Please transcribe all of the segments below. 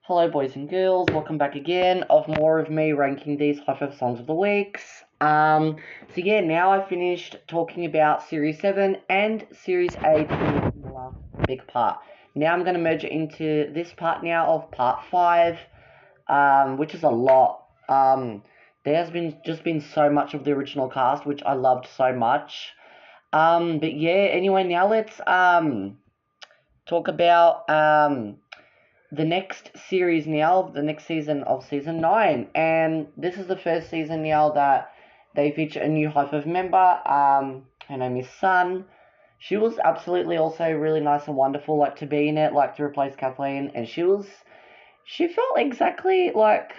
Hello boys and girls, welcome back again of more of me ranking these Hi-5 songs of the weeks. Now I finished talking about Series 7 and Series 8 in the last big part. Now I'm going to merge it into this part now of Part 5, which is a lot. There has been so much of the original cast, which I loved so much. But yeah, anyway, now let's talk about the next series now, the next season of season 9. And this is the first season now that they feature a new Hi-5 member. Her name is Sun. She was absolutely also really nice and wonderful, like to be in it, like to replace Kathleen. And she felt exactly like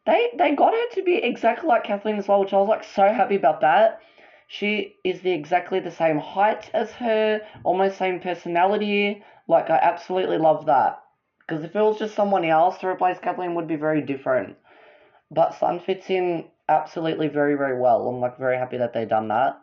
they got her to be exactly like Kathleen as well, which I was like so happy about that. She is exactly the same height as her, almost same personality. Like I absolutely love that. Because if it was just someone else to replace Kathleen, would be very different. But Sun fits in absolutely very, very well. I'm like very happy that they done that.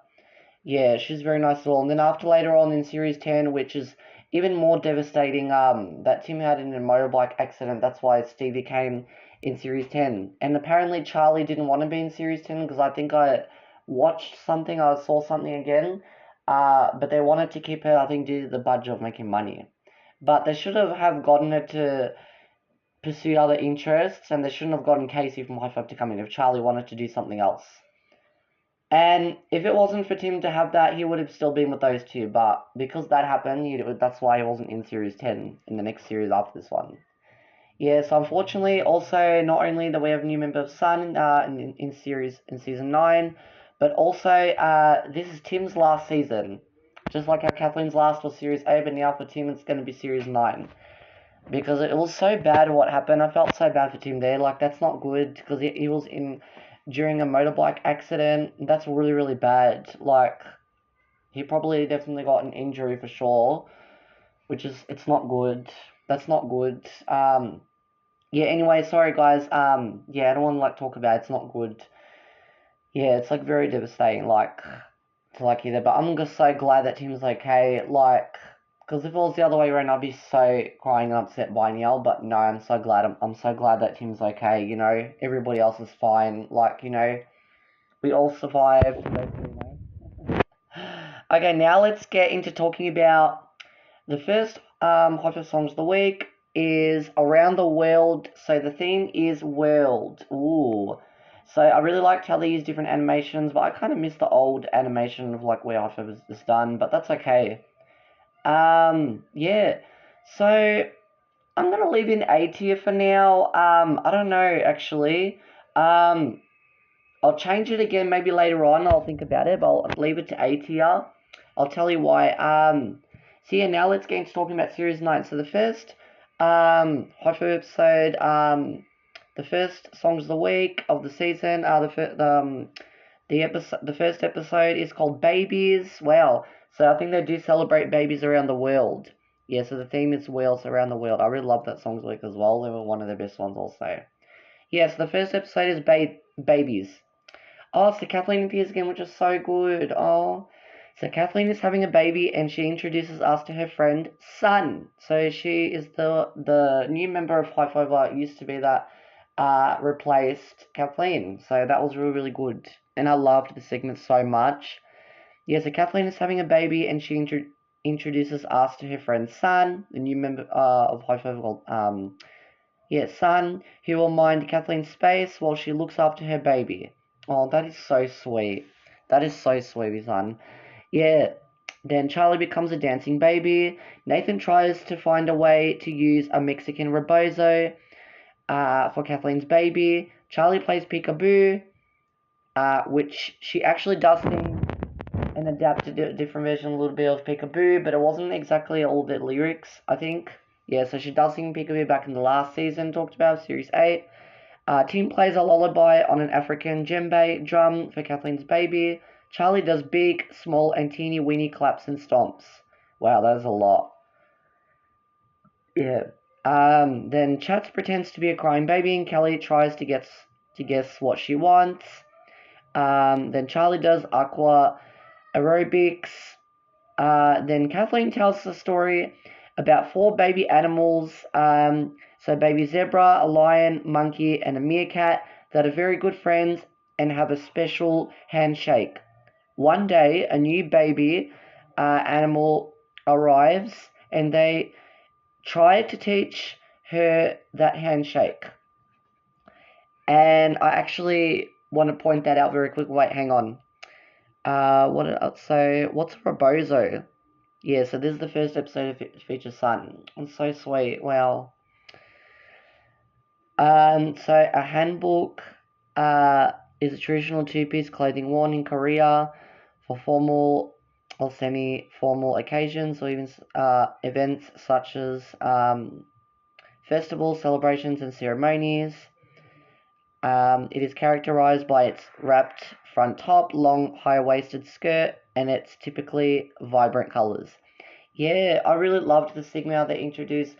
Yeah, she's very nice as well. And then after later on in series 10, which is even more devastating, that Tim had in a motorbike accident. That's why Stevie came in series 10. And apparently Charlie didn't want to be in series 10 because I think I watched something, I saw something again. But they wanted to keep her, I think, due to the budget of making money. But they should have gotten her to pursue other interests, and they shouldn't have gotten Casey from Hi-5 to come in if Charlie wanted to do something else. And if it wasn't for Tim to have that, he would have still been with those two. But because that happened, that's why he wasn't in Series 10 in the next series after this one. Yeah, so unfortunately, also not only that we have a new member of Sun in season 9, but also this is Tim's last season. Just like how Kathleen's last was Series 8, but now for Tim it's going to be Series 9. Because it was so bad what happened. I felt so bad for Tim there. Like, that's not good because he was in during a motorbike accident. That's really, really bad. Like, he probably definitely got an injury for sure, it's not good. That's not good. Yeah, anyway, sorry guys. Yeah, I don't want to like talk about it. It's not good. Yeah, it's like very devastating. Like, to like hear that. But I'm just so glad that Tim's okay. Like, because if it was the other way around, I'd be so crying and upset by now. But no, I'm so glad. I'm so glad that Tim's okay. You know, everybody else is fine. Like, you know, we all survived. Basically, you know. Okay, now let's get into talking about the first hottest songs of the week is Around the World. So the theme is world. Ooh. So I really liked how they use different animations, but I kind of miss the old animation of like where Hi-5 was done, but that's okay. Yeah. So I'm gonna leave in A tier for now. I don't know actually. Um, I'll change it again maybe later on. I'll think about it, but I'll leave it to A tier. I'll tell you why. So yeah, now let's get into talking about Series 9. So the first Hi-5 episode, the first songs of the week of the season, the first episode is called Babies. Wow. So I think they do celebrate babies around the world. Yeah, so the theme is wheels around the world. I really love that songs week as well. They were one of the best ones also. Yes, the first episode is babies. Oh, so Kathleen appears again, which is so good. Oh, so Kathleen is having a baby, and she introduces us to her friend Sun. So she is the new member of Hi-5 that used to be that replaced Kathleen. So that was really really good, and I loved the segment so much. Yeah, so Kathleen is having a baby, and she introduces us to her friend Sun, the new member of Hi-5 called yeah, Sun, who will mind Kathleen's space while she looks after her baby. Oh, that is so sweet. That is so sweet, son. Yeah. Then Charlie becomes a dancing baby. Nathan tries to find a way to use a Mexican rebozo for Kathleen's baby. Charlie plays peekaboo, which she actually does sing and adapted a different version, a little bit of peekaboo, but it wasn't exactly all the lyrics, I think. Yeah, so she does sing peekaboo back in the last season, talked about, Series 8. Tim plays a lullaby on an African djembe drum for Kathleen's baby. Charlie does big, small, and teeny weeny claps and stomps. Wow, that is a lot. Yeah. Then Chats pretends to be a crying baby, and Kelly tries to guess what she wants. Then Charlie does aqua aerobics. Then Kathleen tells the story about 4 baby animals. So baby zebra, a lion, monkey, and a meerkat that are very good friends and have a special handshake. One day, a new baby animal arrives and they try to teach her that handshake. And I actually want to point that out very quickly. Wait, hang on. What's a rebozo? Yeah, so this is the first episode of features Sun. It's so sweet. Wow. So a handbook is a traditional two-piece clothing worn in Korea for formal or semi-formal occasions or even events such as festivals, celebrations, and ceremonies. It is characterized by its wrapped front top, long high-waisted skirt, and its typically vibrant colors. Yeah, I really loved the stigma they introduced.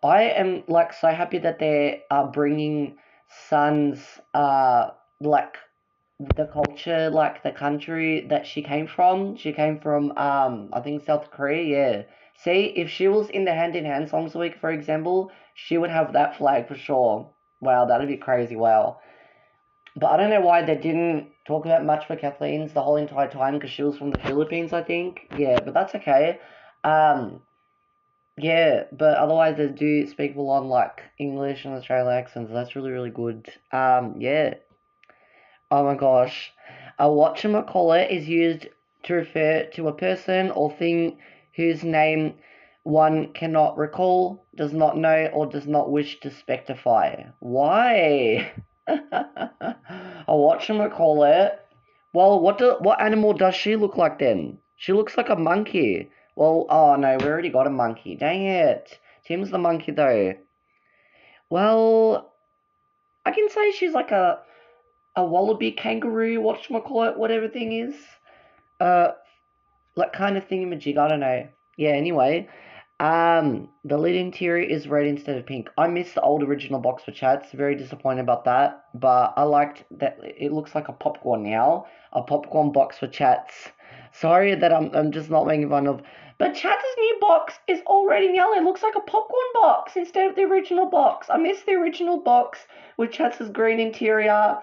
I am like so happy that they are bringing Sun's like the culture, like the country that she came from. She came from I think South Korea. Yeah. See, if she was in the Hand in Hand Songs Week, for example, she would have that flag for sure. Wow, that'd be crazy. Wow. But I don't know why they didn't talk about much for Kathleen's the whole entire time because she was from the Philippines, I think. Yeah, but that's okay. Um, yeah, but otherwise they do speak full on like English and Australian accents. That's really, really good. Yeah. Oh my gosh. A whatchamacallit is used to refer to a person or thing whose name one cannot recall, does not know, or does not wish to specify. Why? A whatchamacallit? Well, what animal does she look like then? She looks like a monkey. Well, oh no, we already got a monkey. Dang it. Tim's the monkey though. Well, I can say she's like a wallaby, kangaroo, whatchamacallit, whatever thing is. Uh, like kind of thingamajig, I don't know. Yeah, anyway. The lid interior is red instead of pink. I missed the old original box for chats. Very disappointed about that. But I liked that it looks like a popcorn now. A popcorn box for chats. Sorry that I'm just not making fun of. But Chats' new box is all red and yellow. It looks like a popcorn box instead of the original box. I missed the original box with Chats' green interior,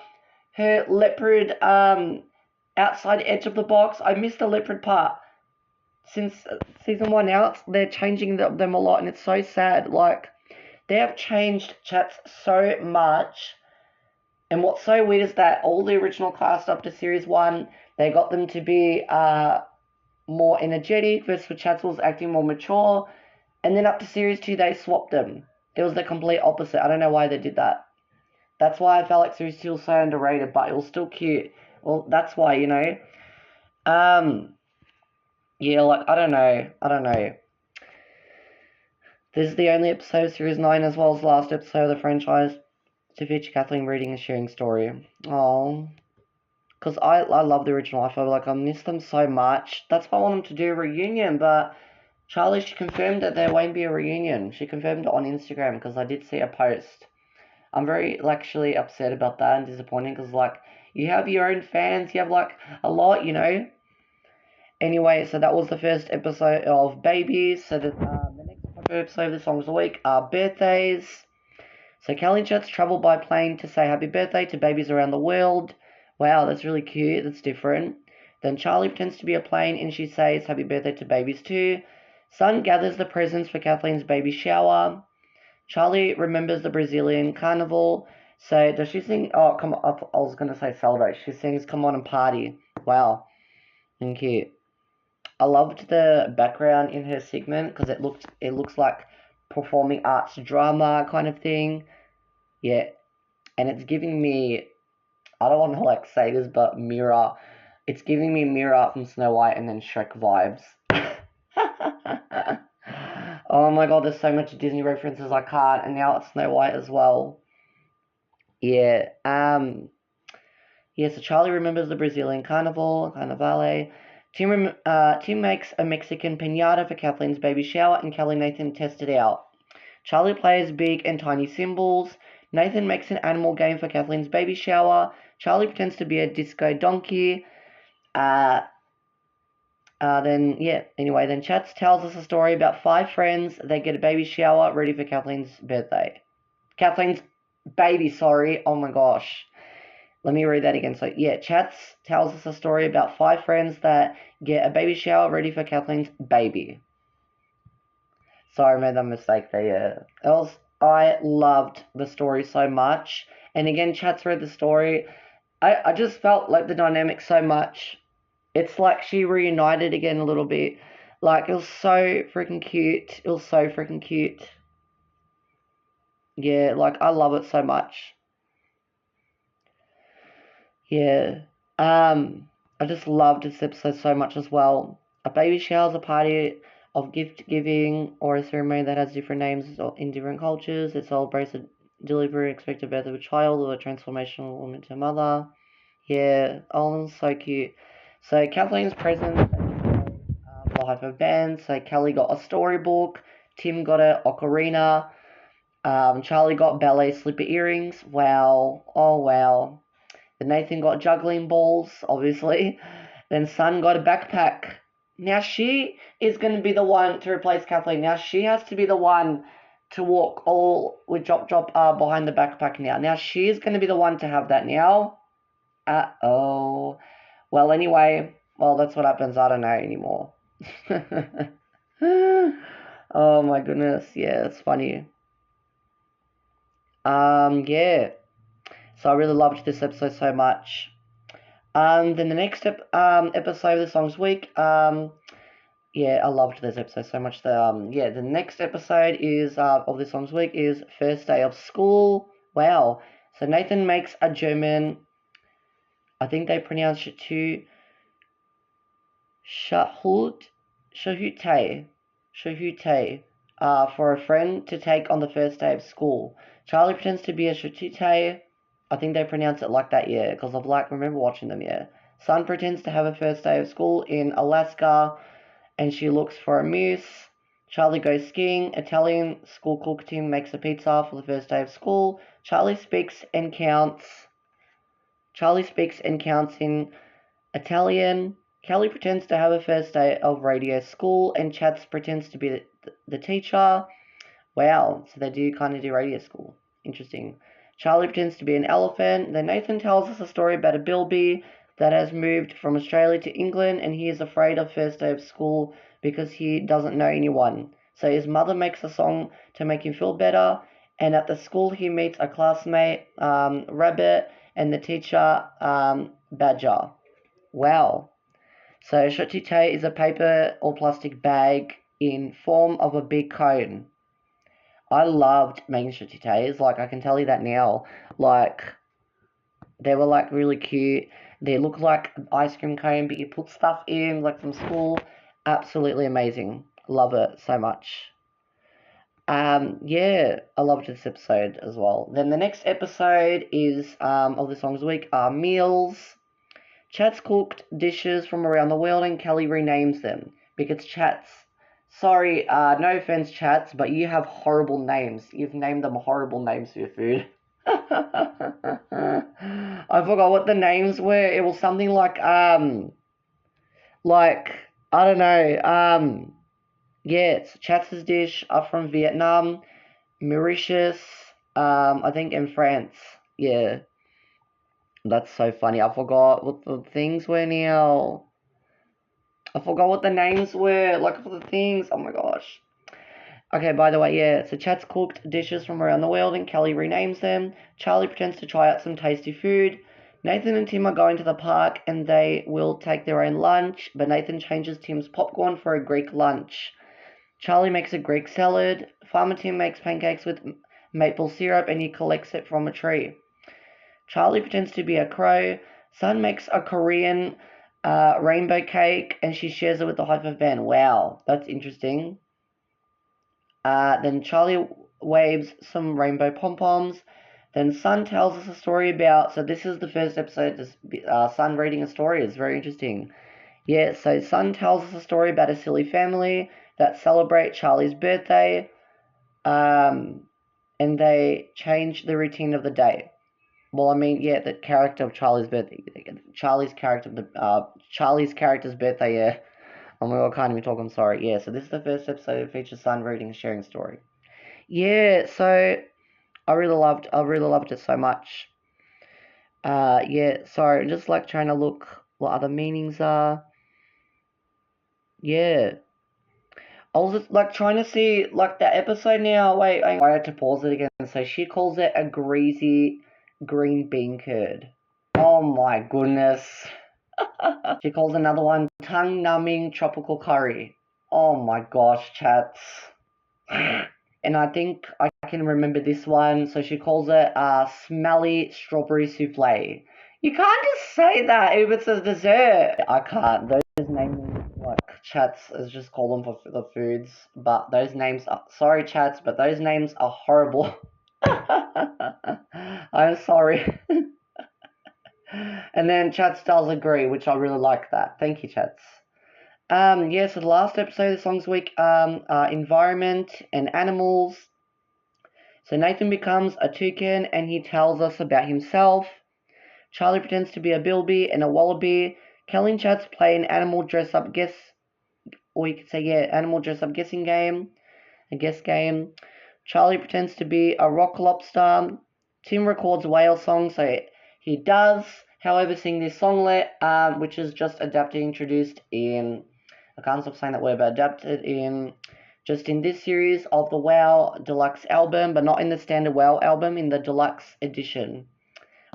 her leopard outside edge of the box. I missed the leopard part. Since season one out, they're changing them a lot, and it's so sad. Like, they have changed Chats so much. And what's so weird is that all the original cast up to series one, they got them to be more energetic versus Chats was acting more mature. And then up to series two, they swapped them. It was the complete opposite. I don't know why they did that. That's why I felt like series two was so underrated, but it was still cute. Well, that's why, you know. Yeah, like, I don't know. This is the only episode of Series 9 as well as the last episode of the franchise to feature Kathleen reading and sharing story. Oh, because I love the original. I feel like I miss them so much. That's why I want them to do a reunion, but Charlie, she confirmed that there won't be a reunion. She confirmed it on Instagram because I did see a post. I'm very actually upset about that and disappointed because, like, you have your own fans. You have, like, a lot, you know. Anyway, so that was the first episode of Babies. So the next episode of the Songs of the Week are birthdays. So Kelly and Chats travel by plane to say happy birthday to babies around the world. Wow, that's really cute. That's different. Then Charlie pretends to be a plane and she says happy birthday to babies too. Sun gathers the presents for Kathleen's baby shower. Charlie remembers the Brazilian carnival. So does she sing? Oh, come on. I was going to say celebrate. She sings come on and party. Wow. And cute. I loved the background in her segment because it looks like performing arts drama kind of thing. Yeah, and it's giving me, I don't want to like say this, but Mira. It's giving me Mira from Snow White and then Shrek vibes. Oh my god, there's so much Disney references I can't, and now it's Snow White as well. Yeah. Yeah, so Charlie remembers the Brazilian Carnivale. Tim makes a Mexican piñata for Kathleen's baby shower, and Kelly and Nathan test it out. Charlie plays big and tiny cymbals. Nathan makes an animal game for Kathleen's baby shower. Charlie pretends to be a disco donkey. Then Chats tells us a story about 5 friends. They get a baby shower ready for Kathleen's birthday. Kathleen's baby, sorry. Oh my gosh. Let me read that again. So, yeah, Chats tells us a story about 5 friends that get a baby shower ready for Kathleen's baby. Sorry, I made that mistake there, yeah. I loved the story so much. And again, Chats read the story. I just felt like the dynamic so much. It's like she reunited again a little bit. Like, it was so freaking cute. It was so freaking cute. Yeah, like, I love it so much. Yeah. I just loved this episode so much as well. A baby shower is a party of gift giving or a ceremony that has different names in different cultures. It celebrates the delivery and expected birth of a child or a transformational woman to mother. Yeah, oh, so cute. So Kathleen's present the Hi-5 band. So Kelly got a storybook, Tim got a ocarina, Charlie got ballet slipper earrings. Wow, oh wow. Then Nathan got juggling balls, obviously. Then Sun got a backpack. Now she is going to be the one to replace Kathleen. Now she has to be the one to walk all with Jop behind the backpack now. Now she is going to be the one to have that now. Uh-oh. Well, anyway, well, that's what happens. I don't know anymore. Oh my goodness. Yeah, it's funny. Yeah. So I really loved this episode so much. Then the next episode of the Songs Week, yeah, I loved this episode so much. The next episode is of the Songs Week is first day of school. Wow. So Nathan makes a German, I think they pronounce it to Shahute, for a friend to take on the first day of school. Charlie pretends to be a Shahute. I think they pronounce it like that, yeah, because I've remember watching them, yeah. Sun pretends to have a first day of school in Alaska, and she looks for a moose. Charlie goes skiing. Italian school cook Tim makes a pizza for the first day of school. Charlie speaks and counts in Italian. Kelly pretends to have a first day of radio school, and Chats pretends to be the teacher. Wow, so they do kind of do radio school. Interesting. Charlie pretends to be an elephant. Then Nathan tells us a story about a bilby that has moved from Australia to England, and he is afraid of first day of school because he doesn't know anyone. So his mother makes a song to make him feel better, and at the school he meets a classmate, Rabbit, and the teacher, Badger. Wow. So shotite is a paper or plastic bag in form of a big cone. I loved making shotites. Like, I can tell you that now. Like, they were, like, really cute. They look like an ice cream cone, but you put stuff in, like, from school. Absolutely amazing. Love it so much. Yeah, I loved this episode as well. Then the next episode is, of the Songs Week, are meals. Chats cooked dishes from around the world, and Kelly renames them because Chats. Sorry, no offense, Chats, but you have horrible names. You've named them horrible names for your food. I forgot what the names were. It was something like I don't know. Yeah, it's Chats' dish are from Vietnam, Mauritius, I think, in France. Yeah. That's so funny. I forgot what the things were now. I forgot what the names were. Like, for the things. Oh my gosh. Okay, by the way, yeah. So Chat's cooked dishes from around the world and Kelly renames them. Charlie pretends to try out some tasty food. Nathan and Tim are going to the park and they will take their own lunch, but Nathan changes Tim's popcorn for a Greek lunch. Charlie makes a Greek salad. Farmer Tim makes pancakes with maple syrup and he collects it from a tree. Charlie pretends to be a crow. Sun makes a Korean rainbow cake and she shares it with the Hi-5 band. Wow, that's interesting. Then Charlie waves some rainbow pom-poms. Then Sun tells us a story about, so this is the first episode, Sun reading a story. It's very interesting. Yeah, so Sun tells us a story about a silly family that celebrate Charlie's birthday, and they change the routine of the day. Well, I mean, yeah, the character of Charlie's birthday, Charlie's character's birthday. Yeah. Oh my god, I can't even talk. I'm sorry. Yeah. So this is the first episode that features Sun reading and sharing a story. Yeah. So I really loved it so much. Yeah, sorry, just like trying to look what other meanings are. Yeah. I was just like trying to see like that episode now. Wait, I had to pause it again. So she calls it a greasy green bean curd. Oh my goodness. She calls another one tongue numbing tropical curry. Oh my gosh, chats. And I think I can remember this one. So she calls it smelly strawberry souffle. You can't just say that if it's a dessert. I can't. Those names, like chats, is just call them for the foods. But those names are sorry, chats, but those names are horrible. I'm sorry. And then chats does agree, which I really like that. Thank you, chats. Yeah, so the last episode of the Songs Week, environment and animals. So Nathan becomes a toucan and he tells us about himself. Charlie pretends to be a bilby and a wallaby. Kelly and Chats play an animal dress up guess, or you could say, yeah, animal dress up guessing game, a guess game. Charlie pretends to be a rock lobster. Tim records a whale song, so he does, however, sing this songlet, which is just adapted, introduced in, I can't stop saying that word, but adapted in, just in this series of the WoW Deluxe album, but not in the standard WoW album, in the Deluxe edition.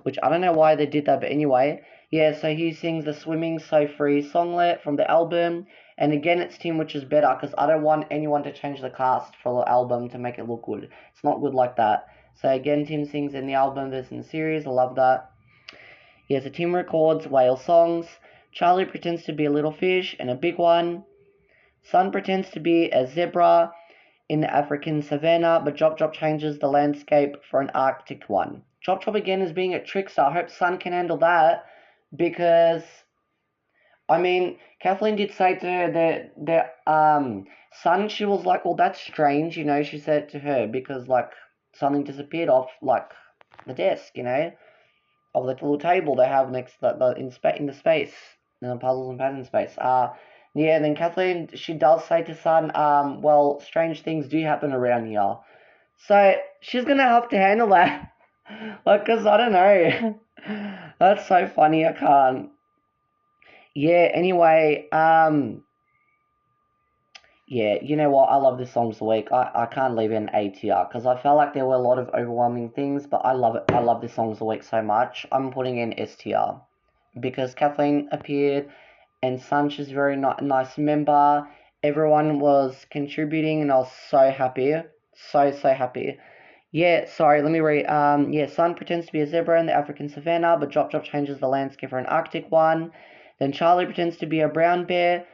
Which I don't know why they did that, but anyway. Yeah, so he sings the Swimming So Free songlet from the album. And again, it's Tim, which is better, because I don't want anyone to change the cast for the album to make it look good. It's not good like that. So again, Tim sings in the album versus in the series. I love that. Yeah, so Tim records whale songs. Charlie pretends to be a little fish and a big one. Sun pretends to be a zebra in the African savannah, but Chop Chop changes the landscape for an Arctic one. Chop Chop again is being a trickster. I hope Sun can handle that, because I mean, Kathleen did say to her that Sun, she was like, well, that's strange, she said to her, because like something disappeared off like the desk, of the little table they have next to in the space, in the puzzles and pattern space. Yeah, then Kathleen, she does say to Sun, well, strange things do happen around here. So she's gonna have to handle that. Like, cause I don't know. That's so funny, I can't. Yeah, anyway, yeah, you know what? I love this songs of the week. I can't leave it an A tier because I felt like there were a lot of overwhelming things, but I love it. I love this songs of the week so much. I'm putting in S tier because Kathleen appeared and Sanch very nice member. Everyone was contributing and I was so happy. So happy. Yeah, sorry, let me read. Yeah, Sun pretends to be a zebra in the African savannah, but Drop Drop changes the landscape for an Arctic one. Then Charlie pretends to be a brown bear.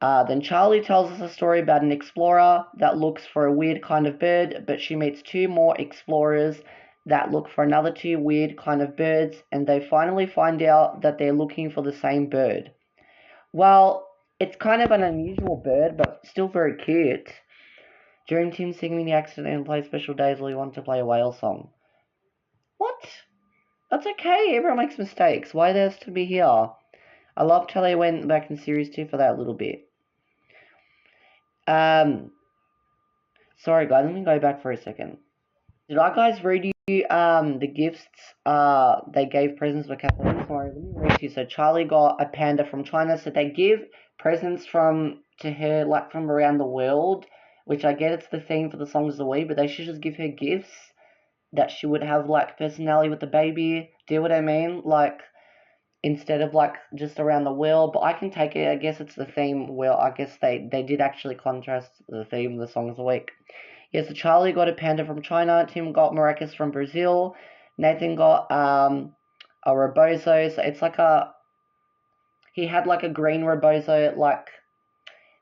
Then Charlie tells us a story about an explorer that looks for a weird kind of bird, but she meets two more explorers that look for another two weird kind of birds, and they finally find out that they're looking for the same bird. Well, it's kind of an unusual bird, but still very cute. During Tim singing the accident and play special days, we want to play a whale song. What? That's okay, everyone makes mistakes. Why there's to be here? I loved how they went back in series 2 for that little bit. Sorry guys, let me go back for a second. Did I guys read you the gifts they gave presents for Kathleen? Sorry, let me read to you. So Charlie got a panda from China, so they give presents to her like from around the world, which I get it's the theme for the songs of the week, but they should just give her gifts that she would have like personality with the baby. Do you know what I mean? Like instead of like just around the world, but I can take it. I guess it's the theme. Well, I guess they did actually contrast the theme of the songs of the week. Yeah, so Charlie got a panda from China, Tim got maracas from Brazil, Nathan got a rebozo. So it's like he had like a green rebozo, like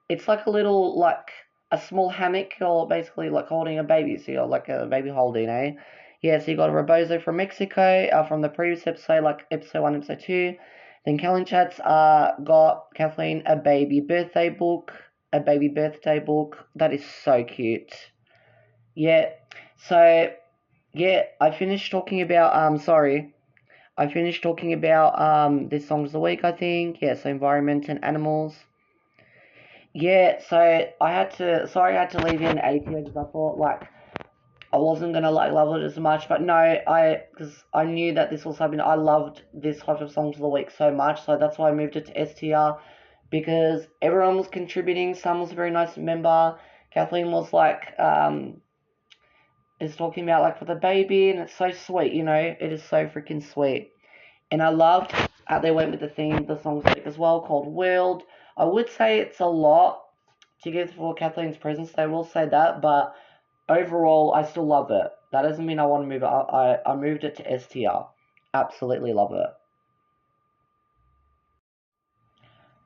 it's like a little like a small hammock or basically like holding a baby, so you're like a baby holder. Yeah, so you got a rebozo from Mexico, from the previous episode, like episode 1, episode 2. Then Kathleen Chats got Kathleen a baby birthday book. That is so cute. Yeah, so yeah, I finished talking about this songs of the week, I think. Yeah, so environment and animals. Yeah, so I had to leave in A tier because I thought like I wasn't gonna like love it as much, but no, because I knew that this was something I loved this Hot of Songs of the Week so much, so that's why I moved it to S tier, because everyone was contributing. Some was a very nice member. Kathleen was like, is talking about like for the baby, and it's so sweet, you know, it is so freaking sweet. And I loved how they went with the theme of the songs as well, called World. I would say it's a lot to give for Kathleen's presence, I will say that, but overall, I still love it. That doesn't mean I want to move it. I moved it to S tier. Absolutely love it.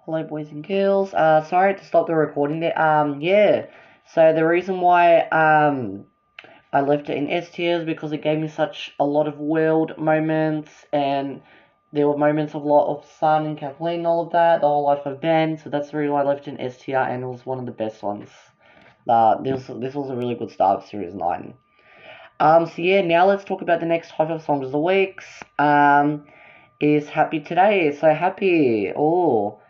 Hello, boys and girls. Sorry to stop the recording there. Yeah. So the reason why I left it in S tier is because it gave me such a lot of world moments, and there were moments of a lot of Sun and Kathleen and all of that. The whole life of Ben. So that's the reason why I left it in S tier, and it was one of the best ones. This was a really good start of Series 9. So yeah, now let's talk about the next Hot of Songs of the Weeks. Is Happy Today. So happy. Oh,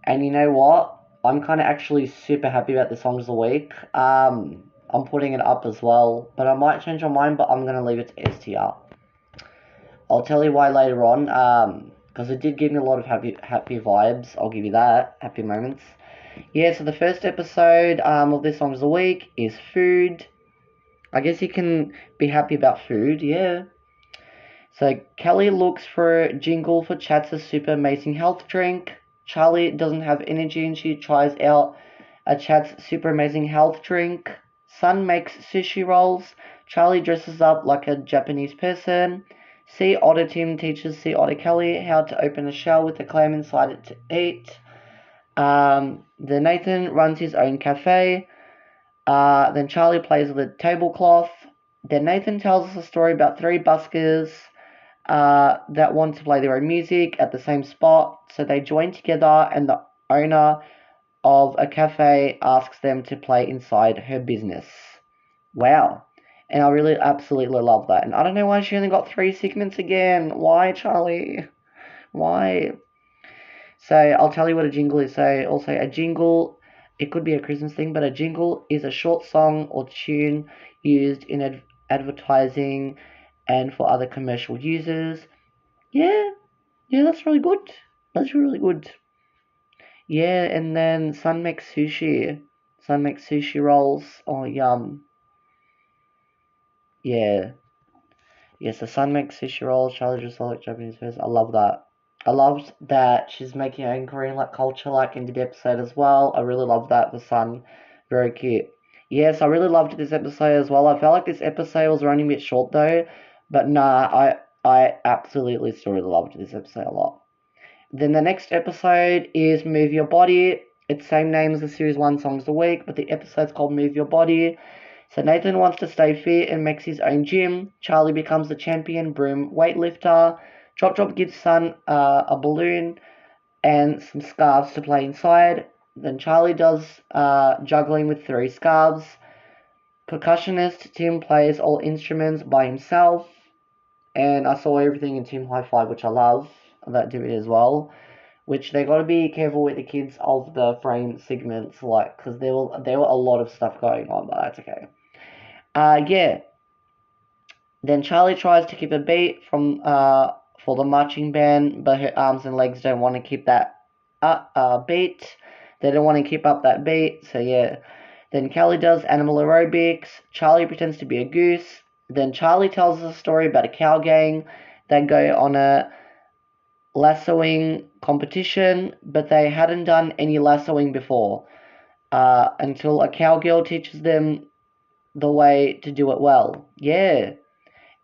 and you know what? I'm kind of actually super happy about the Songs of the Week. I'm putting it up as well, but I might change my mind, but I'm going to leave it to S tier. I'll tell you why later on, because it did give me a lot of happy vibes. I'll give you that. Happy moments. Yeah, so the first episode of this Songs of the Week is Food. I guess you can be happy about food, yeah. So Kelly looks for a jingle for Chat's super amazing health drink. Charlie doesn't have energy and she tries out a Chat's super amazing health drink. Sun makes sushi rolls. Charlie dresses up like a Japanese person. Sea Otter Tim teaches Sea Otter Kelly how to open a shell with a clam inside it to eat. Then Nathan runs his own cafe. Then Charlie plays with a tablecloth. Then Nathan tells us a story about three buskers that want to play their own music at the same spot. So they join together, and the owner of a cafe asks them to play inside her business. Wow. And I really absolutely love that. And I don't know why she only got 3 segments again. Why, Charlie? Why? So I'll tell you what a jingle is. So also a jingle, it could be a Christmas thing, but a jingle is a short song or tune used in advertising and for other commercial users. Yeah, that's really good. That's really good. Yeah, and then Sun makes sushi. Sun makes sushi rolls. Oh, yum. Yeah. Yes, the Sun makes sushi rolls. Charlie just like Japanese person. I love that. I loved that she's making her own Korean like culture like into the episode as well. I really love that. The Sun, very cute. Yes, I really loved this episode as well. I felt like this episode was running a bit short though, but nah, I absolutely still really loved this episode a lot. Then the next episode is Move Your Body. It's same name as the series 1 Songs a Week, but the episode's called Move Your Body. So Nathan wants to stay fit and makes his own gym. Charlie becomes the champion broom weightlifter. Chop Chop gives Sun a balloon and some scarves to play inside. Then Charlie does juggling with 3 scarves. Percussionist Tim plays all instruments by himself. And I saw everything in Team Hi-5, which I love. That do it as well. Which they got to be careful with the kids of the frame segments, like, because there were a lot of stuff going on, but that's okay. Yeah. Then Charlie tries to keep a beat from for the marching band, but her arms and legs don't want to keep that beat. They don't want to keep up that beat, so yeah. Then Kelly does animal aerobics. Charlie pretends to be a goose. Then Charlie tells us a story about a cow gang that go on a lassoing competition, but they hadn't done any lassoing before until a cowgirl teaches them the way to do it well. Yeah.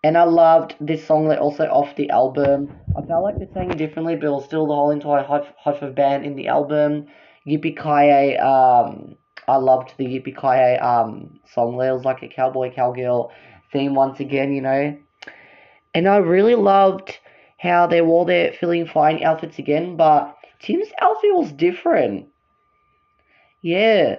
And I loved this song that also off the album. I felt like they sang it differently, but it was still the whole entire Hive of band in the album. Yippee-ki-yay, I loved the Yippee-ki-yay song. There was like a cowboy, cowgirl theme once again, you know. And I really loved how they wore their feeling fine outfits again, but Tim's outfit was different. Yeah.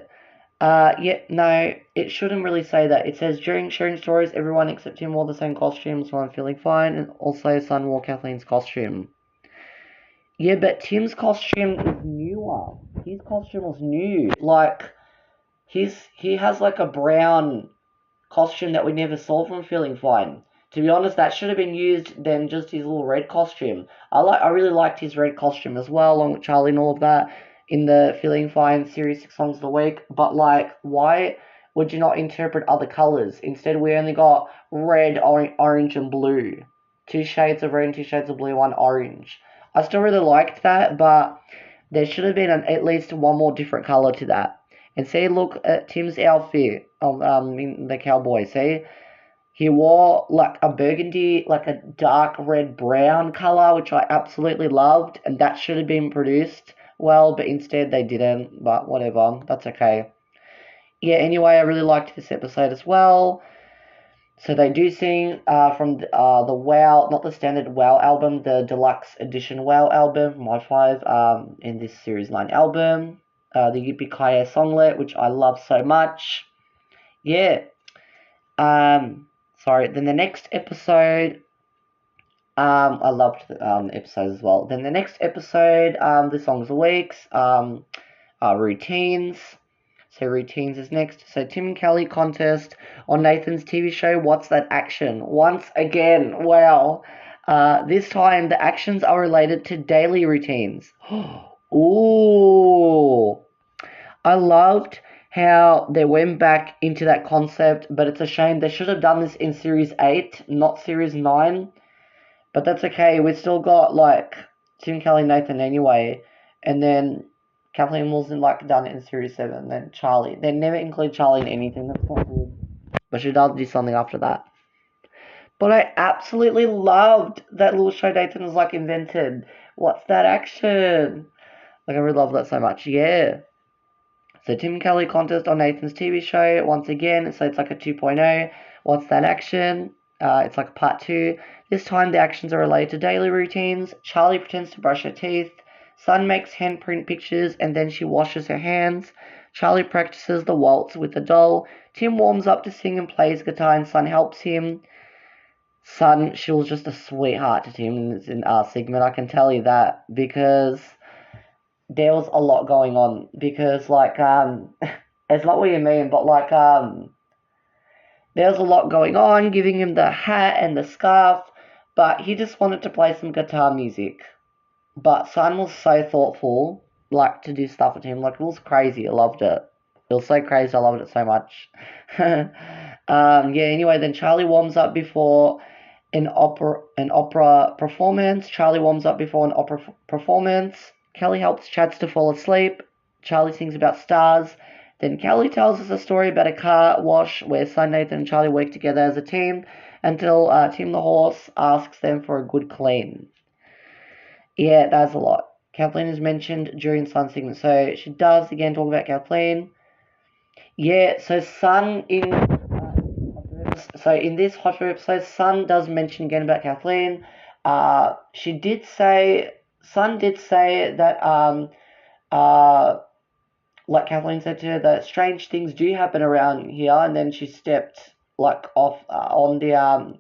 No, it shouldn't really say that. It says, during sharing stories, everyone except him wore the same costume, so I'm feeling fine, and also Sun wore Kathleen's costume. Yeah, but Tim's costume is newer. His costume was new. Like, he has like a brown costume that we never saw from Feeling Fine. To be honest, that should have been used than just his little red costume. I really liked his red costume as well, along with Charlie and all of that in the Feeling Fine Series 6 Songs of the Week. But like, why would you not interpret other colors? Instead, we only got red, orange, and blue. 2 shades of red and 2 shades of blue, one orange. I still really liked that, but there should have been at least one more different color to that. And see, look at Tim's outfit, in the cowboy. See, he wore like a burgundy, like a dark red brown color, which I absolutely loved, and that should have been produced well, but instead they didn't. But whatever, that's okay. Yeah. Anyway, I really liked this episode as well. So they do sing from the WoW, not the standard WoW album, the deluxe edition WoW album from Hi-5 in this Series 9 album. The Yippee-Ki-Yay songlet, which I love so much. Yeah. Sorry. Then the next episode, I loved the episode as well. Then the next episode, the Songs of the Weeks, routines. So routines is next. So Tim and Kelly contest on Nathan's TV show What's That Action? Once again, wow. This time the actions are related to daily routines. Ooh. I loved how they went back into that concept, but it's a shame they should have done this in Series 8, not Series 9. But that's okay. We still got like Tim, Kelly, Nathan anyway, and then Kathleen wasn't like done it in Series 7. Then Charlie. They never include Charlie in anything. That's not good. But she does do something after that. But I absolutely loved that little show Nathan was like invented. What's that action? Like I really love that so much. Yeah. So Tim and Kelly contest on Nathan's TV show once again. So it's like a 2.0. What's that action? It's like part 2. This time the actions are related to daily routines. Charlie pretends to brush her teeth. Sun makes handprint pictures and then she washes her hands. Charlie practices the waltz with the doll. Tim warms up to sing and plays guitar and Sun helps him. Sun, she was just a sweetheart to Tim in our segment, I can tell you that, because there was a lot going on. Because, like, it's not what you mean, but, like, there was a lot going on, giving him the hat and the scarf, but he just wanted to play some guitar music. But Sun was so thoughtful, like, to do stuff with him. Like, it was crazy. I loved it. It was so crazy. I loved it so much. Yeah, anyway, then Charlie warms up before an opera performance. Charlie warms up before an opera performance. Kelly helps Chats to fall asleep. Charlie sings about stars. Then Kelly tells us a story about a car wash where Sun, Nathan, and Charlie work together as a team until Tim the horse asks them for a good clean. Yeah, that's a lot. Kathleen is mentioned during Sun's segment, so she does again talk about Kathleen. Yeah, so Sun in this Hot Fur episode, Sun does mention again about Kathleen. Sun did say that like Kathleen said to her, that strange things do happen around here, and then she stepped like off on the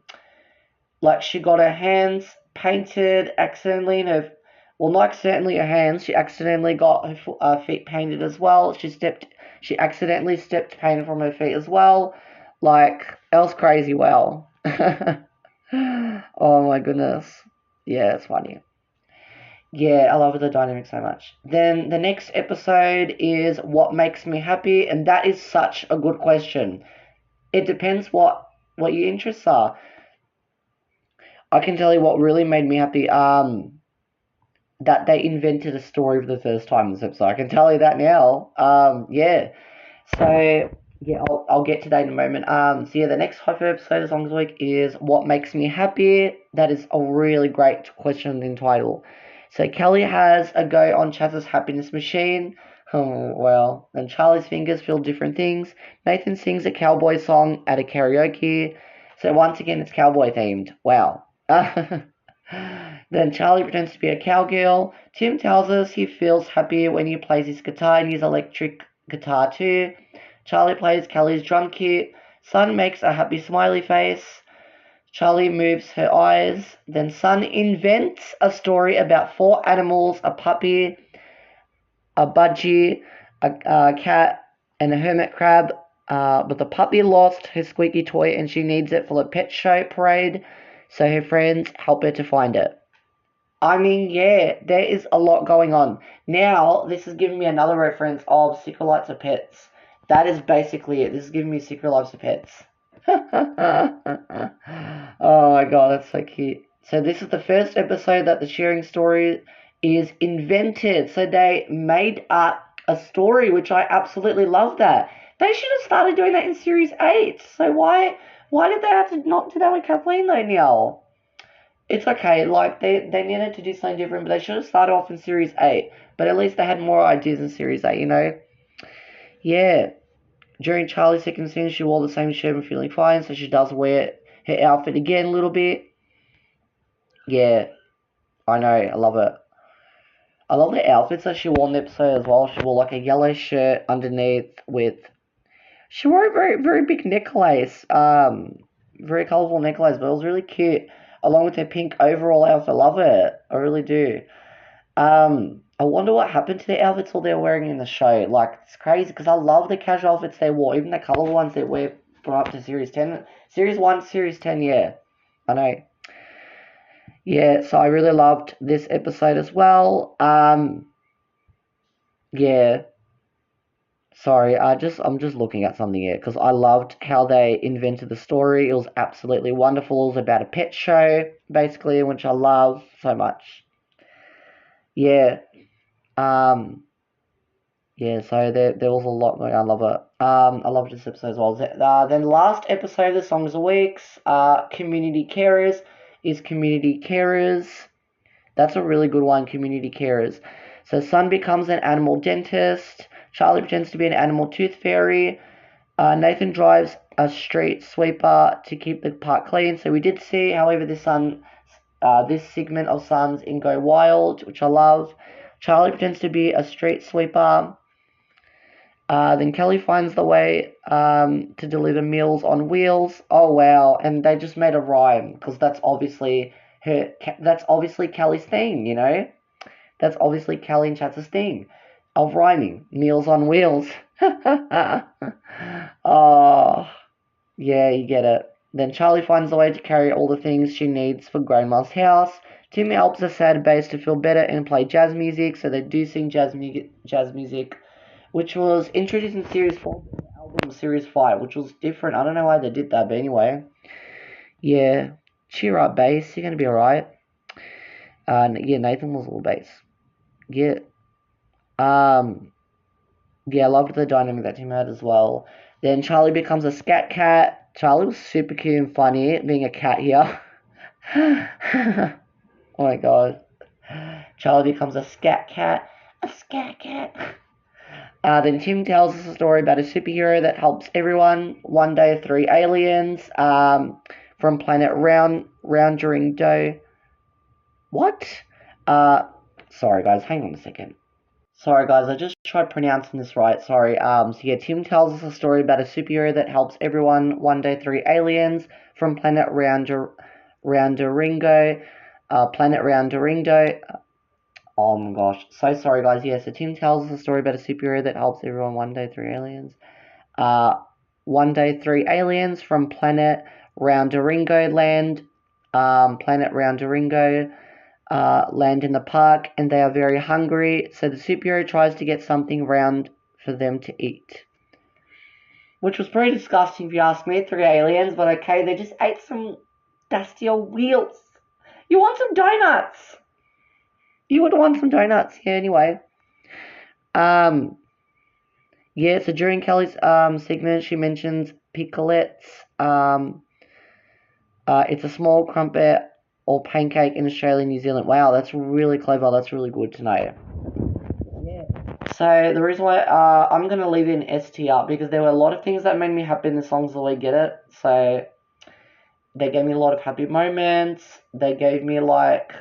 like she got her hands painted accidentally in her. Well, not accidentally her hands. She accidentally got her feet painted as well. She accidentally stepped paint from her feet as well. Like, that was crazy. Wow. Oh my goodness. Yeah, it's funny. Yeah, I love the dynamic so much. Then the next episode is What Makes Me Happy, and that is such a good question. It depends what your interests are. I can tell you what really made me happy. That they invented a story for the first time in this episode. I can tell you that now. Yeah. So yeah, I'll get to that in a moment. So yeah, the next Hot episode of Songs Week is What Makes Me Happy. That is a really great question in title. So Kelly has a go on Chaz's happiness machine. Oh, well, then Charlie's fingers feel different things. Nathan sings a cowboy song at a karaoke. So once again, it's cowboy themed. Wow. Then Charlie pretends to be a cowgirl. Tim tells us he feels happy when he plays his guitar and his electric guitar too. Charlie plays Kelly's drum kit. Sun makes a happy smiley face. Charlie moves her eyes. Then Sun invents a story about 4 animals, a puppy, a budgie, a cat, and a hermit crab. But the puppy lost her squeaky toy and she needs it for the pet show parade, so her friends help her to find it. I mean, yeah, there is a lot going on. Now, this is giving me another reference of Secret Lives of Pets. That is basically it. This is giving me Secret Lives of Pets. Oh my god, that's so cute. So this is the first episode that the sharing story is invented. So they made up a story, which I absolutely love that. They should have started doing that in series 8. So why did they have to not do that with Kathleen though, Neil? It's okay, like they needed to do something different, but they should have started off in series 8. But at least they had more ideas in series 8, you know? Yeah. During Charlie's second scene, she wore the same shirt and feeling fine, so she does wear her outfit again a little bit. Yeah, I know, I love it. I love the outfits that she wore in the episode as well. She wore like a yellow shirt underneath with... She wore a very, very big necklace. Very colourful necklace, but it was really cute. Along with her pink overall outfit. I love it. I really do. I wonder what happened to the outfits all they're wearing in the show. Like, it's crazy because I love the casual outfits they wore, even the colourful ones they wear up to Series 10. Series 1, Series 10, yeah. I know. Yeah, so I really loved this episode as well. Yeah. Sorry, I'm just looking at something here because I loved how they invented the story. It was absolutely wonderful. It was about a pet show, basically, which I love so much. Yeah. Um, Yeah, so there was a lot going on. I love it. I love this episode as well. Then last episode of the Songs of the Weeks, Community Carers is Community Carers. That's a really good one, Community Carers. So Sun becomes an animal dentist. Charlie pretends to be an animal tooth fairy. Nathan drives a street sweeper to keep the park clean. So we did see, however, this segment of Suns in Go Wild, which I love. Charlie pretends to be a street sweeper. Then Kelly finds the way to deliver Meals on Wheels. Oh wow! And they just made a rhyme because that's obviously her. That's obviously Kelly's thing, you know. That's obviously Kelly and Chatz's thing of rhyming. Meals on Wheels. Oh yeah, you get it. Then Charlie finds a way to carry all the things she needs for Grandma's house. Timmy helps a sad bass to feel better and play jazz music, so they do sing jazz music, which was introduced in Series 4, the album Series 5, which was different. I don't know why they did that, but anyway. Yeah, cheer up, bass. You're going to be alright. Yeah, Nathan was all bass. Yeah. Yeah, I loved the dynamic that Tim had as well. Then Charlie becomes a scat cat. Charlie was super cute and funny, being a cat here. Oh my god. Charlie becomes a scat cat. A scat cat. Then Tim tells us a story about a superhero that helps everyone. One day, 3 aliens from planet Rounderindo. What? Sorry guys, hang on a second. Sorry guys, I just tried pronouncing this right. Sorry. So yeah, Tim tells us a story about a superhero that helps everyone. One day, 3 aliens from planet Rounderingo. Planet Rounderindo. Oh my gosh. So sorry, guys. Yeah, so Tim tells us a story about a superhero that helps everyone. One day, 3 aliens. One day, 3 aliens from planet Rounderingo land. Planet Rounderingo land in the park, and they are very hungry. So the superhero tries to get something round for them to eat. Which was pretty disgusting if you ask me. 3 aliens, but okay, they just ate some dusty old wheels. You want some donuts? You would want some donuts, yeah, anyway. Yeah, so during Kelly's segment, she mentions picolettes. It's a small crumpet or pancake in Australia and New Zealand. Wow, that's really clever. That's really good to know. Yeah. So the reason why I'm going to leave it in STR because there were a lot of things that made me happy in the songs the way Get It. So they gave me a lot of happy moments. They gave me like...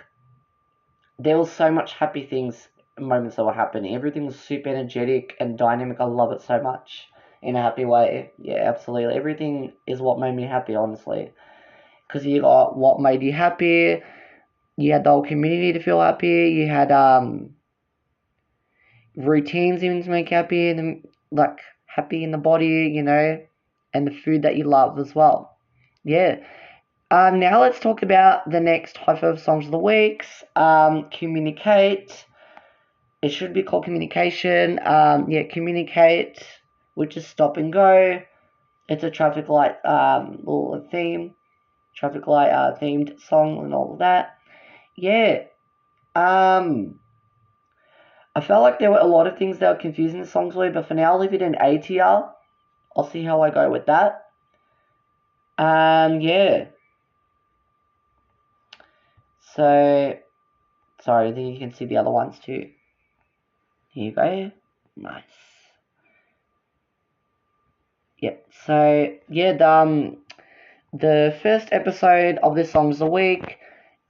There was so much happy moments that were happening. Everything was super energetic and dynamic. I love it so much in a happy way. Yeah, absolutely. Everything is what made me happy, honestly. Because you got what made you happy. You had the whole community to feel happy. You had routines even to make you happy. And like happy in the body, you know, and the food that you love as well. Yeah. Now let's talk about the next Hi-5 songs of the weeks. Communicate. It should be called Communication. Yeah, Communicate, which is stop and go. It's a traffic light little theme, traffic light themed song and all of that. Yeah. I felt like there were a lot of things that were confusing the songs with, but for now I'll leave it in A tier. I'll see how I go with that. Yeah. So, sorry, then you can see the other ones too. Here you go. Nice. Yep. So, yeah, the first episode of this Songs of the Week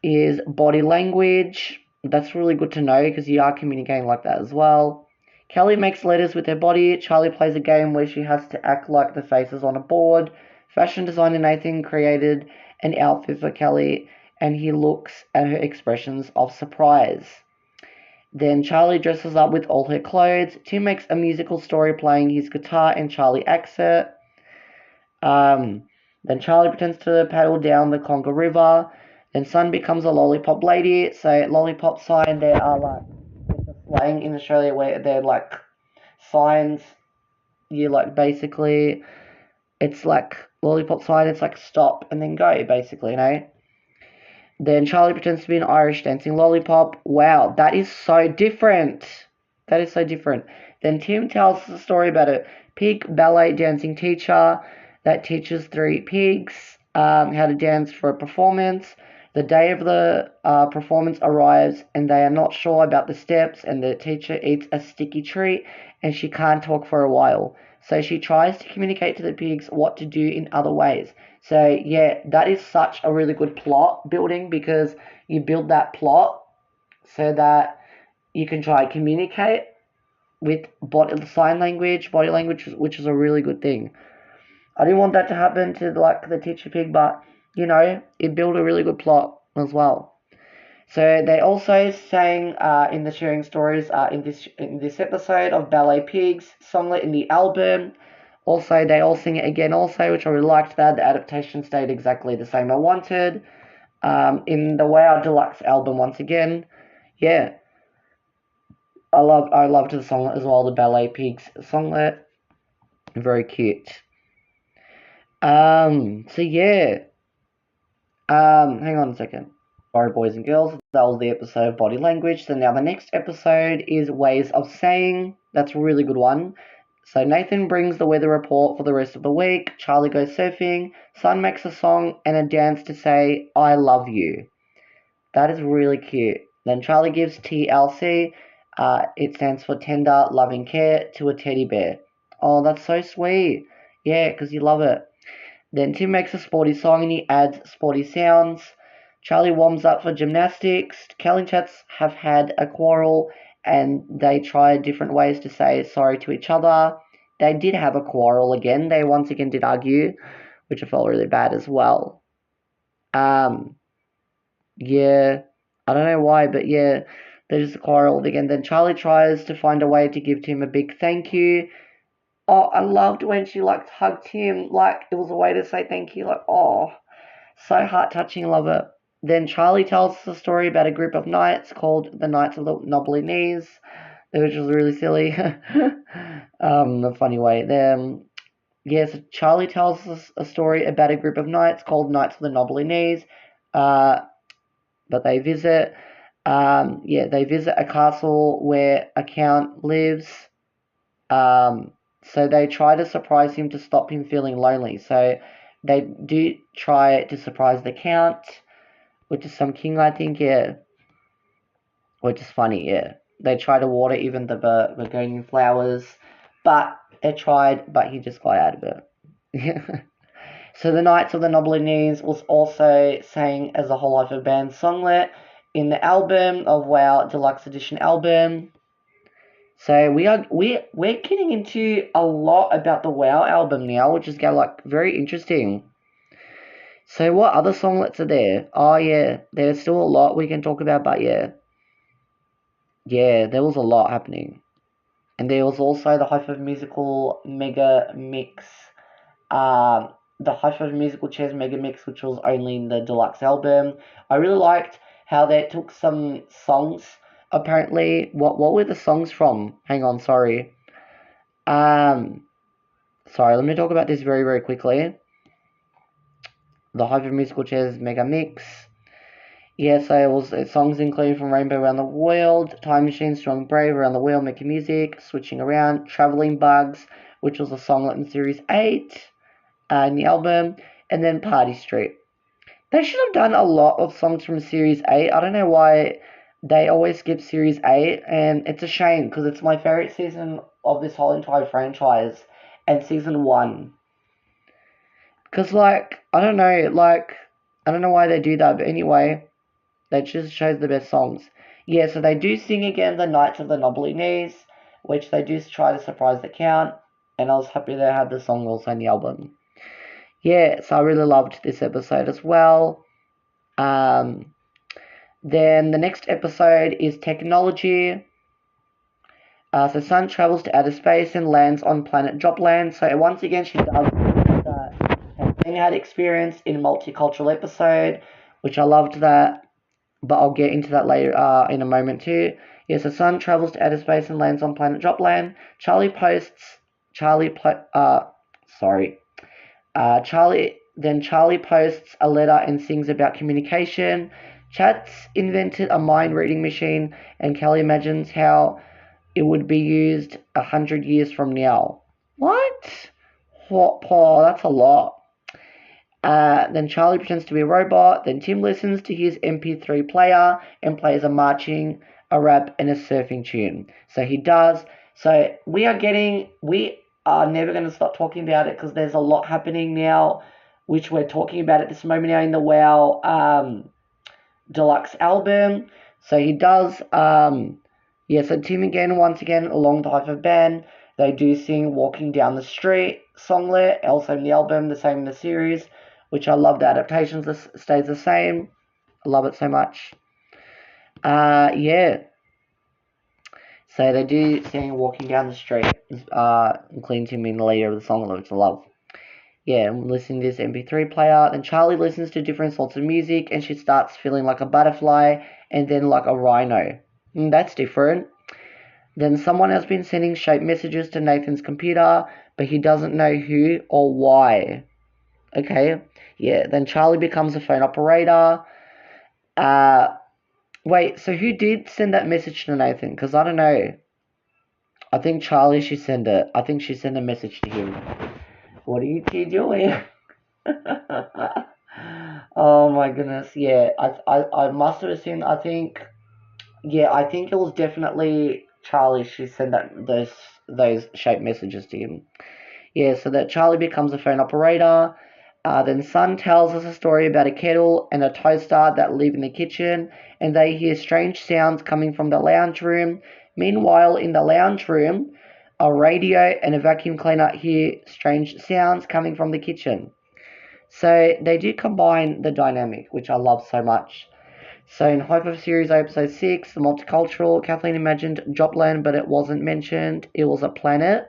is body language. That's really good to know because you are communicating like that as well. Kelly makes letters with her body. Charlie plays a game where she has to act like the faces on a board. Fashion designer Nathan created an outfit for Kelly and he looks at her expressions of surprise. Then Charlie dresses up with all her clothes. Tim makes a musical story playing his guitar and Charlie acts it. Then Charlie pretends to paddle down the Congo River. Then Sun becomes a lollipop lady. So lollipop sign, there are like it's a slang in Australia where they're like signs. You like basically it's like lollipop sign. It's like stop and then go basically, you know. Then Charlie pretends to be an Irish dancing lollipop. Wow, that is so different. That is so different. Then Tim tells the story about a pig ballet dancing teacher that teaches three pigs how to dance for a performance. The day of the performance arrives and they are not sure about the steps and the teacher eats a sticky treat and she can't talk for a while. So she tries to communicate to the pigs what to do in other ways. So yeah, that is such a really good plot building because you build that plot so that you can try to communicate with sign language, body language, which is a really good thing. I didn't want that to happen to like the teacher pig, but you know, it built a really good plot as well. So they also sang in the sharing stories in this episode of Ballet Pigs, songlet in the album. Also, they all sing it again also, which I really liked that. The adaptation stayed exactly the same I wanted. In the Wow Deluxe album once again. Yeah. I loved the songlet as well, the Ballet Pigs songlet. Very cute. So yeah. Hang on a second. Sorry, boys and girls. That was the episode of body language. So now the next episode is ways of saying. That's a really good one. So Nathan brings the weather report for the rest of the week. Charlie goes surfing. Sun makes a song and a dance to say, I love you. That is really cute. Then Charlie gives TLC. It stands for tender, loving care to a teddy bear. Oh, that's so sweet. Yeah, because you love it. Then Tim makes a sporty song and he adds sporty sounds. Charlie warms up for gymnastics. Kelly and Chats have had a quarrel and they try different ways to say sorry to each other. They did have a quarrel again. They once again did argue, which I felt really bad as well. Yeah, I don't know why, but yeah, they just quarreled again. Then Charlie tries to find a way to give Tim a big thank you. Oh, I loved when she like hugged him, like it was a way to say thank you. Like, oh, so heart touching, love it. Then Charlie tells us a story about a group of knights called the Knights of the Knobbly Knees, which was really silly. A funny way. Then, yes, Charlie tells us a story about a group of knights called Knights of the Knobbly Knees. But they visit, they visit a castle where a count lives. So they try to surprise him to stop him feeling lonely. So they do try to surprise the count, which is some king, I think, yeah. Which is funny, yeah. They try to water even the begonia flowers, but he just got out of it. So the Knights of the Knobbly Knees was also sang as a whole life of band songlet in the album of Wow Deluxe Edition album. So we're getting into a lot about the Wow album now, which is like very interesting. So what other songlets are there? Oh yeah, there's still a lot we can talk about, but yeah. Yeah, there was a lot happening. And there was also the Hi-5 Musical Mega Mix. The Hi-5 Musical Chairs Mega Mix, which was only in the deluxe album. I really liked how they took some songs. Apparently, what were the songs from? Hang on, sorry. Sorry, let me talk about this very, very quickly. The Hi-5 Musical Chairs Mega Mix. Yeah, so it was songs included from Rainbow Around the World, Time Machine, Strong Brave, Around the World, Making Music, Switching Around, Traveling Bugs, which was a songlet in Series 8 in the album, and then Party Street. They should have done a lot of songs from Series 8. I don't know why they always skip Series 8, and it's a shame because it's my favourite season of this whole entire franchise, and Season 1. Because, I don't know, I don't know why they do that, but anyway, that just shows the best songs. Yeah, so they do sing again the Knights of the Knobbly Knees, which they do try to surprise the Count, and I was happy they had the song also in the album. Yeah, so I really loved this episode as well. Then the next episode is Technology. So Sun travels to outer space and lands on planet Dropland. So once again, she does that Kathleen had experienced in multicultural episode, which I loved that. But I'll get into that later in a moment too. Yes, the Sun travels to outer space and lands on planet Dropland. Charlie posts. Charlie posts a letter and sings about communication. Chat's invented a mind reading machine, and Kelly imagines how it would be used 100 years from now. What? What, Paul? That's a lot. Then Charlie pretends to be a robot. Then Tim listens to his MP3 player and plays a rap, and a surfing tune. So he does. So we are never going to stop talking about it because there's a lot happening now, which we're talking about at this moment now in the WoW deluxe album. So he does, so Tim again, once again, along the Hi-5 band, they do sing Walking Down the Street songlet, also in the album, the same in the series, which I love. The adaptations stays the same. I love it so much. Yeah. So they do sing Walking Down the Street, including Tim in the leader of the song, which I love. Yeah, I'm listening to this MP3 player. Then Charlie listens to different sorts of music, and she starts feeling like a butterfly and then like a rhino. That's different. Then someone has been sending shaped messages to Nathan's computer, but he doesn't know who or why. Okay, yeah. Then Charlie becomes a phone operator. Wait, so who did send that message to Nathan? Because I don't know. I think Charlie should send it. I think she sent a message to him. What are you two doing? Oh my goodness, yeah. I must have assumed, I think it was definitely Charlie. She sent those shaped messages to him. Yeah, so that Charlie becomes a phone operator. Then Sun tells us a story about a kettle and a toaster that live in the kitchen, and they hear strange sounds coming from the lounge room. Meanwhile, in the lounge room, a radio and a vacuum cleaner hear strange sounds coming from the kitchen. So they do combine the dynamic, which I love so much. So in Hi-5 Series Episode 6, the multicultural, Kathleen imagined Jopland, but it wasn't mentioned. It was a planet.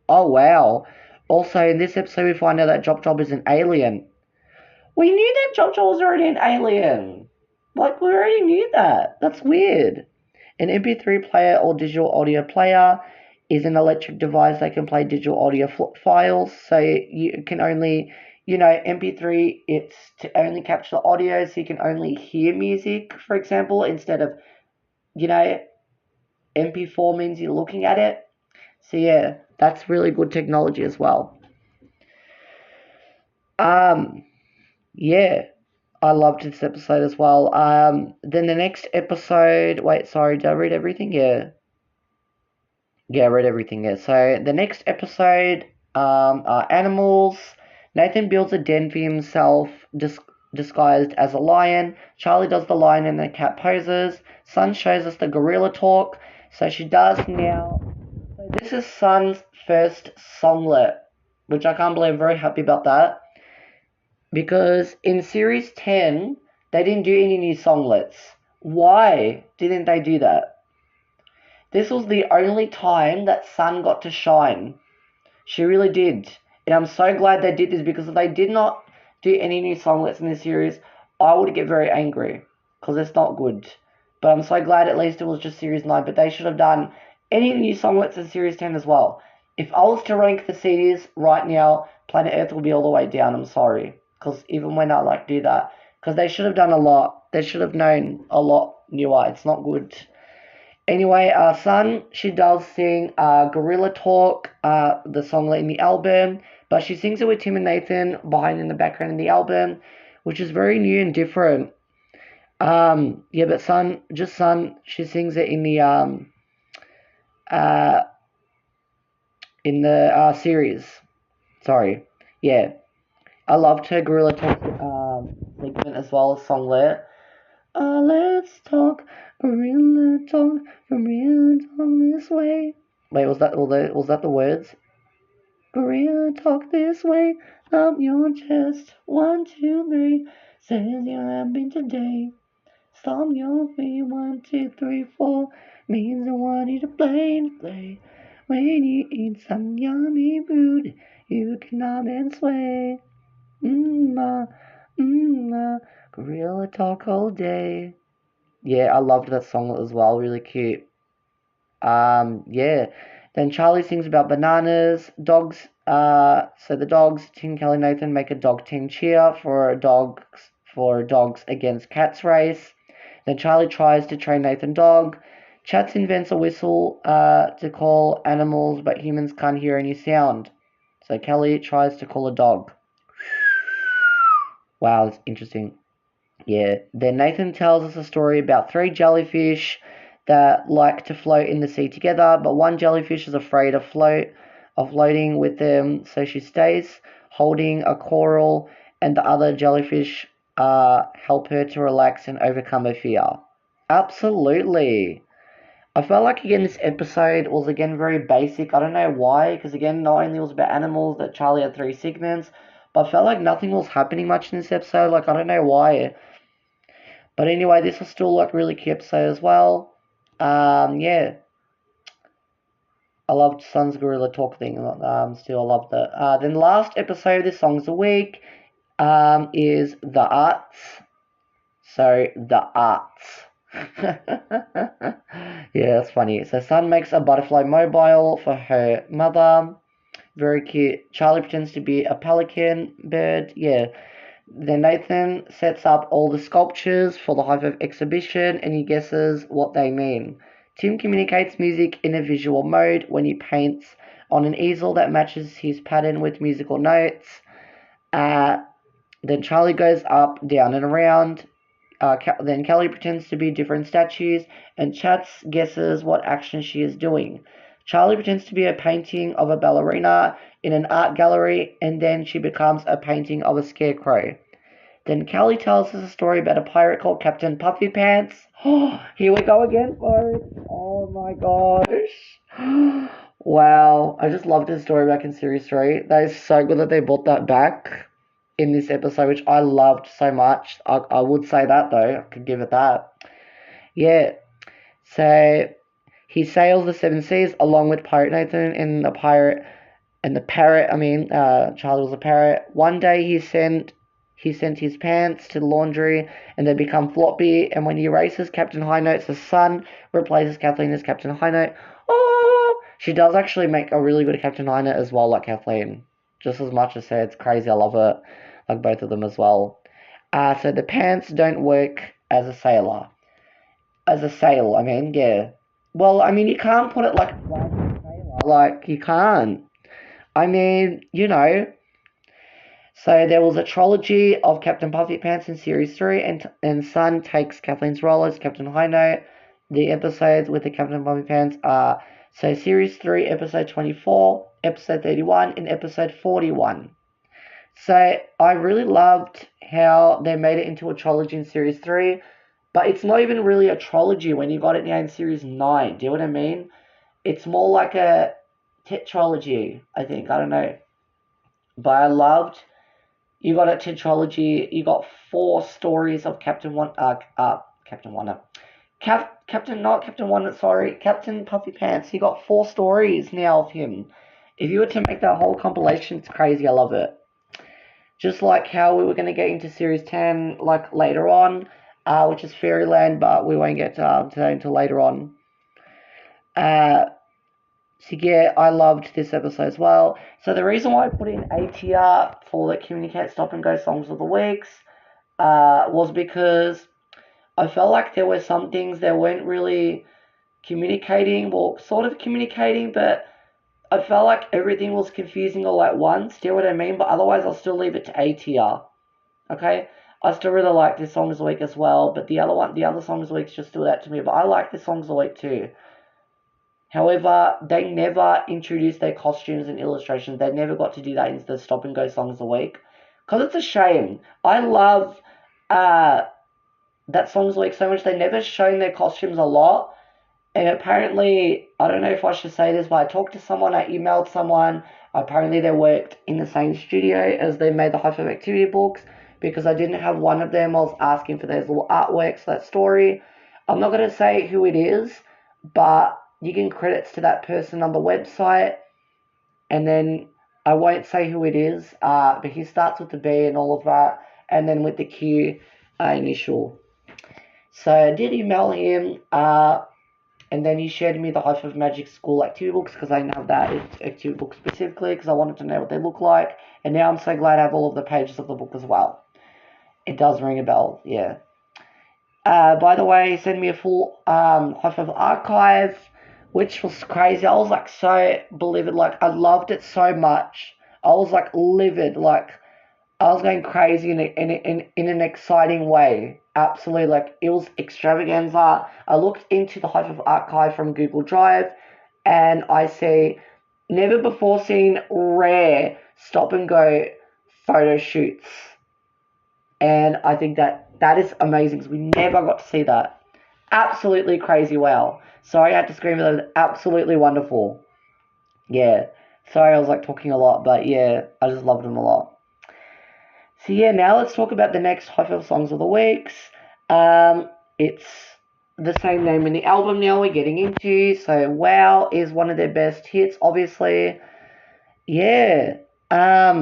Oh, wow. Also, in this episode, we find out that Job is an alien. We knew that Job was already an alien. We already knew that. That's weird. An MP3 player or digital audio player is an electric device that can play digital audio files. So you can only, MP3, it's to only capture the audio, so you can only hear music, for example, instead of, MP4 means you're looking at it. So yeah, that's really good technology as well. Yeah, I loved this episode as well. Then the next episode, wait, sorry, did I read everything? Yeah. Yeah, I read everything, yeah. So the next episode, are animals. Nathan builds a den for himself, disguised as a lion. Charlie does the lion and the cat poses. Sun shows us the gorilla talk. So she does now. So this is Sun's first songlet, which I can't believe. I'm very happy about that. Because in Series 10, they didn't do any new songlets. Why didn't they do that? This was the only time that Sun got to shine. She really did. And I'm so glad they did this, because if they did not do any new songlets in this series, I would get very angry, because it's not good. But I'm so glad at least it was just Series 9, but they should have done any new songlets in Series 10 as well. If I was to rank the series right now, Planet Earth will be all the way down, I'm sorry. Because even when I do that, because they should have done a lot. They should have known a lot newer. It's not good. Anyway, Sun, she does sing Gorilla Talk, the songlet in the album, but she sings it with Tim and Nathan behind in the background in the album, which is very new and different. Yeah, but Sun, she sings it uh, in the series. Sorry. Yeah, I loved her Gorilla Talk segment as well as songlet. Let's talk, gorilla talk, gorilla talk this way. Wait, was that the words? Gorilla talk this way, up your chest. 1, 2, 3, says you're happy today. Stomp your feet, 1, 2, 3, 4, means I want you to play. When you eat some yummy food, you cannot and sway. Gorilla talk all day. Yeah, I loved that song as well. Really cute. Yeah. Then Charlie sings about bananas, dogs. So the dogs, Tim, Kelly, Nathan make a dog team cheer for dogs against cats race. Then Charlie tries to train Nathan dog. Chats invents a whistle to call animals, but humans can't hear any sound. So Kelly tries to call a dog. Wow, that's interesting. Yeah. Then Nathan tells us a story about 3 jellyfish that like to float in the sea together, but one jellyfish is afraid of floating with them, so she stays holding a coral, and the other jellyfish help her to relax and overcome her fear. Absolutely. I felt like again this episode was again very basic. I don't know why, because again not only was about animals that Charlie had 3 segments, but I felt like nothing was happening much in this episode. Like I don't know why. But anyway, this was still like really cute episode as well. Yeah, I loved Sun's Gorilla Talk thing. Still I loved that. Then last episode of this Songs a Week is The Arts. So The Arts. Yeah, that's funny. So Sun makes a butterfly mobile for her mother. Very cute. Charlie pretends to be a pelican bird. Yeah. Then Nathan sets up all the sculptures for the Hi-5 exhibition and he guesses what they mean. Tim communicates music in a visual mode when he paints on an easel that matches his pattern with musical notes. Then Charlie goes up, down, and around. Then Kelly pretends to be different statues and Chats guesses what action she is doing. Charlie pretends to be a painting of a ballerina in an art gallery, and then she becomes a painting of a scarecrow. Then Kelly tells us a story about a pirate called Captain Puffy Pants. Oh, here we go again, folks. Oh my gosh. Wow, I just loved his story back in Series 3. That is so good that they brought that back in this episode, which I loved so much. I would say that though, I could give it that. Yeah, so he sails the 7 seas along with Pirate Nathan and the parrot. Charlie was a parrot. One day he sent his pants to the laundry and they become floppy. And when he erases Captain High Note's son, replaces Kathleen as Captain High Note. Oh, she does actually make a really good Captain High Note as well, like Kathleen. Just as much as her, it's crazy. I love it, like both of them as well. So the pants don't work as a sailor. As a sail, I mean, yeah. Well, I mean, you can't put it like sailor. Like you can't. I mean, So there was a trilogy of Captain Puffy Pants in Series 3, and Sun takes Kathleen's role as Captain High Note. The episodes with the Captain Puffy Pants are Series 3, Episode 24, Episode 31, and Episode 41. So I really loved how they made it into a trilogy in Series 3, but it's not even really a trilogy when you got it now in Series 9. Do you know what I mean? It's more like a tetralogy, I think. I don't know. But I loved, you got a tetralogy, you got 4 stories of Captain Wonder, Not Captain Wonder, sorry, Captain Puffy Pants. He got 4 stories now of him. If you were to make that whole compilation, it's crazy. I love it. Just like how we were going to get into Series 10 like later on, which is Fairyland, but we won't get to that until later on. So yeah, I loved this episode as well. So the reason why I put in A tier for the Communicate Stop and Go Songs of the Weeks was because I felt like there were some things that weren't really communicating, well, sort of communicating, but I felt like everything was confusing all at once. Do you know what I mean? But otherwise, I'll still leave it to A tier. Okay, I still really like this Songs of the Week as well, but the other Songs of the Week just stood out to me. But I like the Songs of the Week too. However, they never introduced their costumes and illustrations. They never got to do that in the Stop and Go Songs of the Week. Because it's a shame. I love that Songs of the Week so much. They never shown their costumes a lot. And apparently, I don't know if I should say this, but I talked to someone, I emailed someone. Apparently, they worked in the same studio as they made the Hi-5 activity books because I didn't have one of them. I was asking for those little artworks, that story. I'm not going to say who it is, but you can credits to that person on the website. And then I won't say who it is, but he starts with the B and all of that, and then with the Q initial. So I did email him. And then he shared me the Hi-5 Magic School activity books because I didn't have that activity book specifically because I wanted to know what they look like. And now I'm so glad I have all of the pages of the book as well. It does ring a bell, yeah. By the way, he sent me a full Hi-5 archive, which was crazy. I was like so beloved, like I loved it so much. I was like livid, like I was going crazy in an exciting way. Absolutely, like it was extravaganza. I looked into the Hi-5 archive from Google Drive, and I see never before seen rare stop and go photo shoots, and I think that is amazing because we never got to see that. Absolutely crazy! Wow. Sorry, I had to scream. That was absolutely wonderful. Yeah. Sorry, I was like talking a lot, but yeah, I just loved them a lot. So yeah, now let's talk about the next Hi-5 songs of the weeks. It's the same name in the album now we're getting into. So Wow is one of their best hits, obviously. Yeah. I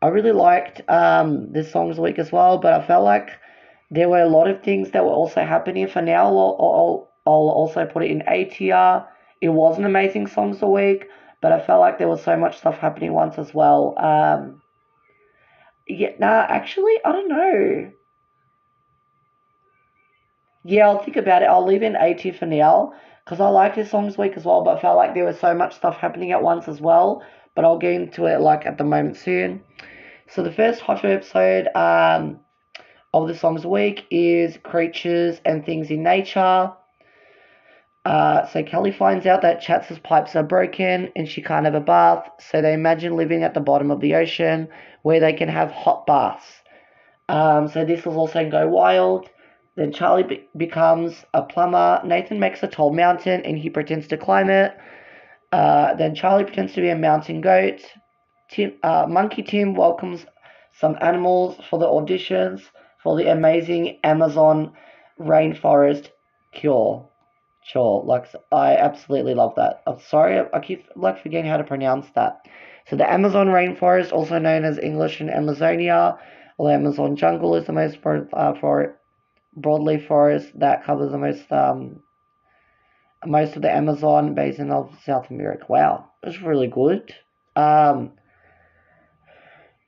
really liked this songs of the week as well, but I felt like there were a lot of things that were also happening. For now, I'll also put it in A tier. It was an amazing songs of the week, but I felt like there was so much stuff happening once as well. Yeah, nah, actually, I don't know. Yeah, I'll think about it. I'll leave in A tier for now because I like this songs week as well, but I felt like there was so much stuff happening at once as well. But I'll get into it like at the moment soon. So the first Hot episode of the songs week is creatures and things in nature. So Kelly finds out that Chats's pipes are broken and she can't have a bath, so they imagine living at the bottom of the ocean where they can have hot baths. So this will also go wild. Then Charlie becomes a plumber. Nathan makes a tall mountain and he pretends to climb it. Then Charlie pretends to be a mountain goat. Monkey Tim welcomes some animals for the auditions for the amazing Amazon rainforest cure. Sure, like I absolutely love that. I'm sorry, I keep like forgetting how to pronounce that. So the Amazon rainforest, also known as English and Amazonia, or the Amazon jungle, is the most for broadly forest that covers the most of the Amazon basin of South America. Wow, that's really good. Um,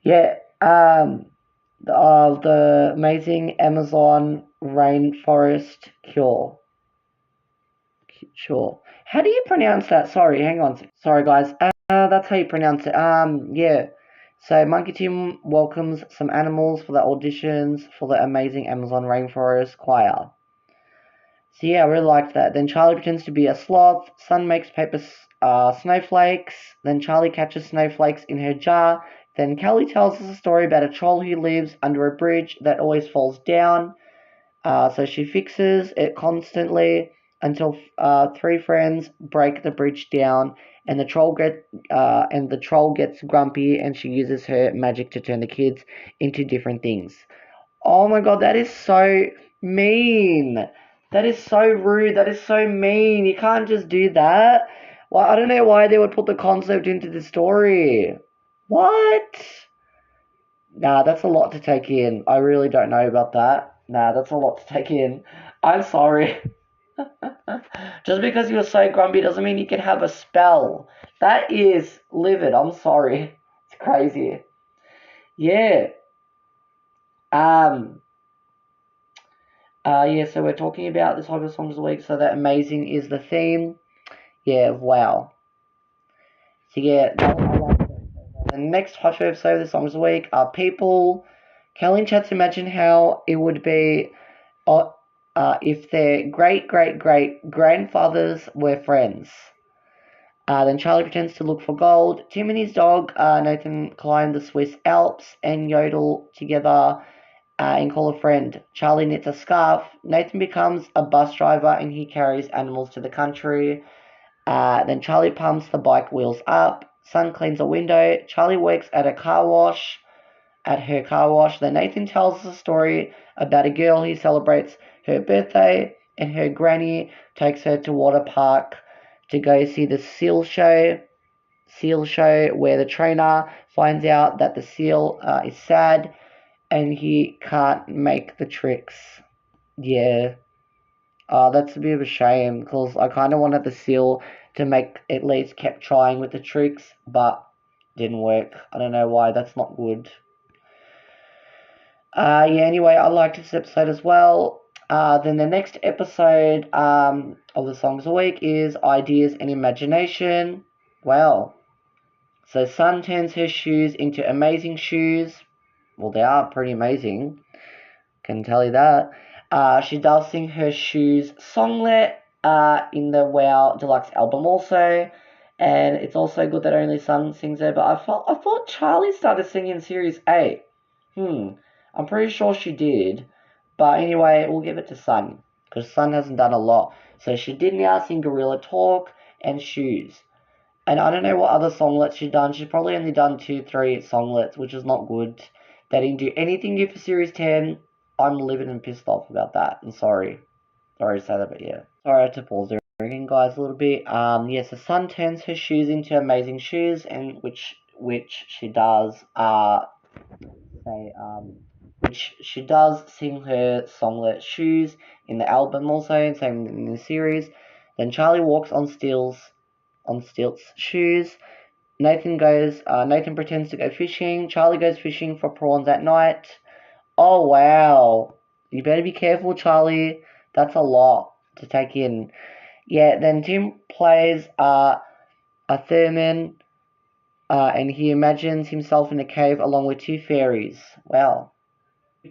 yeah, of the amazing Amazon rainforest cure. Sure. How do you pronounce that? Sorry, hang on. Sorry, guys. That's how you pronounce it. Yeah. So Monkey Team welcomes some animals for the auditions for the amazing Amazon rainforest choir. So yeah, I really liked that. Then Charlie pretends to be a sloth. Sun makes paper snowflakes. Then Charlie catches snowflakes in her jar. Then Kelly tells us a story about a troll who lives under a bridge that always falls down. So she fixes it constantly until 3 friends break the bridge down, and the troll gets grumpy, and she uses her magic to turn the kids into different things. Oh my god, that is so mean. That is so rude. That is so mean. You can't just do that. Well, I don't know why they would put the concept into the story. What? Nah, that's a lot to take in. I really don't know about that. Nah, that's a lot to take in. I'm sorry. Just because you're so grumpy doesn't mean you can have a spell. That is livid. I'm sorry. It's crazy. Yeah. Um. Yeah. So we're talking about this Hot Songs of the Week. So that amazing is the theme. Yeah. Wow. So yeah, I like it. The next Hot episode of the Songs of the Week are people. Kelly and Chats imagine how it would be uh, if their great great great grandfathers were friends. Then Charlie pretends to look for gold. Tim and his dog, Nathan, climb the Swiss Alps and yodel together and call a friend. Charlie knits a scarf. Nathan becomes a bus driver and he carries animals to the country. Then Charlie pumps the bike wheels up. Sun cleans a window. Charlie works at her car wash. Then Nathan tells us a story about a girl who celebrates her birthday and her granny takes her to water park to go see the seal show where the trainer finds out that the seal is sad and he can't make the tricks. Yeah. That's a bit of a shame because I kind of wanted the seal to make at least kept trying with the tricks, but didn't work. I don't know why. That's not good. Yeah, anyway, I liked this episode as well. Then the next episode of the Songs of the Week is Ideas and Imagination. Well, so Sun turns her shoes into amazing shoes. Well, they are pretty amazing. Can tell you that. She does sing her shoes songlet in the Wow Deluxe album also. And it's also good that only Sun sings there. But I thought Charlie started singing in Series 8. I'm pretty sure she did. But anyway, we'll give it to Sun. Because Sun hasn't done a lot. So she did now sing Gorilla Talk and Shoes. And I don't know what other songlets she's done. She's probably only done 2-3 songlets, which is not good. They didn't do anything new for Series 10. I'm livid and pissed off about that. I'm sorry. Sorry to say that, but yeah. Sorry, I had to pause there again, guys, a little bit. Yes, the Sun turns her shoes into amazing shoes, and which she does. Say which she does sing her songlet Shoes in the album also, and same in the series. Then Charlie walks on stilts shoes. Nathan pretends to go fishing. Charlie goes fishing for prawns at night. Oh, wow. You better be careful, Charlie. That's a lot to take in. Yeah, then Tim plays a theremin, and he imagines himself in a cave along with two fairies. Wow.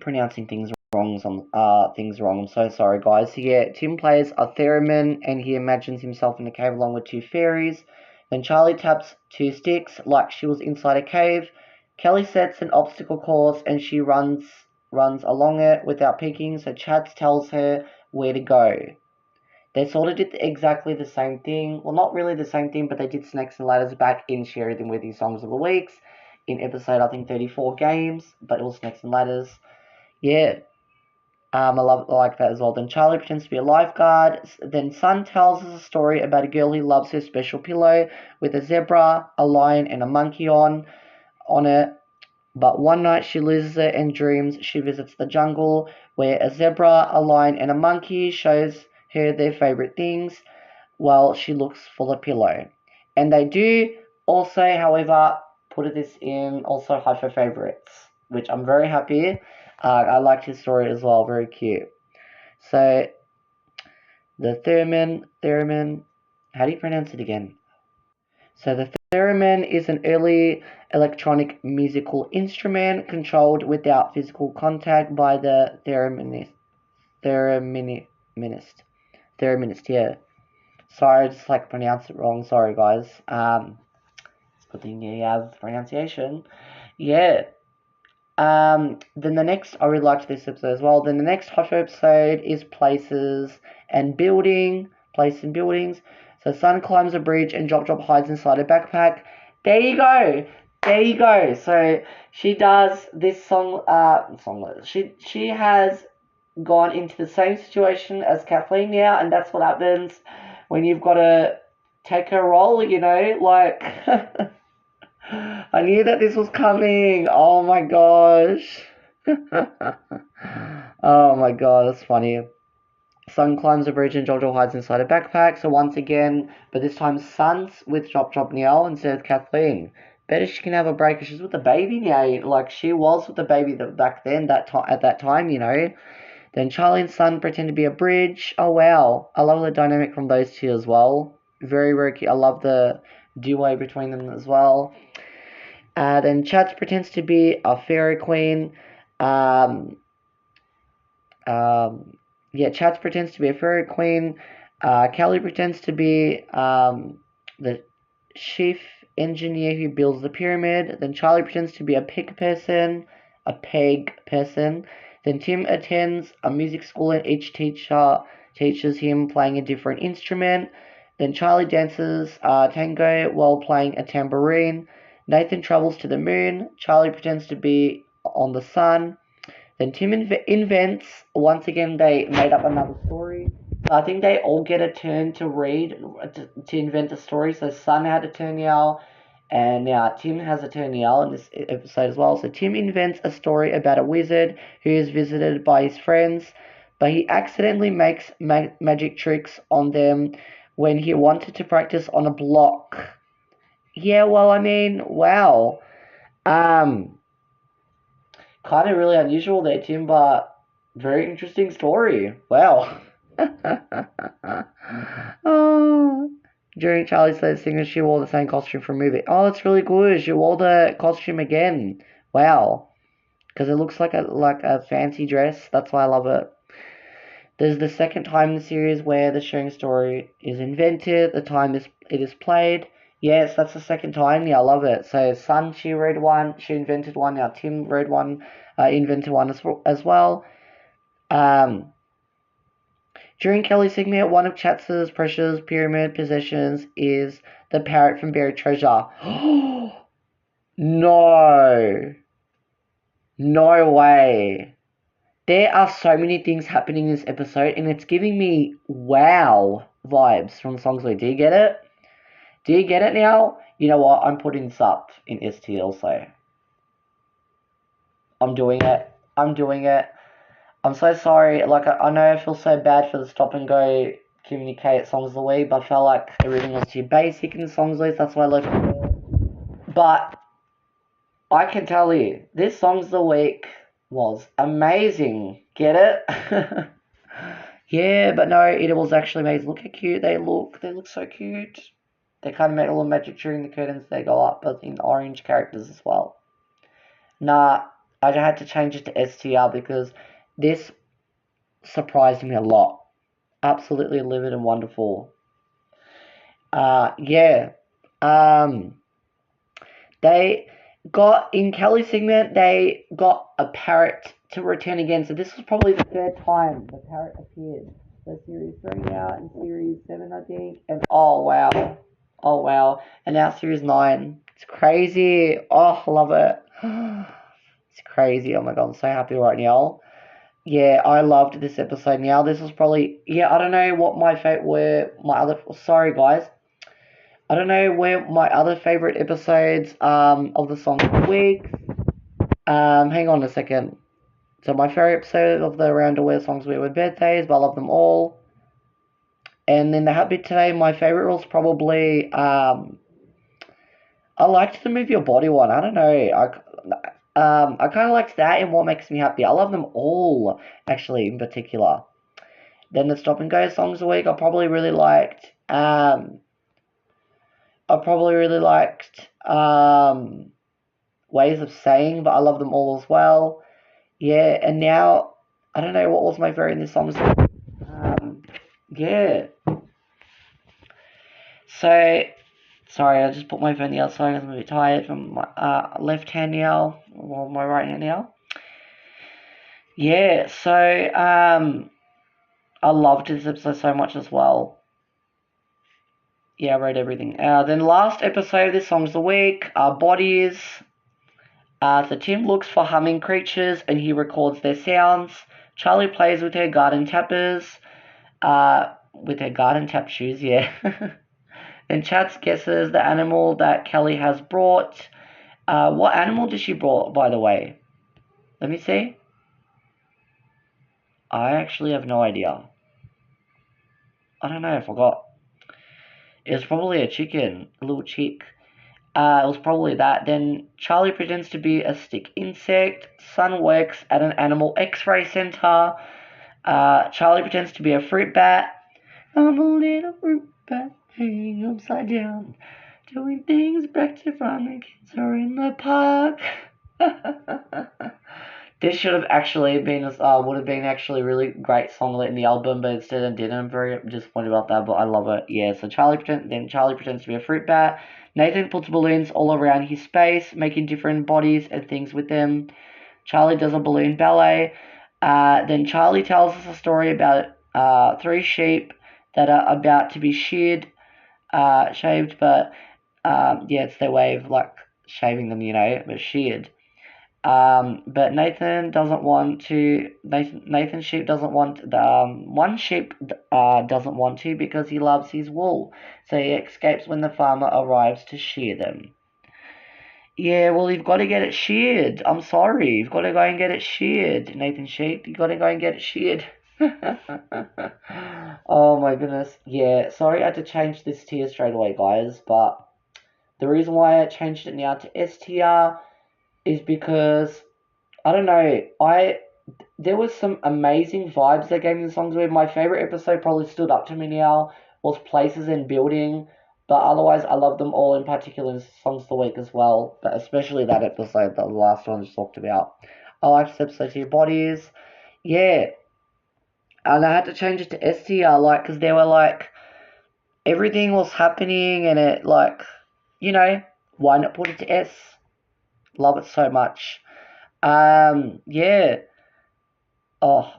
Pronouncing things wrong. I'm so sorry, guys. So yeah, Tim plays a theremin, and he imagines himself in a cave along with two fairies. Then Charlie taps two sticks like she was inside a cave. Kelly sets an obstacle course, and she runs along it without peeking. So Chad tells her where to go. They sort of did exactly the same thing. Well, not really the same thing, but they did Snakes and Ladders back in Sheridan with these Songs of the Weeks in episode, I think, 34 games, but it was Snakes and Ladders. Yeah, I like that as well. Then Charlie pretends to be a lifeguard. Then Sun tells us a story about a girl who loves her special pillow with a zebra, a lion, and a monkey on it. But one night she loses it and dreams she visits the jungle where a zebra, a lion, and a monkey shows her their favorite things while she looks for the pillow. And they do also, however, put this in also Hi-5 favorites, which I'm very happy. I liked his story as well, very cute. So the theremin, how do you pronounce it again? So the theremin is an early electronic musical instrument controlled without physical contact by the thereminist. Yeah. Sorry, I just like pronounced it wrong. Sorry, guys. It's a good thing you have pronunciation. Yeah. Then the next, I really liked this episode as well. Then the next Hot episode is Places and Buildings. So Sun climbs a bridge and Drop hides inside a backpack. There you go. There you go. So she does this song. She has gone into the same situation as Kathleen now, and that's what happens when you've got to take her role, you know, like I knew that this was coming. Oh my gosh. Oh my god, that's funny. Sun climbs a bridge and Jojo hides inside a backpack. So once again, but this time Sun's with Chop Niall instead of Kathleen. Better she can have a break because she's with the baby now. Like she was with the baby back then, at that time, you know. Then Charlie and Sun pretend to be a bridge. Oh wow, I love the dynamic from those two as well. Very very cute. I love the duo between them as well. Then Chad pretends to be a fairy queen. Um, yeah, Chad pretends to be a fairy queen. Kelly pretends to be the chief engineer who builds the pyramid. Then Charlie pretends to be a peg person. Then Tim attends a music school and each teacher teaches him playing a different instrument. Then Charlie dances tango while playing a tambourine. Nathan travels to the moon. Charlie pretends to be on the sun. Then Tim invents. Once again, they made up another story. I think they all get a turn to read, to invent a story. So Sun had a turn now, and now Tim has a turn now in this episode as well. So Tim invents a story about a wizard who is visited by his friends, but he accidentally makes magic tricks on them when he wanted to practice on a block. Yeah, well, I mean, wow. Kind of really unusual there, Tim, but very interesting story. Wow. Oh. During Charlie's Late Singer, she wore the same costume from movie. Oh, that's really good. She wore the costume again. Wow. Because it looks like a fancy dress. That's why I love it. There's the second time in the series where the sharing story is invented. The time it is played. Yes, that's the second time. Yeah, I love it. So Sun, she read one. She invented one. Now Tim read one. Invented one as well. During Kelly's segment, one of Chatz's precious pyramid possessions is the parrot from Buried Treasure. No. No way. There are so many things happening in this episode, and it's giving me wow vibes from Songsley. Do you get it? Do you get it now? You know what? I'm putting this up in STL, so I'm doing it. I'm doing it. I'm so sorry. Like, I know I feel so bad for the stop and go communicate Songs of the Week, but I felt like everything was too basic in Songs of the Week. That's why I left it there. But I can tell you, this Songs of the Week was amazing. Get it? Yeah, but no, it was actually amazing. Look how cute they look. They look so cute. They kind of made a little magic during the curtains. They go up, but in orange characters as well. Nah, I had to change it to STR because this surprised me a lot. Absolutely livid and wonderful. Yeah. They got, in Kelly's segment, they got a parrot to return again. So this was probably the third time the parrot appeared. So series 3 now and series 7, I think. And oh wow. Oh wow. And now series 9. It's crazy. Oh, I love it. It's crazy. Oh my god, I'm so happy right now. Yeah, I loved this episode now. This was probably, yeah, I don't know what my favorite were, my other, sorry guys. I don't know where my other favorite episodes of the Song of the Week. Hang on a second. So my favorite episode of the Around the Wear Songs were birthdays, but I love them all. And then the Happy Today, my favorite was probably I liked the Move Your Body one. I don't know. I kind of liked that and What Makes Me Happy. I love them all, actually, in particular. Then the Stop and Go Songs of the Week, I probably really liked. Ways of Saying, but I love them all as well. Yeah, and now, I don't know what was my favorite in this song. Yeah. So, sorry, I just put my phone the other side because I'm a bit tired from my left hand now, or my right hand now. Yeah, so, I loved this episode so much as well. Yeah, I wrote everything. Then last episode of this Songs of the Week, Bodies. So Tim looks for humming creatures and he records their sounds. Charlie plays with her garden tappers. With her garden tap shoes, yeah. Then Chats guesses the animal that Kelly has brought. What animal did she brought, by the way? Let me see. I actually have no idea. I don't know, I forgot. It was probably a chicken, a little chick. It was probably that. Then Charlie pretends to be a stick insect. Sun works at an animal x-ray center. Charlie pretends to be a fruit bat. I'm a little fruit bat hanging upside down, doing things back to front. The kids are in the park. This should have actually been would have been actually a really great song in the album, but instead it didn't. I'm very disappointed about that, but I love it. Yeah, so Charlie pretends to be a fruit bat. Nathan puts balloons all around his space, making different bodies and things with them. Charlie does a balloon ballet. Then Charlie tells us a story about 3 sheep that are about to be shaved, but yeah, it's their way of like shaving them, but sheared. But Nathan doesn't want to. Nathan's sheep doesn't want. One sheep doesn't want to because he loves his wool, so he escapes when the farmer arrives to shear them. Yeah, well, you've got to get it sheared. I'm sorry, you've got to go and get it sheared, Nathan sheep. You got to go and get it sheared. Oh my goodness. Yeah, sorry I had to change this tier straight away, guys. But the reason why I changed it now to S tier is because I don't know. There was some amazing vibes they gave me the songs with. My favorite episode probably stood up to me now was Places and Building, but otherwise I love them all, in particular in Songs of the Week as well, but especially that episode, the last one I just talked about. I liked this episode to your bodies. Yeah. And I had to change it to S tier, like, because they were like, everything was happening and it, like, why not put it to S? Love it so much. Yeah. Oh,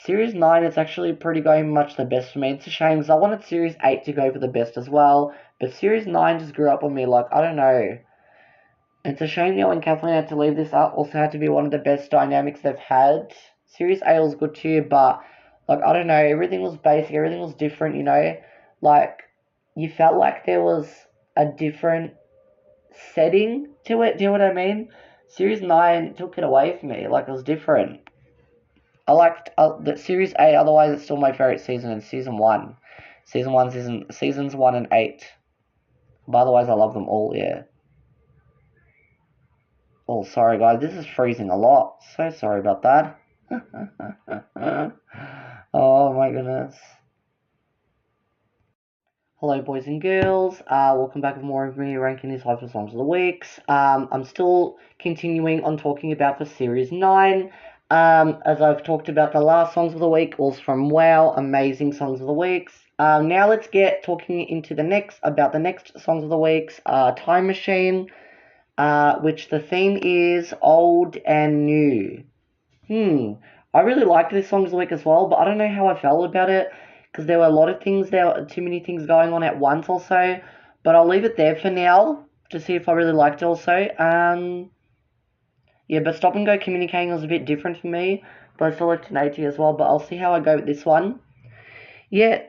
Series 9 is actually pretty going much the best for me. It's a shame because I wanted Series 8 to go for the best as well. But Series 9 just grew up on me, like, I don't know. It's a shame now when Kathleen had to leave this out. Also had to be one of the best dynamics they've had. Series 8 was good too, but, like, I don't know. Everything was basic. Everything was different, Like, you felt like there was a different setting to it. Do you know what I mean? Series 9 took it away from me. Like, it was different. I liked the Series 8, otherwise it's still my favorite season, and Seasons 1 and 8. But otherwise I love them all, yeah. Oh, sorry guys, this is freezing a lot. So sorry about that. Oh my goodness. Hello boys and girls, welcome back with more of me ranking these Hi-5 songs of the weeks. I'm still continuing on talking about the Series 9. As I've talked about, the last songs of the week was from WOW, amazing songs of the weeks. Now let's get talking into the next songs of the weeks. Time Machine, which the theme is old and new. I really liked this songs of the week as well, but I don't know how I felt about it because there were a lot of things, there were too many things going on at once also. But I'll leave it there for now to see if I really liked it also. Yeah, but Stop and Go Communicating was a bit different for me, but I still liked an 80 as well, but I'll see how I go with this one. Yeah,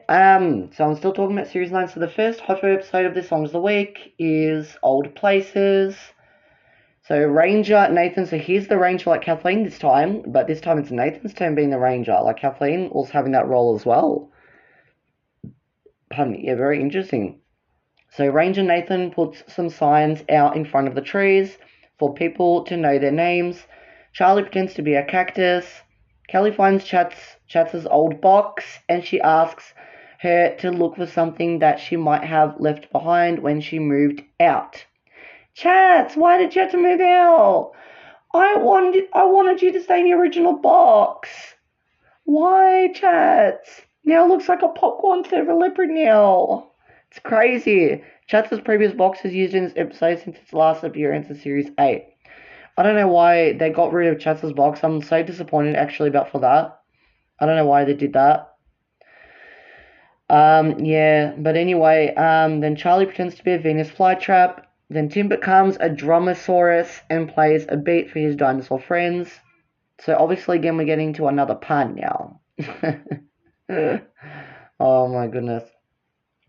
so I'm still talking about Series 9, so the first Hi-5 episode of this Songs of the Week is Old Places. So Ranger, Nathan, so here's the Ranger like Kathleen this time, but this time it's Nathan's turn being the Ranger, like Kathleen was having that role as well. Pardon me, yeah, very interesting. So Ranger Nathan puts some signs out in front of the trees for people to know their names. Charlie pretends to be a cactus. Kelly finds Chats's old box and she asks her to look for something that she might have left behind when she moved out. Chats, why did you have to move out? I wanted you to stay in the original box. Why, Chats? Now it looks like a popcorn instead of a leopard now. It's crazy. Chats' previous box is used in this episode since its last appearance in Series 8. I don't know why they got rid of Chats' box. I'm so disappointed actually about for that. I don't know why they did that. Yeah, but anyway, then Charlie pretends to be a Venus flytrap. Then Tim becomes a Dromaeosaurus and plays a beat for his dinosaur friends. So obviously again we're getting to another pun now. Oh my goodness.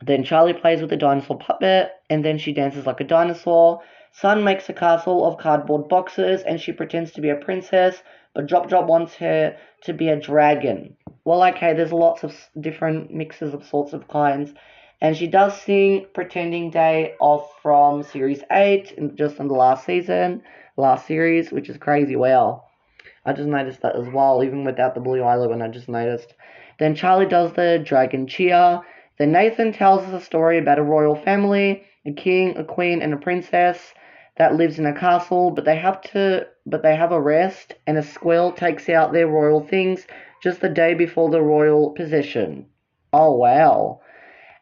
Then Charlie plays with a dinosaur puppet, and then she dances like a dinosaur. Sun makes a castle of cardboard boxes, and she pretends to be a princess, but Drop Drop wants her to be a dragon. Well, okay, there's lots of different mixes of sorts of kinds. And she does sing Pretending Day off from Series 8, just in the last season, last series, which is crazy. Wow. I just noticed that as well, even without the blue eyelid, I just noticed. Then Charlie does the dragon cheer. Then Nathan tells us a story about a royal family, a king, a queen, and a princess that lives in a castle, but they have a rest, and a squirrel takes out their royal things just the day before the royal possession. Oh wow.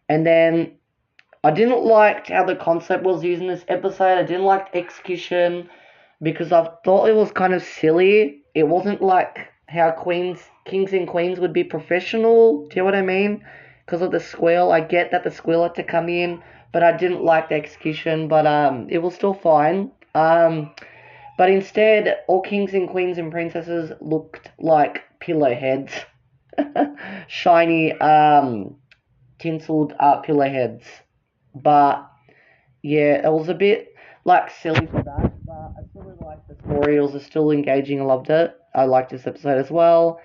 And then I didn't like how the concept was used in this episode. I didn't like the execution because I thought it was kind of silly. It wasn't like how kings and queens would be professional. Do you know what I mean? Because of the squirrel, I get that the squirrel had to come in, but I didn't like the execution. But it was still fine. But instead, all kings and queens and princesses looked like pillow heads, shiny tinseled pillow heads. But yeah, it was a bit like silly for that, but I still really liked the story. It was still engaging. I loved it. I liked this episode as well.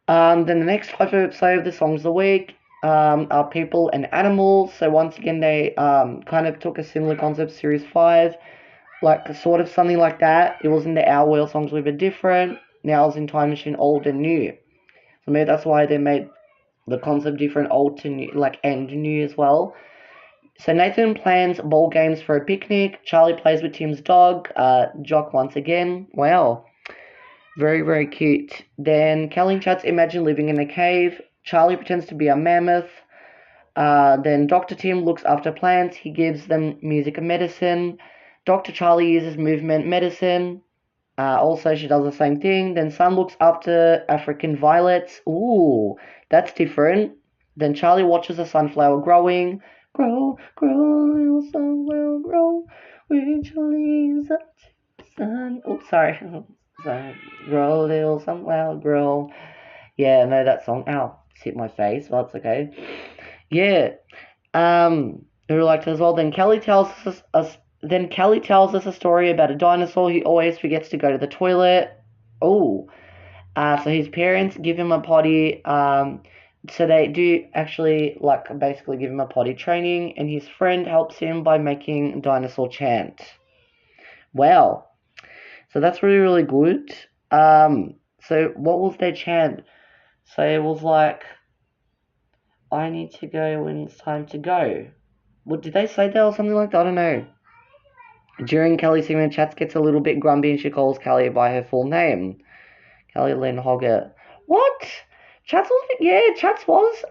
Then the next episode of the Songs of the Week are people and animals. So once again, they kind of took a similar concept, Series 5, like sort of something like that. It was in the Our World songs were a bit different. Now it's in Time Machine, old and new. So maybe that's why they made the concept different, old to new, like and new as well. So Nathan plans ball games for a picnic. Charlie plays with Tim's dog, Jock once again. Wow. Very, very cute. Then Kelly and Chats imagine living in a cave. Charlie pretends to be a mammoth. Then Dr. Tim looks after plants. He gives them music and medicine. Dr. Charlie uses movement medicine. Also, she does the same thing. Then Sun looks after African violets. Ooh, that's different. Then Charlie watches a sunflower growing. Grow, grow, little sunflower, grow. Which leads up to the sun. Oops, sorry. So, grow, little sunflower, grow. Yeah, I know that song. Ow, it's hit my face. Well, that's okay. Yeah. I really liked it as well. Then Kelly tells us a story about a dinosaur who always forgets to go to the toilet. Oh, so his parents give him a potty. So they do actually basically give him a potty training, and his friend helps him by making dinosaur chant. Wow. So that's really, really good. So what was their chant? So it was like, I need to go when it's time to go. What did they say that or something like that? I don't know. During Kelly's segment, Chats gets a little bit grumpy and she calls Kelly by her full name. Kelly Lynn Hoggett. What? Chats was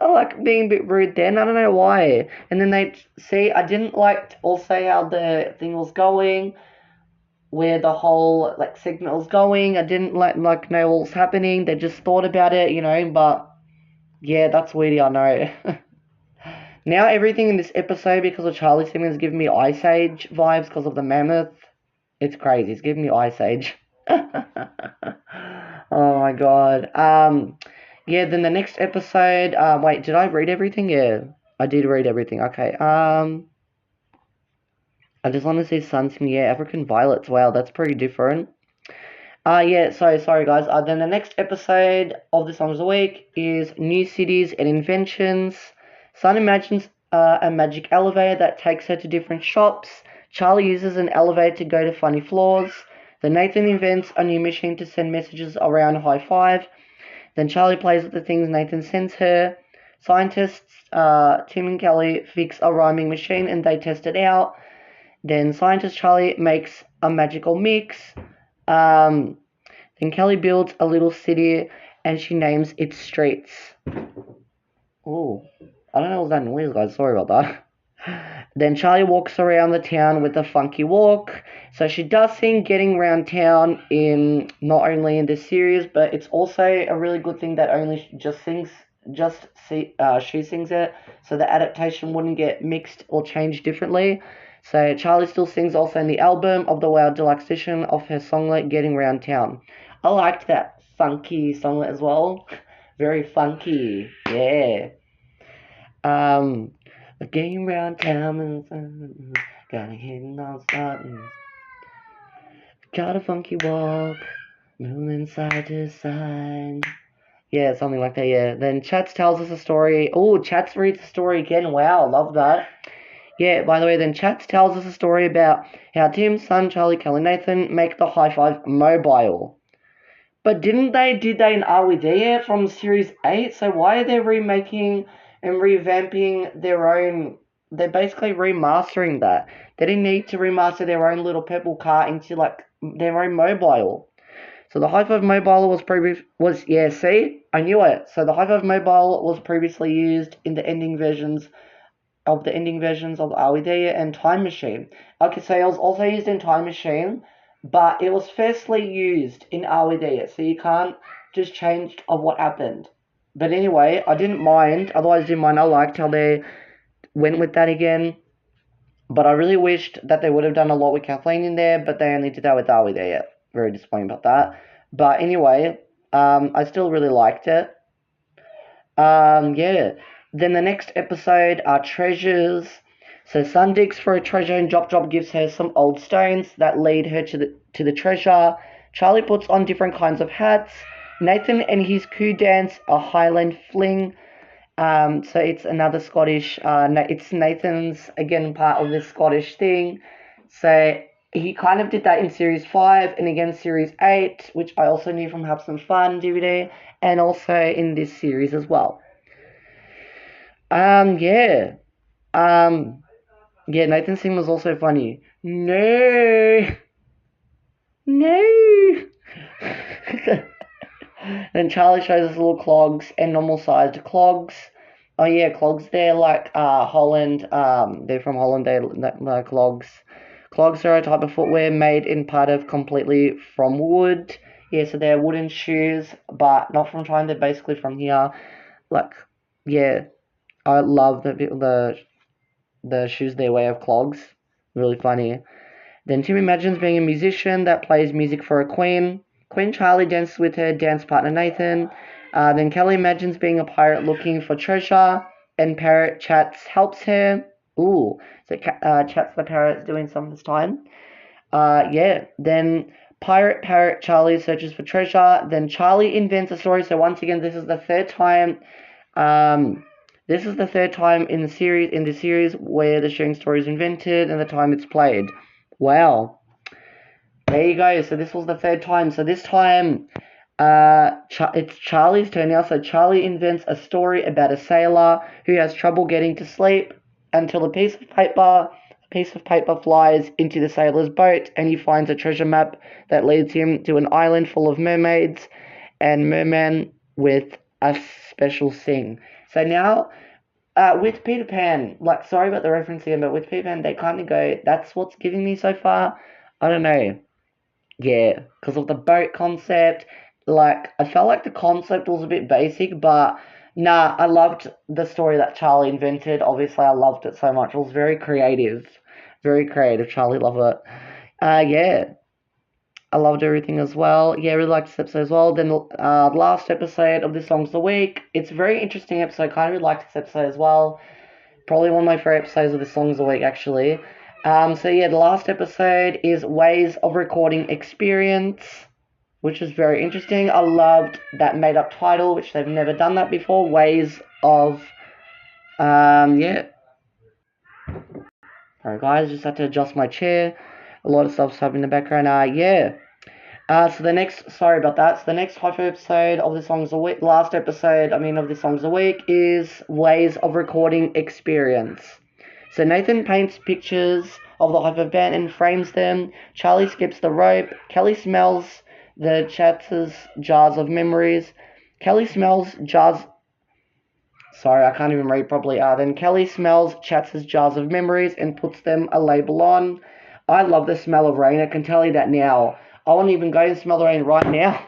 being a bit rude then. I don't know why. And then I didn't like also how the thing was going, where the whole segment was going. I didn't know what was happening. They just thought about it, but yeah, that's weird, I know. Now everything in this episode, because of Charlie's segment, is giving me Ice Age vibes because of the mammoth. It's crazy. It's giving me Ice Age. Oh my god. Yeah, then the next episode, wait, did I read everything? Yeah, I did read everything. Okay. I just want to see Sunskin. Yeah, African Violets. Wow, that's pretty different. Yeah, so sorry guys. Then the next episode of the Songs of the Week is New Cities and Inventions. Sun imagines a magic elevator that takes her to different shops. Charlie uses an elevator to go to funny floors. Then Nathan invents a new machine to send messages around Hi-5. Then Charlie plays with the things Nathan sends her. Scientists, Tim and Kelly, fix a rhyming machine and they test it out. Then scientist Charlie makes a magical mix. Then Kelly builds a little city and she names its streets. Oh, I don't know what that noise, guys. Sorry about that. Then Charlie walks around the town with a funky walk. So she does sing Getting Around Town in not only in this series, but it's also a really good thing that only she sings it, so the adaptation wouldn't get mixed or changed differently. So Charlie still sings also in the album of the Wild Deluxe edition of her songlet Getting Around Town. I liked that. funky song as well. Very funky, yeah. Um, a game round town and got a hidden on something. Got a funky walk, moving side to side. Yeah, something like that, yeah. Then Chats tells us a story. Oh, Chats reads the story again. Wow, love that. Yeah, by the way, then Chats tells us a story about how Tim, Sun, Charlie, Kelly, Nathan make the Hi-5 mobile. But did they in Are We There from Series 8? So why are they remaking and revamping their own... They're basically remastering that. They didn't need to remaster their own little purple car into, like, their own mobile. So the Hi-5 mobile yeah, see? I knew it. So the Hi-5 mobile was previously used in the ending versions of Are We There and Time Machine. Okay, so it was also used in Time Machine, but it was firstly used in Are We There, so you can't just change of what happened. But anyway, I didn't mind, otherwise I didn't mind, I liked how they went with that again. But I really wished that they would have done a lot with Kathleen in there, but they only did that with Are We There. Very disappointed about that. But anyway, I still really liked it. Yeah. Then the next episode are treasures. So Sun digs for a treasure and Job gives her some old stones that lead her to the treasure. Charlie puts on different kinds of hats. Nathan and his coup dance a Highland fling. So it's another Scottish. It's Nathan's again part of this Scottish thing. So he kind of did that in Series 5 and again Series 8, which I also knew from Have Some Fun DVD, and also in this series as well. Yeah. Yeah, Nathan's scene was also funny. No. No. Then Charlie shows us little clogs and normal sized clogs. Oh yeah, clogs. They're like Holland. They're from Holland. They're clogs. Clogs are a type of footwear made in part of completely from wood. Yeah, so they're wooden shoes, but not from China. They're basically from here. Like, yeah, I love the shoes they wear of clogs. Really funny. Then Tim imagines being a musician that plays music for a queen. Queen Charlie dances with her dance partner Nathan. Then Kelly imagines being a pirate looking for treasure, and Parrot Chats helps her. Ooh, so Chats the parrot's doing something this time. Yeah. Then Parrot Charlie searches for treasure. Then Charlie invents a story. So once again, this is the third time. This is the third time in the series where the sharing story is invented and the time it's played. Wow. There you go. So this was the third time. So this time, it's Charlie's turn now. So Charlie invents a story about a sailor who has trouble getting to sleep until a piece of paper flies into the sailor's boat, and he finds a treasure map that leads him to an island full of mermaids and merman with a special thing. So now, with Peter Pan, like, sorry about the reference again, but with Peter Pan, they kind of go, that's what's giving me so far. I don't know. Yeah, because of the boat concept. Like, I felt like the concept was a bit basic, but nah, I loved the story that Charlie invented. Obviously, I loved it so much. It was very creative. Very creative. Charlie, love it. Yeah. I loved everything as well. Yeah, I really liked this episode as well. Then the last episode of This Song's the Week. It's a very interesting episode. Kind of really liked this episode as well. Probably one of my favorite episodes of This Song's the Week, actually. So yeah, the last episode is Ways of Recording Experience, which is very interesting. I loved that made-up title, which they've never done that before. Ways of... yeah. Alright, guys, just had to adjust my chair. A lot of stuff's happening in the background. Yeah. So the next, sorry about that. So the next Hi-5 episode of the Songs a Week, last episode, of the Songs a Week is Ways of Recording Experience. So Nathan paints pictures of the Hi-5 band and frames them. Charlie skips the rope. Kelly smells the Chats' jars of memories. Kelly smells jars... Sorry, I can't even read properly. Then Kelly smells Chats' jars of memories and puts them a label on. I love the smell of rain. I can tell you that now. I want to even go and smell the rain right now.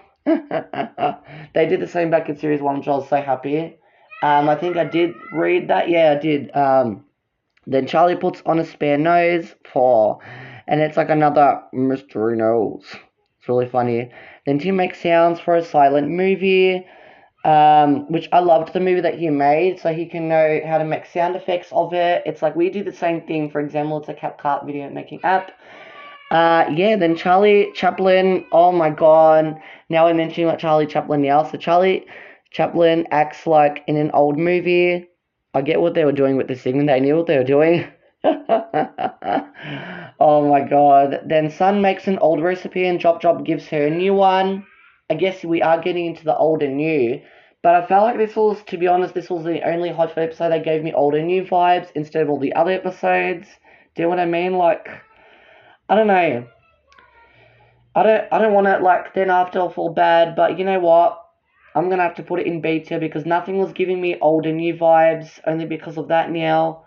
They did the same back in Series 1, which I was so happy. I think I did read that. Yeah, I did. Then Charlie puts on a spare nose and it's like another mystery nose. It's really funny. Then Tim makes sounds for a silent movie, which I loved the movie that he made, so he can know how to make sound effects of it. It's like we do the same thing. For example, it's a CapCut video making app. Yeah, then Charlie Chaplin, oh my god. Now I'm mentioning like Charlie Chaplin now. So Charlie Chaplin acts like in an old movie. I get what they were doing with the segment. They knew what they were doing. Oh my god. Then Sun makes an old recipe and Chop gives her a new one. I guess we are getting into the old and new. But I felt like this was, to be honest, this was the only Hot Fuzz episode that gave me old and new vibes instead of all the other episodes. Do you know what I mean? Like, I don't know. I don't want to like then after feel bad, but you know what? I'm gonna have to put it in B tier because nothing was giving me old and new vibes only because of that now.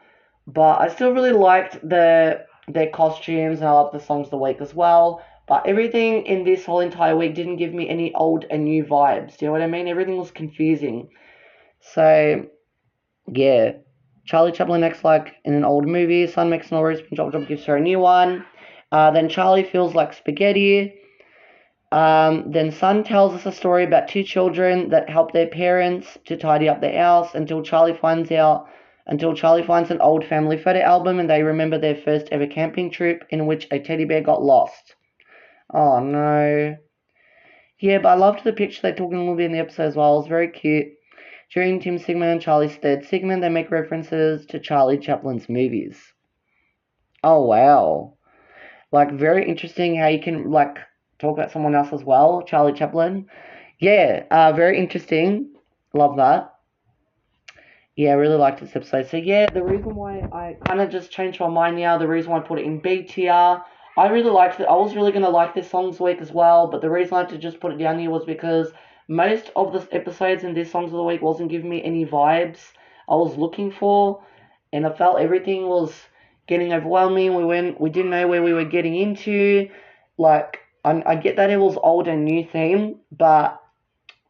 But I still really liked their costumes and I loved the songs of the week as well. But everything in this whole entire week didn't give me any old and new vibes. Do you know what I mean? Everything was confusing. So yeah. Charlie Chaplin acts like in an old movie. Sun makes an old recipe and Chop gives her a new one. Then Charlie feels like spaghetti. Then Sun tells us a story about two children that help their parents to tidy up their house until Charlie finds an old family photo album and they remember their first ever camping trip in which a teddy bear got lost. Oh no. Yeah, but I loved the picture they took in a little bit in the episode as well. It was very cute. During Tim's segment and Charlie's third segment, they make references to Charlie Chaplin's movies. Oh wow. Like very interesting how you can like talk about someone else as well, Charlie Chaplin. Yeah, very interesting. Love that. Yeah, I really liked this episode. So yeah, the reason why I kind of just changed my mind now, the reason why I put it in B tier, I really liked it. I was really going to like this Songs Week as well, but the reason I had to just put it down here was because most of the episodes in this Songs of the Week wasn't giving me any vibes I was looking for, and I felt everything was getting overwhelming. We didn't know where we were getting into. Like, I get that it was old and new theme, but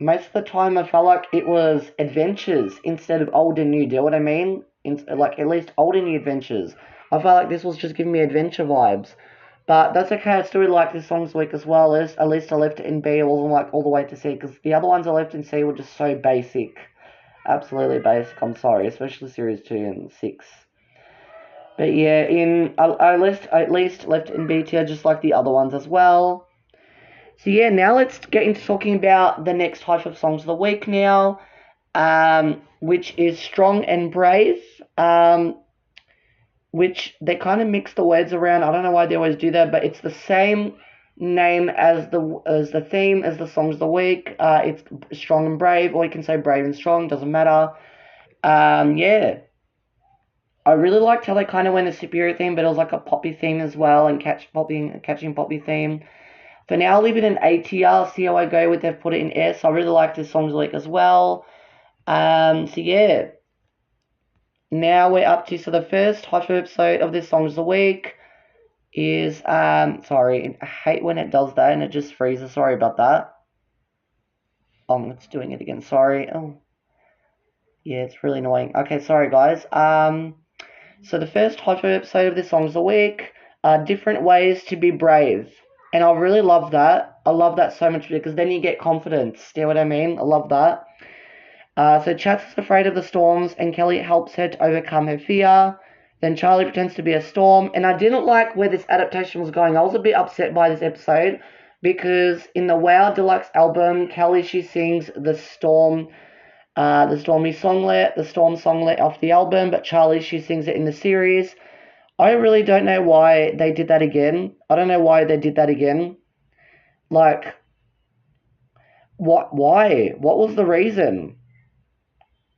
most of the time I felt like it was adventures instead of old and new. Do you know what I mean? Like at least old and new adventures. I felt like this was just giving me adventure vibes. But that's okay. I still really like this Songs Week as well. At least I left it in B. It wasn't like all the way to C because the other ones I left in C were just so basic. Absolutely basic. I'm sorry, especially series 2 and 6. But yeah, I at least left in B tier just like the other ones as well. So yeah, now let's get into talking about the next type of songs of the week now, which is Strong and Brave, which they kind of mix the words around. I don't know why they always do that, but it's the same name as the theme as the songs of the week. It's Strong and Brave, or you can say Brave and Strong, doesn't matter. Yeah. I really liked how they kind of went a superhero theme, but it was like a poppy theme as well, and catching poppy theme. For now, I'll leave it in A tier, see how I go with they've put it in S. I really like this Songs League as well. So yeah. Now we're up to, so the first Hot episode of this Songs of the Week is, sorry, I hate when it does that and it just freezes, sorry about that. Oh, it's doing it again, sorry. Oh, yeah, it's really annoying. Okay, sorry guys. So the first Hot episode of this Songs of the Week are different ways to be brave. And I really love that. I love that so much because then you get confidence. Do you know what I mean? I love that. So Chats is afraid of the storms and Kelly helps her to overcome her fear. Then Charlie pretends to be a storm. And I didn't like where this adaptation was going. I was a bit upset by this episode because in the Wow Deluxe album, Kelly, she sings the storm songlet off the album, but Charlie, she sings it in the series. I really don't know why they did that again. I don't know why they did that again. Like, why? What was the reason?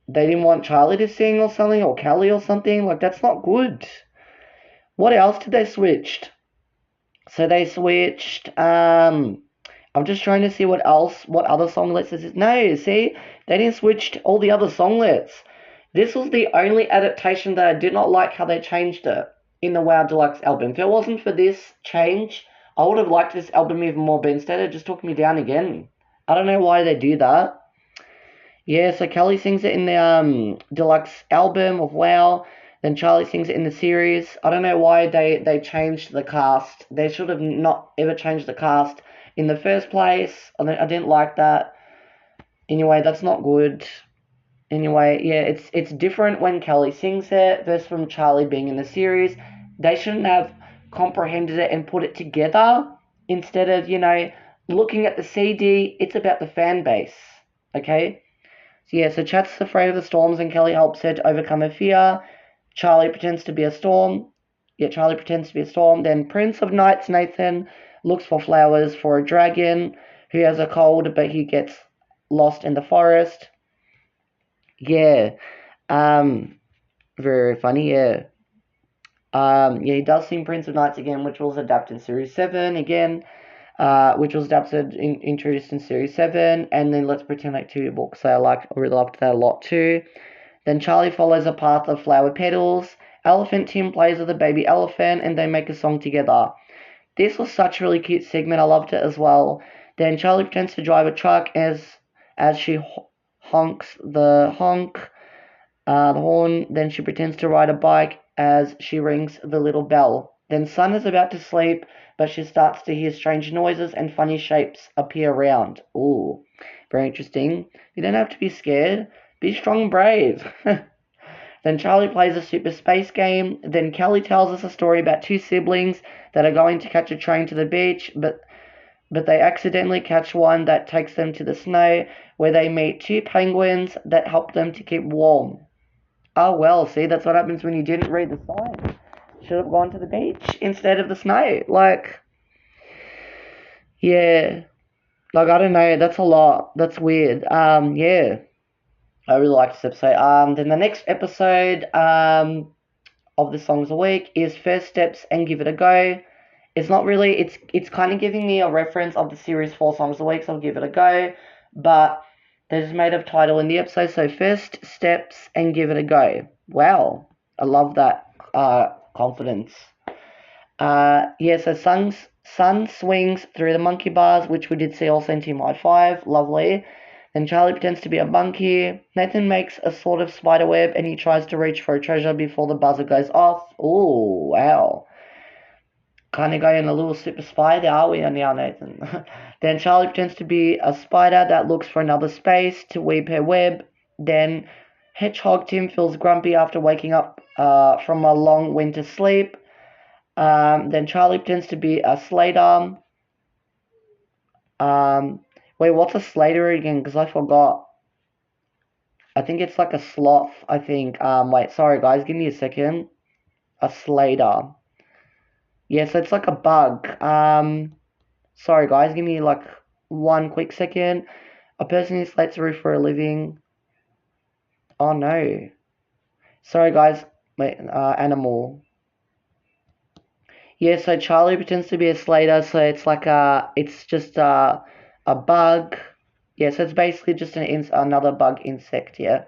They didn't want Charlie to sing or something, or Kelly or something? Like, that's not good. What else did they switch? So they switched, I'm just trying to see what other songlets this is. No, see, they didn't switch all the other songlets. This was the only adaptation that I did not like how they changed it in the Wow Deluxe album. If it wasn't for this change, I would have liked this album even more, but instead it just took me down again. I don't know why they do that. Yeah, so Kelly sings it in the deluxe album of Wow. Then Charlie sings it in the series. I don't know why they changed the cast. They should have not ever changed the cast. in the first place. I didn't like that. Anyway, that's not good. Anyway, yeah, it's different when Kelly sings it versus from Charlie being in the series. They shouldn't have comprehended it and put it together instead of, looking at the CD. It's about the fan base, okay? So yeah, so Chat's afraid of the storms and Kelly helps her to overcome her fear. Charlie pretends to be a storm. Yeah, Charlie pretends to be a storm. Then Prince of Nights Nathan looks for flowers for a dragon who has a cold, but he gets lost in the forest. Yeah, very funny. Yeah, yeah, he does sing Prince of Nights again, which was adapted in Series 7 again. Which was adapted introduced in Series 7, and then Let's Pretend Like 2 books. So I really loved that a lot too. Then Charlie follows a path of flower petals. Elephant Tim plays with a baby elephant, and they make a song together. This was such a really cute segment. I loved it as well. Then Charlie pretends to drive a truck as she honks the horn. Then she pretends to ride a bike as she rings the little bell. Then Sun is about to sleep, but she starts to hear strange noises and funny shapes appear around. Ooh, very interesting. You don't have to be scared. Be strong and brave. Then Charlie plays a super space game. Then Kelly tells us a story about two siblings that are going to catch a train to the beach, but they accidentally catch one that takes them to the snow, where they meet two penguins that help them to keep warm. Oh well, see, that's what happens when you didn't read the sign. Should have gone to the beach instead of the snow. Like, yeah. Like, I don't know, that's a lot. That's weird. Yeah. I really liked this episode. Then the next episode, of the songs a week is First Steps and Give It a Go. It's not really, it's kind of giving me a reference of the series 4 songs a week, so I'll give it a go. But they just made a title in the episode, so First Steps and Give It a Go. Wow, I love that confidence. Yeah, so Sun swings through the monkey bars, which we did see also in Team Hi-5. Lovely. Then Charlie pretends to be a monkey. Nathan makes a sort of spider web and he tries to reach for a treasure before the buzzer goes off. Ooh, wow. Kind of going a little super spy there, are we now, Nathan? Then Charlie pretends to be a spider that looks for another space to weave her web. Then Hedgehog Tim feels grumpy after waking up from a long winter sleep. Then Charlie pretends to be a Slater. Wait, what's a Slater again? Because I forgot. I think it's like a sloth, I think. Wait, sorry guys, give me a second. A Slater. Yeah, so it's like a bug. Sorry guys, give me like one quick second. A person who slates a roof for a living. Oh no. Sorry guys. Wait, animal. Yeah, so Charlie pretends to be a Slater, so it's like it's just a bug. Yeah, so it's basically just another bug insect, yeah.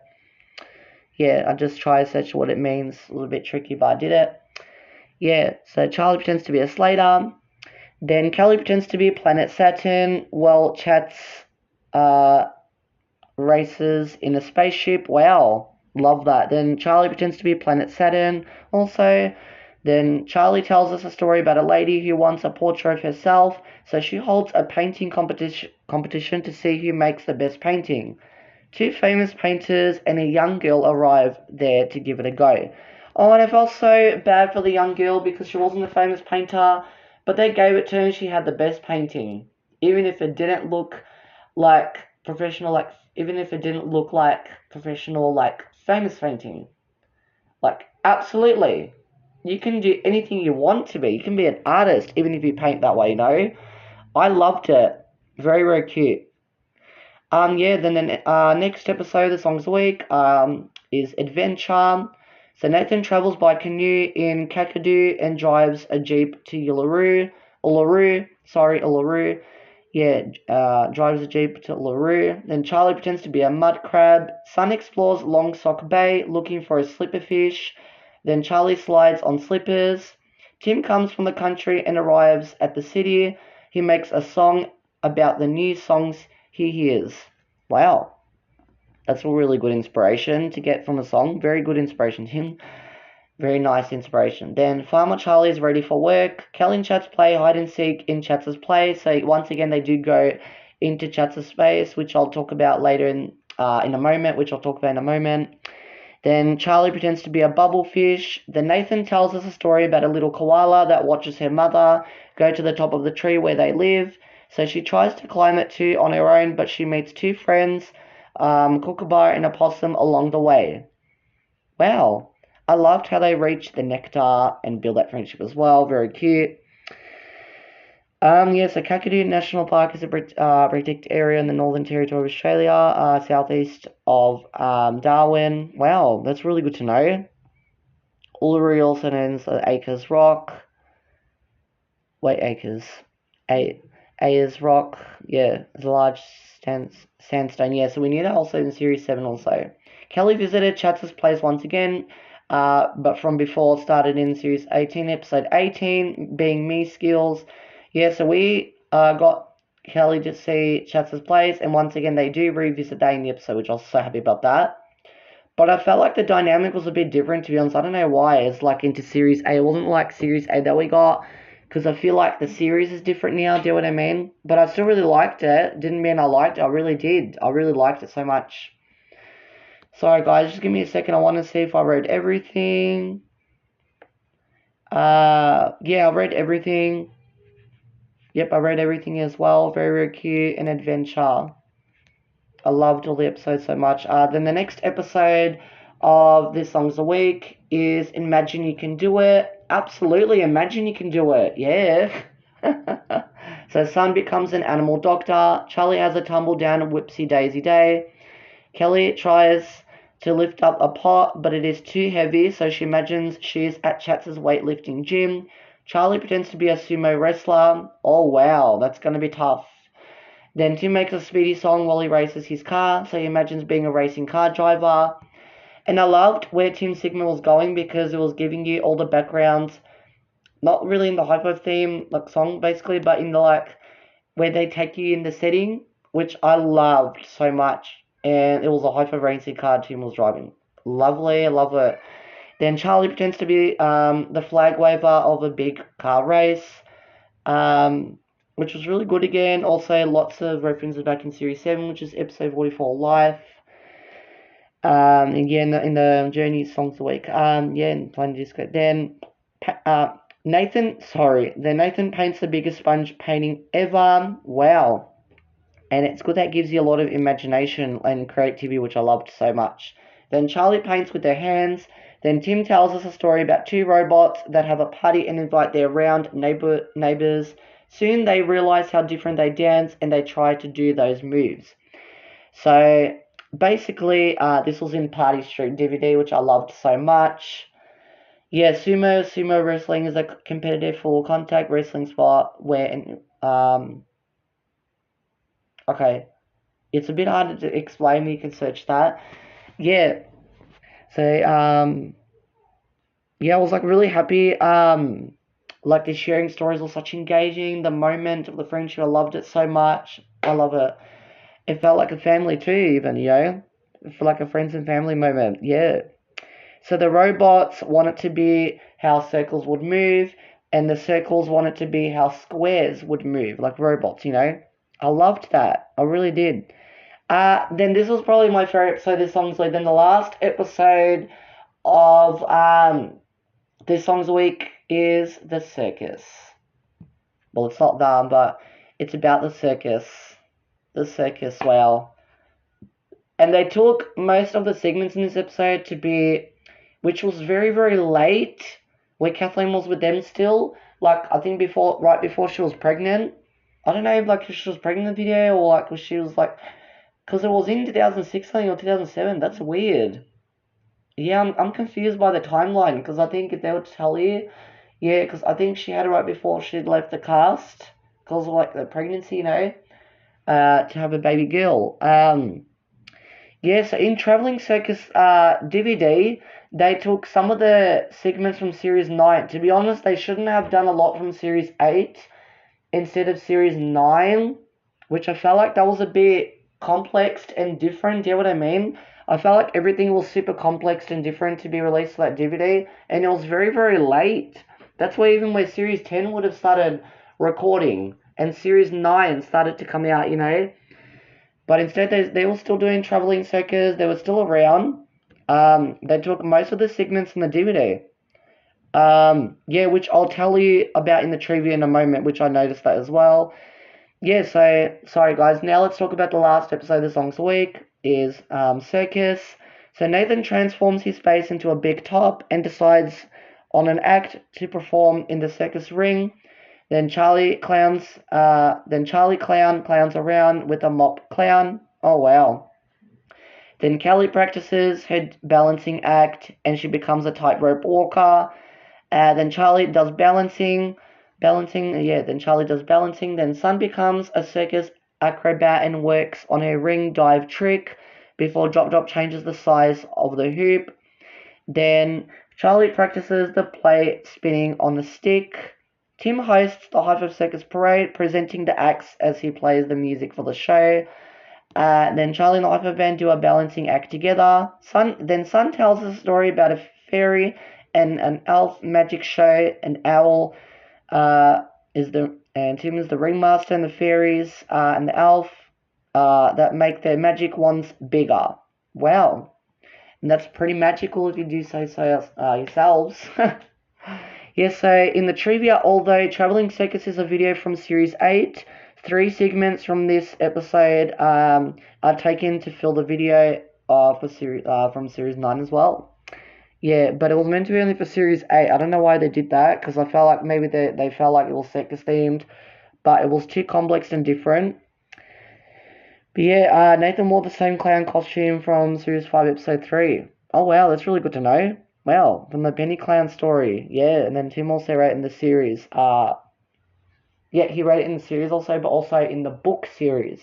Yeah, I just try to search what it means. A little bit tricky, but I did it. Yeah, so Charlie pretends to be a Slater. Then Kelly pretends to be planet Saturn. Well, Chat's races in a spaceship. Wow, love that. Then Charlie pretends to be planet Saturn also. Then Charlie tells us a story about a lady who wants a portrait of herself, so she holds a painting competition to see who makes the best painting. Two famous painters and a young girl arrive there to give it a go. Oh, and I felt so bad for the young girl because she wasn't a famous painter, but they gave it to her and she had the best painting. Even if it didn't look like professional, even if it didn't look like professional, famous painting. Absolutely. You can do anything you want to be. You can be an artist even if you paint that way, I loved it. Very, very cute. Yeah, then the next episode, the Songs of the Week, is Adventure. So Nathan travels by canoe in Kakadu and drives a jeep to Uluru. Uluru. Yeah, drives a jeep to Uluru. Then Charlie pretends to be a mud crab. Sun explores Long Sock Bay looking for a slipperfish. Then Charlie slides on slippers. Tim comes from the country and arrives at the city. He makes a song about the new songs he hears. Wow. That's a really good inspiration to get from a song. Very good inspiration, Tim. Very nice inspiration. Then Farmer Charlie is ready for work. Kelly and Chats play hide and seek in Chats' place. So once again, they do go into Chats' space, which I'll talk about later in a moment. Then Charlie pretends to be a bubblefish. Then Nathan tells us a story about a little koala that watches her mother go to the top of the tree where they live. So she tries to climb it too on her own, but she meets two friends, Kookaburra and a possum, along the way. Wow. I loved how they reached the nectar and build that friendship as well. Very cute. So Kakadu National Park is a protected area in the Northern Territory of Australia, southeast of Darwin. Wow, that's really good to know. Uluru, also known as Acres Rock. Wait, Acres. Ayers Rock. Yeah, it's a large sandstone. Yeah, so we need that also in Series 7 also. Kelly visited Chats' place once again, but from before, started in Series 18, Episode 18, being me skills. Yeah, so we got Kelly to see Chats' place, and once again, they do revisit that in the episode, which I was so happy about that. But I felt like the dynamic was a bit different, to be honest. I don't know why. It's like into Series A. It wasn't like Series A that we got, because I feel like the series is different now, do you know what I mean? But I still really liked it. Didn't mean I liked it. I really did. I really liked it so much. Sorry, guys. Just give me a second. I want to see if I read everything. Yeah, I read everything. Yep, I read everything as well. Very, very cute and adventure. I loved all the episodes so much. Then the next episode of This Songs a Week is Imagine You Can Do It. Absolutely, imagine you can do it. Yeah. So Sun becomes an animal doctor. Charlie has a tumble down a whoopsie daisy day. Kelly tries to lift up a pot, but it is too heavy, so she imagines she is at Chats' weightlifting gym. Charlie pretends to be a sumo wrestler. Oh wow, that's going to be tough. Then Tim makes a speedy song while he races his car, so he imagines being a racing car driver. And I loved where Tim Sigma was going because it was giving you all the backgrounds, not really in the Hi-5 theme, like song basically, but in the like where they take you in the setting, which I loved so much. And it was a Hi-5 racing car Tim was driving. Lovely, I love it. Then Charlie pretends to be the flag waver of a big car race. Which was really good again. Also, lots of references back in Series 7, which is episode 44, Life. And yeah, in the Journey Songs a Week. Yeah, and Planet Disco. Then, Nathan paints the biggest sponge painting ever. Wow. And it's good that gives you a lot of imagination and creativity, which I loved so much. Then Charlie paints with their hands. Then Tim tells us a story about two robots that have a party and invite their round neighbors. Soon they realize how different they dance and they try to do those moves. So basically, this was in Party Street DVD, which I loved so much. Yeah, sumo wrestling is a competitive full contact wrestling sport where okay, it's a bit harder to explain. You can search that. Yeah. So yeah, I was like really happy. Like the sharing stories were such engaging. The moment of the friendship, I loved it so much. I love it. It felt like a family too, even, you know? For like a friends and family moment. Yeah. So the robots wanted to be how circles would move, and the circles wanted to be how squares would move, like robots, you know? I loved that. I really did. Then this was probably my favorite episode. This song's like then the last episode of This Songs a Week is the circus. Well, it's not them, but it's about the circus. The circus, wow. And they took most of the segments in this episode to be, which was very, very late, where Kathleen was with them still. Like, I think right before she was pregnant. I don't know if, like, she was pregnant in the video, or, like, she was, like, because it was in 2006, I think, or 2007. That's weird. Yeah, I'm confused by the timeline, because I think they would tell you, yeah, because I think she had it right before she'd left the cast, because of, like, the pregnancy, you know, to have a baby girl. Yeah, so in Traveling Circus DVD, they took some of the segments from Series 9. To be honest, they shouldn't have done a lot from Series 8 instead of Series 9, which I felt like that was a bit complex and different, do you know what I mean? I felt like everything was super complex and different to be released to that DVD, and it was very, very late. That's why even where Series 10 would have started recording, and Series 9 started to come out, But instead, they were still doing Traveling Circus, they were still around. They took most of the segments from the DVD. Yeah, which I'll tell you about in the trivia in a moment, which I noticed that as well. Yeah, so sorry guys. Now let's talk about the last episode of the Songs of the Week is Circus. So Nathan transforms his face into a big top and decides on an act to perform in the circus ring. Then Charlie Clown clowns around with a mop clown. Oh wow. Then Kelly practices head balancing act and she becomes a tightrope walker. Then Charlie does balancing. Yeah, then Charlie does balancing. Then Sun becomes a circus acrobat and works on her ring dive trick before Drop Drop changes the size of the hoop. Then Charlie practices the plate spinning on the stick. Tim hosts the Hi-5 Circus Parade, presenting the acts as he plays the music for the show. Then Charlie and the Hi-5 Band do a balancing act together. Sun tells a story about a fairy and an elf magic show. An owl and Tim is the ringmaster, and the fairies and the elf that make their magic wands bigger. Wow, and that's pretty magical if you do say so yourselves. Yeah, so in the trivia, although Traveling Circus is a video from Series 8, 3 segments from this episode are taken to fill the video from Series 9 as well. Yeah, but it was meant to be only for Series 8. I don't know why they did that, because I felt like maybe they felt like it was circus themed, but it was too complex and different. But yeah, Nathan wore the same clown costume from Series 5, Episode 3. Oh wow, that's really good to know. Wow, from the Benny Clown story. Yeah, and then Tim also wrote in the series. Yeah, he wrote it in the series also, but also in the book series.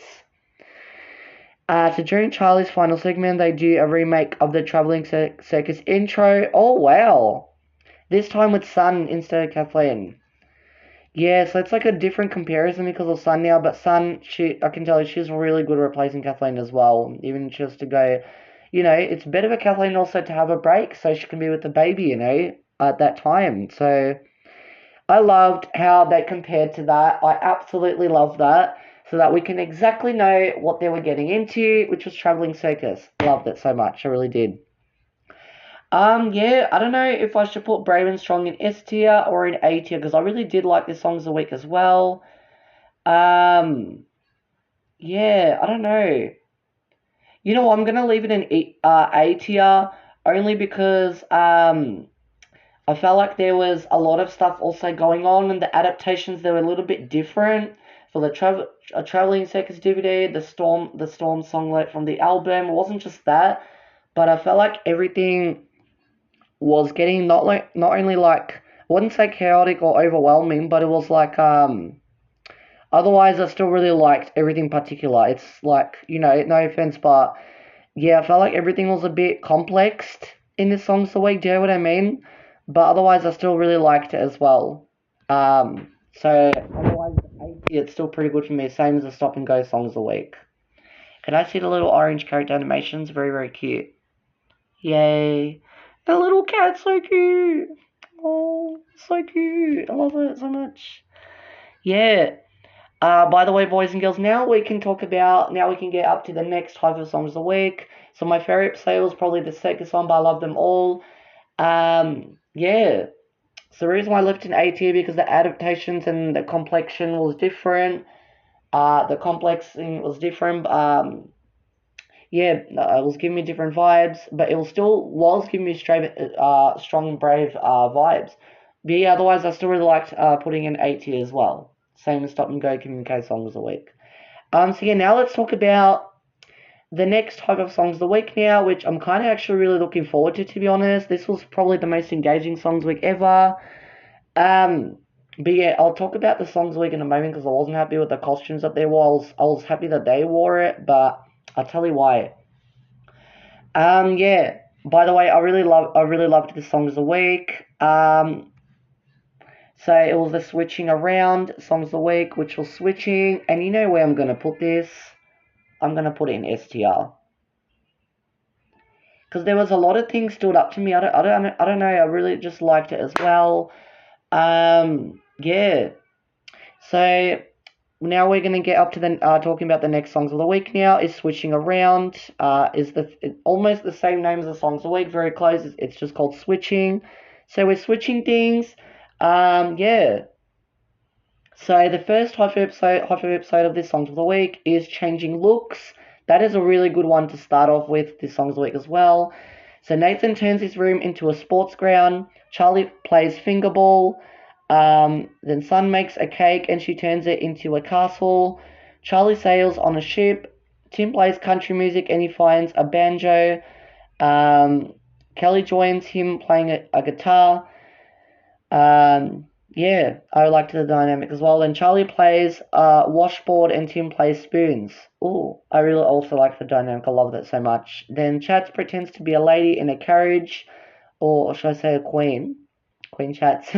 So during Charlie's final segment, they do a remake of the Traveling Circus intro. Oh wow! This time with Sun instead of Kathleen. Yeah, so it's like a different comparison because of Sun now, but Sun, I can tell you, she's really good at replacing Kathleen as well. Even just to go, it's better for Kathleen also to have a break so she can be with the baby, at that time. So I loved how they compared to that. I absolutely love that. So that we can exactly know what they were getting into, which was Traveling Circus. Loved it so much. I really did. Yeah, I don't know if I should put Brave and Strong in S tier or in A tier, because I really did like this Songs of the Week as well. Yeah, I don't know. You know what, I'm gonna leave it in A tier, only because, I felt like there was a lot of stuff also going on, and the adaptations, they were a little bit different. For the Traveling Circus DVD, the Storm songlet from the album, it wasn't just that, but I felt like everything was getting not only like, I wouldn't say chaotic or overwhelming, but it was like otherwise I still really liked everything particular. It's like, no offense, but yeah, I felt like everything was a bit complex in this Songs of the Week, do you know what I mean? But otherwise I still really liked it as well. So otherwise it's still pretty good for me, same as the Stop and Go Songs of the Week. Can I see the little orange character animations? Very, very cute. Yay. The little cat's so cute. Oh, so cute. I love it so much. Yeah. By the way, boys and girls, now we can get up to the next type of Songs of the Week. So my favorite episode was probably the circus one, but I love them all. Yeah. So the reason why I left in A tier, because the adaptations and the complexion was different. The complexing was different. Yeah, it was giving me different vibes, but it was giving me strong and brave vibes. But yeah, otherwise I still really liked putting in A tier as well. Same as Stop and Go Communicate Songs of the Week. So yeah, now let's talk about the next type of Songs of the Week now, which I'm kind of actually really looking forward to be honest. This was probably the most engaging Songs Week ever. But yeah, I'll talk about the Songs of the Week in a moment because I wasn't happy with the costumes that they wore. I was happy that they wore it, but I'll tell you why. Yeah. By the way, I really loved the Songs of the Week. So it was the switching around Songs of the Week, which was switching, and you know where I'm gonna put this? I'm gonna put it in S tier. because there was a lot of things stood up to me. I don't know. I really just liked it as well. Yeah. So now we're gonna get up to the talking about the next songs of the week. Now is switching around. Is almost the same name as the songs of the week. Very close. It's just called switching. So we're switching things. Yeah. So the first Hi-5 episode of this Songs of the Week is Changing Looks. That is a really good one to start off with this Songs of the Week as well. So Nathan turns his room into a sports ground. Charlie plays fingerball. Then Sun makes a cake and she turns it into a castle. Charlie sails on a ship. Tim plays country music and he finds a banjo. Kelly joins him playing a guitar. Yeah, I liked the dynamic as well. Then Charlie plays washboard and Tim plays spoons. Ooh, I really also like the dynamic. I love that so much. Then Chats pretends to be a lady in a carriage, or should I say a queen? Queen Chats.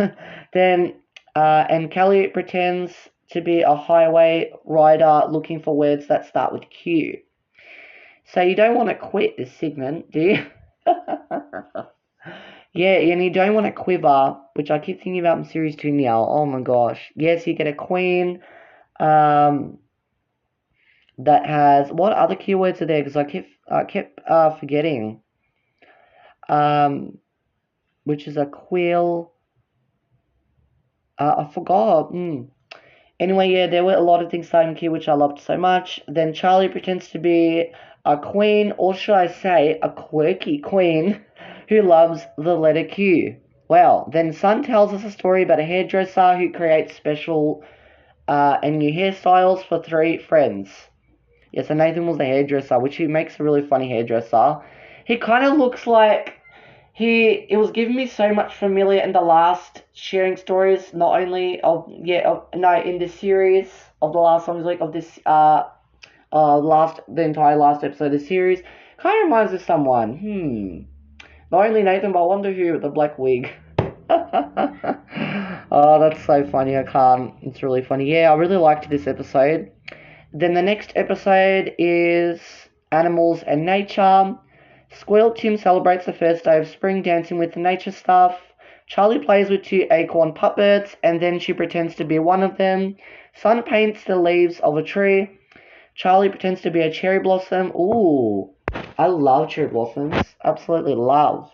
Then, and Kelly pretends to be a highway rider looking for words that start with Q. So you don't want to quit this segment, do you? Yeah, and you don't want to quiver, which I keep thinking about in series 2 now. Oh my gosh. Yes, you get a queen that has... What other keywords are there? Because I kept forgetting. Which is a quill. I forgot. Anyway, yeah, there were a lot of things starting here which I loved so much. Then Charlie pretends to be a queen, or should I say, a quirky queen who loves the letter Q. Well, then Sun tells us a story about a hairdresser who creates special and new hairstyles for 3 friends. Yes, and Nathan was the hairdresser, which he makes a really funny hairdresser. He kind of looks like... It was giving me so much familiar in the last sharing stories, not only in this series of the last songs week of this the entire last episode of the series. Kind of reminds me of someone. Not only Nathan, but I wonder who with the black wig. Oh, that's so funny. I can't. It's really funny. Yeah, I really liked this episode. Then the next episode is Animals and Nature. Squirrel Tim celebrates the first day of spring dancing with the nature stuff. Charlie plays with 2 acorn puppets and then she pretends to be one of them. Sun paints the leaves of a tree. Charlie pretends to be a cherry blossom. Ooh, I love cherry blossoms. Absolutely love.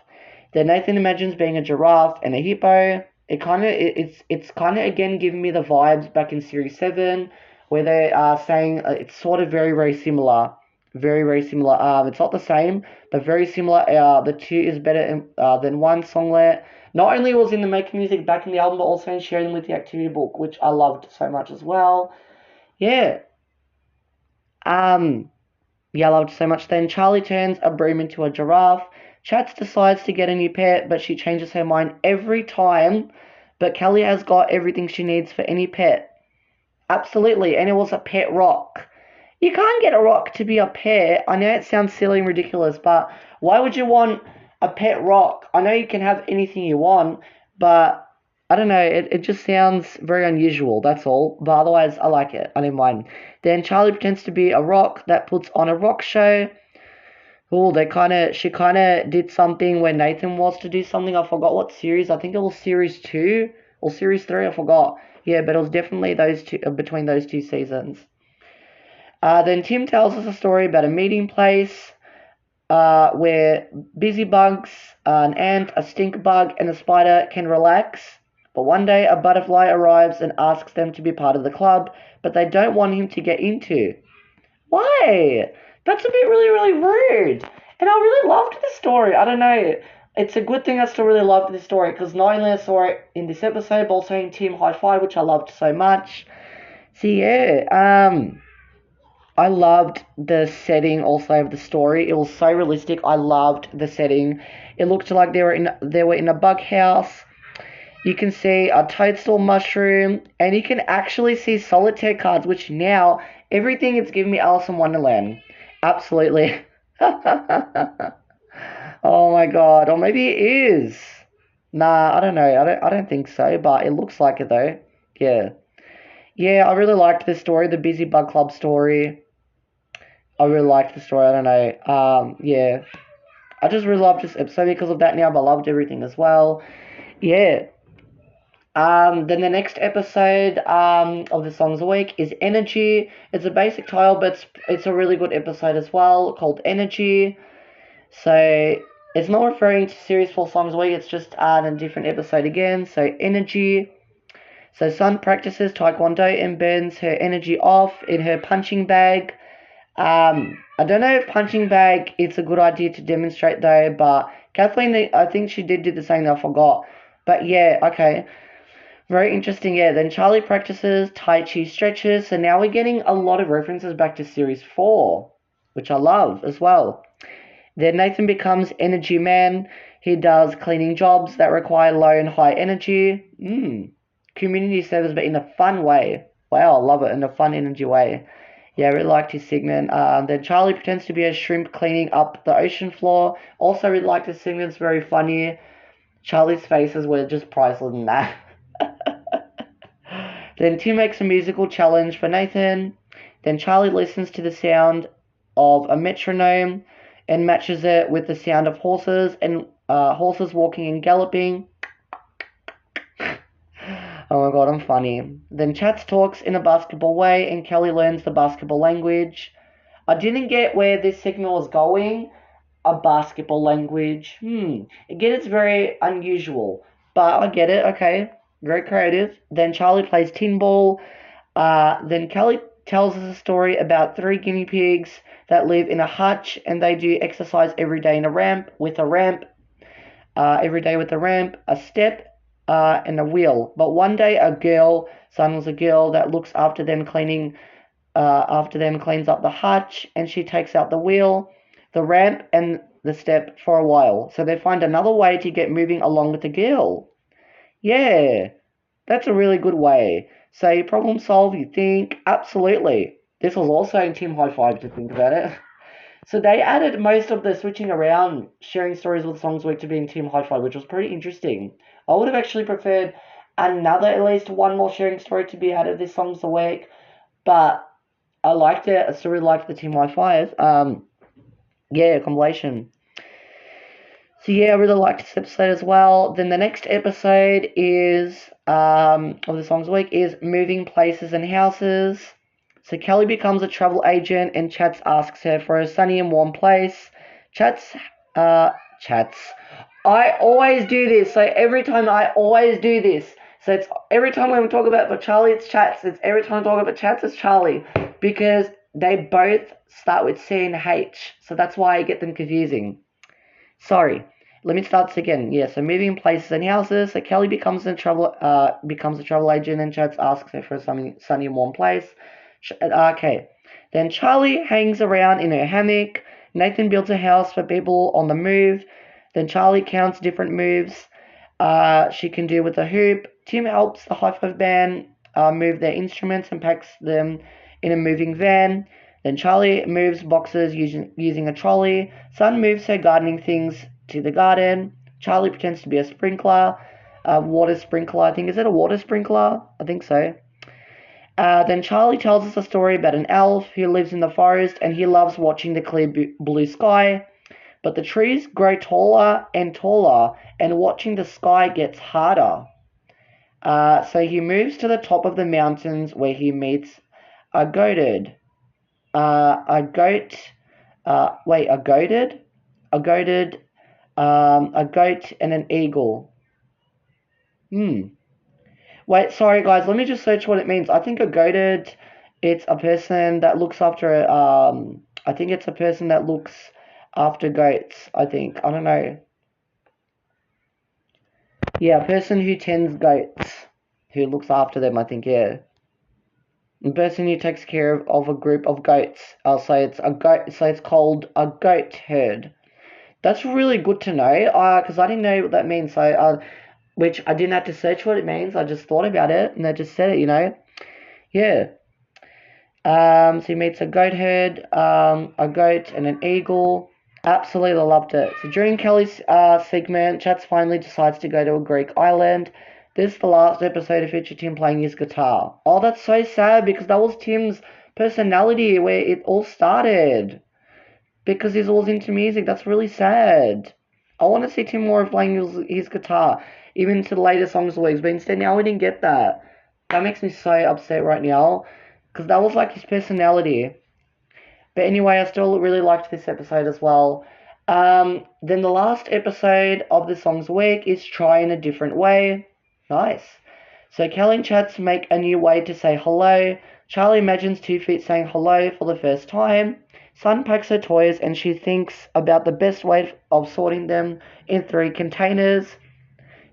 Then Nathan imagines being a giraffe and a hippo. It's kind of again giving me the vibes back in series 7 where they are saying it's sort of very, very similar. Very, very similar. It's not the same, but very similar. The 2 is better than 1 songlet. Not only was in the making music back in the album, but also in sharing with the activity book, which I loved so much as well. Yeah. Yeah, I loved so much. Then Charlie turns a broom into a giraffe. Chats decides to get a new pet, but she changes her mind every time. But Kelly has got everything she needs for any pet. Absolutely, and it was a pet rock. You can't get a rock to be a pet. I know it sounds silly and ridiculous, but why would you want a pet rock? I know you can have anything you want, but I don't know. It just sounds very unusual, that's all. But otherwise, I like it. I don't mind. Then Charlie pretends to be a rock that puts on a rock show. Oh, she kind of did something when Nathan was to do something. I forgot what series. I think it was series 2 or series 3. I forgot. Yeah, but it was definitely those two between those 2 seasons. Then Tim tells us a story about a meeting place where busy bugs, an ant, a stink bug, and a spider can relax. But one day a butterfly arrives and asks them to be part of the club, but they don't want him to get into. Why? That's a bit really, really rude. And I really loved this story. I don't know. It's a good thing I still really loved this story because not only I saw it in this episode, but also in Team Hi-5, which I loved so much. So yeah, I loved the setting also of the story. It was so realistic. I loved the setting. It looked like they were in a bug house. You can see a toadstool mushroom, and you can actually see solitaire cards, which now everything it's giving me Alice in Wonderland. Absolutely. Oh my god. Or maybe it is. Nah, I don't know. I don't think so, but it looks like it though. Yeah. Yeah, I really liked this story, the Busy Bug Club story. I really liked the story. I don't know. Yeah. I just really loved this episode because of that now, but I loved everything as well. Yeah. Then the next episode of the Songs a Week is Energy. It's a basic title, but it's a really good episode as well, called Energy. So it's not referring to Series 4 Songs a Week, it's just a different episode again. So Energy. So Sun practices Taekwondo and burns her energy off in her punching bag. I don't know if punching bag is a good idea to demonstrate though, but Kathleen, I think she did do the same, I forgot. But yeah, okay. Very interesting, yeah. Then Charlie practices Tai Chi stretches, so now we're getting a lot of references back to Series 4, which I love as well. Then Nathan becomes Energy Man. He does cleaning jobs that require low and high energy. Community service, but in a fun way. Wow, I love it, in a fun energy way. Yeah, I really liked his segment. Then Charlie pretends to be a shrimp cleaning up the ocean floor. Also really liked his segment, it's very funny. Charlie's faces were just priceless in that. Then Tim makes a musical challenge for Nathan. Then Charlie listens to the sound of a metronome and matches it with the sound of horses and horses walking and galloping. Oh my god, I'm funny. Then Chats talks in a basketball way and Kelly learns the basketball language. I didn't get where this segment was going. A basketball language. Again, it's very unusual, but I get it. Okay, very creative. Then Charlie plays tin ball. Then Kelly tells us a story about 3 guinea pigs that live in a hutch and they do exercise every day in a ramp with a ramp. Every day with a ramp, a step, and a wheel. But one day, Sun was a girl that looks after them, cleans up the hutch, and she takes out the wheel, the ramp, and the step for a while. So they find another way to get moving along with the girl. Yeah, that's a really good way. So you problem solve, you think? Absolutely. This was also in Team Hi-5 to think about it. So they added most of the switching around, sharing stories with Songs Week to being Team Hi-5, which was pretty interesting. I would have actually preferred at least one more sharing story to be added this Songs a Week, but I liked it. I still really liked the Team Hi-5. Yeah, compilation. So yeah, I really liked this episode as well. Then the next episode is of the Songs a Week is Moving Places and Houses. So Kelly becomes a travel agent and Chats asks her for a sunny and warm place. Chats. I always do this. So every time I always do this. So it's every time when we talk about for Charlie, it's Chats. It's every time I talk about Chats, it's Charlie. Because they both start with C and H. So that's why I get them confusing. Sorry. Let me start this again. Yeah, so moving places and houses. So Kelly becomes a travel agent and Chats asks her for a sunny and warm place. Okay. Then Charlie hangs around in her hammock. Nathan builds a house for people on the move. Then Charlie counts different moves she can do with a hoop. Tim helps the Hi-5 band move their instruments and packs them in a moving van. Then Charlie moves boxes using a trolley. Sun moves her gardening things to the garden. Charlie pretends to be a sprinkler. Water sprinkler, I think. Is it a water sprinkler? I think so. Then Charlie tells us a story about an elf who lives in the forest and he loves watching the clear blue sky. But the trees grow taller and taller and watching the sky gets harder. So he moves to the top of the mountains where he meets a goated. A goat and an eagle. Wait, sorry guys, let me just search what it means. I think a goated, it's a person that looks after, I think it's a person that looks after goats, I think. I don't know. Yeah, a person who tends goats, who looks after them, I think, yeah. A person who takes care of a group of goats. So it's a goat, so it's called a goat herd. That's really good to know, because I didn't know what that means, so, which I didn't have to search what it means, I just thought about it, and I just said it, you know. Yeah. So he meets a goat herd, a goat and an eagle. Absolutely loved it. So during Kelly's segment, Chats finally decides to go to a Greek island. This is the last episode to feature Tim playing his guitar. Oh, that's so sad because that was Tim's personality where it all started. because he's always into music. That's really sad. I want to see Tim more of playing his guitar, even to the later songs of the weeks, but instead now we didn't get that. That makes me so upset right now, because that was like his personality. But anyway, I still really liked this episode as well. Then the last episode of the Songs a Week is Try in a Different Way. Nice. So Kelly and Chats make a new way to say hello. Charlie imagines 2 Feet saying hello for the first time. Sun packs her toys and she thinks about the best way of sorting them in 3 containers.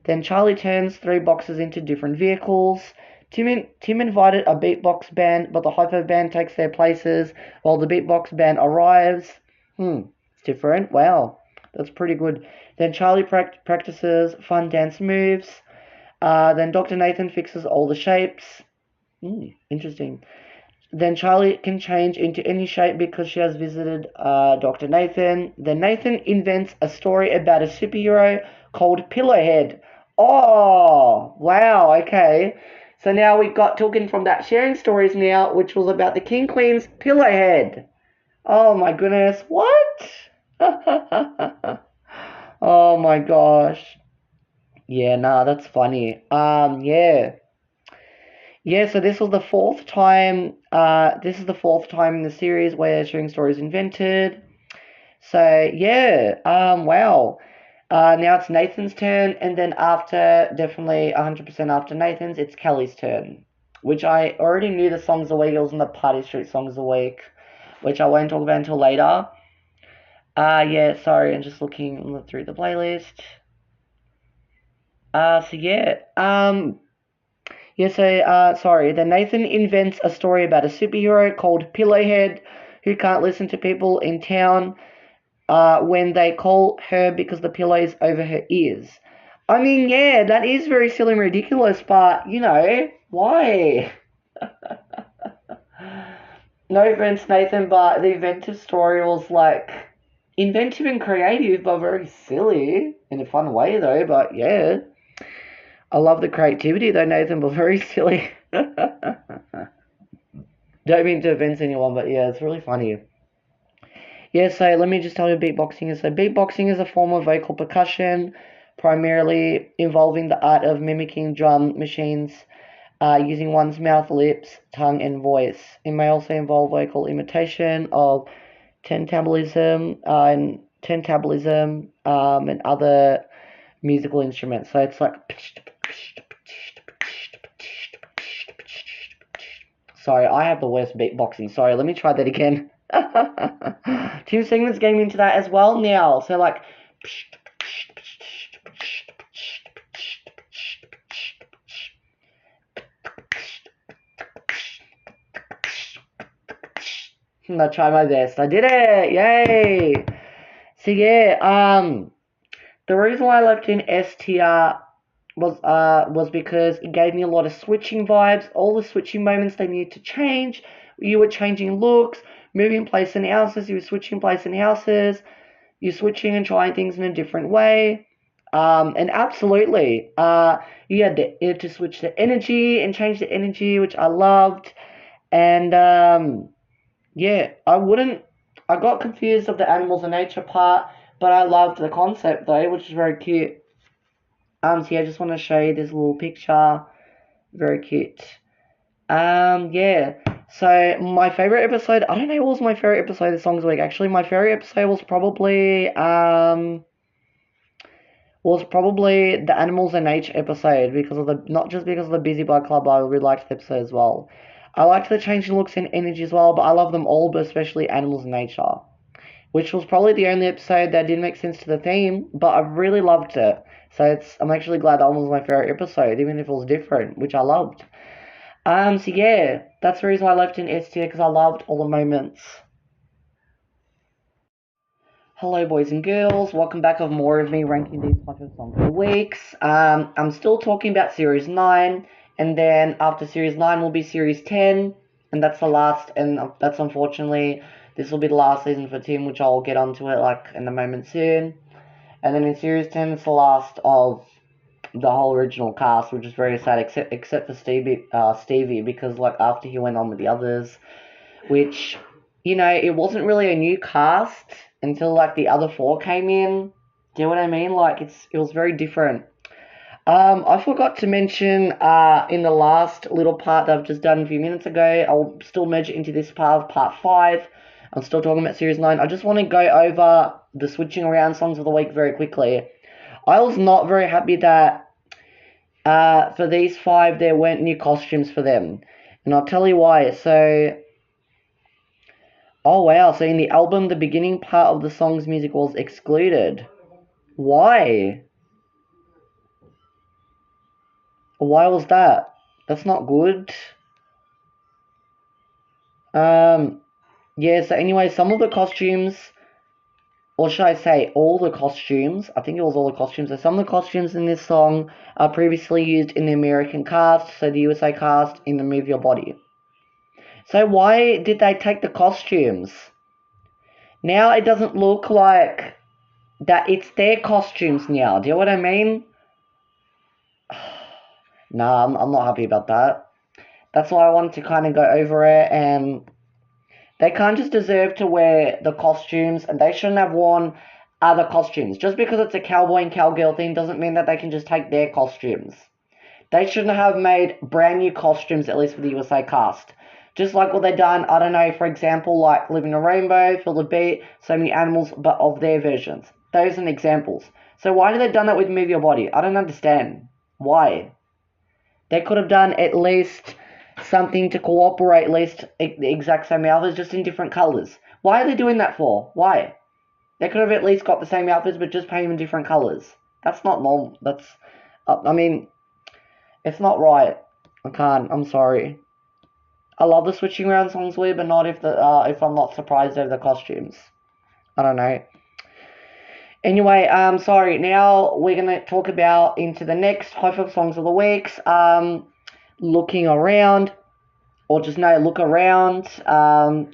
Then Charlie turns 3 boxes into different vehicles. Tim invited a beatbox band, but the Hi-5 band takes their places while the beatbox band arrives. It's different. Wow, that's pretty good. Then Charlie practices fun dance moves. Then Dr. Nathan fixes all the shapes. Interesting. Then Charlie can change into any shape because she has visited Dr. Nathan. Then Nathan invents a story about a superhero called Pillowhead. Oh, wow, okay. So now we got talking from that sharing stories now, which was about the King Queen's Pillowhead. Oh my goodness, what? Oh my gosh. Yeah, nah, that's funny. Yeah. Yeah, so this was the fourth time. This is the fourth time in the series where sharing stories invented. So yeah, wow. Now it's Nathan's turn, and then after, definitely 100% after Nathan's, it's Kelly's turn. Which I already knew the songs of the week. It was in the Party Street songs of the week, which I won't talk about until later. Yeah, sorry, I'm just looking through the playlist. So yeah, sorry. Then Nathan invents a story about a superhero called Pillowhead who can't listen to people in town when they call her because the pillow is over her ears. I mean, yeah, that is very silly and ridiculous, but, you know, why? No offense, Nathan, but the inventive story was, like, inventive and creative, but very silly. In a fun way, though, but yeah. I love the creativity, though, Nathan, but very silly. Don't mean to offend anyone, but yeah, it's really funny. Yeah, so let me just tell you what beatboxing is. So beatboxing is a form of vocal percussion, primarily involving the art of mimicking drum machines using one's mouth, lips, tongue, and voice. It may also involve vocal imitation of tentablism and other musical instruments. So it's like... Sorry, I have the worst beatboxing. Sorry, let me try that again. Two segments getting into that as well now. So like... I'll try my best. I did it! Yay! So yeah, the reason why I left in S tier was because it gave me a lot of switching vibes. All the switching moments they needed to change. You were changing looks, moving place in houses. You were switching place in houses. You're switching and trying things in a different way. And absolutely, you had to switch the energy and change the energy, which I loved. And yeah, I got confused of the animals and nature part, but I loved the concept though, which is very cute. So yeah, I just want to show you this little picture. Very cute. Yeah. So my favorite episode, I don't know what was my favorite episode of Songs of the Week. Actually, my favorite episode was probably the Animals and Nature episode because of the not just because of the Busy Bug Club, but I really liked the episode as well. I liked the changing looks and energy as well, but I love them all, but especially Animals and Nature, which was probably the only episode that didn't make sense to the theme, but I really loved it. So I'm actually glad that one was my favorite episode, even if it was different, which I loved. So yeah, that's the reason why I left in S tier, because I loved all the moments. Hello boys and girls, welcome back of more of me ranking these 5 songs of the weeks. I'm still talking about Series 9, and then after Series 9 will be Series 10, and that's the last, and that's unfortunately, this will be the last season for Tim, which I'll get onto it like in a moment soon. And then in Series 10, it's the last of the whole original cast, which is very sad, except for Stevie, because like after he went on with the others, which you know, it wasn't really a new cast until like the other four came in. Do you know what I mean? Like it was very different. I forgot to mention in the last little part that I've just done a few minutes ago, I'll still merge it into this part of part 5. I'm still talking about series 9. I just want to go over the switching around songs of the week very quickly. I was not very happy that for these 5 there weren't new costumes for them. And I'll tell you why. So, oh wow, so in the album, the beginning part of the song's music was excluded. Why? Why was that? That's not good. Um, yeah, so anyway, some of the costumes, or should I say all the costumes, I think it was all the costumes, so some of the costumes in this song are previously used in the American cast, so the USA cast in the Move Your Body. So why did they take the costumes? Now it doesn't look like that it's their costumes now, do you know what I mean? Nah, I'm not happy about that. That's why I wanted to kind of go over it, and they can't just deserve to wear the costumes, and they shouldn't have worn other costumes. Just because it's a cowboy and cowgirl thing doesn't mean that they can just take their costumes. They shouldn't have made brand new costumes, at least for the USA cast. Just like what they done, I don't know, for example, like Living a Rainbow, Feel the Beat, So Many Animals, but of their versions. Those are examples. So why did they done that with Move Your Body? I don't understand. Why? They could have done at least something to cooperate, at least the exact same outfits, just in different colours. Why are they doing that for? Why? They could have at least got the same outfits, but just paint them in different colours. That's not normal. That's, I mean, it's not right. I can't. I'm sorry. I love the switching around songs weird, but not if I'm not surprised over the costumes. I don't know. Anyway, sorry. Now we're gonna talk about into the next Hi-5 songs of the weeks. Looking around, or just no, look around.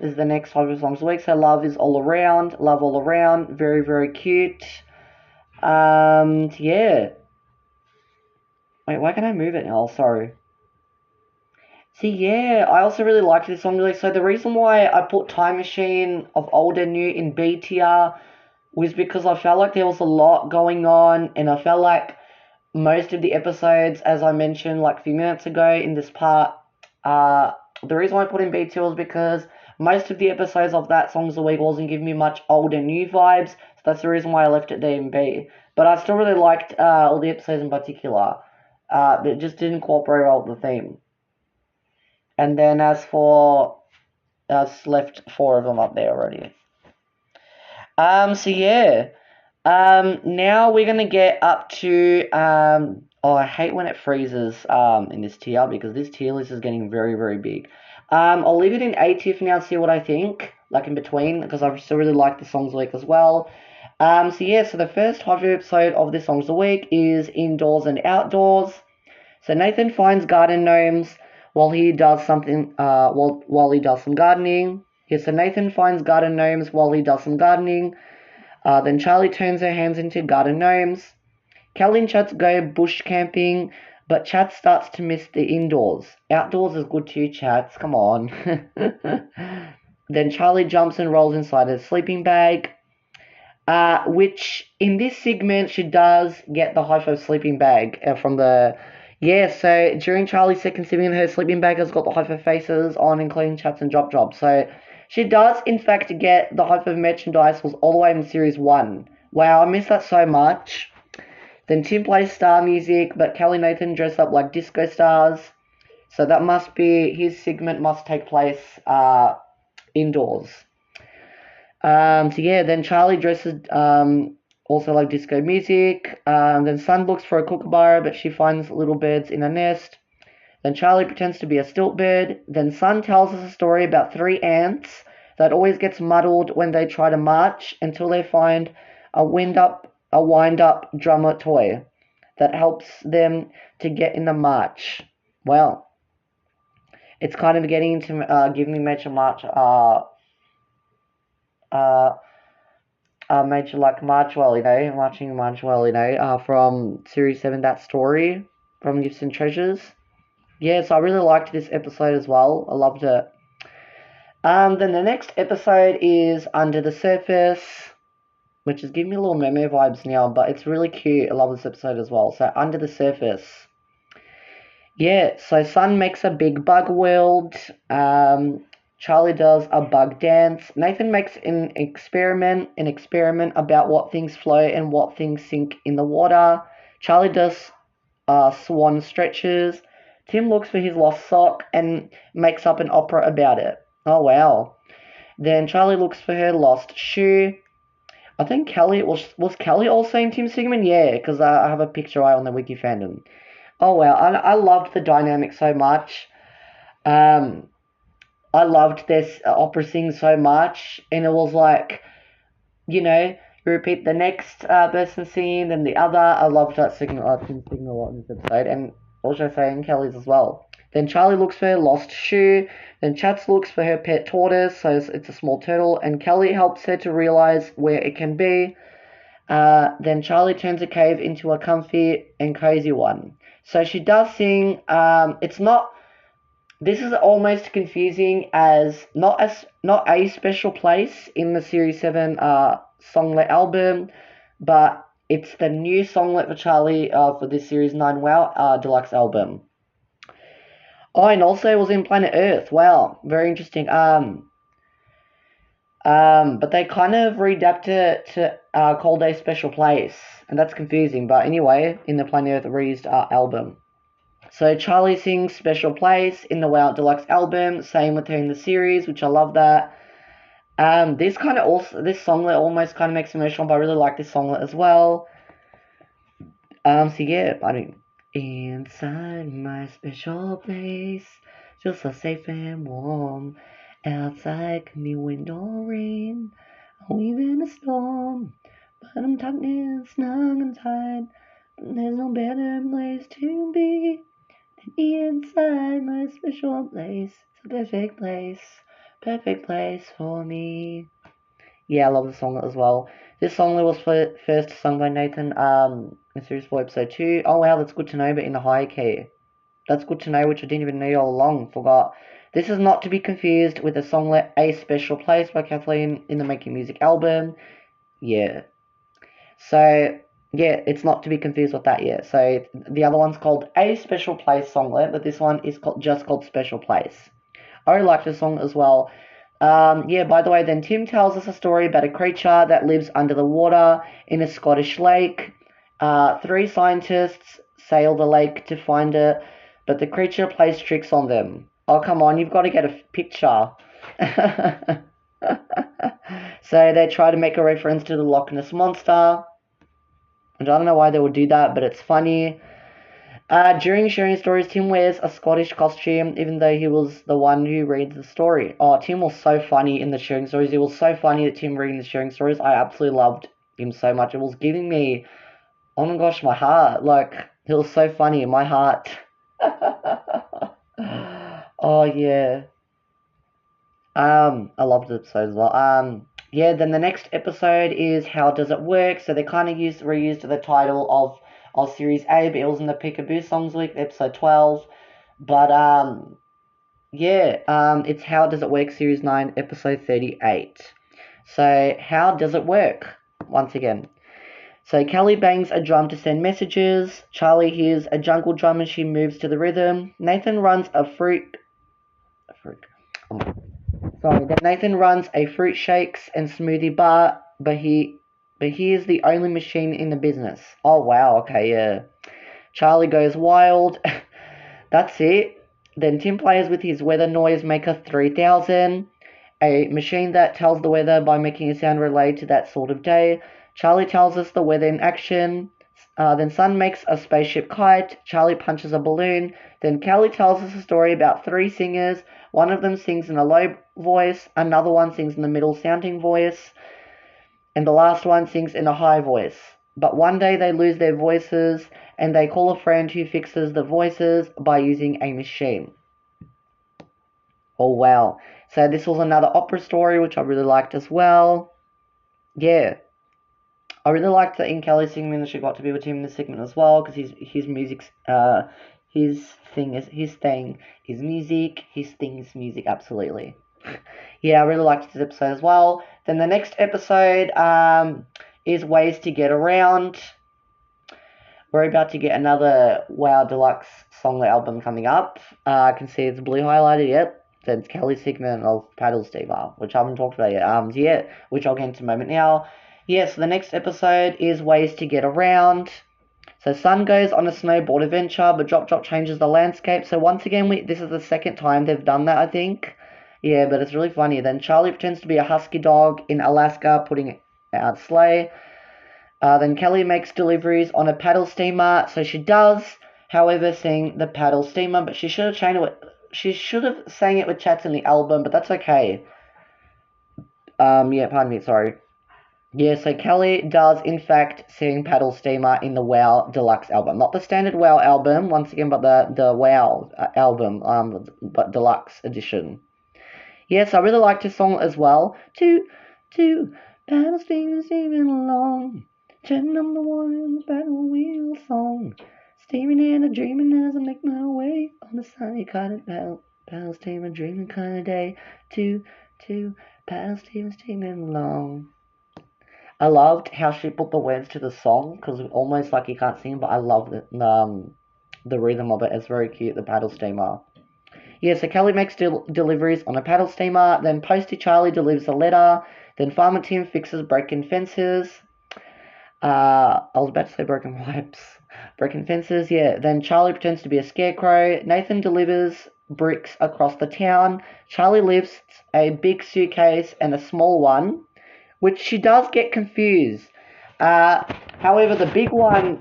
Is the next Hi-5 songs of the week. So love is all around. Love all around. Very very cute. Yeah. Wait, why can I move it now? Sorry. See, yeah, I also really liked this song. Really, so the reason why I put Time Machine of Old and New in B tier was because I felt like there was a lot going on, and I felt like most of the episodes, as I mentioned like a few minutes ago in this part, the reason why I put in B tier was because most of the episodes of that Songs of the Week wasn't giving me much old and new vibes, so that's the reason why I left it there in B. But I still really liked all the episodes in particular. It just didn't cooperate well with the theme. And then as for us, left 4 of them up there already. So yeah. Now we're gonna get up to oh, I hate when it freezes in this tier because this tier list is getting very very big. I'll leave it in A tier for now and see what I think, like in between, because I still really like the songs of the week as well. So yeah, so the first Hi-5 episode of this songs of the week is Indoors and Outdoors. So Nathan finds garden gnomes while he does something while he does some gardening. Yeah, so Nathan finds garden gnomes while he does some gardening. Then Charlie turns her hands into garden gnomes. Kelly and Chats go bush camping, but Chats starts to miss the indoors. Outdoors is good too, Chats. Come on. Then Charlie jumps and rolls inside a sleeping bag. Which in this segment she does get the Hi-5 sleeping bag from the. Yeah, so during Charlie's second segment, her sleeping bag has got the Hi-5 faces on, including Chats and Drop Drop. So she does, in fact, get the Hi-5 merchandise was all the way in Series 1. Wow, I miss that so much. Then Tim plays star music, but Kelly and Nathan dress up like disco stars. So that must be, his segment must take place indoors. So yeah, then Charlie dresses also like disco music. Then Sun looks for a kookaburra, but she finds little birds in a nest. Then Charlie pretends to be a stilt bird. Then Sun tells us a story about 3 ants that always gets muddled when they try to march until they find a wind-up drummer toy that helps them to get in the march. Well, it's kind of getting into giving me major march major like Marchwell, you know, marching Marchwell, you know, from Series 7, That Story, from Gifts and Treasures. Yeah, so I really liked this episode as well. I loved it. Then the next episode is Under the Surface, which is giving me a little Momo vibes now, but it's really cute. I love this episode as well. So Under the Surface. Yeah, so Sun makes a big bug world. Charlie does a bug dance. Nathan makes an experiment about what things float and what things sink in the water. Charlie does swan stretches. Tim looks for his lost sock and makes up an opera about it. Oh wow. Then Charlie looks for her lost shoe. I think Kelly was Kelly also in Tim's segment? Yeah, because I have a picture right on the wiki fandom. Oh wow, I loved the dynamic so much. Um, I loved this opera sing so much, and it was like, you know, you repeat the next person singing, then the other. I loved that segment. I've been singing a lot in this episode, and also saying Kelly's as well. Then Charlie looks for her lost shoe. Then Chats looks for her pet tortoise, so it's a small turtle, and Kelly helps her to realize where it can be. Then Charlie turns a cave into a comfy and cozy one. So she does sing. It's not. This is almost confusing as not a special place in the Series 7 songlet album, but it's the new songlet for Charlie for this Series 9 WoW deluxe album. Oh, and also it was in Planet Earth. Wow, very interesting. But they kind of readapted it to called a special place, and that's confusing. But anyway, in the Planet Earth reused album. So Charlie sings Special Place in the WoW Deluxe album, same with her in the series, which I love that. This songlet almost kind of makes me emotional, but I really like this songlet as well. So yeah, I mean, inside my special place, just so safe and warm. Outside can be wind or rain, or even a storm. But I'm tucked in, snug and tight, and there's no better place to be. Inside my special place, it's a perfect place for me. Yeah, I love the song as well. This song was first sung by Nathan in Series 4, Episode 2. Oh wow, that's good to know, but in the high key. That's good to know, which I didn't even know all along, forgot. This is not to be confused with the songlet A Special Place by Kathleen in the Making Music album. Yeah. So, yeah, it's not to be confused with that yet. So the other one's called A Special Place songlet, but this one is just called Special Place. I really like this song as well. Yeah, by the way, then Tim tells us a story about a creature that lives under the water in a Scottish lake. 3 scientists sail the lake to find it, but the creature plays tricks on them. Oh, come on, you've got to get a picture. So they try to make a reference to the Loch Ness Monster. And I don't know why they would do that, but it's funny. During sharing stories, Tim wears a Scottish costume, even though he was the one who reads the story. Oh, Tim was so funny in the sharing stories. It was so funny that Tim reading the sharing stories. I absolutely loved him so much. It was giving me, oh my gosh, my heart. Like, it was so funny in my heart. Oh, yeah. I loved the episode as well. Yeah, then the next episode is How Does It Work? So they kind of reused the title of Series A, but it was in the Peekaboo Songs Week, episode 12. But, yeah, it's How Does It Work, Series 9, episode 38. So, how does it work? Once again. So, Kelly bangs a drum to send messages. Charlie hears a jungle drum and she moves to the rhythm. Nathan runs a Nathan runs a fruit shakes and smoothie bar, but he is the only machine in the business. Oh wow, okay, yeah. Charlie goes wild. That's it. Then Tim plays with his weather noise maker 3000, a machine that tells the weather by making a sound related to that sort of day. Charlie tells us the weather in action. Then Sun makes a spaceship kite. Charlie punches a balloon. Then Kelly tells us a story about 3 singers. One of them sings in a low voice. Another one sings in the middle sounding voice. And the last one sings in a high voice. But one day they lose their voices and they call a friend who fixes the voices by using a machine. Oh wow. So this was another opera story which I really liked as well. Yeah. I really liked that in Kelly's segment that she got to be with him in this segment as well, because his music's his thing is music, his thing is music, absolutely. Yeah, I really liked this episode as well. Then the next episode is Ways to Get Around. We're about to get another WoW Deluxe song album coming up. I can see it's blue highlighted, yep. Then it's Kelly's segment of Paddle Steamer, which I haven't talked about yet. Yeah, which I'll get into in a moment now. Yeah, so the next episode is Ways to Get Around. So Sun goes on a snowboard adventure, but Drop Drop changes the landscape. So once again, this is the second time they've done that, I think. Yeah, but it's really funny. Then Charlie pretends to be a husky dog in Alaska, putting out a sleigh. Then Kelly makes deliveries on a paddle steamer. So she does, however, sing the paddle steamer, but she should have sang it with Chats in the album, but that's okay. Yeah, pardon me, sorry. Yeah, so Kelly does in fact sing Paddle Steamer in the WoW Deluxe album. Not the standard WoW album, once again, but the WoW album, but Deluxe edition. Yes, I really liked this song as well. Two, paddle steamer steaming along, treading on the water in the paddle wheel song. Steaming and a dreaming as I make my way on the sunny kind of paddle steamer dreaming kind of day. Two, paddle steamer steaming along. I loved how she put the words to the song because almost like you can't sing, but I love the rhythm of it. It's very cute, the paddle steamer. Yeah, so Kelly makes deliveries on a paddle steamer. Then Posty Charlie delivers a letter. Then Farmer Tim fixes broken fences. I was about to say broken pipes. Broken fences, yeah. Then Charlie pretends to be a scarecrow. Nathan delivers bricks across the town. Charlie lifts a big suitcase and a small one, which she does get confused. However, the big one...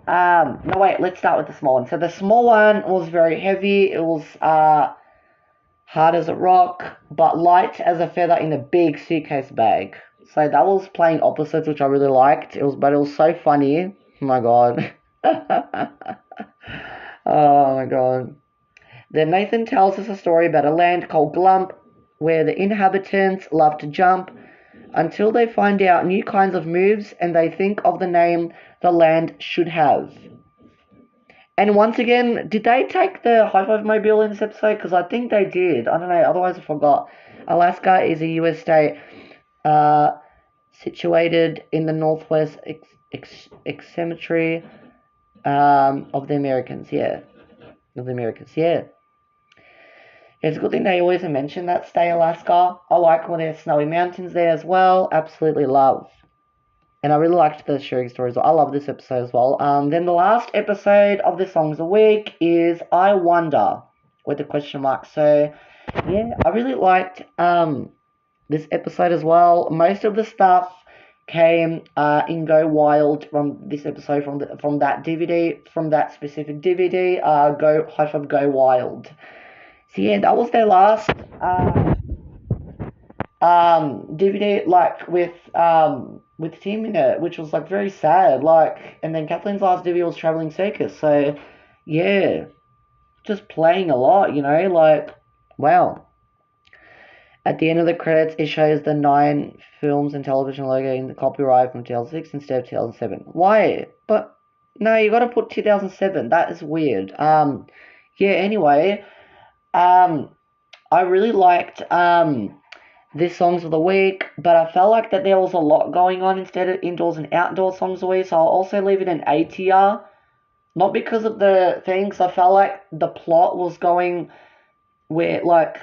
no, wait, let's start with the small one. So the small one was very heavy. It was hard as a rock, but light as a feather in a big suitcase bag. So that was playing opposites, which I really liked. But it was so funny. Oh my god. Oh my god. Then Nathan tells us a story about a land called Glump, where the inhabitants love to jump until they find out new kinds of moves and they think of the name the land should have. And once again, did they take the Hi-5 mobile in this episode? Because I think they did. I don't know, otherwise I forgot. Alaska is a US state situated in the northwest extremity of the Americans, yeah. It's a good thing they always mention that state, Alaska. I like when there's snowy mountains there as well. Absolutely love. And I really liked the sharing stories. I love this episode as well. Then the last episode of the Songs a Week is I Wonder, with the question mark. So, yeah, I really liked this episode as well. Most of the stuff came in Go Wild from this episode, from that DVD, from that specific DVD, Hi-5 Go Wild. So yeah, that was their last DVD, like with Tim in it, which was like very sad. Like, and then Kathleen's last DVD was Traveling Circus. So yeah, just playing a lot, like wow. At the end of the credits, it shows the 9 films and television logo in the copyright from 2006 instead of 2007. Why? But no, you got to put 2007. That is weird. Yeah. Anyway, I really liked this Songs of the Week, but I felt like that there was a lot going on instead of indoors and outdoor songs of the week, so I'll also leave it an A tier. Not because of the things, I felt like the plot was going where, like,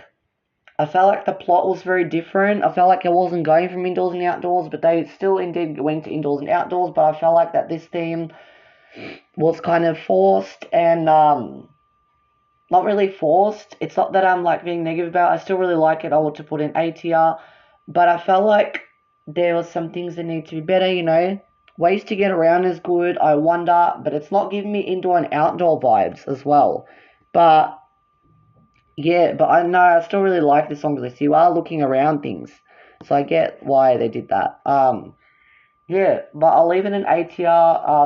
I felt like the plot was very different. I felt like it wasn't going from indoors and outdoors, but they still indeed went to indoors and outdoors, but I felt like that this theme was kind of forced and, not really forced. It's not that I'm like being negative about it. I still really like it. I want to put in A tier. But I felt like there was some things that need to be better, Ways to Get Around is good, I Wonder, but it's not giving me indoor and outdoor vibes as well. But yeah, but I know I still really like the song list. You are looking around things. So I get why they did that. Yeah, but I'll leave it in A tier.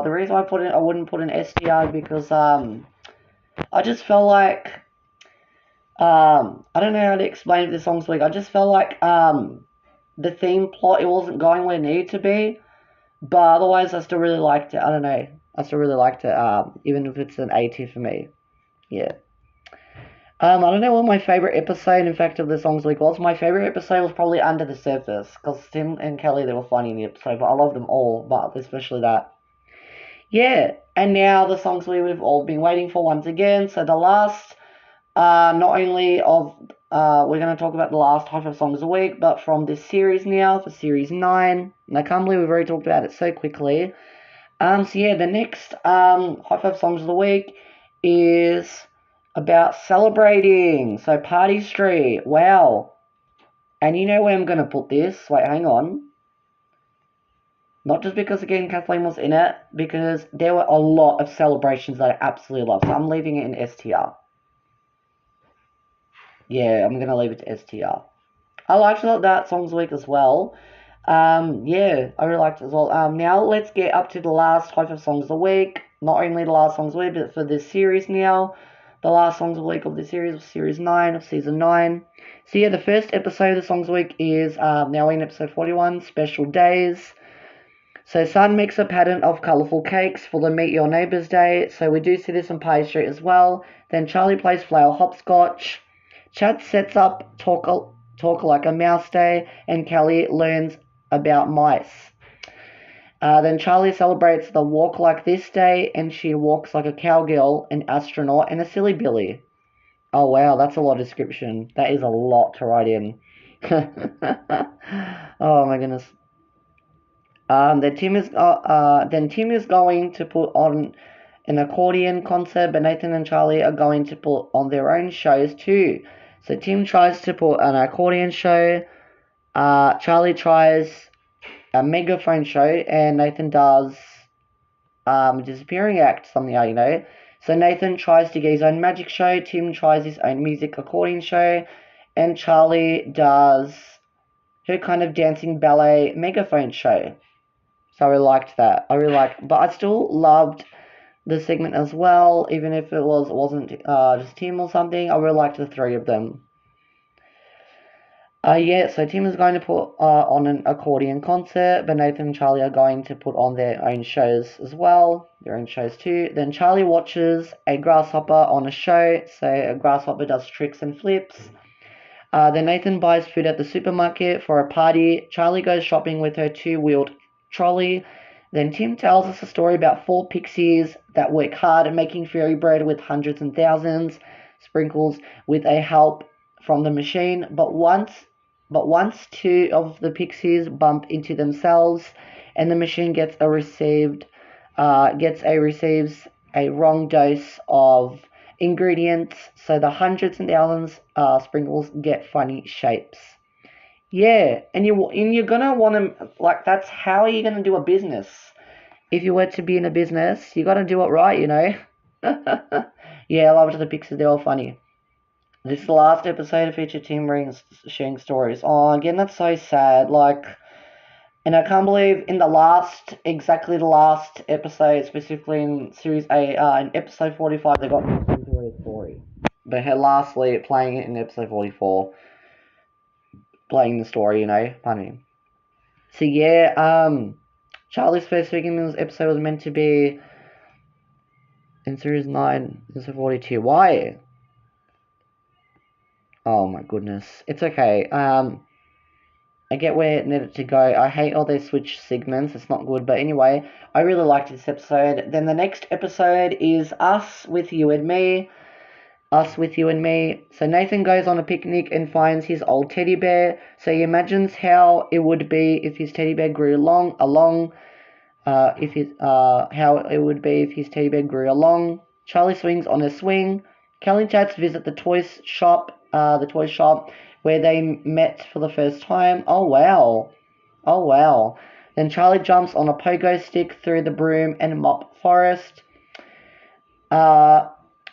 The reason I wouldn't put an S tier is because I just felt like, I don't know how to explain the songs week. I just felt like the theme plot, it wasn't going where it needed to be, but otherwise I still really liked it. I don't know. I still really liked it, even if it's an A tier for me. Yeah. I don't know what my favorite episode, in fact, of the Songs Week was. My favorite episode was probably Under the Surface, because Tim and Kelly, they were funny in the episode, but I love them all, but especially that. Yeah, and now the songs we've all been waiting for once again. So the last, not only of, we're going to talk about the last half of Songs of the Week, but from this series now, for Series 9. And I can't believe we've already talked about it so quickly. So yeah, the next High Five Songs of the Week is about celebrating. So Party Street, wow. And you know where I'm going to put this? Wait, hang on. Not just because, again, Kathleen was in it, because there were a lot of celebrations that I absolutely love. So I'm leaving it in STR. Yeah, I'm going to leave it to STR. I liked that Songs Week as well. Yeah, I really liked it as well. Now let's get up to the last type of Songs of the Week. Not only the last Songs of the Week, but for this series now. The last Songs of the Week of this series was Series 9 of Season 9. So yeah, the first episode of the Songs of the Week is now in episode 41, Special Days. So Sun makes a pattern of colourful cakes for the Meet Your Neighbours Day. So we do see this on Pie Street as well. Then Charlie plays flower hopscotch. Chad sets up talk like a mouse day, and Kelly learns about mice. Then Charlie celebrates the walk like this day, and she walks like a cowgirl, an astronaut, and a silly Billy. Oh wow, that's a lot of description. That is a lot to write in. Oh my goodness. Then Tim is going to put on an accordion concert, but Nathan and Charlie are going to put on their own shows too. So Tim tries to put an accordion show. Charlie tries a megaphone show, and Nathan does disappearing act somehow, you know. So Nathan tries to get his own magic show. Tim tries his own music accordion show, and Charlie does her kind of dancing ballet megaphone show. So I really liked that. But I still loved the segment as well, even if wasn't just Tim or something. I really liked the three of them. Yeah, so Tim is going to put on an accordion concert, but Nathan and Charlie are going to put on their own shows as well, their own shows too. Then Charlie watches a grasshopper on a show, so a grasshopper does tricks and flips. Then Nathan buys food at the supermarket for a party. Charlie goes shopping with her two-wheeled trolley. Then Tim tells us a story about 4 pixies that work hard at making fairy bread with hundreds and thousands, sprinkles with a help from the machine. But once 2 of the pixies bump into themselves, and the machine receives a wrong dose of ingredients, so the hundreds and thousands sprinkles get funny shapes. Yeah, and you're gonna want to, like, that's how you're gonna do a business. If you were to be in a business, you gotta do it right, you know. Yeah, I loved the pixies. They're all funny. This is the last episode of featured Tim sharing stories. Oh, again, that's so sad. Like, and I can't believe in exactly the last episode, specifically in Series 8, in episode 45, they got into a story. But lastly, playing it in episode 44, playing the story, you know, funny. So yeah, Charlie's first week in this episode was meant to be in Series 9, episode 42. Why? Oh my goodness. It's okay. I get where it needed to go. I hate all these switch segments. It's not good. But anyway, I really liked this episode. Then the next episode is Us with You and Me. Us with You and Me. So Nathan goes on a picnic and finds his old teddy bear. So he imagines how it would be if his teddy bear grew along. How it would be if his teddy bear grew along. Charlie swings on a swing. Kelly and Chats visit the toy shop where they met for the first time. Oh wow. Oh wow. Then Charlie jumps on a pogo stick through the broom and mop forest.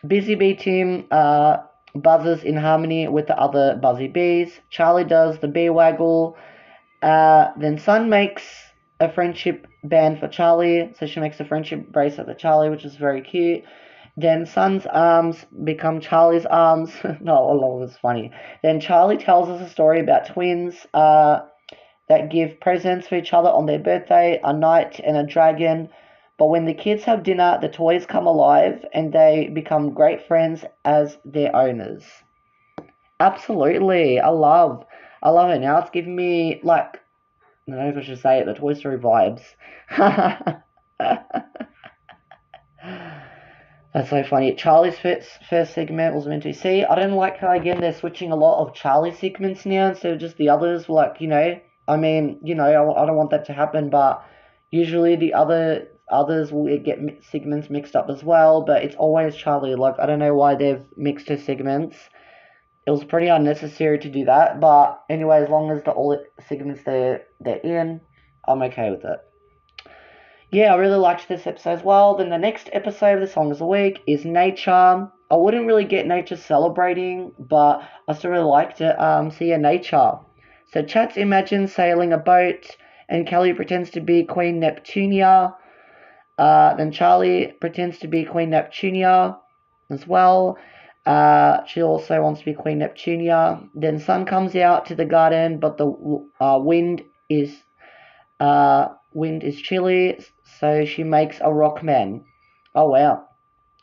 Busy Bee Team buzzes in harmony with the other buzzy bees. Charlie does the bee waggle. Then Sun makes a friendship band for Charlie, so she makes a friendship bracelet for Charlie, which is very cute. Then Sun's arms become Charlie's arms. No, oh, it's funny. Then Charlie tells us a story about twins that give presents for each other on their birthday, a knight and a dragon But when the kids have dinner, the toys come alive and they become great friends as their owners. Absolutely. I love it. Now it's giving me, like, I don't know if I should say it, the Toy Story vibes. That's so funny. Charlie's first segment was meant to see. I don't like how, again, they're switching a lot of Charlie segments now instead of just the others. Like, I mean, I don't want that to happen, but usually the others will get segments mixed up as well, but it's always Charlie. Like, I don't know why they've mixed his segments. It was pretty unnecessary to do that, but anyway, as long as all the segments they're in, I'm okay with it. Yeah, I really liked this episode as well. Then the next episode of the Songs of the Week is Nature. I wouldn't really get nature celebrating, but I still really liked it. So yeah, Nature. So Chats imagines sailing a boat, and Kelly pretends to be Queen Neptunia. Then Charlie pretends to be Queen Neptunia as well. She also wants to be Queen Neptunia. Then Sun comes out to the garden, but the wind is chilly, so she makes a rock man. Oh wow.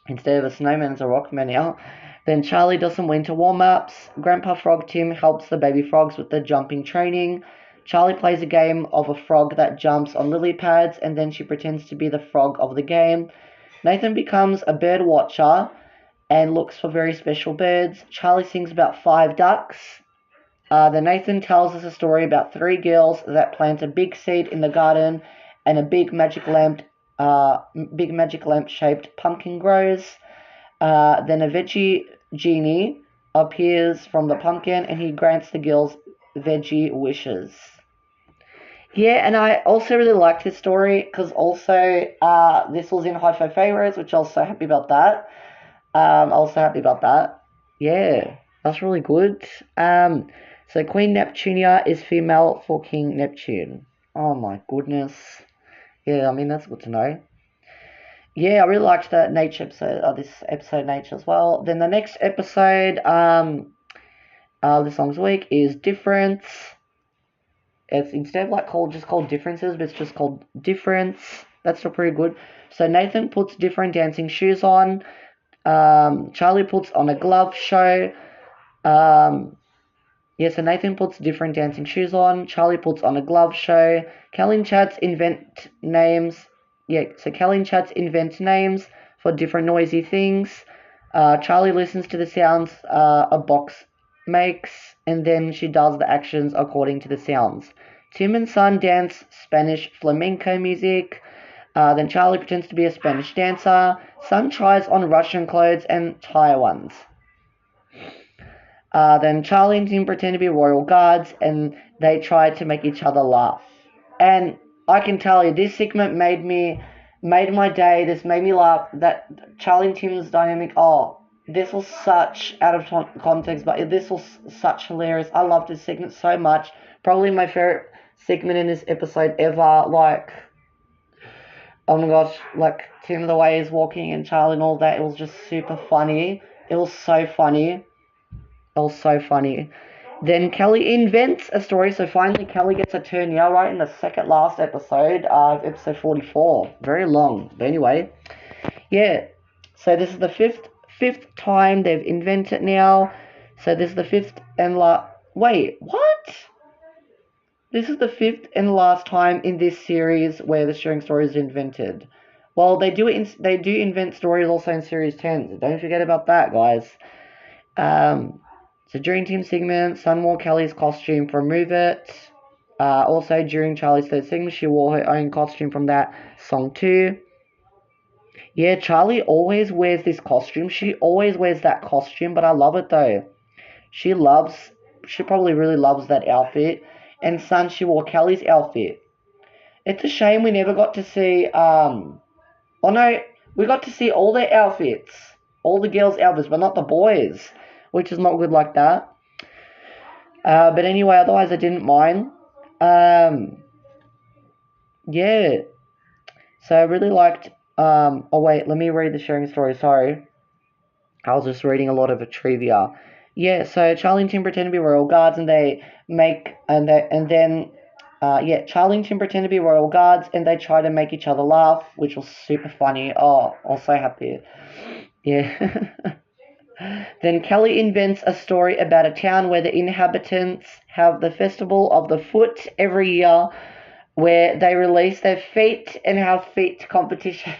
Instead of a snowman, it's a rock man now. Then Charlie does some winter warm-ups. Grandpa Frog Tim helps the baby frogs with the jumping training. Charlie plays a game of a frog that jumps on lily pads, and then she pretends to be the frog of the game. Nathan becomes a bird watcher and looks for very special birds. Charlie sings about 5 ducks. Then Nathan tells us a story about 3 girls that plant a big seed in the garden, and a big magic lamp-shaped pumpkin grows. Then a veggie genie appears from the pumpkin, and he grants the girls veggie wishes. Yeah, and I also really liked this story because also this was in Hi-5 favorites, which I was so happy about that. Yeah, that's really good. So Queen Neptunia is female for King Neptune. Oh my goodness. Yeah, I mean, that's good to know. Yeah, I really liked that nature episode, this episode nature as well. Then the next episode, the Songs Week is Difference. It's instead of just called Differences, but it's just called Difference. That's still pretty good. So Nathan puts different dancing shoes on. Charlie puts on a glove show. So Nathan puts different dancing shoes on. Charlie puts on a glove show. Kelly and Chats invent names. Kelly and Chats invent names for different noisy things. Charlie listens to the sounds a box makes, and then she does the actions according to the sounds. Tim and Sun dance Spanish flamenco music. Then Charlie pretends to be a Spanish dancer. Sun tries on Russian clothes and Thai ones. Then Charlie and Tim pretend to be royal guards, and they try to make each other laugh. And I can tell you, this segment made my day. This made me laugh. That Charlie and Tim's dynamic. Oh, this was such out of context, but this was such hilarious. I loved this segment so much. Probably my favorite segment in this episode ever. Like, oh my gosh, like Tim, the way he's walking, and Charlie and all that. It was just super funny. It was so funny. Then Kelly invents a story, so finally Kelly gets a turn now, right in the second last episode of episode 44. Very long, but anyway. Yeah, so this is the fifth time they've invented now. So this is the fifth and wait, what? This is the fifth and last time in this series where the sharing story is invented. Well, they do invent stories also in series 10, so don't forget about that, guys. So during Team segment, Sun wore Kelly's costume from Move It. Also during Charlie's third segment, she wore her own costume from that song too. Yeah, Charlie always wears this costume. She always wears that costume, but I love it though. She probably really loves that outfit. And Sun, she wore Kelly's outfit. It's a shame we never got to see, we got to see all their outfits. All the girls' outfits, but not the boys, which is not good like that. But anyway, otherwise I didn't mind. Yeah. So I really liked, oh wait, let me read the sharing story, sorry. I was just reading a lot of trivia. Yeah, so Charlie and Tim pretend to be royal guards, and they make, and then Yeah, Charlie and Tim pretend to be royal guards and they try to make each other laugh, which was super funny. Oh, I was so happy. Yeah. Then Kelly invents a story about a town where the inhabitants have the Festival of the Foot every year, where they release their feet and have feet competitions.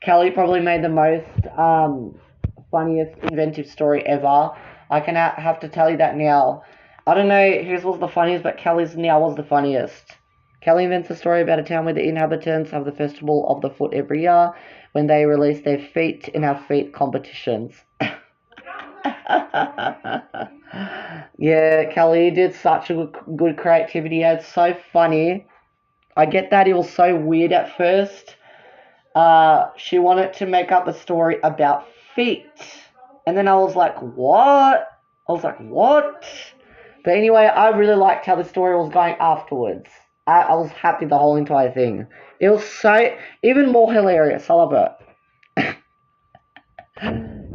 Kelly probably made the most funniest inventive story ever. I can have to tell you that now. I don't know whose was the funniest, but Kelly's now was the funniest. Kelly invents a story about a town where the inhabitants have the Festival of the Foot every year when they release their feet and have feet competitions. Yeah, Kelly did such a good creativity. It's so funny. I get that it was so weird at first. She wanted to make up a story about feet. And then I was like, what? I was like, what? But anyway, I really liked how the story was going afterwards. I was happy the whole entire thing. It was so, even more hilarious. I love it.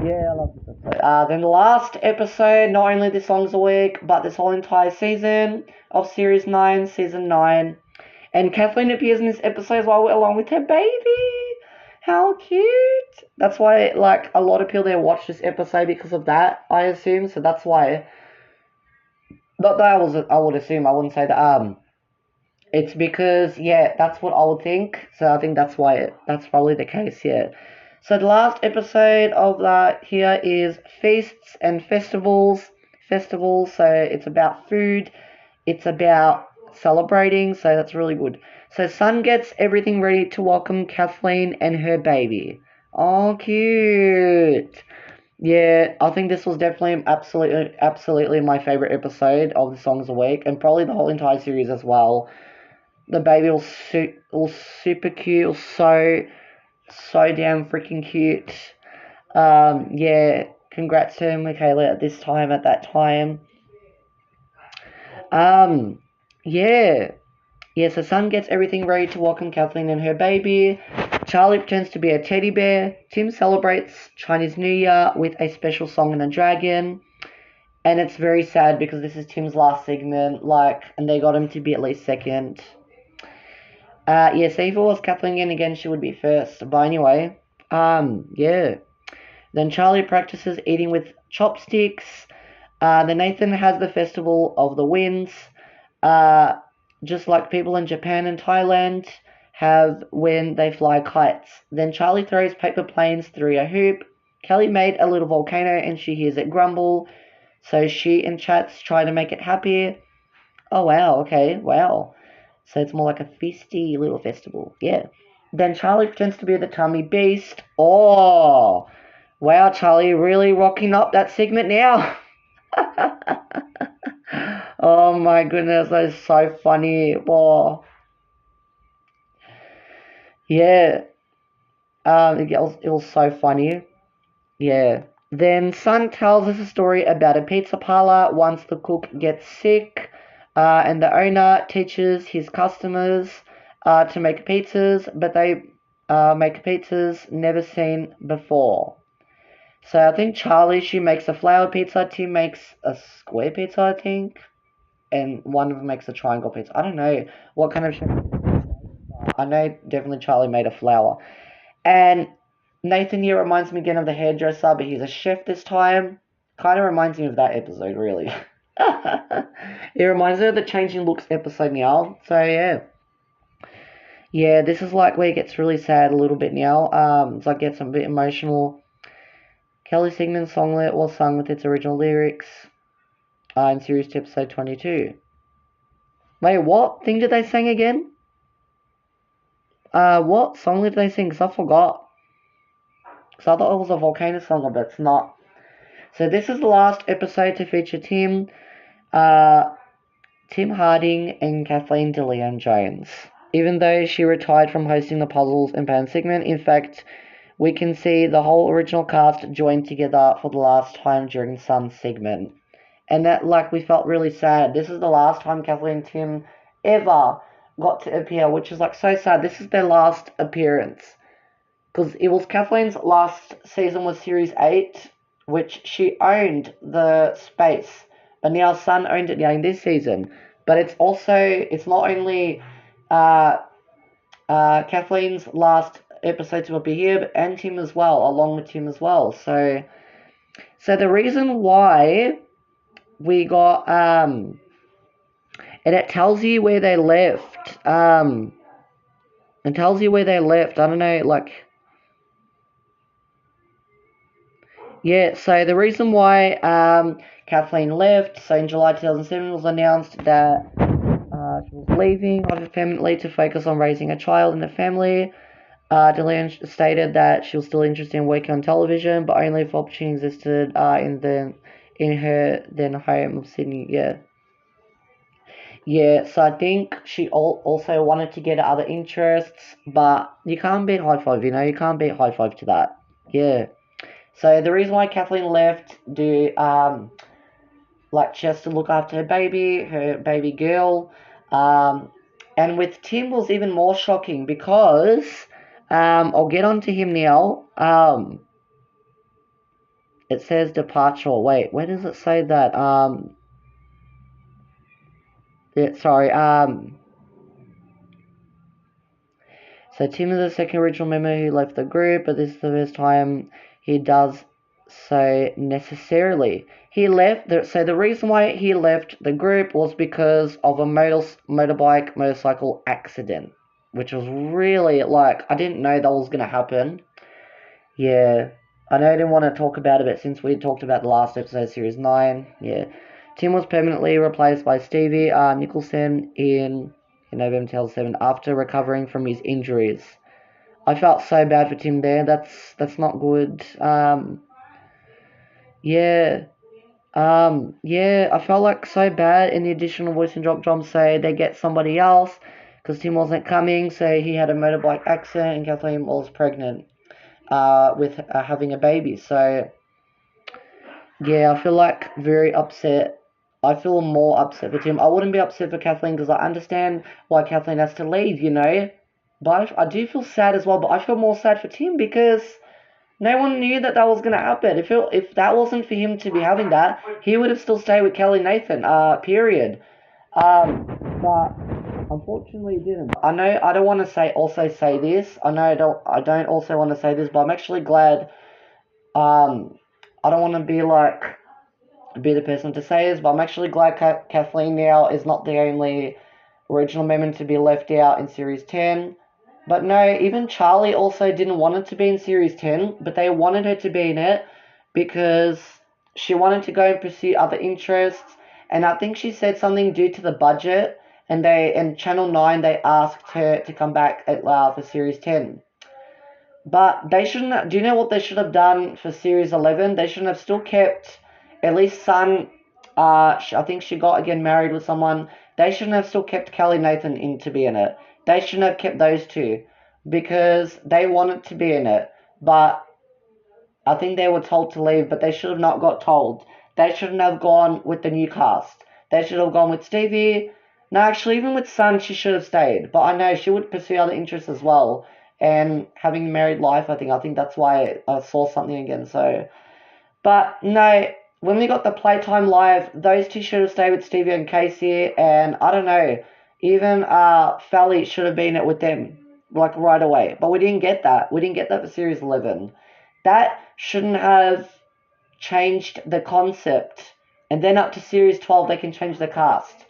Yeah, I love this episode. Then the last episode, not only this Songs a Week, but this whole entire season of Series 9, Season 9. And Kathleen appears in this episode as well, along with her baby. How cute. That's why, like, a lot of people there watch this episode because of that, I assume. So that's why. Not that I would assume, I wouldn't say that. It's because, yeah, that's what I would think. So I think that's probably the case, yeah. So the last episode of that here is Feasts and Festivals. Festivals, so it's about food. It's about celebrating, so that's really good. So Sun gets everything ready to welcome Kathleen and her baby. Oh, cute. Yeah, I think this was definitely absolutely my favorite episode of the Songs a Week, and probably the whole entire series as well. The baby was super cute. It was so damn freaking cute. Yeah, congrats to Michaela at this time, at that time. Um, yeah. Yeah, so Sun gets everything ready to welcome Kathleen and her baby. Charlie pretends to be a teddy bear. Tim celebrates Chinese New Year with a special song and a dragon. And it's very sad because this is Tim's last segment, like, and they got him to be at least second. Yeah, so if it was Kathleen again, she would be first. But anyway, yeah. Then Charlie practices eating with chopsticks. Then Nathan has the Festival of the Winds. Just like people in Japan and Thailand have when they fly kites. Then Charlie throws paper planes through a hoop. Kelly made a little volcano and she hears it grumble. So she and Chats try to make it happy. Oh wow, okay, wow. So it's more like a feisty little festival. Yeah. Then Charlie pretends to be the tummy beast. Oh, wow, Charlie really rocking up that segment now. Oh my goodness, that is so funny. Wow. Yeah. It was so funny. Yeah. Then Sun tells us a story about a pizza parlor once the cook gets sick, and the owner teaches his customers to make pizzas, but they make pizzas never seen before. So I think Charlie, she makes a flour pizza, Tim makes a square pizza, I think, and one of them makes a triangle pizza. I don't know what kind of shape. I know definitely Charlie made a flour. And Nathan here reminds me again of the hairdresser, but he's a chef this time. Kind of reminds me of that episode, really. It reminds me of the Changing Looks episode now. So, yeah. Yeah, this is like where it gets really sad a little bit now. It's like gets a bit emotional. Kelly Sigmund's songlet was sung with its original lyrics in Series 2, Episode 22. Wait, what thing did they sing again? What song did they sing? Because I forgot. Because I thought it was a volcano song, but it's not. So this is the last episode to feature Tim Harding and Kathleen DeLeon Jones. Even though she retired from hosting the Puzzles and Pan segment, in fact, we can see the whole original cast joined together for the last time during Sun's segment. And that, like, we felt really sad. This is the last time Kathleen and Tim ever got to appear, which is, like, so sad. This is their last appearance. Because it was Kathleen's last season was Series 8, which she owned the space. but now Sun owned it now in this season. But it's not only uh, Kathleen's last episode to be here, and Tim as well, along with Tim as well. So the reason why we got and it tells you where they left. It tells you where they left. I don't know, like. Yeah, so the reason why Kathleen left, so in July 2007 was announced that she was leaving permanently to focus on raising a child in the family. DeLeon stated that she was still interested in working on television, but only if opportunity existed in her then home of Sydney. Yeah. So I think she also wanted to get other interests, but you can't beat Hi-5. You can't beat Hi-5 to that. Yeah. So the reason why Kathleen left, she has to look after her baby girl, and with Tim was even more shocking because, I'll get onto him now. It says departure. Wait, where does it say that? Yeah, sorry. So Tim is the second original member who left the group, but this is the first time he does so necessarily. He left. So the reason why he left the group was because of a motorcycle accident, which was really I didn't know that was gonna happen. Yeah, I know I didn't want to talk about it, but since we talked about the last episode, Series 9, yeah. Tim was permanently replaced by Stevie Nicholson in November 2007 after recovering from his injuries. I felt so bad for Tim there. That's not good. Yeah. Yeah, I felt like so bad in the additional voice and drums say they get somebody else because Tim wasn't coming, so he had a motorbike accident and Kathleen was pregnant with having a baby. So yeah, I feel like very upset. I feel more upset for Tim. I wouldn't be upset for Kathleen because I understand why Kathleen has to leave, But I do feel sad as well. But I feel more sad for Tim because no one knew that was going to happen. If that wasn't for him to be having that, he would have still stayed with Kelly Nathan. Period. But unfortunately, he didn't. I know I don't want to say this. I know I don't also want to say this, but I'm actually glad. I don't want to be the person to say this, but I'm actually glad Kathleen now is not the only original member to be left out in Series 10. But no, even Charlie also didn't want it to be in Series 10, but they wanted her to be in it because she wanted to go and pursue other interests. And I think she said something due to the budget, and Channel 9, they asked her to come back for Series 10. But they shouldn't. Do you know what they should have done for Series 11? They shouldn't have still kept at least Sun. I think she got again married with someone. They shouldn't have still kept Kelly Nathan in to be in it. They shouldn't have kept those two because they wanted to be in it. But I think they were told to leave, but they should have not got told. They shouldn't have gone with the new cast. They should have gone with Stevie. No, actually, even with Sun, she should have stayed. But I know she would pursue other interests as well. And having a married life, I think that's why I saw something again. So, but no, when we got the Playtime Live, those two should have stayed with Stevie and Casey. And I don't know, even Fally should have been it with them, right away. But we didn't get that. We didn't get that for Series 11. That shouldn't have changed the concept. And then up to Series 12, they can change the cast.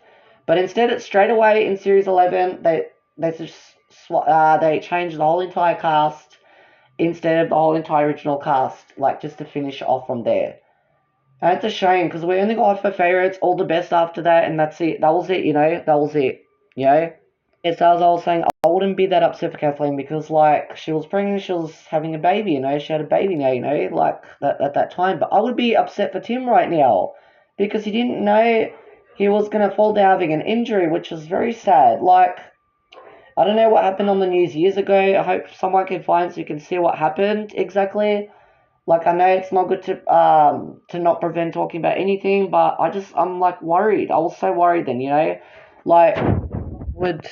But instead, it's straight away in Series 11, they changed the whole entire cast instead of the whole entire original cast, just to finish off from there. And it's a shame because we only got for favorites, all the best after that, and that's it. That was it, That was it, It's as I was saying, I wouldn't be that upset for Kathleen because, she was pregnant, she was having a baby, She had a baby now, at that time. But I would be upset for Tim right now because he didn't know he was going to fall down having an injury, which is very sad. I don't know what happened on the news years ago. I hope someone can find so you can see what happened exactly. I know it's not good to not prevent talking about anything, but I'm worried. I was so worried then, would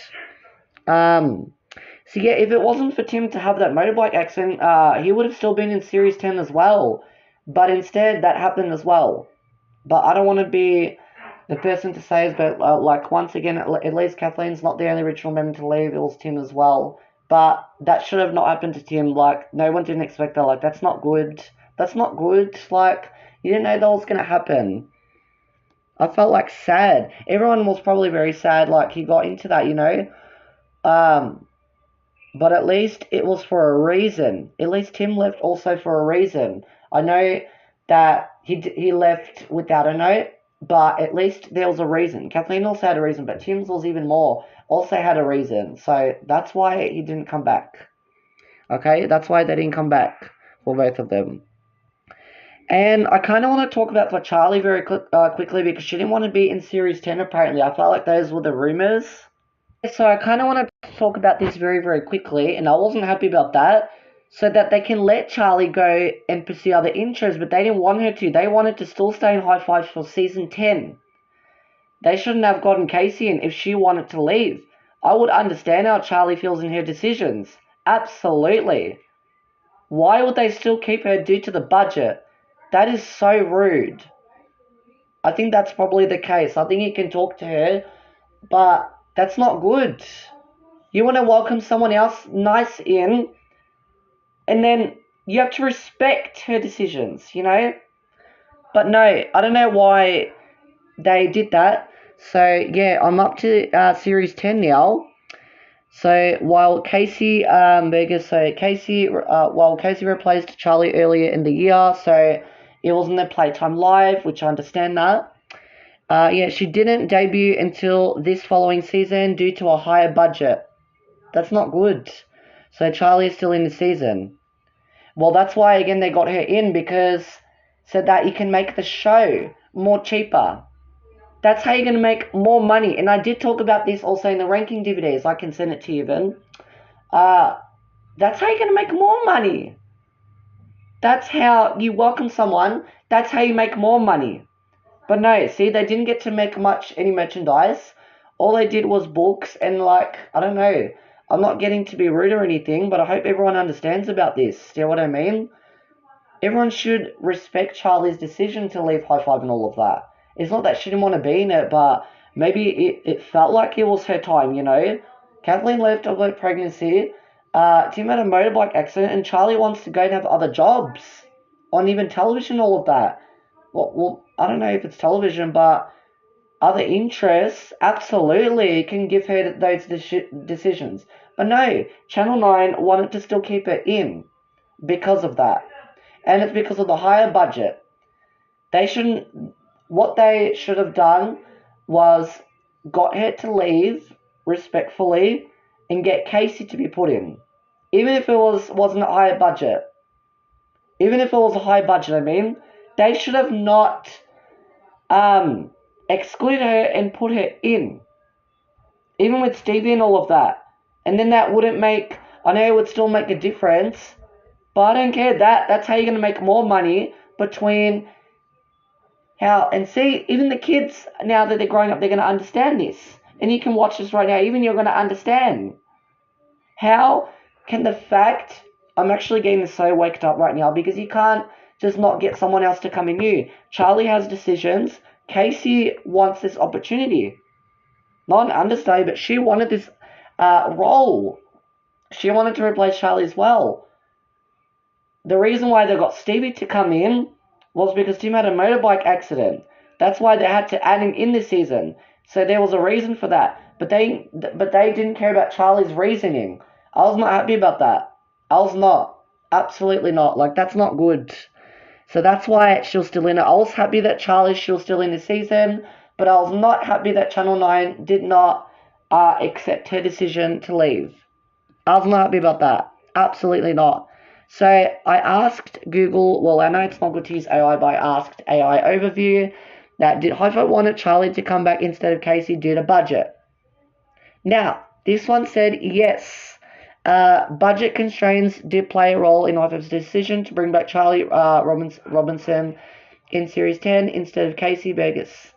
so yeah, if it wasn't for Tim to have that motorbike accident, he would have still been in Series 10 as well. But instead, that happened as well. But I don't want to be the person to say is, but like once again, at least Kathleen's not the only original member to leave. It was Tim as well. But that should have not happened to Tim. Like no one didn't expect that. Like that's not good. That's not good. Like you didn't know that was gonna happen. I felt like sad. Everyone was probably very sad. Like he got into that, you know. Um, but at least it was for a reason. At least Tim left also for a reason. I know that he left without a note, but at least there was a reason. Kathleen also had a reason, but Tim's was even more. Also had a reason. So that's why he didn't come back. Okay, that's why they didn't come back for both of them. And I kind of want to talk about for Charlie very quickly because she didn't want to be in Series 10 apparently. I felt like those were the rumors. So I kind of want to talk about this very, very quickly, and I wasn't happy about that. So that they can let Charlie go and pursue other interests, but they didn't want her to. They wanted to still stay in Hi-5 for season 10. They shouldn't have gotten Casey in if she wanted to leave. I would understand how Charlie feels in her decisions. Absolutely. Why would they still keep her due to the budget? That is so rude. I think that's probably the case. I think you can talk to her, but that's not good. You want to welcome someone else nice in, and then you have to respect her decisions, you know? But no, I don't know why they did that. So, yeah, I'm up to Series 10 now. So, while Casey, while Casey replaced Charlie earlier in the year, so it wasn't the Playtime Live, which I understand that. Yeah, she didn't debut until this following season due to a higher budget. That's not good. So Charlie is still in the season. Well, that's why, again, they got her in because said that you can make the show more cheaper. That's how you're going to make more money. And I did talk about this also in the ranking DVDs. I can send it to you, Ben. That's how you're going to make more money. That's how you welcome someone. That's how you make more money. But no, see, they didn't get to make any merchandise. All they did was books and like, I don't know. I'm not getting to be rude or anything, but I hope everyone understands about this. Do you know what I mean? Everyone should respect Charlie's decision to leave Hi-5 and all of that. It's not that she didn't want to be in it, but maybe it felt like it was her time, you know? Kathleen left over pregnancy. Tim had a motorbike accident, and Charlie wants to go and have other jobs on even television, all of that. Well, I don't know if it's television, but other interests absolutely can give her those decisions. But no, Channel 9 wanted to still keep her in because of that. And it's because of the higher budget. What they should have done was got her to leave respectfully and get Casey to be put in. Even if it wasn't a higher budget. Even if it was a high budget, I mean, they should have not exclude her and put her in. Even with Stevie and all of that. And then that wouldn't make, I know it would still make a difference, but I don't care. That's how you're going to make more money between and see, even the kids, now that they're growing up, they're going to understand this. And you can watch this right now, even you're going to understand. How can the fact, I'm actually getting so waked up right now because you can't just not get someone else to come in new. Charlie has decisions. Casey wants this opportunity. Not an understudy, but she wanted this role. She wanted to replace Charlie as well. The reason why they got Stevie to come in was because Tim had a motorbike accident. That's why they had to add him in this season. So there was a reason for that. But they didn't care about Charlie's reasoning. I was not happy about that. I was not. Absolutely not. Like, that's not good. So that's why she was still in it. I was happy that she was still in the season, but I was not happy that Channel 9 did not accept her decision to leave. I was not happy about that. Absolutely not. So I asked Google, well, I know it's not good to use AI, but I asked AI Overview that did Hi-5 wanted Charlie to come back instead of Casey due to budget? Now, this one said yes. Budget constraints did play a role in Hi-5's decision to bring back Charlie Robinson in Series 10 instead of Casey Burgess.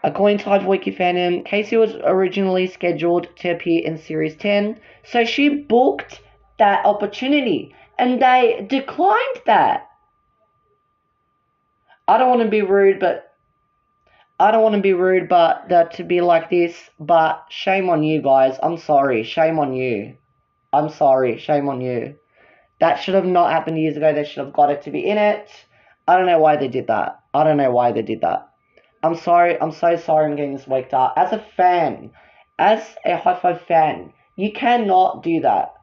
According to Hi-5 Wiki Fandom, Casey was originally scheduled to appear in Series 10, so she booked that opportunity, and they declined that. I don't want to be rude, but I don't want to be rude, but to be like this, but shame on you guys. I'm sorry. Shame on you. I'm sorry. Shame on you. That should have not happened years ago. They should have got it to be in it. I don't know why they did that. I don't know why they did that. I'm sorry. I'm so sorry I'm getting this waked up. As a fan, as a Hi-5 fan, you cannot do that.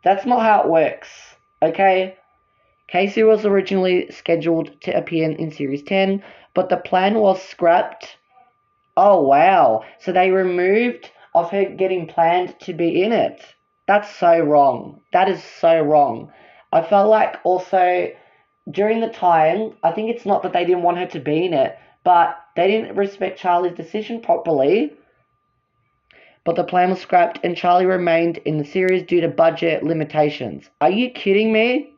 That's not how it works. Okay? Casey was originally scheduled to appear in Series 10, but the plan was scrapped. Oh, wow. So they removed of her getting planned to be in it. That's so wrong. That is so wrong. I felt like also during the time, I think it's not that they didn't want her to be in it, but they didn't respect Charlie's decision properly. But the plan was scrapped and Charlie remained in the series due to budget limitations. Are you kidding me?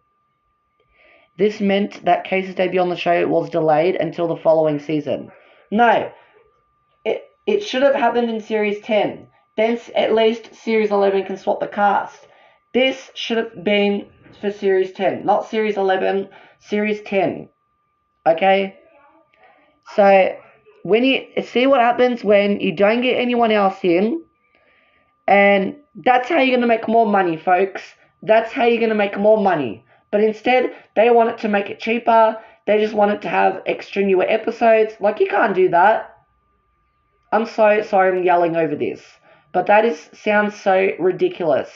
This meant that Casey's debut on the show was delayed until the following season. No, it should have happened in Series 10. Then at least Series 11 can swap the cast. This should have been for Series 10, not Series 11, Series 10. Okay? So, when you see what happens when you don't get anyone else in, and that's how you're going to make more money, folks. That's how you're going to make more money. But instead, they want it to make it cheaper. They just want it to have extra newer episodes. Like, you can't do that. I'm so sorry I'm yelling over this. But sounds so ridiculous.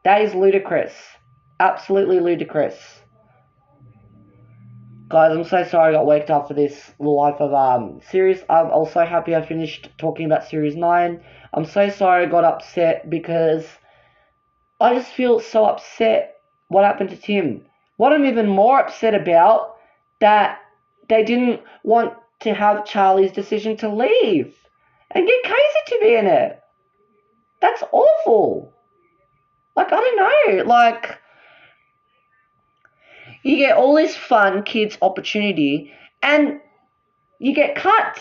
That is ludicrous. Absolutely ludicrous. Guys, I'm so sorry I got waked up for this life of series. I'm also happy I finished talking about Series 9. I'm so sorry I got upset because I just feel so upset what happened to Tim. What I'm even more upset about, that they didn't want to have Charlie's decision to leave and get Casey to be in it. That's awful. Like, I don't know. Like, you get all this fun kids opportunity and you get cut.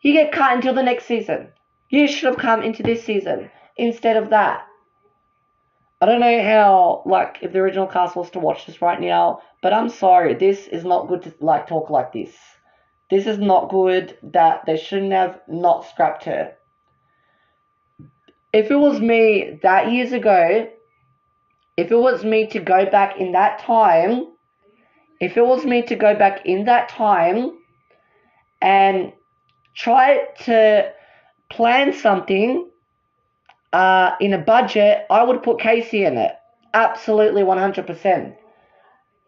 You get cut until the next season. You should have come into this season instead of that. I don't know how, like, if the original cast was to watch this right now, but I'm sorry, this is not good to, like, talk like this. This is not good. That they shouldn't have not scrapped her. If it was me that years ago, if it was me to go back in that time, and try to plan something in a budget, I would put Casey in it. Absolutely 100%.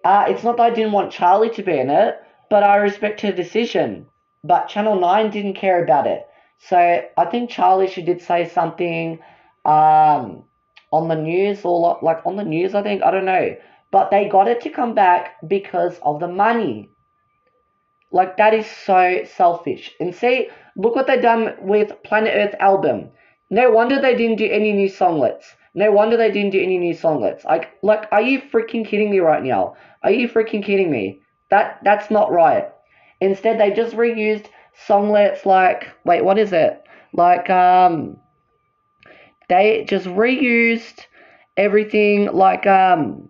It's not that I didn't want Charlie to be in it, but I respect her decision. But Channel 9 didn't care about it. So I think Charlie, she did say something on the news, or like on the news, I think. I don't know. But they got it to come back because of the money. Like, that is so selfish. And see, look what they've done with Planet Earth album. No wonder they didn't do any new songlets. Like, are you freaking kidding me right now? Are you freaking kidding me? That's not right. Instead, they just reused songlets like, wait, what is it? Like, they just reused everything, like, all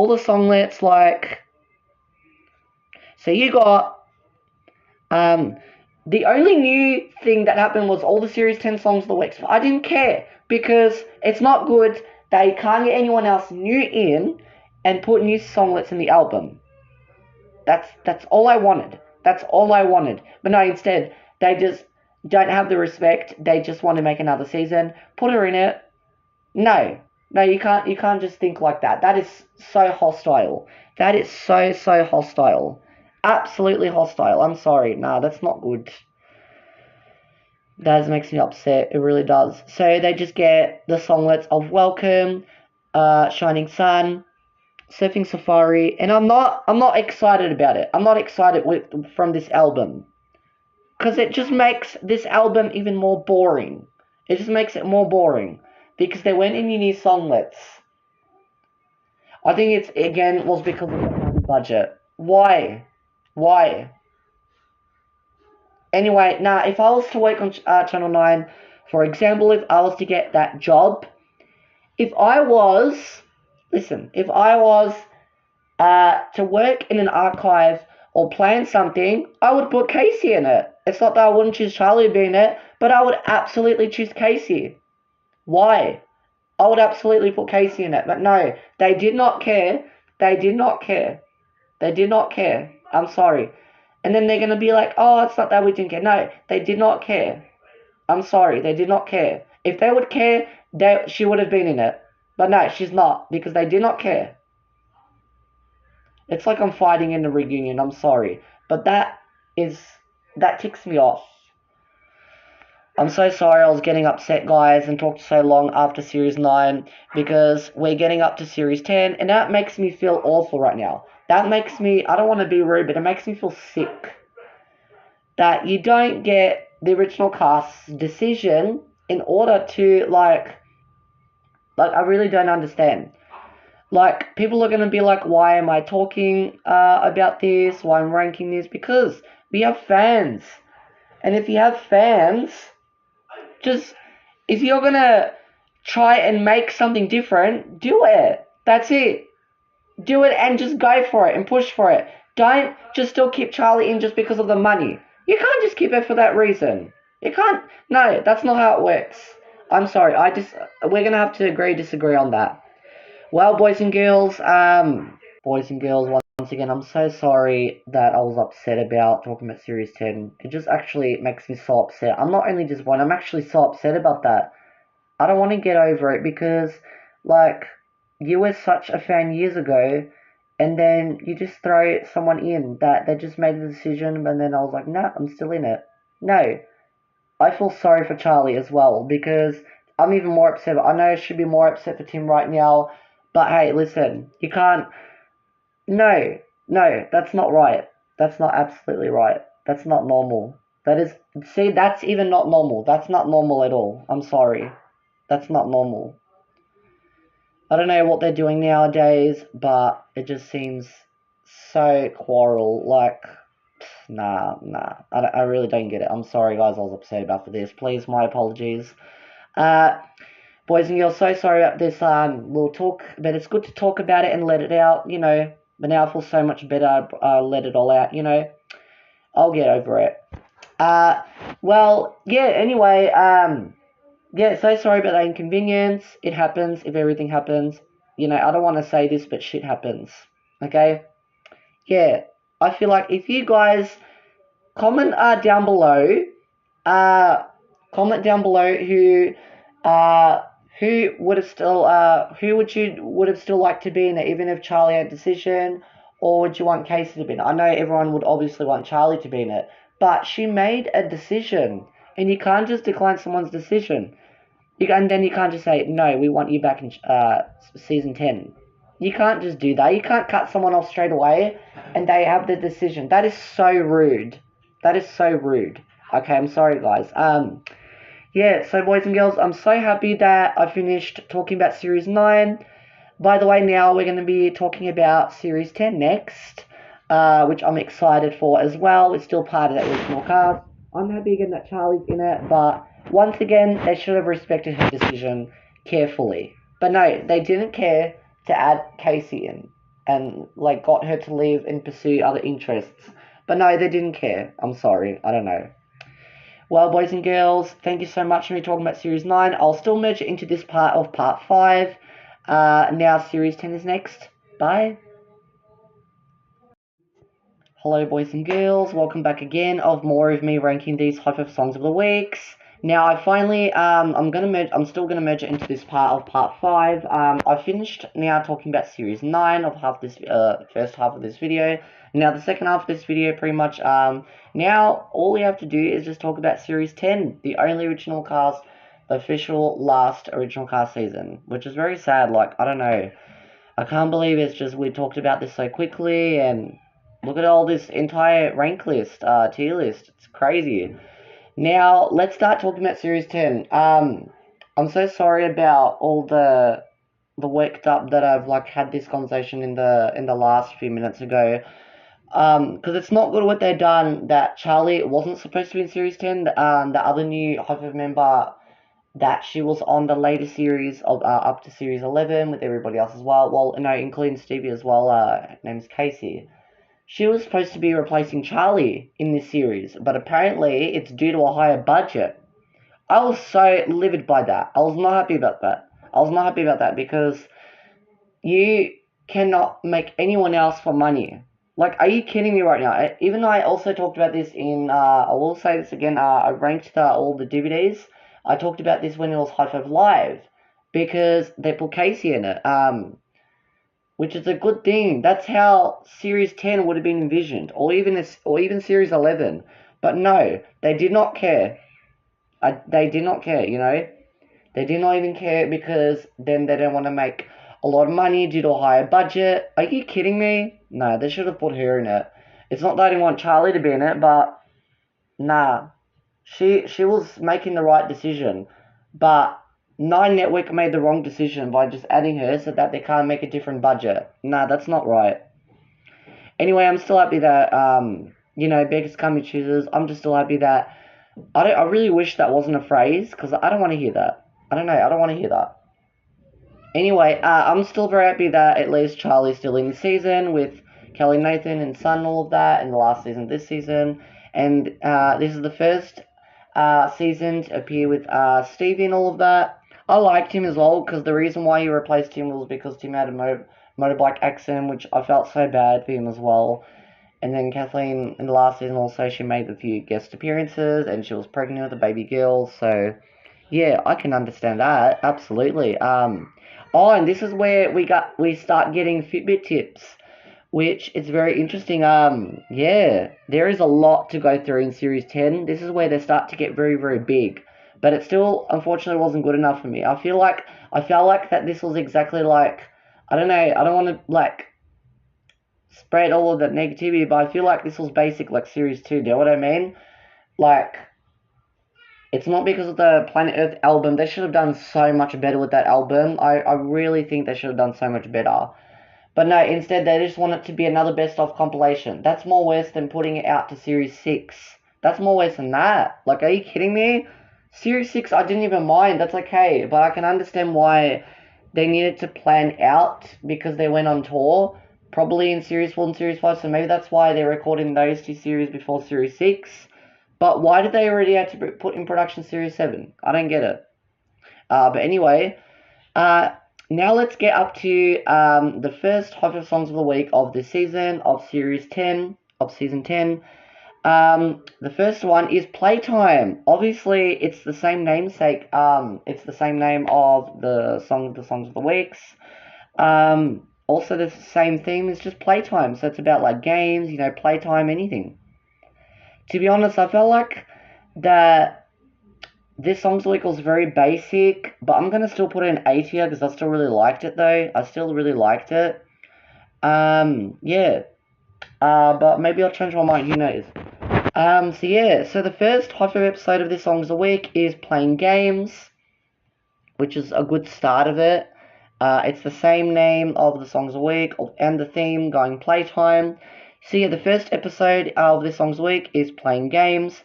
the songlets, like, so you got, the only new thing that happened was all the Series 10 songs of the week. So I didn't care because it's not good. They can't get anyone else new in and put new songlets in the album. That's all I wanted. But no, instead, they just don't have the respect. They just want to make another season. Put her in it. No, you can't just think like that. That is so hostile. That is so hostile. Absolutely hostile. I'm sorry. Nah, that's not good. That makes me upset. It really does. So they just get the songlets of Welcome, Shining Sun, Surfing Safari, and I'm not excited about it. I'm not excited from this album, because it just makes this album even more boring. It just makes it more boring because they went in new songlets. I think it's again was because of the budget. Why? Anyway, if I was to work on Channel 9, for example, if I was to get that job, if I was to work in an archive or plan something, I would put Casey in it. It's not that I wouldn't choose Charlie to be in it, but I would absolutely choose Casey. Why? I would absolutely put Casey in it, but no, they did not care. They did not care. They did not care. I'm sorry. And then they're going to be like, oh, it's not that we didn't care. No, they did not care. I'm sorry, they did not care. If they would care, she would have been in it. But no, she's not, because they did not care. It's like I'm fighting in the reunion, I'm sorry. But that ticks me off. I'm so sorry I was getting upset, guys, and talked so long after Series 9, because we're getting up to Series 10, and that makes me feel awful right now. That makes me, I don't want to be rude, but it makes me feel sick. That you don't get the original cast's decision in order to, like, I really don't understand. Like, people are going to be like, why am I talking about this? Why I'm ranking this? Because we have fans. And if you have fans, just, if you're going to try and make something different, do it. That's it. Do it and just go for it and push for it. Don't just still keep Charlie in just because of the money. You can't just keep her for that reason. You can't. No, that's not how it works. I'm sorry. We're going to have to disagree on that. Well, boys and girls, once again, I'm so sorry that I was upset about talking about Series 10. It just actually makes me so upset. I'm not only disappointed, I'm actually so upset about that. I don't want to get over it because, like, you were such a fan years ago, and then you just throw someone in that they just made the decision, and then I was like, nah, I'm still in it. No. I feel sorry for Charlie as well, because I'm even more upset. I know I should be more upset for Tim right now, but hey, listen, you can't. No, no, that's not right. That's not absolutely right. That's not normal. That is. See, that's even not normal. That's not normal at all. I'm sorry. That's not normal. I don't know what they're doing nowadays, but it just seems so quarrel. Like, nah. I really don't get it. I'm sorry, guys. I was upset about this. Please, my apologies. Uh, Boys and girls, so sorry about this little talk, but it's good to talk about it and let it out, you know. But now I feel so much better, let it all out, you know. I'll get over it. Well, yeah, anyway, yeah, so sorry about that inconvenience. It happens if everything happens. You know, I don't want to say this, but shit happens, okay? Yeah, I feel like if you guys comment down below, uh, comment down below who would have still who would have still liked to be in it, even if Charlie had a decision, or would you want Casey to be in it? I know everyone would obviously want Charlie to be in it, but she made a decision, and you can't just decline someone's decision. And then you can't just say, no, we want you back in season 10. You can't just do that. You can't cut someone off straight away and they have the decision. That is so rude. That is so rude. Okay, I'm sorry, guys. Yeah, so boys and girls, I'm so happy that I finished talking about Series 9. By the way, now we're going to be talking about Series 10 next, which I'm excited for as well. It's still part of that original cast. I'm happy again that Charlie's in it, but once again, they should have respected her decision carefully. But no, they didn't care to add Casey in and, like, got her to leave and pursue other interests. But no, they didn't care. I'm sorry. I don't know. Well, boys and girls, thank you so much for me talking about Series 9. I'll still merge it into this part of Part 5. Now Series 10 is next. Bye. Hello, boys and girls. Welcome back again of more of me ranking these Hi-5 songs of the weeks. Now, I finally, I'm still gonna merge it into this part of Part 5. I finished now talking about Series 9 of first half of this video. Now, the second half of this video, pretty much, now, all we have to do is just talk about Series 10, the only original cast, the official last original cast season, which is very sad. Like, I don't know. I can't believe it's just, we talked about this so quickly, and look at all this entire rank list, tier list. It's crazy. Now, let's start talking about Series 10. I'm so sorry about all the worked up that I've, like, had this conversation in the last few minutes ago. Because it's not good what they've done, that Charlie wasn't supposed to be in Series 10. The other new Hi-5 member, that she was on the later series of up to Series 11 with everybody else as well. Well, no, including Stevie as well. Name's Casey. she was supposed to be replacing Charlie in this series, but apparently it's due to a higher budget. I was so livid by that. I was not happy about that. I was not happy about that because you cannot make anyone else for money. Like, are you kidding me right now? Even though I also talked about this in, I will say this again, I ranked all the DVDs. I talked about this when it was Hi-5 Live because they put Casey in it, which is a good thing. That's how Series 10 would have been envisioned, or even Series 11. But no, they did not care. They did not care, you know? They did not even care because then they don't want to make a lot of money due to a higher budget. Are you kidding me? No, they should have put her in it. It's not that I didn't want Charlie to be in it, but nah. She was making the right decision. But Nine Network made the wrong decision by just adding her so that they can't make a different budget. Nah, that's not right. Anyway, I'm still happy that beggars can't be choosers. I'm just still happy that I really wish that wasn't a phrase because I don't want to hear that. I don't know. I don't want to hear that. Anyway, I'm still very happy that at least Charlie's still in the season with Kelly, Nathan, and Son, and all of that, in the last season, this season. And this is the first season to appear with Stevie and all of that. I liked him as well because the reason why he replaced Tim was because Tim had a motorbike accident, which I felt so bad for him as well. And then Kathleen in the last season also, she made a few guest appearances and she was pregnant with a baby girl, so yeah, I can understand that, absolutely. And this is where we start getting Fitbit tips, which is very interesting. Yeah, there is a lot to go through in Series 10. This is where they start to get very, very big. But it still, unfortunately, wasn't good enough for me. I felt like that this was exactly like, I don't know, I don't want to, like, spread all of that negativity, but I feel like this was basic, like, Series 2, do you know what I mean? Like, it's not because of the Planet Earth album. They should have done so much better with that album. I really think they should have done so much better. But no, instead they just want it to be another best of compilation. That's more worse than putting it out to Series 6. That's more worse than that. Like, are you kidding me? Series 6, I didn't even mind. That's okay. But I can understand why they needed to plan out because they went on tour. Probably in Series 4 and Series 5. So maybe that's why they're recording those two series before Series 6. But why did they already have to put in production Series 7? I don't get it. But anyway, now let's get up to the first Hi-5 songs of the week of this season, of Series 10, of Season 10. The first one is Playtime. Obviously, it's the same namesake. It's the same name of the songs of the weeks. Also, the same theme. It's just playtime. So it's about like games, playtime, anything. To be honest, I felt like that this song's lyric was very basic, but I'm gonna still put it in 8 here because I still really liked it though. I still really liked it. Yeah. But maybe I'll change my mind, who knows. So yeah, so the first Hi-5 episode of this Songs of the Week is Playing Games, which is a good start of it. It's the same name of the Songs of the Week and the theme going playtime. So yeah, the first episode of this Songs of the Week is Playing Games.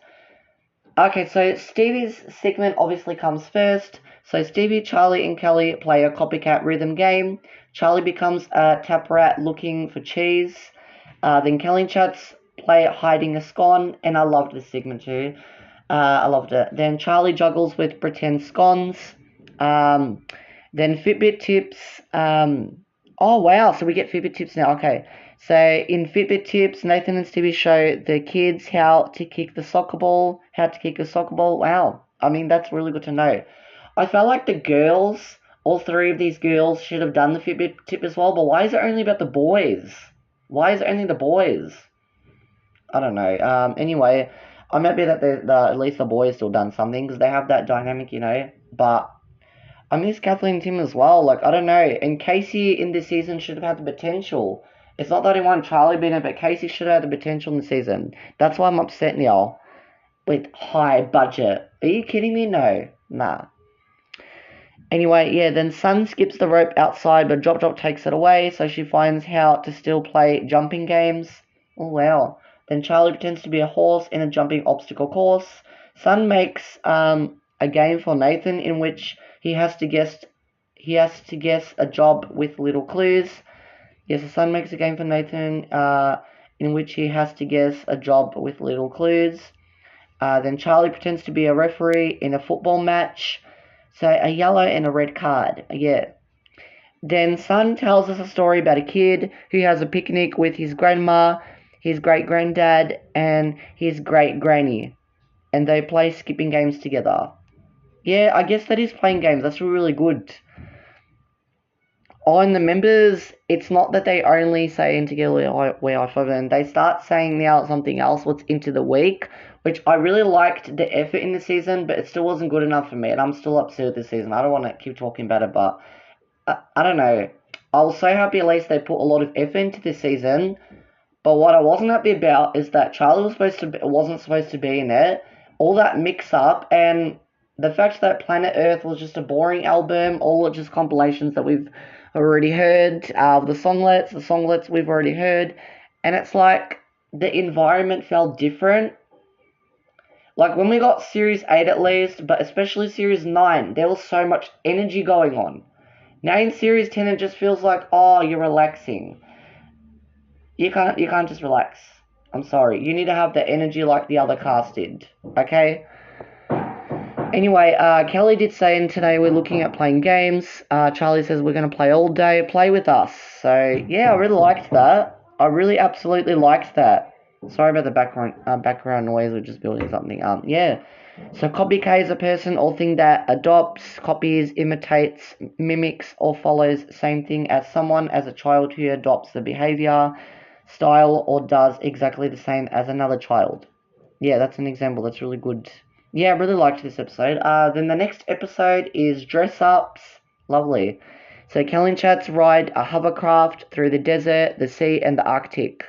Okay, so Stevie's segment obviously comes first. So Stevie, Charlie, and Kelly play a copycat rhythm game. Charlie becomes a tap rat looking for cheese. Then Kelly and Chats play hiding a scone, and I loved this segment too. I loved it. Then Charlie juggles with pretend scones. Then Fitbit tips. Oh wow, so we get Fitbit tips now. Okay. So in Fitbit tips, Nathan and Stevie show the kids how to kick the soccer ball, Wow, I mean, that's really good to know. I felt like the girls, all three of these girls, should have done the Fitbit tip as well, but why is it only about the boys? Why is it only the boys? I don't know. Anyway, I'm happy that at least the boys still done something, because they have that dynamic, but I miss Kathleen and Tim as well. Like, I don't know. And Casey in this season should have had the potential. It's not that I want Charlie being it, but Casey should have had the potential in the season. That's why I'm upset now. With high budget. Are you kidding me? No. Nah. Anyway, yeah, then Sun skips the rope outside, but Drop takes it away, so she finds how to still play jumping games. Oh, wow. Then Charlie pretends to be a horse in a jumping obstacle course. Sun makes a game for Nathan in which he has to guess a job with little clues. Yes, the Sun makes a game for Nathan in which he has to guess a job with little clues. Then Charlie pretends to be a referee in a football match. So a yellow and a red card. Yeah. Then Sun tells us a story about a kid who has a picnic with his grandma, his great-granddad, and his great-granny. And they play skipping games together. Yeah, I guess that is playing games. That's really good. On the members, it's not that they only say in together we Hi-5, and they start saying now something else, what's into the week, which I really liked the effort in the season, but it still wasn't good enough for me, and I'm still upset with this season. I don't want to keep talking about it, but I don't know. I was so happy at least they put a lot of effort into this season, but what I wasn't happy about is that Charlie wasn't supposed to be in it, all that mix up, and the fact that Planet Earth was just a boring album, all just compilations that we've already heard, the songlets we've already heard, and it's like the environment felt different. Like when we got Series 8 at least, but especially Series 9, there was so much energy going on. Now in Series 10 it just feels like, oh, you're relaxing. You can't just relax. I'm sorry. You need to have the energy like the other cast did. Okay? Anyway, Kelly did say, and today we're looking at playing games. Charlie says we're going to play all day, play with us. So, yeah, I really liked that. I really absolutely liked that. Sorry about the background noise, we're just building something up. Yeah. So, copycat is a person or thing that adopts, copies, imitates, mimics, or follows same thing as someone as a child who adopts the behavior, style, or does exactly the same as another child. Yeah, that's an example. That's really good. Yeah, I really liked this episode. Then the next episode is Dress Ups. Lovely. So Kelly and Chad's ride a hovercraft through the desert, the sea, and the Arctic.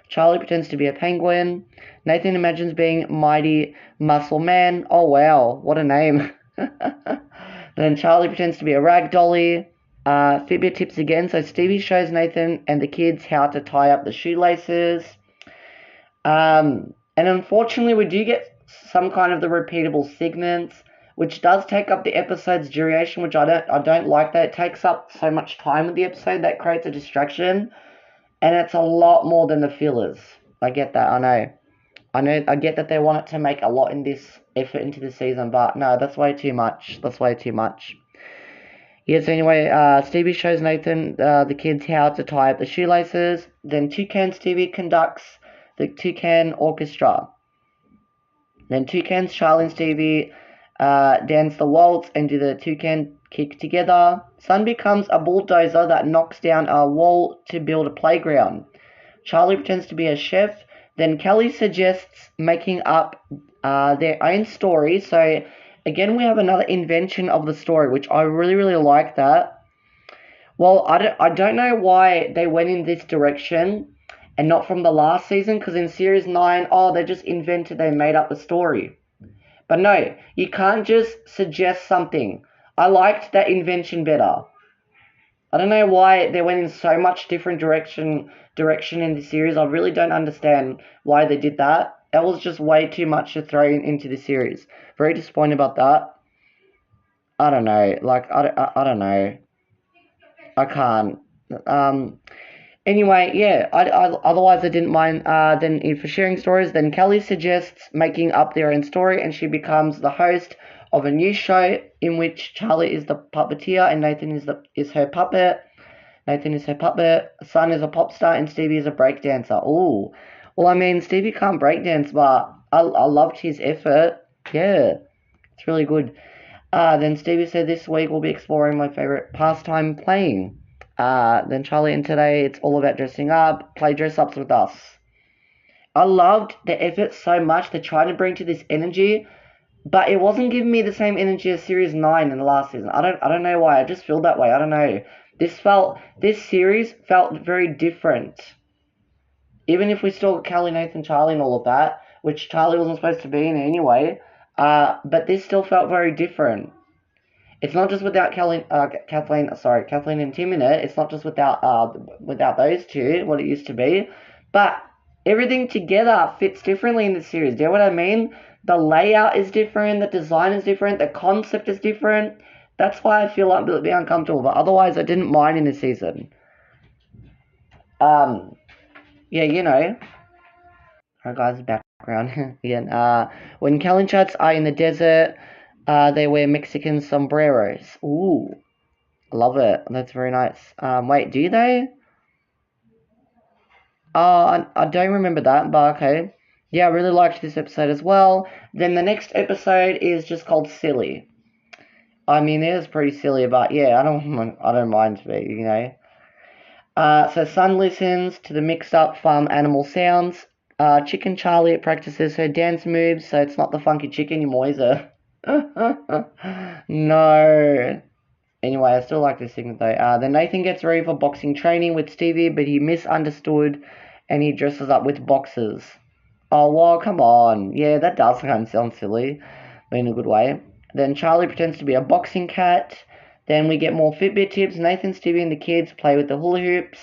Charlie pretends to be a penguin. Nathan imagines being Mighty Muscle Man. Oh wow, what a name. Then Charlie pretends to be a rag dolly. Fitbit tips again, so Stevie shows Nathan and the kids how to tie up the shoelaces. And unfortunately, we do get some kind of the repeatable segments, which does take up the episode's duration, which I don't like that. It takes up so much time with the episode that creates a distraction, and it's a lot more than the fillers. I get that, I get that they wanted to make a lot in this effort into the season, but no, that's way too much. Yes, anyway, Stevie shows Nathan, the kids, how to tie up the shoelaces. Then Toucan Stevie conducts the Toucan Orchestra. Then Toucans, Charlie and Stevie dance the waltz and do the toucan kick together. Sun becomes a bulldozer that knocks down a wall to build a playground. Charlie pretends to be a chef. Then Kelly suggests making up their own story. So again, we have another invention of the story, which I really, really like that. Well, I don't know why they went in this direction and not from the last season, because in Series 9, they just they made up the story. But no, you can't just suggest something. I liked that invention better. I don't know why they went in so much different direction in the series. I really don't understand why they did that. That was just way too much to throw into the series. Very disappointed about that. I don't know. I don't know. I can't. Anyway, yeah, otherwise I didn't mind. Then for sharing stories, then Kelly suggests making up their own story, and she becomes the host of a new show in which Charlie is the puppeteer and Nathan is her puppet. Nathan is her puppet. Sun is a pop star and Stevie is a breakdancer. Ooh, well, I mean, Stevie can't breakdance, but I loved his effort. Yeah, it's really good. Then Stevie said this week we'll be exploring my favorite pastime, playing. Then Charlie, and today it's all about dressing up. Play dress ups with us. I loved the effort so much. They're trying to bring to this energy, but it wasn't giving me the same energy as Series 9 in the last season. I don't know why. I just feel that way. I don't know. This series felt very different. Even if we still got Kelly, Nathan, Charlie, and all of that, which Charlie wasn't supposed to be in anyway. But this still felt very different. It's not just without Kathleen and Tim in it. It's not just without those two, what it used to be. But everything together fits differently in the series. Do you know what I mean? The layout is different, the design is different, the concept is different. That's why I feel like a bit uncomfortable. But otherwise, I didn't mind in the season. Yeah, you know. Our guy's background again. When Kalinchats are in the desert, they wear Mexican sombreros. Ooh, love it. That's very nice. Wait, do they? I don't remember that, but okay. Yeah, I really liked this episode as well. Then the next episode is just called Silly. I mean, it is pretty silly, but yeah, I don't mind to be, you know. So Sun listens to the mixed up farm animal sounds. Chicken Charlie practices her dance moves, so it's not the funky chicken anymore, is it? No. Anyway, I still like this segment though. Then Nathan gets ready for boxing training with Stevie, but he misunderstood and he dresses up with boxers. Oh, well, come on. Yeah, that does kind of sound silly, but in a good way. Then Charlie pretends to be a boxing cat. Then we get more Fitbit tips. Nathan, Stevie, and the kids play with the hula hoops.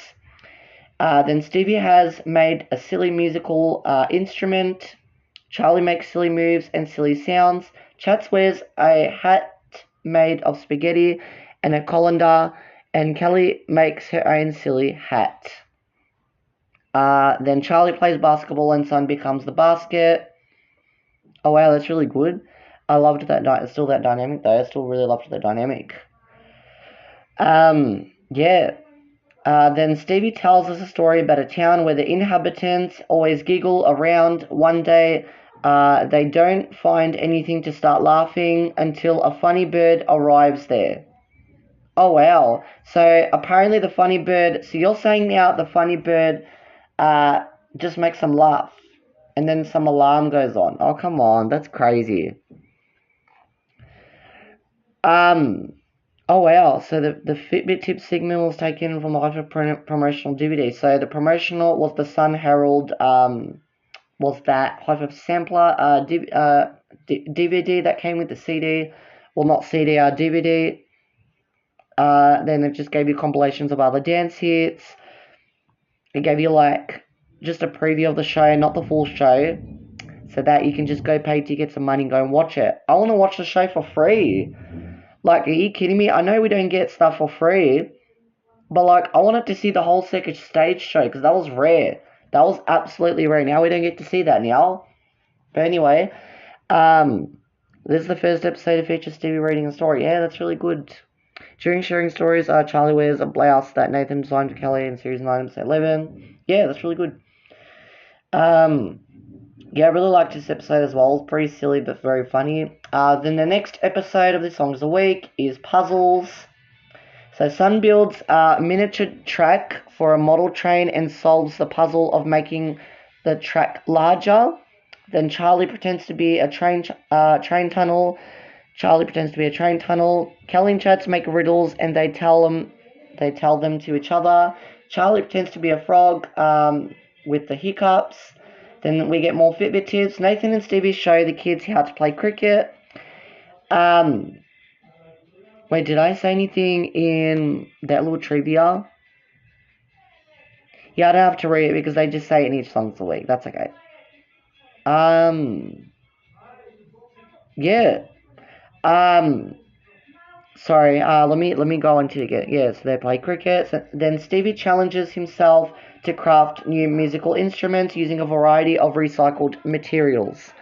Then Stevie has made a silly musical instrument. Charlie makes silly moves and silly sounds. Chats wears a hat made of spaghetti and a colander. And Kelly makes her own silly hat. Then Charlie plays basketball and Sun becomes the basket. Oh wow, that's really good. I loved that. Still that dynamic though. I still really loved that dynamic. Yeah. Then Stevie tells us a story about a town where the inhabitants always giggle around. One day, they don't find anything to start laughing until a funny bird arrives there. Oh wow! So apparently the funny bird. So you're saying now the funny bird, just makes them laugh, and then some alarm goes on. Oh come on, that's crazy. Um, Oh wow! So the Fitbit tip segment was taken from the Hi-5 promotional DVD. So the promotional was the Sun Herald. Was that Hi-5 sampler DVD that came with the CD? Well, not CD, DVD. Then it just gave you compilations of other dance hits. It gave you like just a preview of the show, not the full show, so that you can just go pay tickets and money and go and watch it. I want to watch the show for free. Like, are you kidding me? I know we don't get stuff for free, but like, I wanted to see the whole second stage show because that was rare. That was absolutely rare. Now we don't get to see that now. But anyway, this is the first episode to feature Stevie reading a story. Yeah, that's really good. During sharing stories, Charlie wears a blouse that Nathan designed for Kelly in series 9, episode 11. Yeah, that's really good. Yeah, I really liked this episode as well. It's pretty silly but very funny. Then the next episode of the Songs of the Week is Puzzles. So Sun builds a miniature track for a model train and solves the puzzle of making the track larger. Then Charlie pretends to be a train tunnel. Charlie pretends to be a train tunnel. Kelly and Chats make riddles and they tell them to each other. Charlie pretends to be a frog with the hiccups. Then we get more Fitbit tips. Nathan and Stevie show the kids how to play cricket. Wait, did I say anything in that little trivia? Yeah, I don't have to read it because they just say it in each Songs of the Week. That's okay. Yeah. Sorry. Let me go into it. Yeah. So they play cricket. So then Stevie challenges himself to craft new musical instruments using a variety of recycled materials.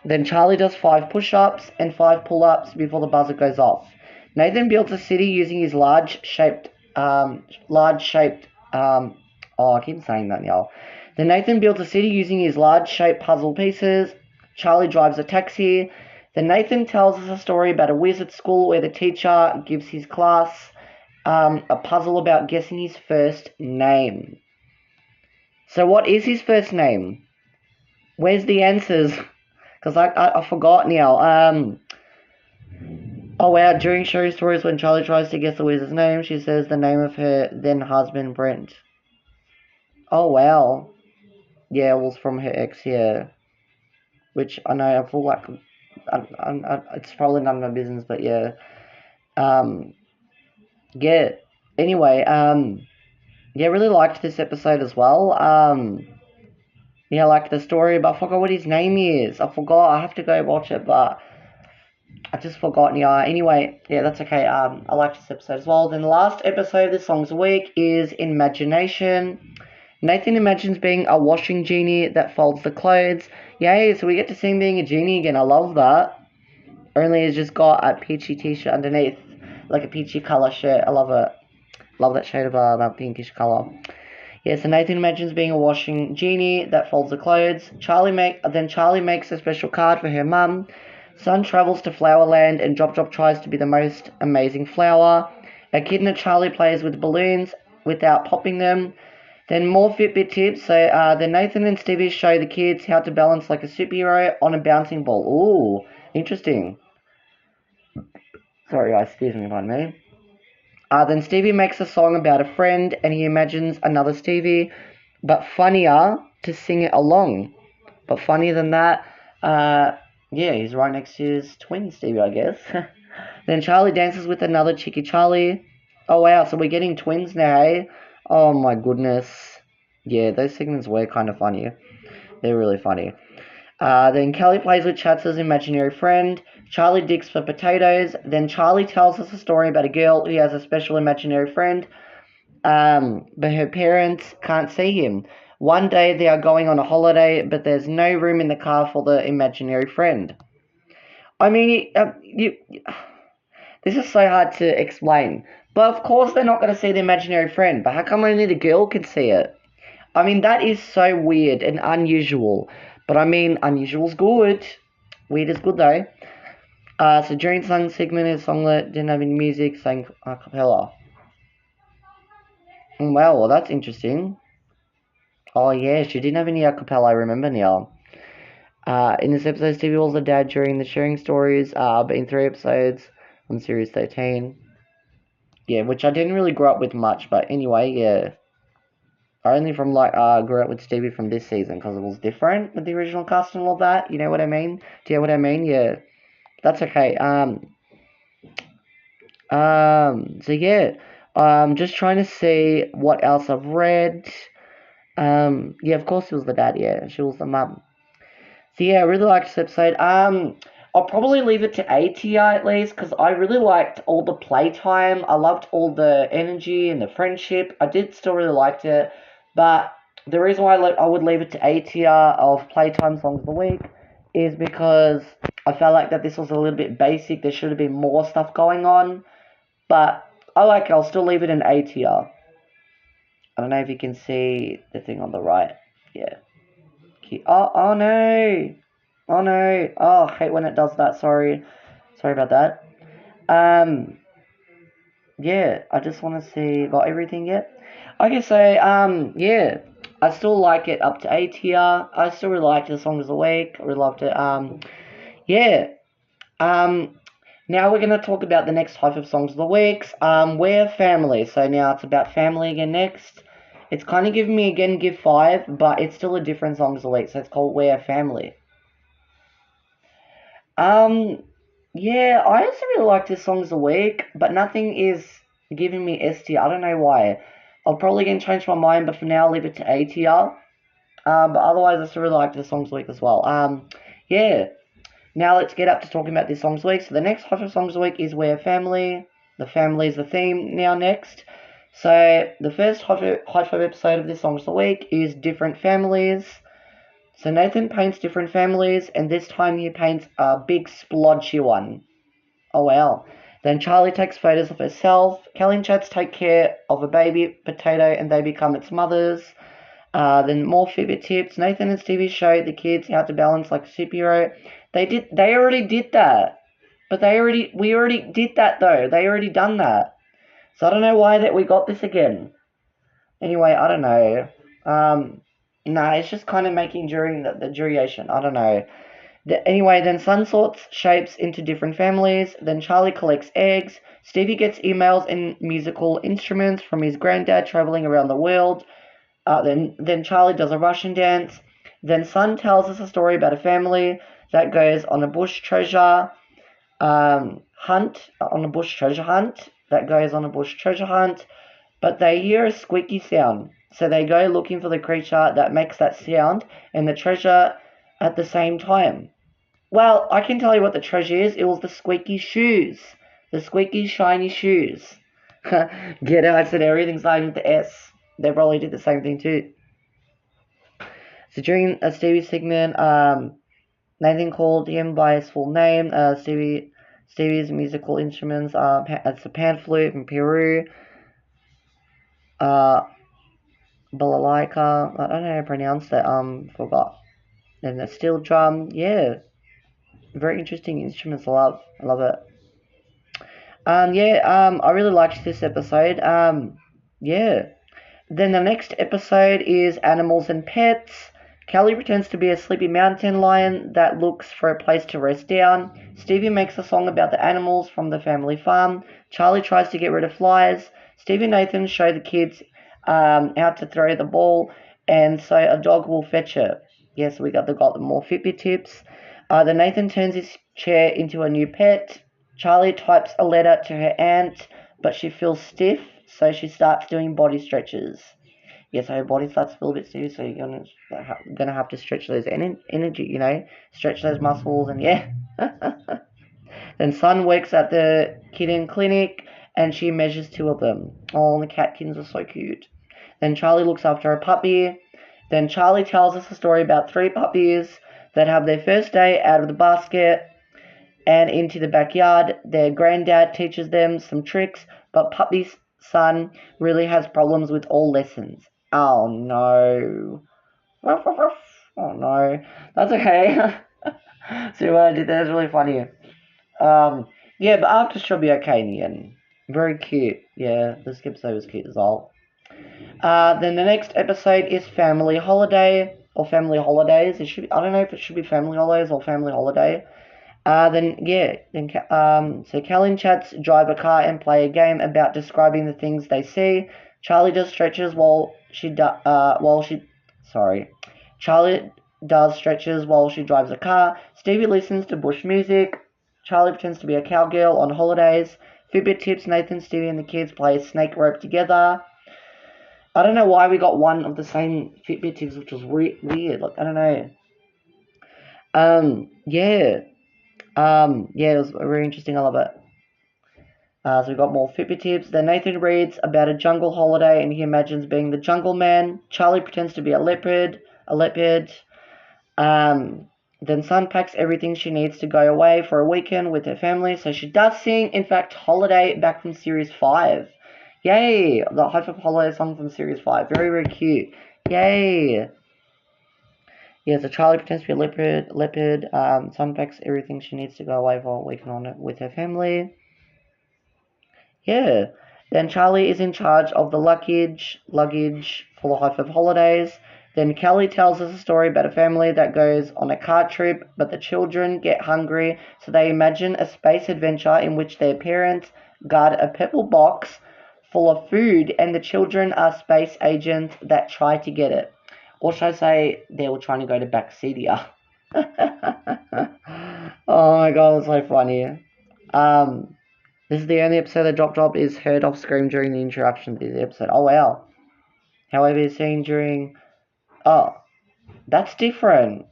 Then Charlie does 5 push-ups and 5 pull-ups before the buzzer goes off. Nathan builds a city using his large-shaped. Oh, I keep saying that now. Then Nathan builds a city using his large-shaped puzzle pieces. Charlie drives a taxi. Then Nathan tells us a story about a wizard school where the teacher gives his class a puzzle about guessing his first name. So what is his first name? Where's the answers? Because I forgot now. Oh wow, during Sherry Stories when Charlie tries to guess the wizard's name, she says the name of her then husband Brent. Oh wow. Yeah, it was from her ex, yeah. Which I know I feel like it's probably none of my business, but yeah. Yeah. Anyway, yeah, really liked this episode as well. Yeah, I liked the story, but I forgot what his name is. I forgot. I have to go watch it, but I just forgot. Yeah. Anyway, yeah, that's okay. I liked this episode as well. Then the last episode of the Songs a Week is Imagination. Nathan imagines being a washing genie that folds the clothes. Yay, so we get to see him being a genie again. I love that. Only he's just got a peachy t-shirt underneath, like a peachy colour shirt. I love it. Love that shade of that pinkish colour. Yeah, so Nathan imagines being a washing genie that folds the clothes. Charlie makes a special card for her mum. Son travels to Flowerland and Drop tries to be the most amazing flower. Echidna Charlie plays with balloons without popping them. Then more Fitbit tips. So then Nathan and Stevie show the kids how to balance like a superhero on a bouncing ball. Ooh, interesting. Sorry guys, excuse me, pardon me. Then Stevie makes a song about a friend and he imagines another Stevie, but funnier to sing it along. But funnier than that, yeah, he's right next to his twin Stevie, I guess. Then Charlie dances with another cheeky Charlie. Oh wow, so we're getting twins now, eh? Oh my goodness. Yeah, those segments were kind of funny. They're really funny. Then Kelly plays with Chatz's imaginary friend. Charlie digs for potatoes. Then Charlie tells us a story about a girl who has a special imaginary friend, but her parents can't see him. One day they are going on a holiday, but there's no room in the car for the imaginary friend. I mean, this is so hard to explain. But of course they're not going to see the imaginary friend. But how come only the girl can see it? I mean, that is so weird and unusual. But I mean, unusual's good. Weird is good though. So during song segment, a songlet didn't have any music, sang a cappella. Wow, well that's interesting. Oh yeah, she didn't have any a cappella, I remember now. In this episode, Stevie was the dad during the sharing stories, but in 3 episodes on series 13. Yeah, which I didn't really grow up with much, but anyway, yeah. I only grew up with Stevie from this season because it was different with the original cast and all that. You know what I mean? Do you know what I mean? Yeah, that's okay. So yeah, just trying to see what else I've read. Yeah, of course it was the dad. Yeah, she was the mum. So yeah, I really liked this episode. I'll probably leave it to A tier at least because I really liked all the playtime. I loved all the energy and the friendship. I did still really liked it, but the reason why I would leave it to A tier of playtime songs of the week is because I felt like that this was a little bit basic. There should have been more stuff going on, but I like it. I'll still leave it in A tier. I don't know if you can see the thing on the right. Yeah. Oh no! Oh no! Oh, I hate when it does that. Sorry about that. Yeah, I just want to see, got everything yet? Okay, so, yeah, I still like it up to A tier. I still really liked the songs of the week. I really loved it. Yeah. Now we're going to talk about the next type of songs of the weeks. We're family. So now it's about family again next. It's kind of giving me again Give 5, but it's still a different songs of the week. So it's called We're Family. Yeah, I also really like this songs of the week, but nothing is giving me S tier. I don't know why. I'll probably get change my mind, but for now I'll leave it to A tier. But otherwise I still really like the songs of the week as well. Yeah. Now let's get up to talking about this songs of the week. So the next hot songs of the week is We're Family. The family is the theme now next. So the first hot 5 episode of this songs of the week is Different Families. So Nathan paints different families, and this time he paints a big splotchy one. Oh wow. Then Charlie takes photos of herself. Kelly and Chats take care of a baby potato and they become its mothers. Then more Fitbit tips. Nathan and Stevie show the kids how to balance like a superhero. They already did that. But we already did that though. They already done that. So I don't know why that we got this again. Anyway, I don't know. Nah, it's just kind of making during the duration. I don't know. Anyway, then Sun sorts shapes into different families. Then Charlie collects eggs. Stevie gets emails and musical instruments from his granddad traveling around the world. Then Charlie does a Russian dance. Then Sun tells us a story about a family that goes on a bush treasure hunt. But they hear a squeaky sound. So they go looking for the creature that makes that sound and the treasure at the same time. Well, I can tell you what the treasure is. It was the squeaky shoes. The squeaky shiny shoes. Get it? I said everything starting with the S. They probably did the same thing too. So during Stevie's segment, Nathan called him by his full name. Stevie's musical instruments are it's the pan flute from Peru, balalaika. I don't know how to pronounce that. Forgot. And the steel drum. Yeah, very interesting instruments. I love it. I really liked this episode. Yeah. Then the next episode is Animals and Pets. Kelly pretends to be a sleepy mountain lion that looks for a place to rest down. Stevie makes a song about the animals from the family farm. Charlie tries to get rid of flies. Stevie and Nathan show the kids how to throw the ball, and so a dog will fetch it. Yes, we got the more Fitbit tips. Then Nathan turns his chair into a new pet. Charlie types a letter to her aunt, but she feels stiff, so she starts doing body stretches. Yeah, so her body starts to feel a bit stiff, so you're gonna have to stretch those energy, stretch those muscles, and yeah. Then Sun works at the kitten clinic, and she measures two of them. Oh, and the catkins are so cute. Then Charlie looks after a puppy. Then Charlie tells us a story about three puppies that have their first day out of the basket and into the backyard. Their granddad teaches them some tricks, but Puppy's son really has problems with all lessons. Oh no. Oh no. That's okay. See what I did there is really funny. Yeah, but after she'll be okay in the end. Very cute. Yeah, this episode was cute as well. Then the next episode is Family Holiday or Family Holidays. It should be, I don't know if it should be Family Holidays or Family Holiday. So Kelly and Chats drive a car and play a game about describing the things they see. Charlie does stretches Charlie does stretches while she drives a car. Stevie listens to bush music. Charlie pretends to be a cowgirl on holidays. Fitbit tips. Nathan, Stevie, and the kids play snake rope together. I don't know why we got one of the same Fitbit tips, which was weird. Like, I don't know. Yeah, it was very interesting. I love it. So we got more Fitbit tips. Then Nathan reads about a jungle holiday, and he imagines being the jungle man. Charlie pretends to be a leopard. Then Sun packs everything she needs to go away for a weekend with her family. So she does sing, in fact, Holiday back from Series 5. Yay! The Hi-5 Holiday song from Series 5. Very, very cute. Yay! Yeah, so Charlie pretends to be a leopard. Sun packs everything she needs to go away for a weekend on it with her family. Yeah. Then Charlie is in charge of the luggage for the Hi-5 holidays. Then Kelly tells us a story about a family that goes on a car trip, but the children get hungry, so they imagine a space adventure in which their parents guard a purple box full of food, and the children are space agents that try to get it. Or should I say they were trying to go to Backsedia? Oh my god, it's so funny. This is the only episode that Drop is heard off screen during the interruption of the episode. Oh wow. However, it's seen during... Oh, that's different.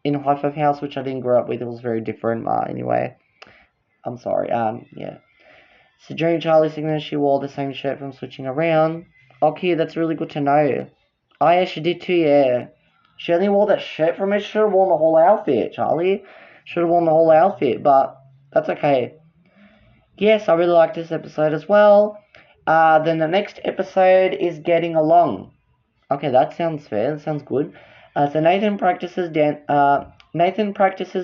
In Hi-5 House, which I didn't grow up with, it was very different. Anyway, I'm sorry. Yeah. So during Charlie's segment, she wore the same shirt from switching around. Okay, that's really good to know. Oh yeah, she did too, yeah. She only wore that shirt from it. She should have worn the whole outfit, Charlie. Should have worn the whole outfit, but that's okay. Yes, I really like this episode as well. Then the next episode is Getting Along. Okay, that sounds fair. That sounds good. So Nathan practices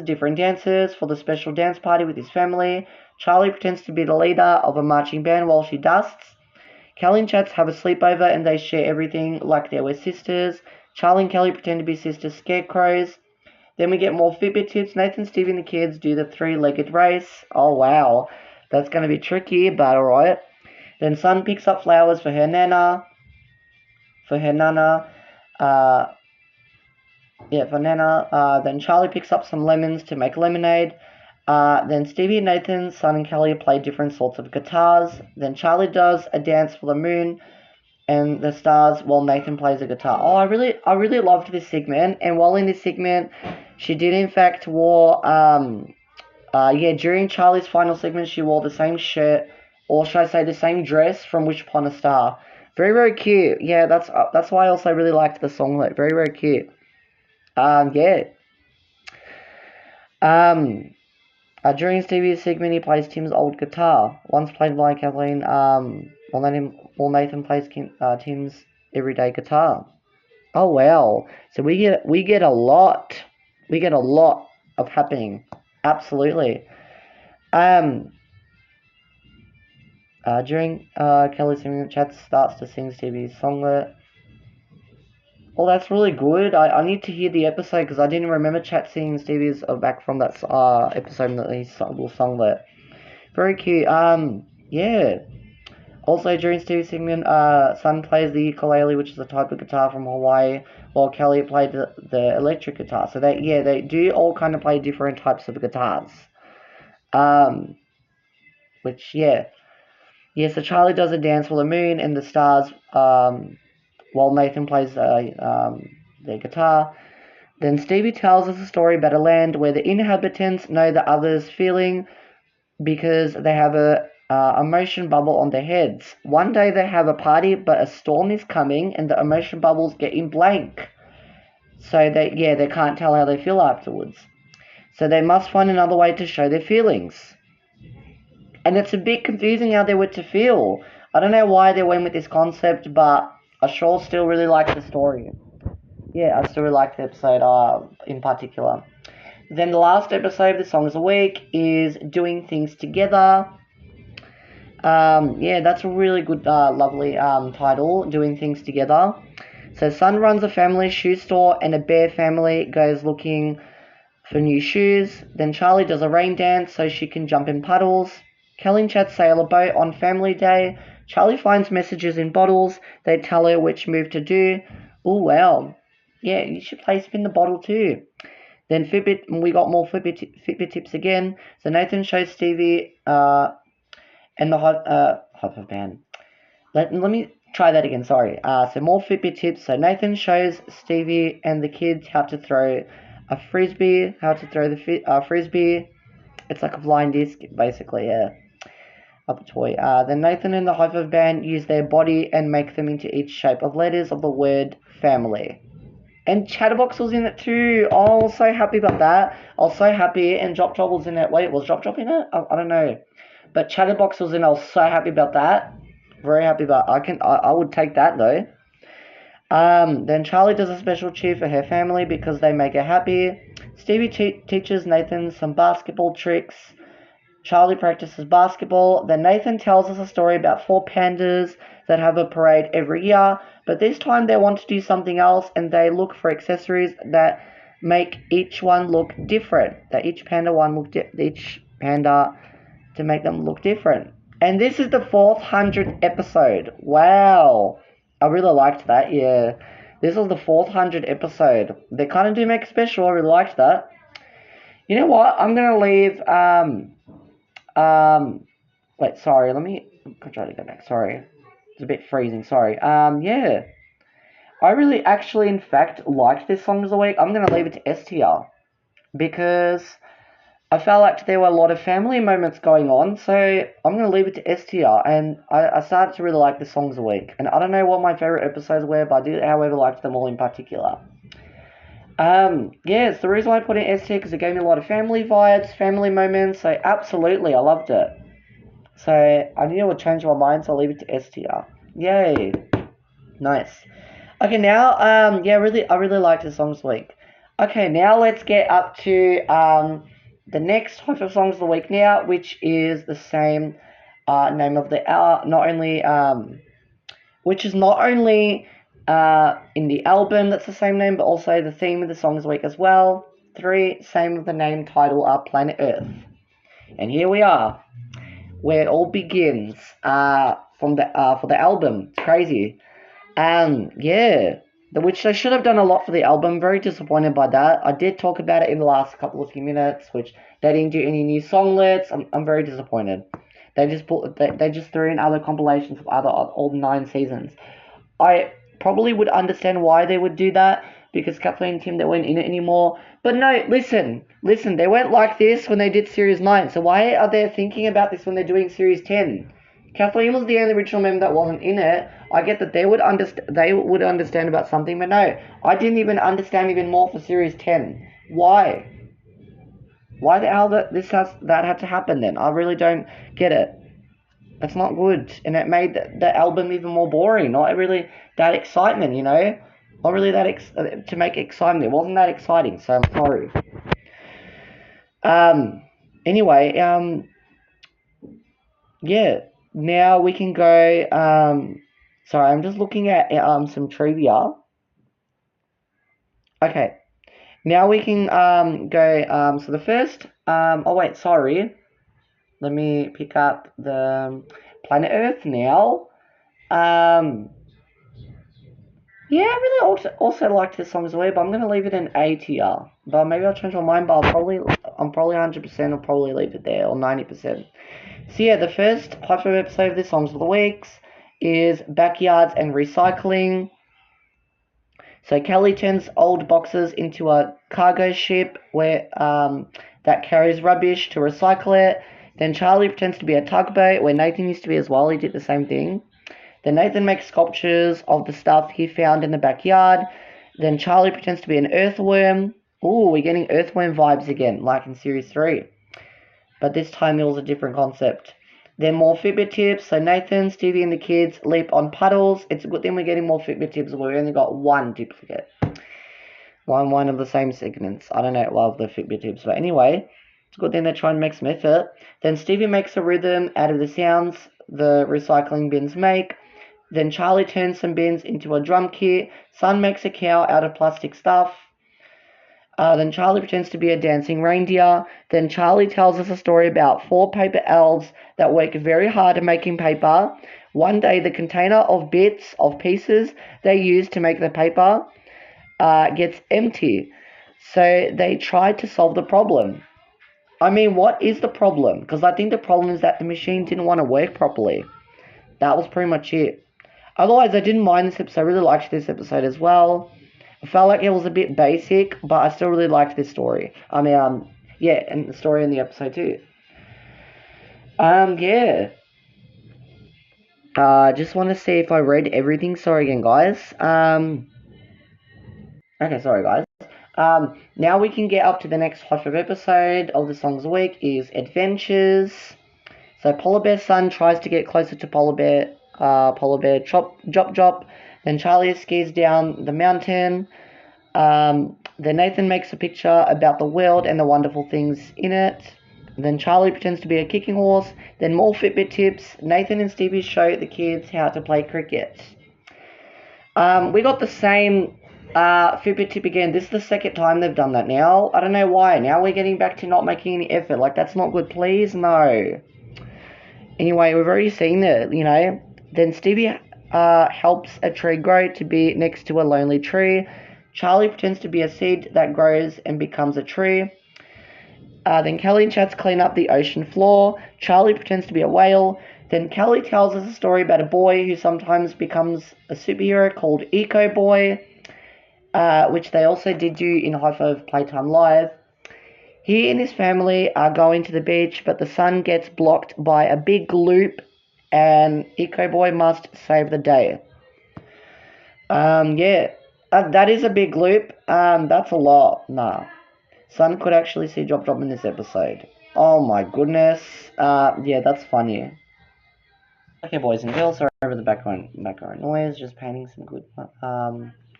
different dances for the special dance party with his family. Charlie pretends to be the leader of a marching band while she dusts. Kelly and Chats have a sleepover and they share everything like they were sisters. Charlie and Kelly pretend to be sister scarecrows. Then we get more Fitbit tips. Nathan, Stevie, and the kids do the three-legged race. Oh, wow. That's going to be tricky, but alright. Then Sun picks up flowers for her nana. Then Charlie picks up some lemons to make lemonade. Then Stevie, Nathan, Sun, and Kelly play different sorts of guitars. Then Charlie does a dance for the moon and the stars while Nathan plays a guitar. Oh, I really loved this segment. And while in this segment, she did in fact during Charlie's final segment, she wore the same shirt, or should I say the same dress from Wish Upon a Star. Very, very cute. Yeah, that's why I also really liked the song. Like, very, very cute. Yeah. Um, During Stevie's segment, he plays Tim's old guitar, once played by Kathleen. While Nathan plays Tim's everyday guitar. Oh wow! So we get a lot, of happening. Absolutely. Um, During Kelly's singing, Chad starts to sing Stevie's songlet. Well, that's really good. I need to hear the episode because I didn't remember Chat singing Stevie's back from that episode that he sung that. Very cute. Yeah. Also during Stevie's segment, Sun plays the ukulele, which is a type of guitar from Hawaii, while Kelly played the electric guitar. So they do all kind of play different types of guitars. Which yeah. So Charlie does a dance for the moon and the stars. While Nathan plays the guitar. Then Stevie tells us a story about a land where the inhabitants know the others' feeling because they have a emotion bubble on their heads. One day they have a party, but a storm is coming and the emotion bubbles get in blank. So they can't tell how they feel afterwards. So they must find another way to show their feelings. And it's a bit confusing how they were to feel. I don't know why they went with this concept, but I sure still really like the story. Yeah, I still really like the episode in particular. Then the last episode of the Songs of the Week is Doing Things Together. That's a really good, lovely title, Doing Things Together. So Sun runs a family shoe store and a bear family goes looking for new shoes. Then Charlie does a rain dance so she can jump in puddles. Kelly and Chad sail a boat on family day. Charlie finds messages in bottles. They tell her which move to do. Oh, wow. Yeah, you should play Spin the Bottle too. Then Fitbit, we got more Fitbit tips again. So Nathan shows Stevie and the Hi-5 band. Let me try that again, sorry. So more Fitbit tips. So Nathan shows Stevie and the kids how to throw a frisbee, how to throw the frisbee. It's like a flying disc, basically, yeah. Of a toy. Then Nathan and the Hi-5 band use their body and make them into each shape of letters of the word family. And Chatterbox was in it too. Oh, I was so happy about that. I was so happy. And Drop Drop was in it. Wait, was Drop Drop in it? I don't know. But Chatterbox was in it. I was so happy about that. Very happy about it. I would take that though. Then Charlie does a special cheer for her family because they make her happy. Stevie teaches Nathan some basketball tricks. Charlie practices basketball. Then Nathan tells us a story about 4 pandas that have a parade every year, but this time they want to do something else and they look for accessories that make each one look different. That each panda to make them look different. And this is the 400th episode. Wow. I really liked that, yeah. This was the 400th episode. They kind of do make a special. I really liked that. You know what? I'm going to leave... Wait, sorry, I'll try to go back, sorry. It's a bit freezing, sorry. Yeah. I really actually, in fact, liked this Song of the Week. I'm going to leave it to S tier. Because I felt like there were a lot of family moments going on, so I'm going to leave it to S tier. And I started to really like the Songs of the Week. And I don't know what my favourite episodes were, but I did, however, like them all in particular. It's the reason why I put it in S tier because it gave me a lot of family vibes, family moments, so absolutely, I loved it. So I knew it would change my mind, so I'll leave it to S tier. Yay. Nice. Okay, now, I really liked the Songs of the Week. Okay, now let's get up to, the next type of Songs of the Week now, which is the same, name of the, which is not only... in the album, that's the same name, but also the theme of the Songs of the Week as well. 3, same with the name title, Planet Earth. And here we are, where it all begins, for the album. It's crazy. Which they should have done a lot for the album. Very disappointed by that. I did talk about it in the last couple of few minutes, which they didn't do any new songlets. I'm very disappointed. They just threw in other compilations of all 9 seasons. I probably would understand why they would do that, because Kathleen and Tim, they weren't in it anymore. But no, listen, they weren't like this when they did Series 9, so why are they thinking about this when they're doing Series 10? Kathleen was the only original member that wasn't in it. I get that they would understand about something, but no, I didn't even understand even more for series 10. Why? Why the hell that had to happen then? I really don't get it. That's not good, and it made the album even more boring. Not really that excitement, you know. Not really that to make excitement. It wasn't that exciting, so I'm sorry. Anyway, yeah. Now we can go. Sorry, I'm just looking at some trivia. Okay. Now we can go. So the first. Oh wait, sorry. Let me pick up the planet Earth now. Yeah, I really also liked this song as well, but I'm gonna leave it in A tier. But maybe I'll change my mind. But I'm probably 100%. I'll probably leave it there, or 90%. So yeah, the first Hi-5 episode of this Songs of the Weeks is Backyards and Recycling. So Kelly turns old boxes into a cargo ship where that carries rubbish to recycle it. Then Charlie pretends to be a tugboat where Nathan used to be as well. He did the same thing. Then Nathan makes sculptures of the stuff he found in the backyard. Then Charlie pretends to be an earthworm. Ooh, we're getting earthworm vibes again, like in series 3. But this time it was a different concept. Then more Fitbit tips. So Nathan, Stevie, and the kids leap on puddles. It's a good thing we're getting more Fitbit tips. We only got one duplicate. One of the same segments. I don't know, love the Fitbit tips. But anyway, it's a good thing they're trying to make some effort. Then Stevie makes a rhythm out of the sounds the recycling bins make. Then Charlie turns some bins into a drum kit. Son makes a cow out of plastic stuff. Then Charlie pretends to be a dancing reindeer. Then Charlie tells us a story about 4 paper elves that work very hard at making paper. One day, the container of bits, of pieces they use to make the paper gets empty. So they try to solve the problem. I mean, what is the problem? Because I think the problem is that the machine didn't want to work properly. That was pretty much it. Otherwise, I didn't mind this episode. I really liked this episode as well. I felt like it was a bit basic, but I still really liked this story. I mean, yeah, and the story in the episode too. Yeah. Just want to see if I read everything. Sorry again, guys. Okay, sorry, guys. Now we can get up to the next Hi-5 episode of the Songs of the Week is Adventures. So Polar Bear's son tries to get closer to Polar Bear Chop. Then Charlie skis down the mountain. Then Nathan makes a picture about the world and the wonderful things in it. Then Charlie pretends to be a kicking horse. Then more Fitbit tips. Nathan and Stevie show the kids how to play cricket. We got the same Fitbit tip again. This is the second time they've done that now. I don't know why. Now we're getting back to not making any effort. Like, that's not good, please. No. Anyway, we've already seen it, you know. Then Stevie helps a tree grow to be next to a lonely tree. Charlie pretends to be a seed that grows and becomes a tree. Then Kelly and Chats clean up the ocean floor. Charlie pretends to be a whale. Then Kelly tells us a story about a boy who sometimes becomes a superhero called Eco Boy, which they also did do in Hi-5 Playtime Live. He and his family are going to the beach, but the sun gets blocked by a big loop, and Eco Boy must save the day. Yeah, that is a big loop. That's a lot. Nah. Sun could actually see Drop in this episode. Oh my goodness. Yeah, that's funny. Okay, boys and girls, sorry for the background noise. Just painting some good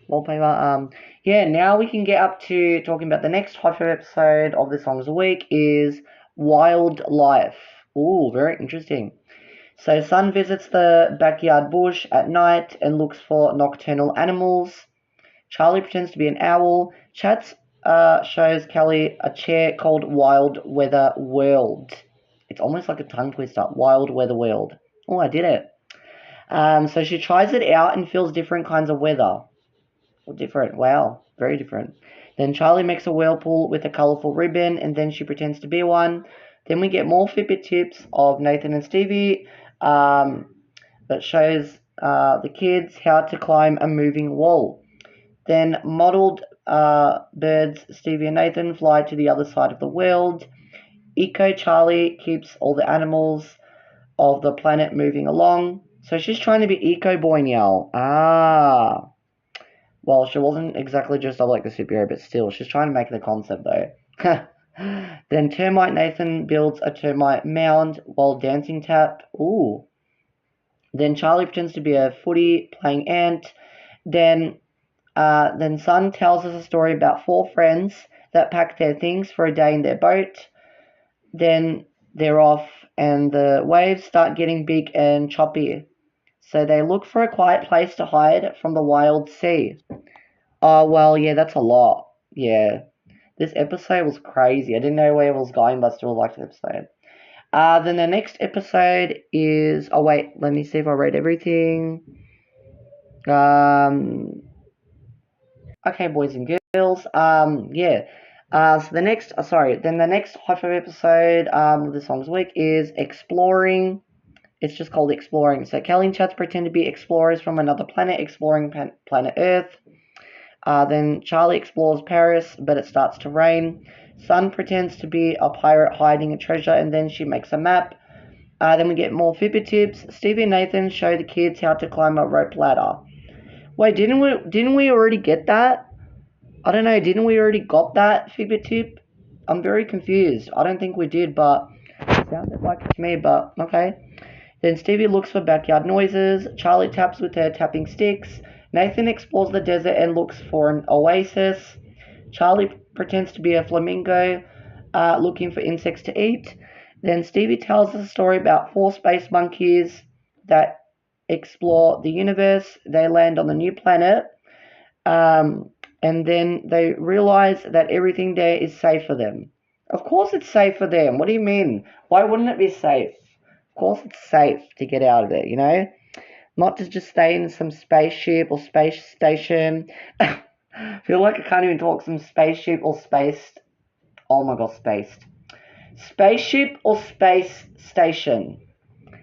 wallpaper. Yeah, now we can get up to talking about the next Hi-5 episode of the Songs of the Week is Wildlife. Ooh, very interesting. So Sun visits the backyard bush at night and looks for nocturnal animals. Charlie pretends to be an owl. Chats shows Kelly a chair called Wild Weather World. It's almost like a tongue twister. Wild Weather World. Oh, I did it. So she tries it out and feels different kinds of weather. Different. Wow. Very different. Then Charlie makes a whirlpool with a colourful ribbon, and then she pretends to be one. Then we get more Fitbit tips of Nathan and Stevie that shows the kids how to climb a moving wall. Then modelled birds, Stevie and Nathan, fly to the other side of the world. Eco Charlie keeps all the animals. of the planet moving along. So she's trying to be eco boy now. Ah. Well, she wasn't exactly dressed up like a superhero, but still, she's trying to make the concept though. Then Termite Nathan builds a termite mound while dancing tap. Ooh. Then Charlie pretends to be a footy playing ant. Then Sun tells us a story about 4 friends that pack their things for a day in their boat. Then they're off, and the waves start getting big and choppy. So they look for a quiet place to hide from the wild sea. Oh, well, yeah, that's a lot. Yeah. This episode was crazy. I didn't know where it was going, but I still liked the episode. Then the next episode is... Oh, wait. Let me see if I read everything. Okay, boys and girls. Yeah. So the next... Then the next Hi-5 episode of the Songs Week is Exploring. It's just called Exploring. So Kelly and Chats pretend to be explorers from another planet, exploring planet Earth. Then Charlie explores Paris, but it starts to rain. Sun pretends to be a pirate hiding a treasure, and then she makes a map. Then we get more Fibber tips. Stevie and Nathan show the kids how to climb a rope ladder. Wait, didn't we already get that? I don't know. Didn't we already got that Fibber tip? I'm very confused. I don't think we did, but it sounded like it's me. But okay. Then Stevie looks for backyard noises. Charlie taps with her tapping sticks. Nathan explores the desert and looks for an oasis. Charlie pretends to be a flamingo, looking for insects to eat. Then Stevie tells us a story about 4 space monkeys that explore the universe. They land on the new planet, and then they realize that everything there is safe for them. Of course it's safe for them. What do you mean? Why wouldn't it be safe? Of course it's safe to get out of it, you know? Not to just stay in some spaceship or space station. I feel like I can't even talk. Some spaceship or spaced. Oh my god, spaced. Spaceship or space station.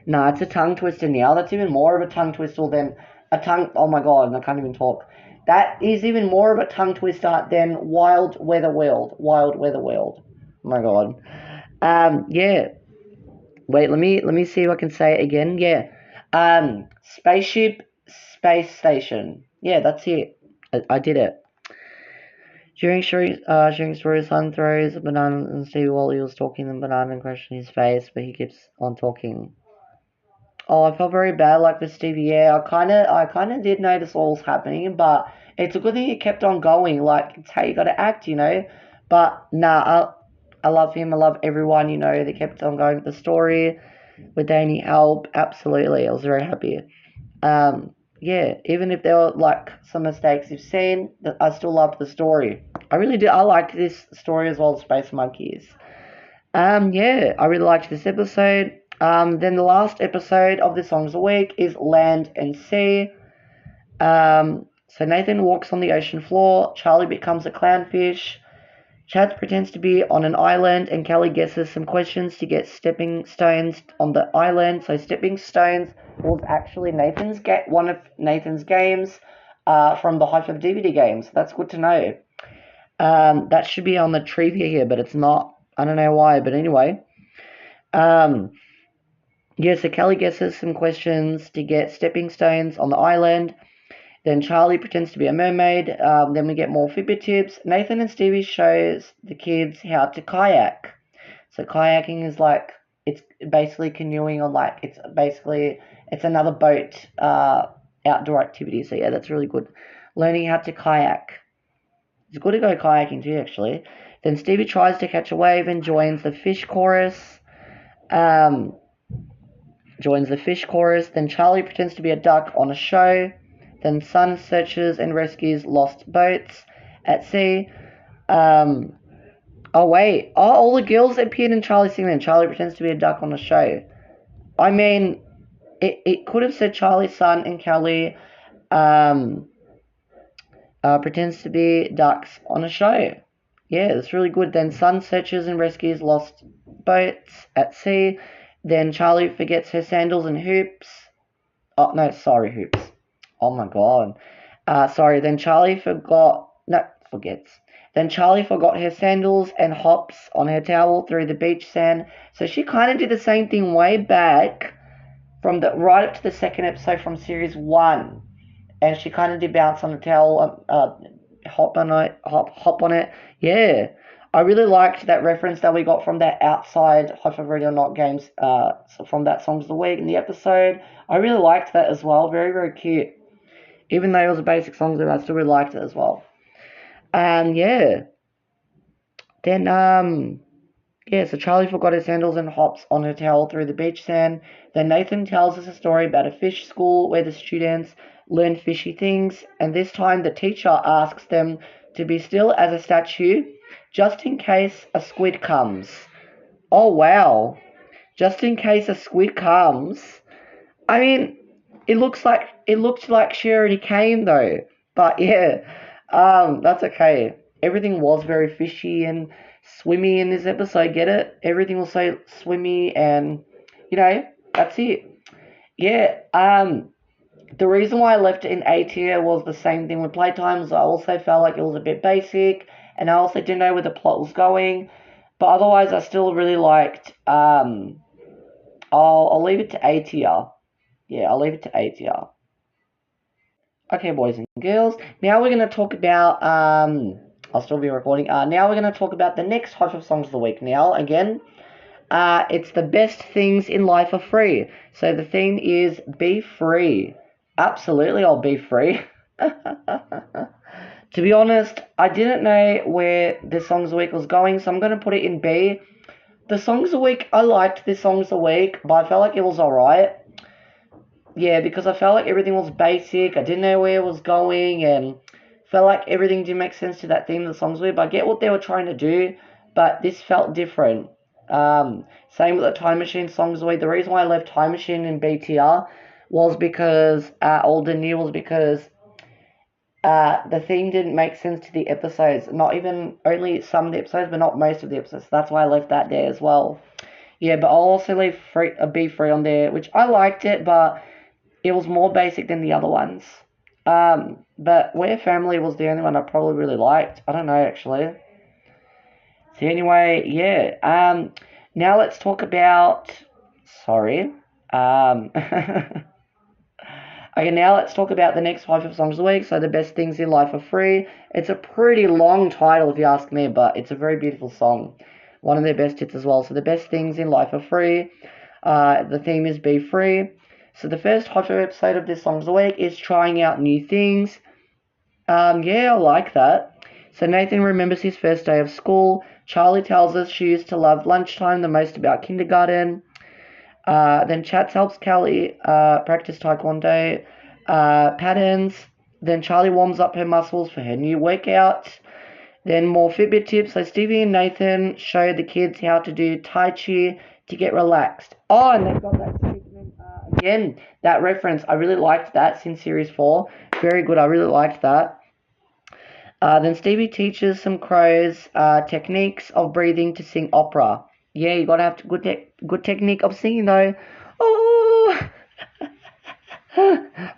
Nah, it's a tongue twister now. That's even more of a tongue twister than a tongue... Oh my god, I can't even talk. That is even more of a tongue twister than Wild Weather World. Wild Weather World. Oh my god. Yeah. Wait, let me see if I can say it again. Yeah. Spaceship, space station. Yeah, that's it. I did it. During story, Sun throws a banana and Stevie while he was talking, the banana and crashed in his face, but he keeps on talking. Oh, I felt very bad, like for Stevie. Yeah, I kind of did notice what was happening, but it's a good thing he kept on going. Like, it's how you got to act, you know. But nah, I love him. I love everyone, you know. They kept on going with the story. Would they need help? Absolutely. I was very happy. Yeah, even if there were like some mistakes you've seen, I still loved the story. I really did. I liked this story as well as Space Monkeys. Yeah, I really liked this episode. Then the last episode of the Songs a Week is Land and Sea. So Nathan walks on the ocean floor. Charlie becomes a clownfish. Chad pretends to be on an island, and Kelly guesses some questions to get stepping stones on the island. So stepping stones was actually one of Nathan's games from the Hi-5 DVD games. That's good to know. That should be on the trivia here, but it's not. I don't know why, but anyway. Yeah, so Kelly guesses some questions to get stepping stones on the island. Then Charlie pretends to be a mermaid. Then we get more Fibber tips. Nathan and Stevie shows the kids how to kayak. So kayaking is like, it's basically canoeing on like, it's another boat outdoor activity. So yeah, that's really good. Learning how to kayak. It's good to go kayaking too, actually. Then Stevie tries to catch a wave and joins the fish chorus. Then Charlie pretends to be a duck on a show. Then Sun searches and rescues lost boats at sea. Oh wait. Oh, all the girls appeared in Charlie's segment. Charlie pretends to be a duck on a show. I mean, it could have said Charlie, Sun, and Kelly pretends to be ducks on a show. Yeah, that's really good. Then Sun searches and rescues lost boats at sea. Then Charlie forgets her sandals and hoops. Oh, no, sorry, hoops. Oh my god. Sorry, then Charlie forgets. Then Charlie forgot her sandals and hops on her towel through the beach sand. So she kind of did the same thing way back. from the right up to the second episode from series 1, and she kind of did bounce on the towel, hop on it. Yeah, I really liked that reference that we got from that outside Hi-5 Radio Not games, from that Songs of the Week in the episode. I really liked that as well. Very, very cute. Even though it was a basic song, I still really liked it as well. And yeah, then yeah, so Charlie forgot his sandals and hops on her towel through the beach sand. Then Nathan tells us a story about a fish school where the students learn fishy things, and this time the teacher asks them to be still as a statue, just in case a squid comes. Oh wow. Just in case a squid comes. I mean, it looked like she already came though. But yeah, that's okay. Everything was very fishy and swimmy in this episode. Get it? Everything was so swimmy, and that's it. Yeah. The reason why I left it in A tier was the same thing with playtimes. I also felt like it was a bit basic, and I also didn't know where the plot was going. But otherwise, I still really liked. I'll leave it to A tier. Yeah, I'll leave it to A tier. Okay, boys and girls. Now we're gonna talk about. I'll still be recording. Now we're gonna talk about the next Hot of Songs of the Week. Now again, it's the best things in life are free. So the theme is be free. Absolutely, I'll be free. To be honest, I didn't know where the Songs of the Week was going, so I'm gonna put it in B. The Songs of the Week, I liked the Songs of the Week, but I felt like it was alright. Yeah, because I felt like everything was basic. I didn't know where it was going, and felt like everything didn't make sense to that theme the songs were. But I get what they were trying to do, but this felt different. Same with the Time Machine songs away. The reason why I left Time Machine in BTR was because Olden New was because the theme didn't make sense to the episodes. Not even only some of the episodes, but not most of the episodes. So that's why I left that there as well. Yeah, but I'll also leave Be Free on there, which I liked it, but it was more basic than the other ones. But Where Family was the only one I probably really liked. I don't know, actually. So anyway, yeah. Now let's talk about... Sorry. Okay, now let's talk about the next 5 songs of the week. So the best things in life are free. It's a pretty long title if you ask me, but it's a very beautiful song. One of their best hits as well. So the best things in life are free. The theme is be free. So the first Hot episode of this Songs of the Week is trying out new things. Yeah, I like that. So Nathan remembers his first day of school. Charlie tells us she used to love lunchtime the most about kindergarten. Then Chats helps Callie practice taekwondo patterns. Then Charlie warms up her muscles for her new workout. Then more Fitbit tips. So Stevie and Nathan show the kids how to do Tai Chi to get relaxed. Oh, and they've got that segment again. That reference, I really liked that since Series 4. Very good, I really liked that. Then Stevie teaches some crows techniques of breathing to sing opera. Yeah, you gotta have good technique of singing though. Oh,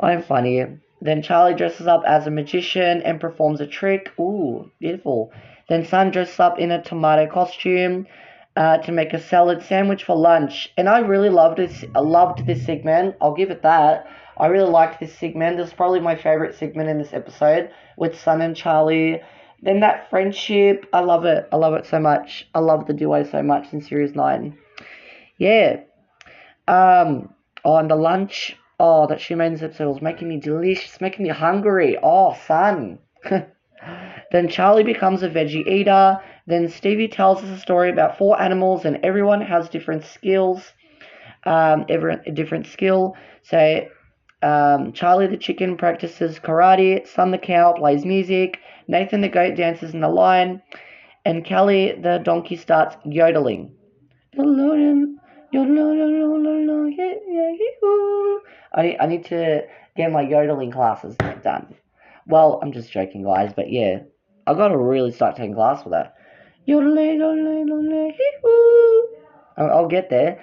I'm funny. Then Charlie dresses up as a magician and performs a trick. Ooh, beautiful. Then Sun dresses up in a tomato costume to make a salad sandwich for lunch. And I really loved this. I loved this segment. I'll give it that. I really liked this segment. This is probably my favorite segment in this episode with Sun and Charlie. Then that friendship, I love it. I love it so much. I love the duo so much in Series 9. Yeah. Oh, and the lunch, oh, that she made in this episode was making me delicious, making me hungry. Oh, Sun. Then Charlie becomes a veggie eater. Then Stevie tells us a story about 4 animals, and everyone has different skills. Every different skill. So Charlie the chicken practices karate. Sun the cow plays music. Nathan the goat dances in the line. And Callie the donkey starts yodeling. I need to get my yodeling classes done. Well, I'm just joking, guys, but yeah, I gotta really start taking class for that. I'll get there.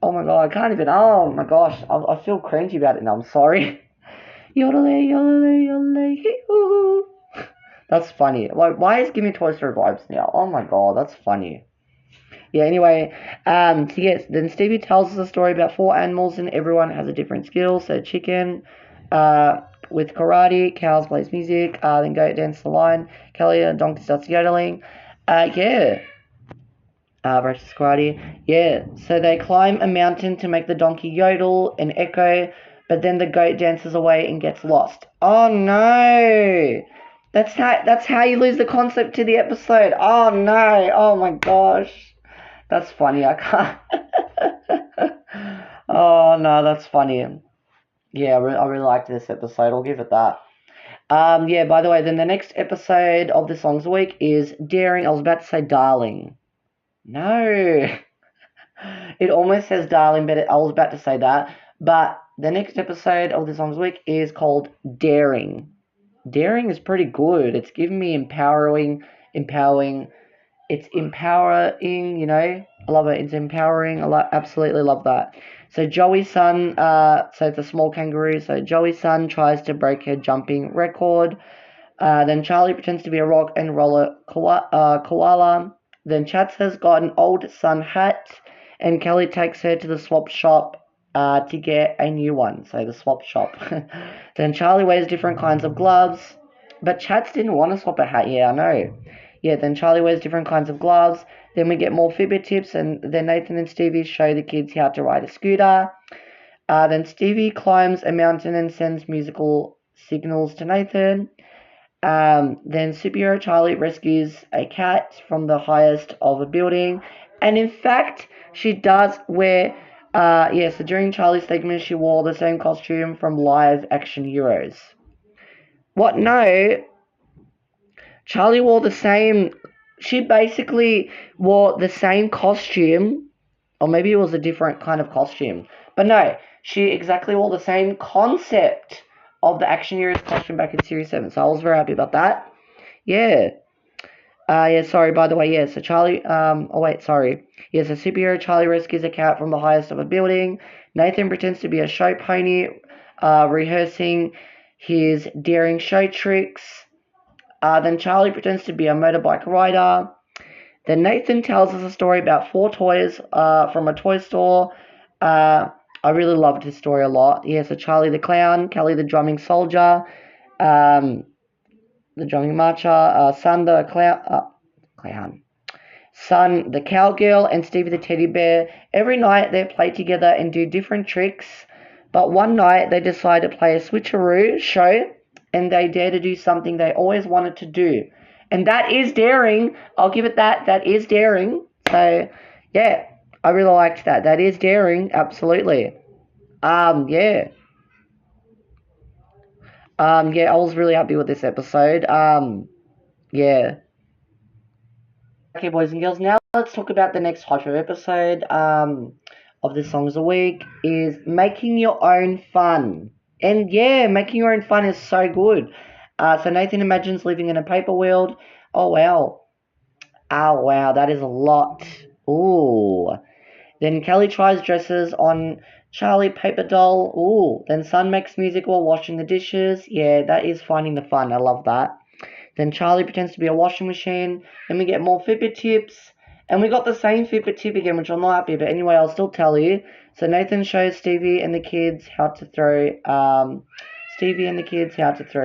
Oh my god, I can't even. Oh my gosh, I feel cringy about it now. I'm sorry. That's funny. Like, why is it giving me Toy Story vibes now? Oh my god, that's funny. Yeah, anyway, so yes, then Stevie tells us a story about 4 animals and everyone has a different skill. So chicken, with karate, cows plays music, then goat dances the line, Kelly and donkey starts yodeling. Yeah, versus karate. Yeah, so they climb a mountain to make the donkey yodel and echo, but then the goat dances away and gets lost. Oh no! That's how you lose the concept to the episode. Oh no! Oh my gosh. That's funny. I can't. Oh no, that's funny. Yeah, I really liked this episode. I'll give it that. Yeah. By the way, then the next episode of the Songs a Week is Daring. I was about to say Darling. No, it almost says Darling, but I was about to say that. But the next episode of the Songs a Week is called Daring. Daring is pretty good. It's giving me empowering. It's empowering, I love it. It's empowering. Absolutely love that. So Joey's son, so it's a small kangaroo. So Joey's son tries to break her jumping record. Then Charlie pretends to be a rock and roller koala. Then Chats has got an old sun hat, and Kelly takes her to the swap shop to get a new one. So the swap shop. Then Charlie wears different kinds of gloves, but Chats didn't want to swap a hat. Yeah, I know. Yeah, then Charlie wears different kinds of gloves. Then we get more Fitbit tips, and then Nathan and Stevie show the kids how to ride a scooter. Then Stevie climbs a mountain and sends musical signals to Nathan. Then superhero Charlie rescues a cat from the highest of a building. And in fact, she does wear, so during Charlie's segment, she wore the same costume from live action heroes. What? No. Charlie wore the same, she basically wore the same costume, or maybe it was a different kind of costume. But no, she exactly wore the same concept of the action heroes costume back in Series 7. So I was very happy about that. Yeah. Yeah, sorry, by the way, yeah, so Charlie, sorry. Yeah, so superhero Charlie rescues a cat from the highest of a building. Nathan pretends to be a show pony, rehearsing his daring show tricks. Then Charlie pretends to be a motorbike rider. Then Nathan tells us a story about 4 toys from a toy store. I really loved his story a lot. Yeah, so Charlie the clown, Kelly the drumming soldier, the drumming marcher, Sun the clown, Sun the cowgirl, and Stevie the teddy bear. Every night they play together and do different tricks, but one night they decide to play a switcheroo show, and they dare to do something they always wanted to do. And that is daring. I'll give it that. That is daring. So, yeah, I really liked that. That is daring, absolutely. Yeah. Yeah, I was really happy with this episode. Yeah. Okay, boys and girls, now let's talk about the next Hi-5 episode of the Songs a Week is making your own fun. And yeah, making your own fun is so good. So Nathan imagines living in a paper world. Oh, wow. Oh, wow, that is a lot. Ooh. Then Kelly tries dresses on Charlie paper doll. Ooh. Then Sun makes music while washing the dishes. Yeah, that is finding the fun. I love that. Then Charlie pretends to be a washing machine. Then we get more Fitbit tips. And we got the same Fitbit tip again, which I'm not happy. But anyway, I'll still tell you. So Nathan shows Stevie and the kids how to throw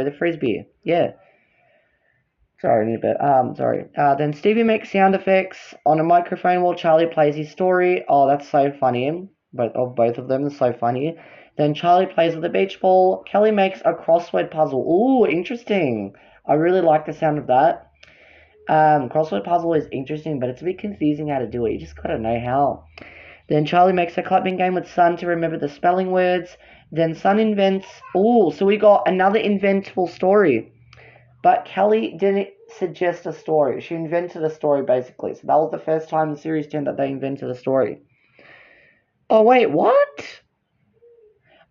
the frisbee. Yeah. Sorry, I need a bit. Sorry. Then Stevie makes sound effects on a microphone while Charlie plays his story. Oh, that's so funny. Both of them are so funny. Then Charlie plays with the beach ball. Kelly makes a crossword puzzle. Ooh, interesting. I really like the sound of that. Crossword puzzle is interesting, but it's a bit confusing how to do it. You just gotta know how. Then Charlie makes a clapping game with Sun to remember the spelling words. Then Sun invents. Ooh, so we got another inventable story. But Kelly didn't suggest a story. She invented a story, basically. So that was the first time in Series 10 that they invented a story. Oh, wait, what?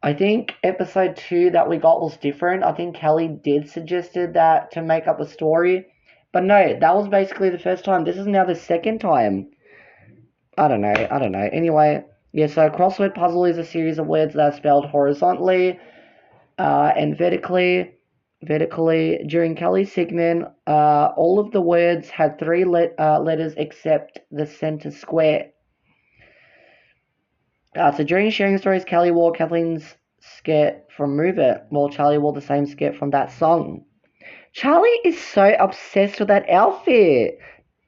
I think episode 2 that we got was different. I think Kelly did suggested that to make up a story. But no, that was basically the first time. This is now the second time. I don't know. Anyway, yeah, so crossword puzzle is a series of words that are spelled horizontally and vertically. vertically. During Kelly's segment, all of the words had three letters except the center square. So during sharing stories, Kelly wore Kathleen's skirt from Move It, while Charlie wore the same skirt from that song. Charlie is so obsessed with that outfit.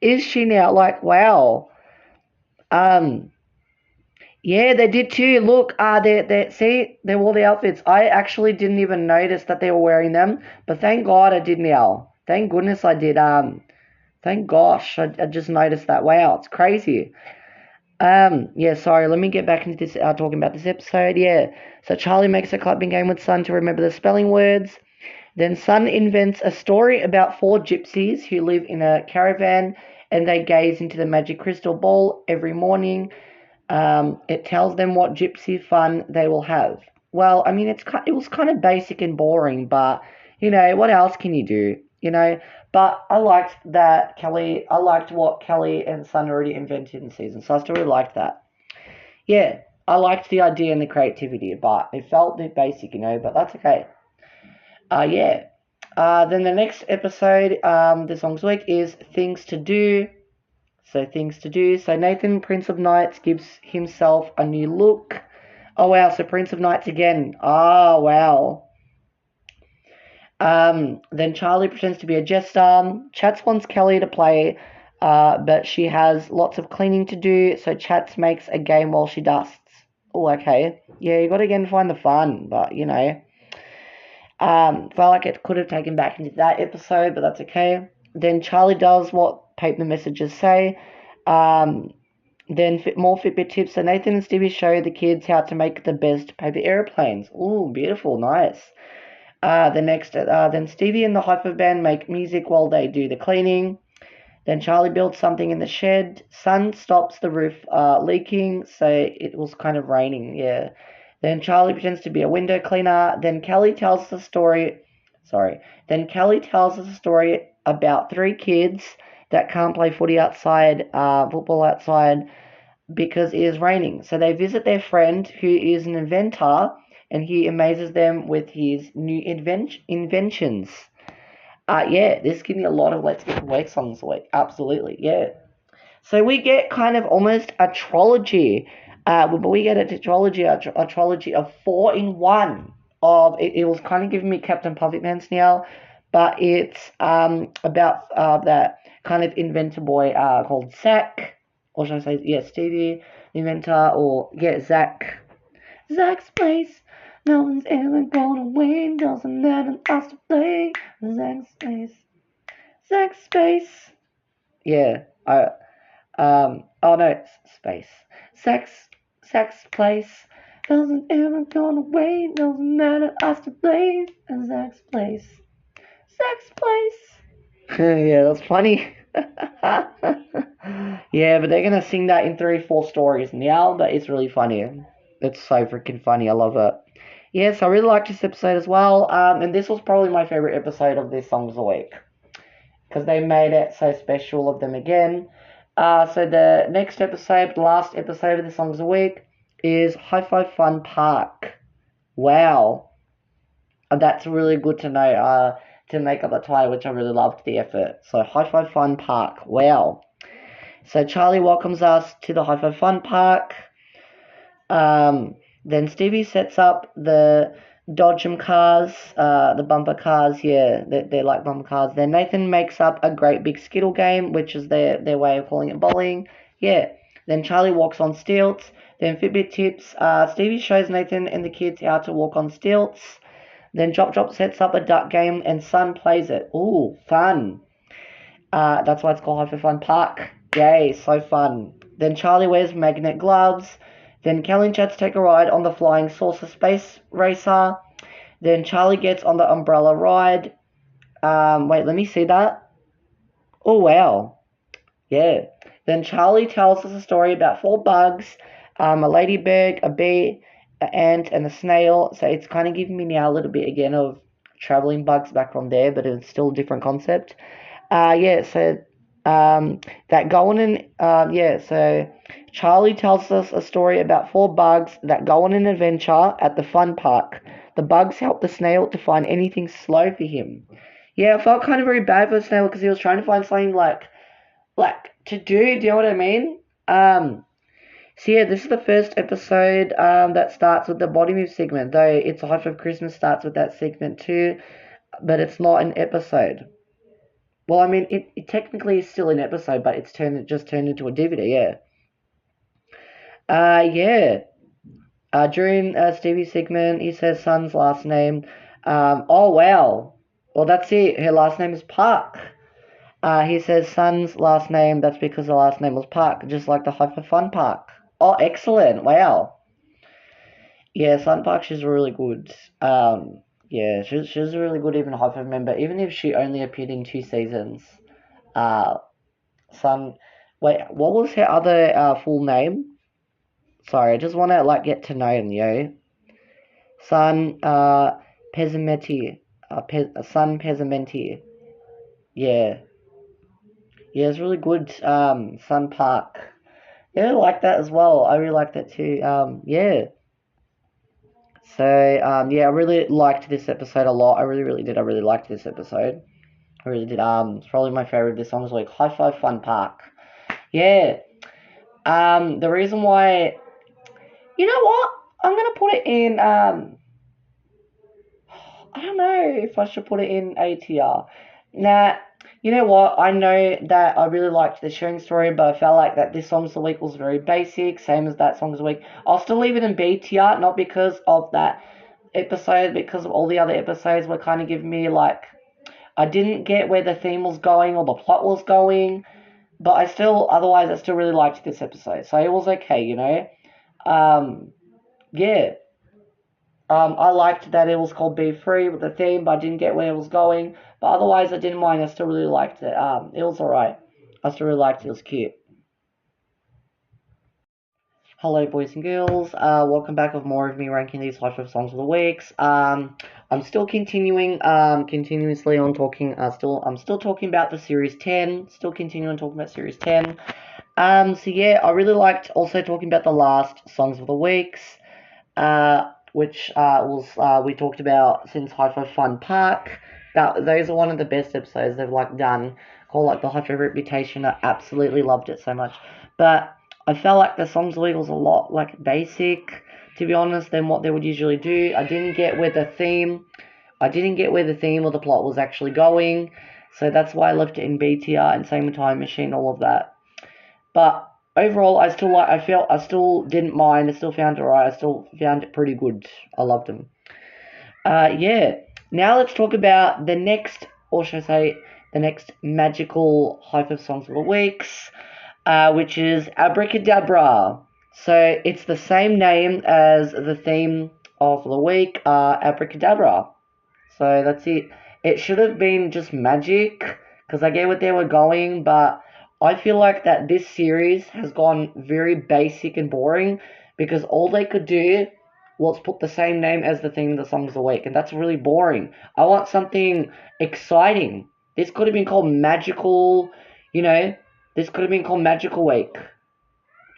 Is she now? Like, wow. Um, yeah, they did too. Look, they wore the outfits. I actually didn't even notice that they were wearing them, but thank God I did now. Thank goodness I did. Thank gosh, I just noticed that. Wow, it's crazy. Yeah, sorry, let me get back into this, talking about this episode. Yeah, so Charlie makes a clapping game with Sun to remember the spelling words. Then Sun invents a story about four gypsies who live in a caravan and they gaze into the magic crystal ball every morning. It tells them what gypsy fun they will have. Well, I mean, it was kind of basic and boring, but what else can you do? But I liked that I liked what Kelly and Sun already invented in season, so I still really liked that. Yeah, I liked the idea and the creativity, but it felt a bit basic, but that's okay. Yeah. Then the next episode, the songs week is Things to Do. So things to do. So Nathan, Prince of Knights, gives himself a new look. Oh wow, so Prince of Knights again. Oh wow. Then Charlie pretends to be a jester. Chats wants Kelly to play, but she has lots of cleaning to do, so Chats makes a game while she dusts. Oh, okay. Yeah, you gotta again find the fun, but felt like it could have taken back into that episode, but that's okay. Then Charlie does what Paper Messages say. Then more Fitbit tips. So Nathan and Stevie show the kids how to make the best paper airplanes. Ooh, beautiful, nice. Then Stevie and the Hi-5 band make music while they do the cleaning. Then Charlie builds something in the shed. Sun stops the roof leaking, so it was kind of raining. Yeah. Then Charlie pretends to be a window cleaner. Then Kelly tells us a story about three kids that can't play football outside because it is raining. So they visit their friend who is an inventor and he amazes them with his new inventions. Yeah, this gives me a lot of Let's Get Away songs a week. Absolutely, yeah. So we get kind of almost a trilogy. But we get a trilogy of 4 in 1. It was kind of giving me Captain Puffy Pants now, but it's about that kind of inventor boy called Zach, or should I say, yeah, Stevie, the inventor, or yeah, Zach. Zach's place. No one's ever gone away. Doesn't matter us to play. Zach's place. Zach's space. Yeah. Oh no, space. Zach's place. Doesn't ever gone away. Doesn't matter us to play. Zach's place. Zach's place. Yeah, that's funny. Yeah, but they're gonna sing that in 3-4 stories now, but it's really funny. It's so freaking funny. I love it. Yes, I really liked this episode as well. And this was probably my favorite episode of this Songs of the Week because they made it so special of them again. So the next episode, the last episode of the Songs of the Week, is Hi-5 Fun Park. Wow, that's really good to know. To make up the title, which I really loved the effort. So Hi-5 Fun Park. Wow. So Charlie welcomes us to the Hi-5 Fun Park. Then Stevie sets up the Dodgem cars, the bumper cars. Yeah, they're like bumper cars. Then Nathan makes up a great big skittle game, which is their way of calling it bowling. Yeah. Then Charlie walks on stilts. Then Fitbit tips. Stevie shows Nathan and the kids how to walk on stilts. Then Drop sets up a duck game and Sun plays it. Ooh, fun. That's why it's called Hi-5 Fun Park. Yay, so fun. Then Charlie wears magnet gloves. Then Kelly and Chats take a ride on the flying saucer space racer. Then Charlie gets on the umbrella ride. Wait, let me see that. Oh, wow. Yeah. Then Charlie tells us a story about 4 bugs, a ladybug, a bee, an ant, and a snail. So it's kind of giving me now a little bit again of traveling bugs back from there, but it's still a different concept. Yeah, so that go on and so Charlie tells us a story about 4 bugs that go on an adventure at the fun park. The bugs help the snail to find anything slow for him. Yeah, I felt kind of very bad for the snail because he was trying to find something like to do. Do you know what I mean? So yeah, this is the first episode that starts with the body move segment. Though It's a Hot of Christmas starts with that segment too, but it's not an episode. Well, I mean, it technically is still an episode, but it's just turned into a DVD. Yeah. Yeah. During Stevie's segment, he says son's last name. Oh wow. Well, that's it. Her last name is Park. He says son's last name. That's because the last name was Park, just like the Hyper Fun Park. Oh, excellent! Wow. Yeah, Sun Park, she's really good. Yeah, she's a really good even Hyper member, even if she only appeared in 2 seasons. Uh, Sun. Wait, what was her other full name? Sorry, I just want to like get to know him, yo. Sun Pesamenti. Sun Pesamenti. Yeah. Yeah, it's really good. Sun Park. Yeah, I like that as well. I really like that too. Yeah. So, yeah, I really liked this episode a lot. I really, really did. I really liked this episode. I really did. It's probably my favorite of this song. Like Hi-5 Fun Park. Yeah. The reason why, you know what? I'm gonna put it in. I don't know if I should put it in A tier. Nah. You know what? I know that I really liked the sharing story, but I felt like that this Songs of the Week was very basic, same as that Songs of the Week. I'll still leave it in B tier, not because of that episode, because of all the other episodes were kind of giving me like I didn't get where the theme was going or the plot was going, but I still really liked this episode, so it was okay, you know. Yeah. I liked that it was called Be Free with the theme, but I didn't get where it was going. But otherwise, I didn't mind. I still really liked it. It was alright. I still really liked it. It was cute. Hello, boys and girls. Welcome back with more of me ranking these Hi-5 songs of the weeks. I'm still continuing, continuously on talking. I'm still talking about the series 10. Still continuing talking about series 10. So yeah, I really liked also talking about the last songs of the weeks. Which was we talked about since Hi-5 Fun Park. Those are one of the best episodes they've like done. Called like the Hi-5 Reputation. I absolutely loved it so much. But I felt like the songs of the week was a lot like basic, to be honest, than what they would usually do. I didn't get where the theme or the plot was actually going. So that's why I left it in B tier and same with Time Machine, all of that. But overall, I still didn't mind. I still found it alright. I still found it pretty good. I loved them. Yeah. Now let's talk about the next, or should I say, the next magical Hi-5 songs of the weeks, which is Abracadabra. So it's the same name as the theme of the week, Abracadabra. So that's it. It should have been just magic, because I get what they were going, but I feel like that this series has gone very basic and boring, because all they could do was put the same name as the theme of the songs of the week, and that's really boring. I want something exciting. This could have been called Magical, you know, this could have been called Magical Week.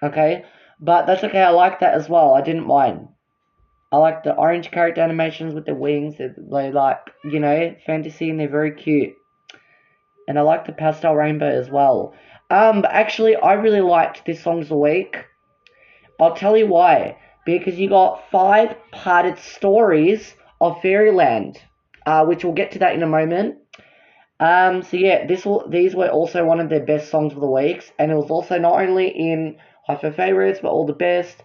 Okay? But that's okay, I like that as well. I didn't mind. I like the orange character animations with the wings. They're like, you know, fantasy, and they're very cute. And I like the pastel rainbow as well. But actually, I really liked this Songs of the Week. I'll tell you why. Because you got 5 parted stories of Fairyland, which we'll get to that in a moment. So yeah, these were also one of their best songs of the weeks, and it was also not only in Hi-5 favorites, but all the best.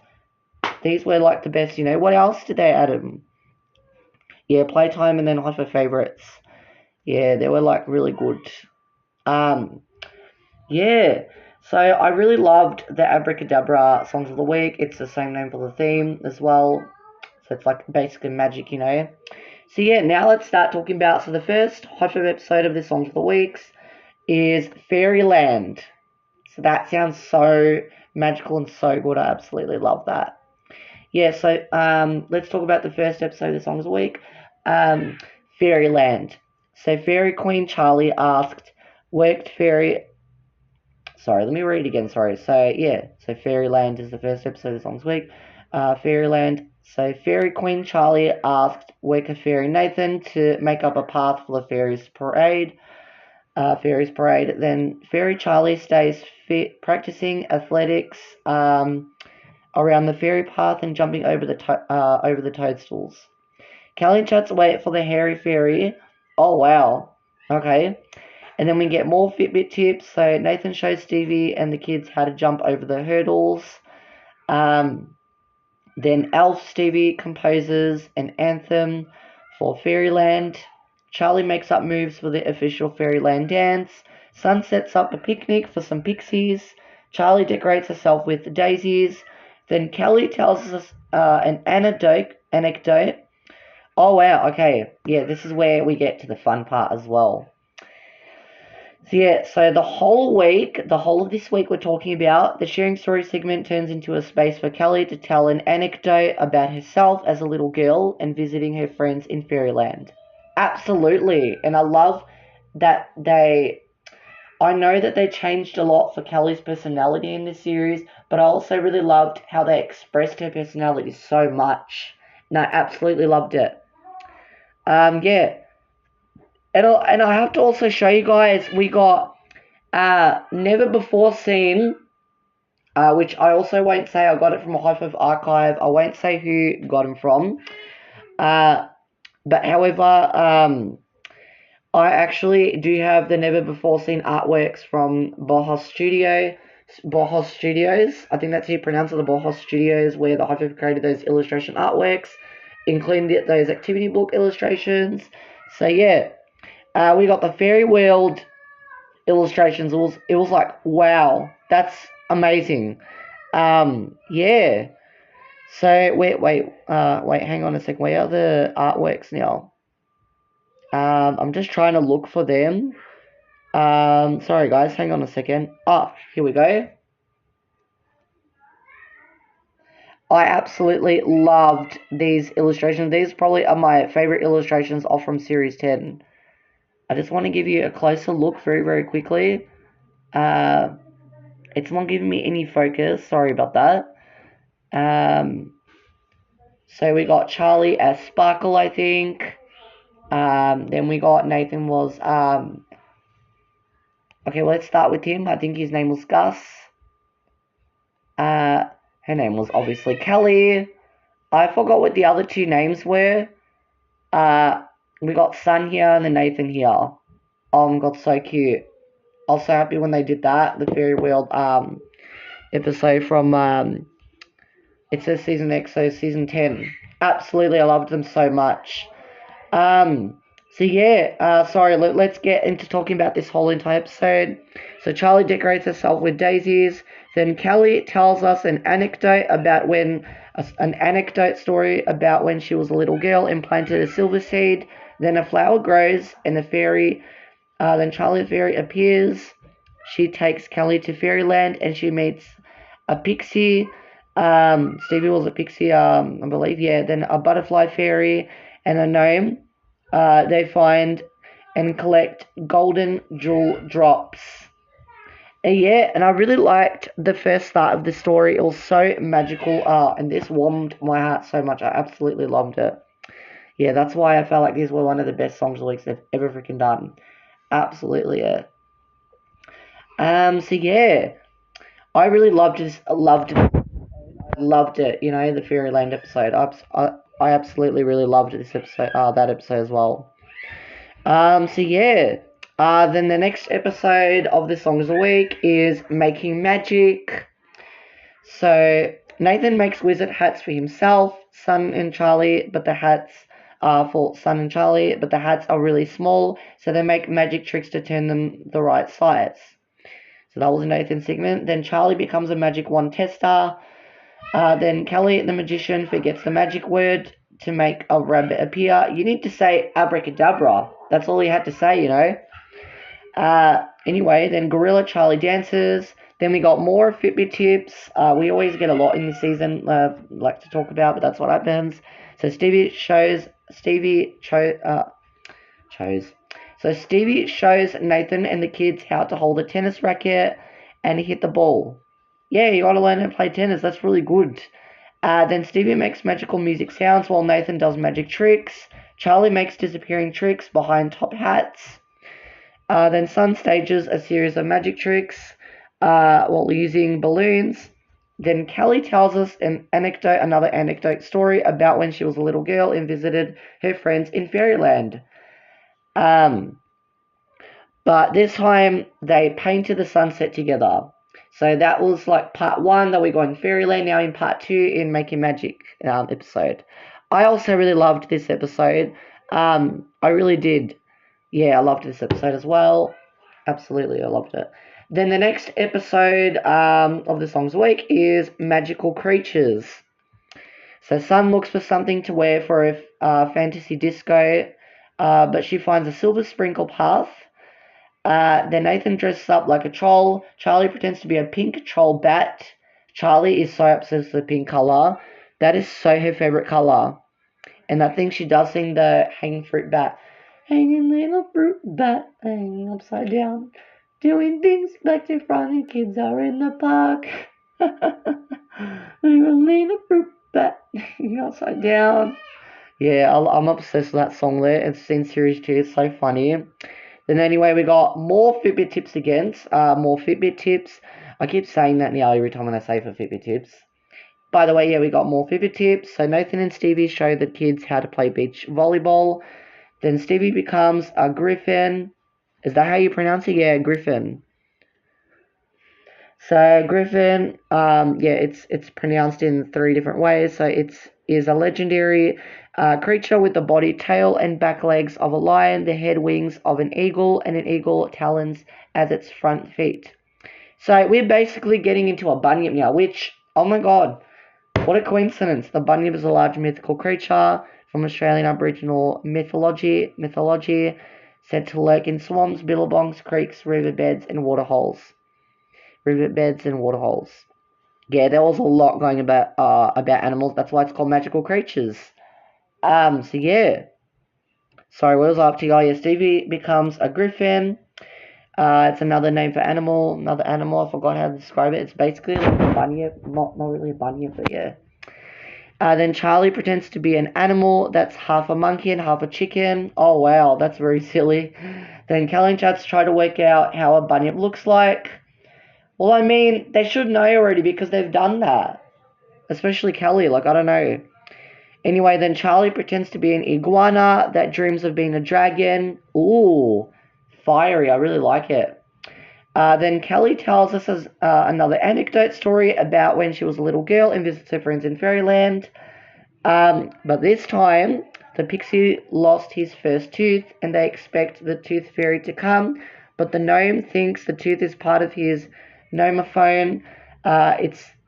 These were like the best, you know. What else did they add them? Yeah, Playtime and then Hi-5 favorites. Yeah, they were like really good. Yeah. So I really loved the Abracadabra songs of the week. It's the same name for the theme as well. So it's like basically magic, you know. So yeah, now let's start talking about, so the first Hi-5 episode of the songs of the weeks is Fairyland. So that sounds so magical and so good. I absolutely love that. Yeah, so let's talk about the first episode of the songs of the week. Fairyland. So Fairy Queen Charlie asked, worked fairy... Sorry, let me read it again, sorry. So, yeah, so Fairyland is the first episode of the songs of the week. Fairyland So Fairy Queen Charlie asked Worker Fairy Nathan to make up a path for the fairies parade. Then Fairy Charlie stays fit, practicing athletics around the fairy path and jumping over the toadstools. Callie chats wait for the hairy fairy. Oh wow. Okay. And then we get more Fitbit tips. So Nathan shows Stevie and the kids how to jump over the hurdles. Then Elf Stevie composes an anthem for Fairyland. Charlie makes up moves for the official Fairyland dance. Sun sets up a picnic for some pixies. Charlie decorates herself with daisies. Then Kelly tells us an anecdote. Oh wow, okay. Yeah, this is where we get to the fun part as well. So yeah, so the whole of this week we're talking about the sharing story segment turns into a space for Kelly to tell an anecdote about herself as a little girl and visiting her friends in Fairyland. Absolutely. And I love that I know that they changed a lot for Kelly's personality in this series, but I also really loved how they expressed her personality so much. And I absolutely loved it. Yeah. And I have to also show you guys, we got Never Before Seen, which I also won't say I got it from a Hi-5 archive. I won't say who got them from. But however, I actually do have the Never Before Seen artworks from Bohos Studios. I think that's how you pronounce it, the Bohos Studios, where the Hi-5 created those illustration artworks, including those activity book illustrations. So yeah. We got the Fairy World illustrations. It was like, wow, that's amazing. Yeah. So wait, hang on a sec. Where are the artworks now? I'm just trying to look for them. Sorry guys, hang on a second. Here we go. I absolutely loved these illustrations. These probably are my favorite illustrations off from Series 10. I just want to give you a closer look very, very quickly. It's not giving me any focus. Sorry about that. So we got Charlie as Sparkle, I think. Then we got Nathan was... okay, let's start with him. I think his name was Gus. Her name was obviously Kelly. I forgot what the other two names were. We got Sun here and then Nathan here. Oh my god, so cute. I was so happy when they did that. The Fairy World episode from it says season X, so season 10. Absolutely, I loved them so much. So yeah, sorry, let's get into talking about this whole entire episode. So Charlie decorates herself with daisies. Then Kelly tells us an anecdote story about when she was a little girl and planted a silver seed. Then a flower grows, and then Charlie the fairy appears. She takes Kelly to Fairyland, and she meets a pixie. Stevie was a pixie, I believe, yeah. Then a butterfly fairy and a gnome. They find and collect golden jewel drops. Yeah, and I really liked the first start of the story. It was so magical, and this warmed my heart so much. I absolutely loved it. Yeah, that's why I felt like these were one of the best songs of the week they've ever freaking done. Absolutely, yeah. So yeah, I really loved it. Loved it. You know, the Fairyland episode. I absolutely really loved this episode. That episode as well. So yeah. Then the next episode of the Songs of the Week is Making Magic. So Nathan makes wizard hats for himself, Sun and Charlie, but the hats are for Sun and Charlie, but the hats are really small, so they make magic tricks to turn them the right size. So that was Nathan's segment. Then Charlie becomes a magic wand tester. Then Kelly, the magician, forgets the magic word to make a rabbit appear. You need to say abracadabra. That's all he had to say, you know. Anyway, then Gorilla Charlie dances. Then we got more Fitbit tips. We always get a lot in this season, like to talk about, but that's what happens. So Stevie shows Nathan and the kids how to hold a tennis racket and hit the ball. Yeah, you gotta learn how to play tennis. That's really good. Then Stevie makes magical music sounds while Nathan does magic tricks. Charlie makes disappearing tricks behind top hats. Then Sun stages a series of magic tricks while using balloons. Then Kelly tells us another anecdote story about when she was a little girl and visited her friends in Fairyland. But this time they painted the sunset together. So that was like part one that we got in Fairyland. Now in part two in Making Magic episode. I also really loved this episode. I really did. Yeah, I loved this episode as well. Absolutely, I loved it. Then the next episode of the Songs a Week is Magical Creatures. So Sun looks for something to wear for a fantasy disco, but she finds a silver sprinkle path. Then Nathan dresses up like a troll. Charlie pretends to be a pink troll bat. Charlie is so obsessed with the pink colour. That is so her favourite colour. And I think she does sing the hanging fruit bat. Hanging little fruit bat, hanging upside down. Doing things back to front and kids are in the park. Hanging little fruit bat, hanging upside down. Yeah, I'm obsessed with that song there. It's in series 2. It's so funny. Then anyway, we got more Fitbit tips again. More Fitbit tips. I keep saying that now every time when I say for Fitbit tips. By the way, yeah, we got more Fitbit tips. So Nathan and Stevie show the kids how to play beach volleyball. Then Stevie becomes a griffin. Is that how you pronounce it? Yeah, griffin. So griffin, yeah, it's pronounced in 3 different ways. So it is a legendary creature with the body, tail, and back legs of a lion, the head, wings of an eagle, and an eagle talons as its front feet. So we're basically getting into a bunyip now, which, oh my god, what a coincidence. The bunyip is a large mythical creature from Australian Aboriginal mythology, said to lurk in swamps, billabongs, creeks, riverbeds, and waterholes. Yeah, there was a lot going about animals. That's why it's called magical creatures. So yeah. Sorry, what was I up to? Oh yeah, Stevie becomes a griffin. It's another name for animal. Another animal. I forgot how to describe it. It's basically like a bunyip. Not really a bunyip, but yeah. Then Charlie pretends to be an animal that's half a monkey and half a chicken. Oh wow, that's very silly. Then Kelly and Chats try to work out how a bunyip looks like. Well, I mean, they should know already because they've done that. Especially Kelly, like, I don't know. Anyway, then Charlie pretends to be an iguana that dreams of being a dragon. Ooh, fiery, I really like it. Then Kelly tells us another anecdote story about when she was a little girl and visits her friends in Fairyland. But this time, the pixie lost his first tooth and they expect the tooth fairy to come. But the gnome thinks the tooth is part of his gnomophone.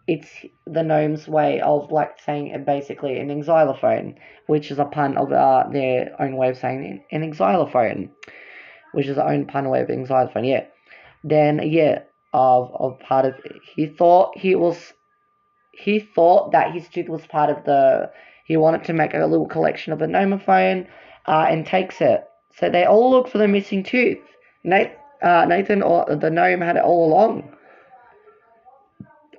It's the gnome's way of like saying basically an xylophone, which is a pun of their own way of saying an xylophone, which is their own pun way of xylophone. Yeah. Then yeah, of part of he thought that his tooth was part of the. He wanted to make a little collection of a gnomophone, and takes it. So they all look for the missing tooth. Nathan or the gnome had it all along.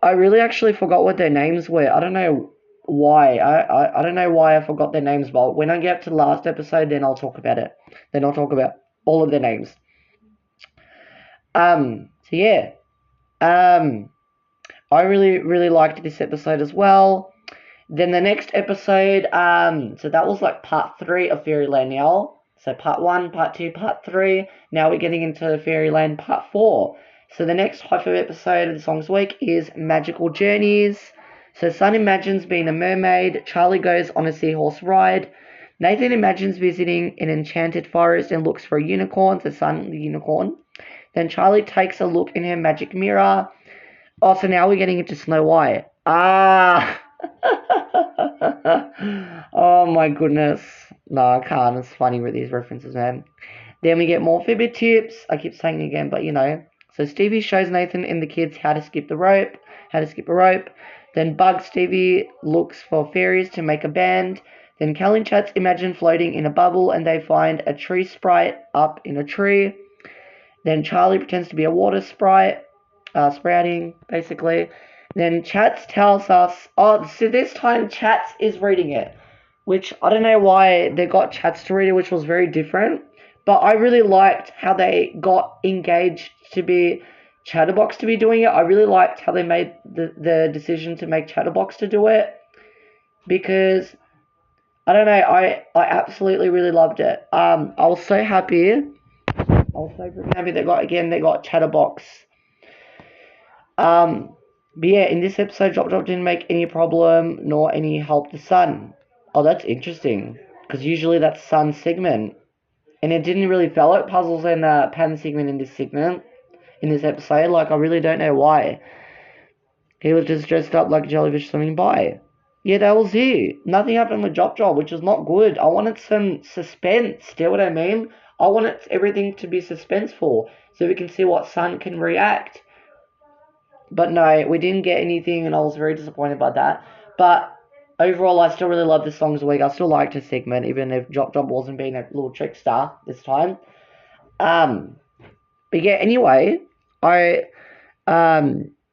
I really actually forgot what their names were. I don't know why. I don't know why I forgot their names, but when I get to the last episode, then I'll talk about it. Then I'll talk about all of their names. So yeah. I really liked this episode as well. Then the next episode, so that was like part 3 of Fairyland now. So part 1, part 2, part 3. Now we're getting into Fairyland part 4. So the next Hi-5 episode of the Songs Week is Magical Journeys. So Sun imagines being a mermaid. Charlie goes on a seahorse ride. Nathan imagines visiting an enchanted forest and looks for a unicorn. So Sun, the unicorn. Then Charlie takes a look in her magic mirror. Oh, so now we're getting into Snow White. Ah! Oh my goodness. No, I can't. It's funny with these references, man. Then we get more Fitbit tips. I keep saying it again, but you know. So Stevie shows Nathan and the kids how to skip a rope. Then Bug Stevie looks for fairies to make a band. Then Cal and Chats imagine floating in a bubble and they find a tree sprite up in a tree. Then Charlie pretends to be a water sprite, sprouting, basically. Then Chats tells us, oh, so this time Chats is reading it, which I don't know why they got Chats to read it, which was very different. But I really liked how they got engaged to be Chatterbox to be doing it. I really liked how they made the decision to make Chatterbox to do it, because I don't know, I absolutely really loved it. I was so happy. I was so freaking happy they got Chatterbox. But yeah, in this episode, Drop Drop didn't make any problem nor any help to Sun. Oh, that's interesting, because usually that's Sun's segment, and it didn't really feel like puzzles and pattern segment in this segment, in this episode. Like, I really don't know why. He was just dressed up like a jellyfish swimming by. Yeah, that was it. Nothing happened with Drop Drop, which is not good. I wanted some suspense. Do you know what I mean? I wanted everything to be suspenseful, so we can see what Sun can react. But no, we didn't get anything, and I was very disappointed by that. But overall, I still really love the songs of the week. I still liked his segment, even if Drop Drop wasn't being a little trickster this time. But yeah, anyway,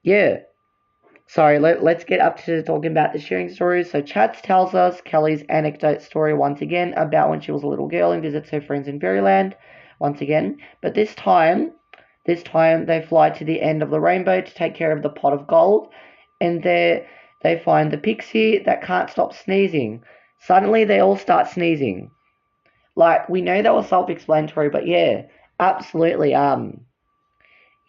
yeah. Sorry, let's get up to talking about the sharing stories. So Chats tells us Kelly's anecdote story once again about when she was a little girl and visits her friends in Fairyland once again. But this time they fly to the end of the rainbow to take care of the pot of gold, and there they find the pixie that can't stop sneezing. Suddenly they all start sneezing. Like, we know that was self-explanatory, but yeah, absolutely.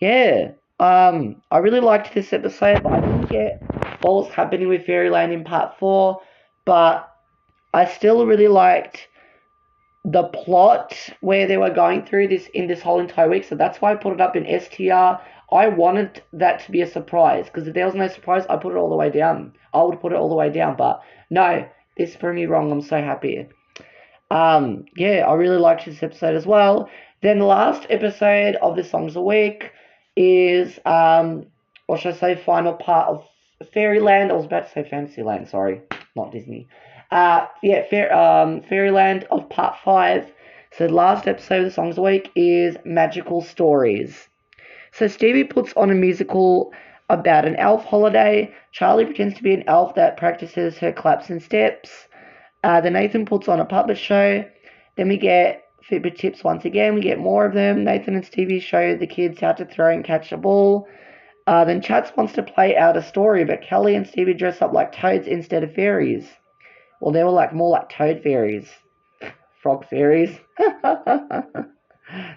Yeah. I really liked this episode, but I didn't get what was happening with Fairyland in part 4, but I still really liked the plot where they were going through this in this whole entire week, so that's why I put it up in STR. I wanted that to be a surprise, because if there was no surprise, I put it all the way down. I would put it all the way down, but no, this proved me wrong. I'm so happy. Yeah, I really liked this episode as well. Then the last episode of the Songs of the Week is, or should I say, final part of Fairyland. I was about to say Fantasyland, sorry, not Disney. Yeah, Fairyland of part 5. So the last episode of the Songs of the Week is Magical Stories. So Stevie puts on a musical about an elf holiday. Charlie pretends to be an elf that practices her claps and steps. Then Nathan puts on a puppet show. Then we get Fitbit tips once again. We get more of them. Nathan and Stevie show the kids how to throw and catch a ball. Then Chats wants to play out a story, but Kelly and Stevie dress up like toads instead of fairies. Well, they were more like toad fairies. Frog fairies.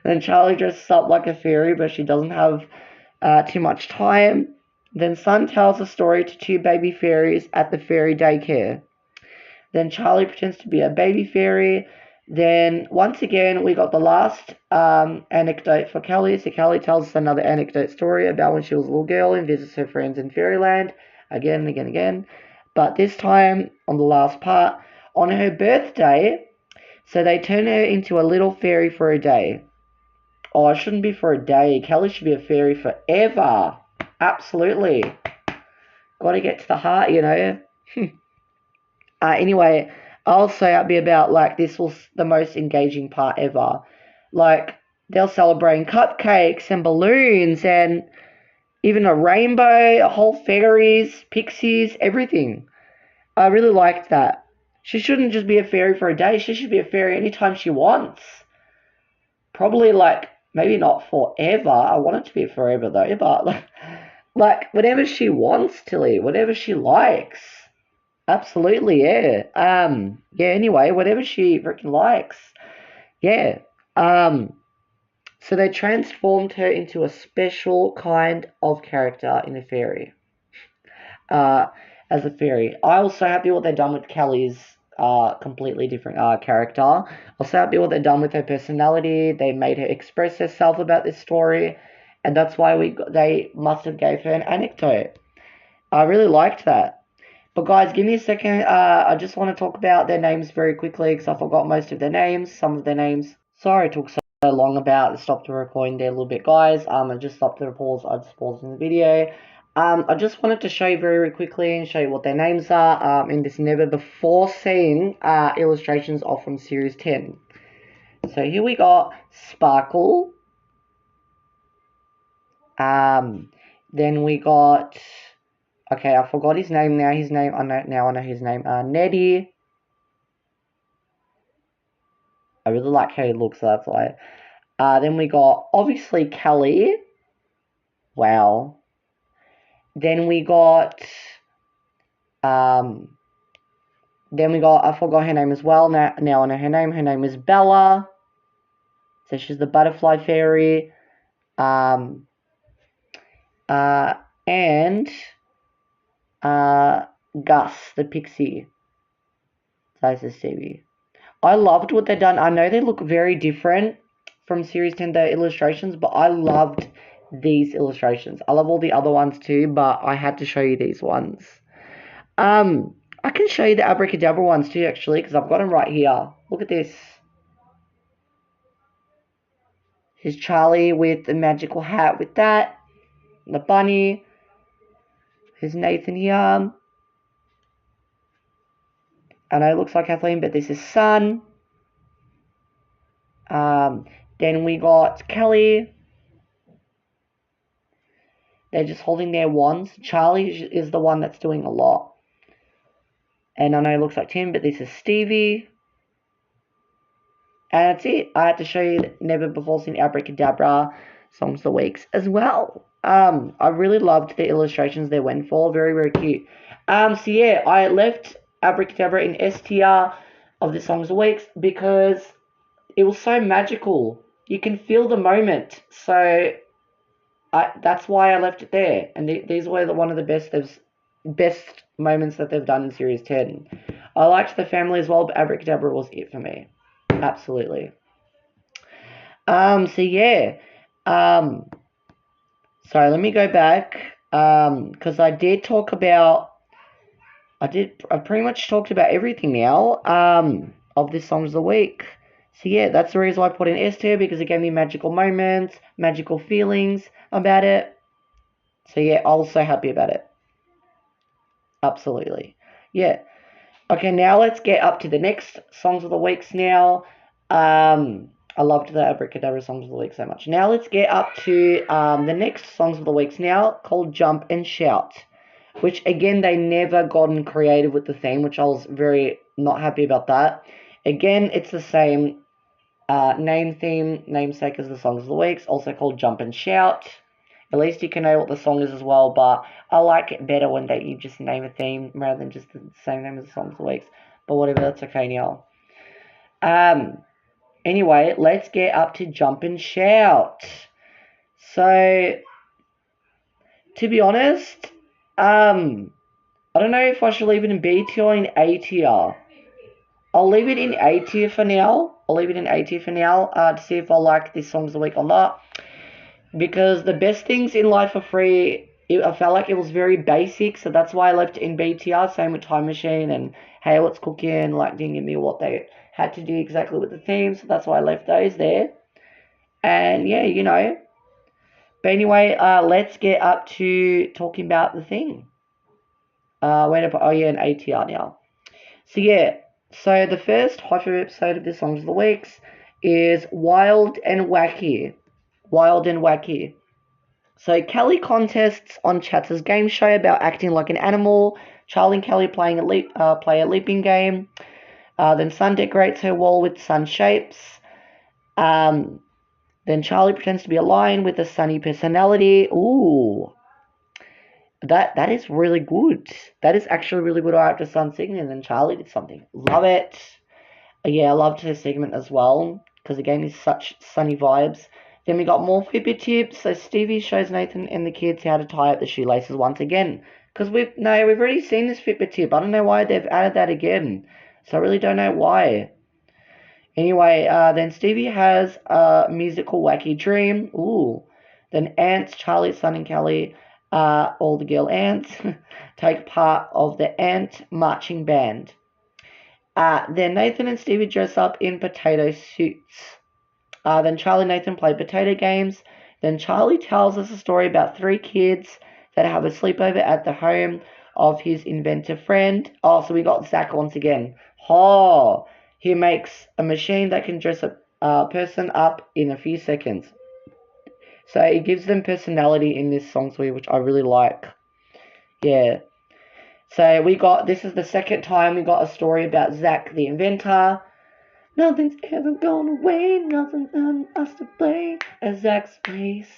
Then Charlie dresses up like a fairy, but she doesn't have too much time. Then Sun tells a story to 2 baby fairies at the fairy daycare. Then Charlie pretends to be a baby fairy. Then, once again, we got the last anecdote for Kelly. So Kelly tells us another anecdote story about when she was a little girl and visits her friends in Fairyland. Again and again and again. But this time, on the last part, on her birthday, so they turn her into a little fairy for a day. Oh, it shouldn't be for a day. Kelly should be a fairy forever. Absolutely. Gotta get to the heart, you know. Anyway, I'll say happy about, this was the most engaging part ever. They'll celebrate cupcakes and balloons and even a rainbow, a whole fairies, pixies, everything. I really liked that. She shouldn't just be a fairy for a day. She should be a fairy anytime she wants. Probably, maybe not forever. I want it to be forever, though, but, whenever she wants, Tilly, whatever she likes. Absolutely, yeah. Yeah, anyway, whatever she freaking likes. Yeah. So they transformed her into a special kind of character in a fairy. As a fairy. I was so happy what they've done with Kelly's completely different character. I was so happy what they've done with her personality. They made her express herself about this story, and that's why they must have gave her an anecdote. I really liked that. But guys, give me a second. I just want to talk about their names very quickly because I forgot most of their names, some of their names. Sorry it took so long about stop the recording there a little bit, guys. I just stopped the pause. I just paused in the video. I just wanted to show you very, very quickly and show you what their names are in this never before seen illustrations of from series 10. So here we got Sparkle. Then we got Okay, I forgot his name now. His name, I know his name. Neddy. I really like how he looks, so that's why. Then we got, obviously, Kelly. Wow. Then we got, um, I forgot her name as well. Now I know her name. Her name is Bella. So she's the butterfly fairy. Um, uh, and, Gus, the pixie. So this is Stevie. I loved what they've done. I know they look very different from Series 10, the illustrations, but I loved these illustrations. I love all the other ones too, but I had to show you these ones. I can show you the Abracadabra ones too, actually, because I've got them right here. Look at this. Here's Charlie with the magical hat with that. The bunny. Here's Nathan here. I know it looks like Kathleen, but this is Sun. Then we got Kelly. They're just holding their wands. Charlie is the one that's doing a lot. And I know it looks like Tim, but this is Stevie. And that's it. I had to show you Never Before Seen Abracadabra Songs of the Weeks as well. I really loved the illustrations they went for. Very, very cute. So yeah, I left Abracadabra in S tier of the Songs of the Weeks because it was so magical. You can feel the moment. So that's why I left it there. And these were one of the best moments that they've done in Series 10. I liked the family as well, but Abracadabra was it for me. Absolutely. So yeah. Sorry, let me go back. Because I pretty much talked about everything now. Of this Songs of the Week. So yeah, that's the reason why I put in S tier, because it gave me magical moments, magical feelings about it. So yeah, I was so happy about it. Absolutely. Yeah. Okay, now let's get up to the next Songs of the Weeks now. I loved the Abracadabra Songs of the Week so much. Now let's get up to the next Songs of the Weeks now, called Jump and Shout. Which, again, they never gotten creative with the theme, which I was very not happy about that. Again, it's the same namesake as the Songs of the Weeks, also called Jump and Shout. At least you can know what the song is as well, but I like it better when you just name a theme rather than just the same name as the Songs of the Weeks. But whatever, that's okay now. Anyway, let's get up to Jump and Shout. So, to be honest, I don't know if I should leave it in B tier or in A tier. I'll leave it in A tier for now. To see if I like this Songs of the Week or not. Because the best things in life are free. I felt like it was very basic, so that's why I left it in B tier. Same with Time Machine and Hey What's Cooking, like didn't give me what they had to do exactly with the theme, so that's why I left those there. And yeah, you know. But anyway, let's get up to talking about the thing. In A tier now. So yeah, so the first Hi-5 episode of the Songs of the Weeks is Wild and Wacky. So Kelly contests on Chatz's game show about acting like an animal. Charlie and Kelly play a leaping game. Then Sun decorates her wall with sun shapes. Then Charlie pretends to be a lion with a sunny personality. Ooh, that is really good. That is actually really good after Sun singing, and then Charlie did something. Love it. Yeah, I loved her segment as well because it gave me such sunny vibes. Then we got more Fitbit tips. So Stevie shows Nathan and the kids how to tie up the shoelaces once again. Because we've already seen this Fitbit tip. I don't know why they've added that again. So I really don't know why. Anyway, then Stevie has a musical wacky dream. Ooh. Then ants, Charlie, Sun, and Kelly, all the girl ants, take part of the ant marching band. Then Nathan and Stevie dress up in potato suits. Then Charlie and Nathan play potato games. Then Charlie tells us a story about 3 kids that have a sleepover at the home of his inventor friend. Oh, so we got Zach once again. Oh, he makes a machine that can dress a person up in a few seconds. So it gives them personality in this song suite, which I really like. Yeah. So this is the second time we got a story about Zach the inventor. Nothing's ever gone away, nothing on us to blame. At Zach's place.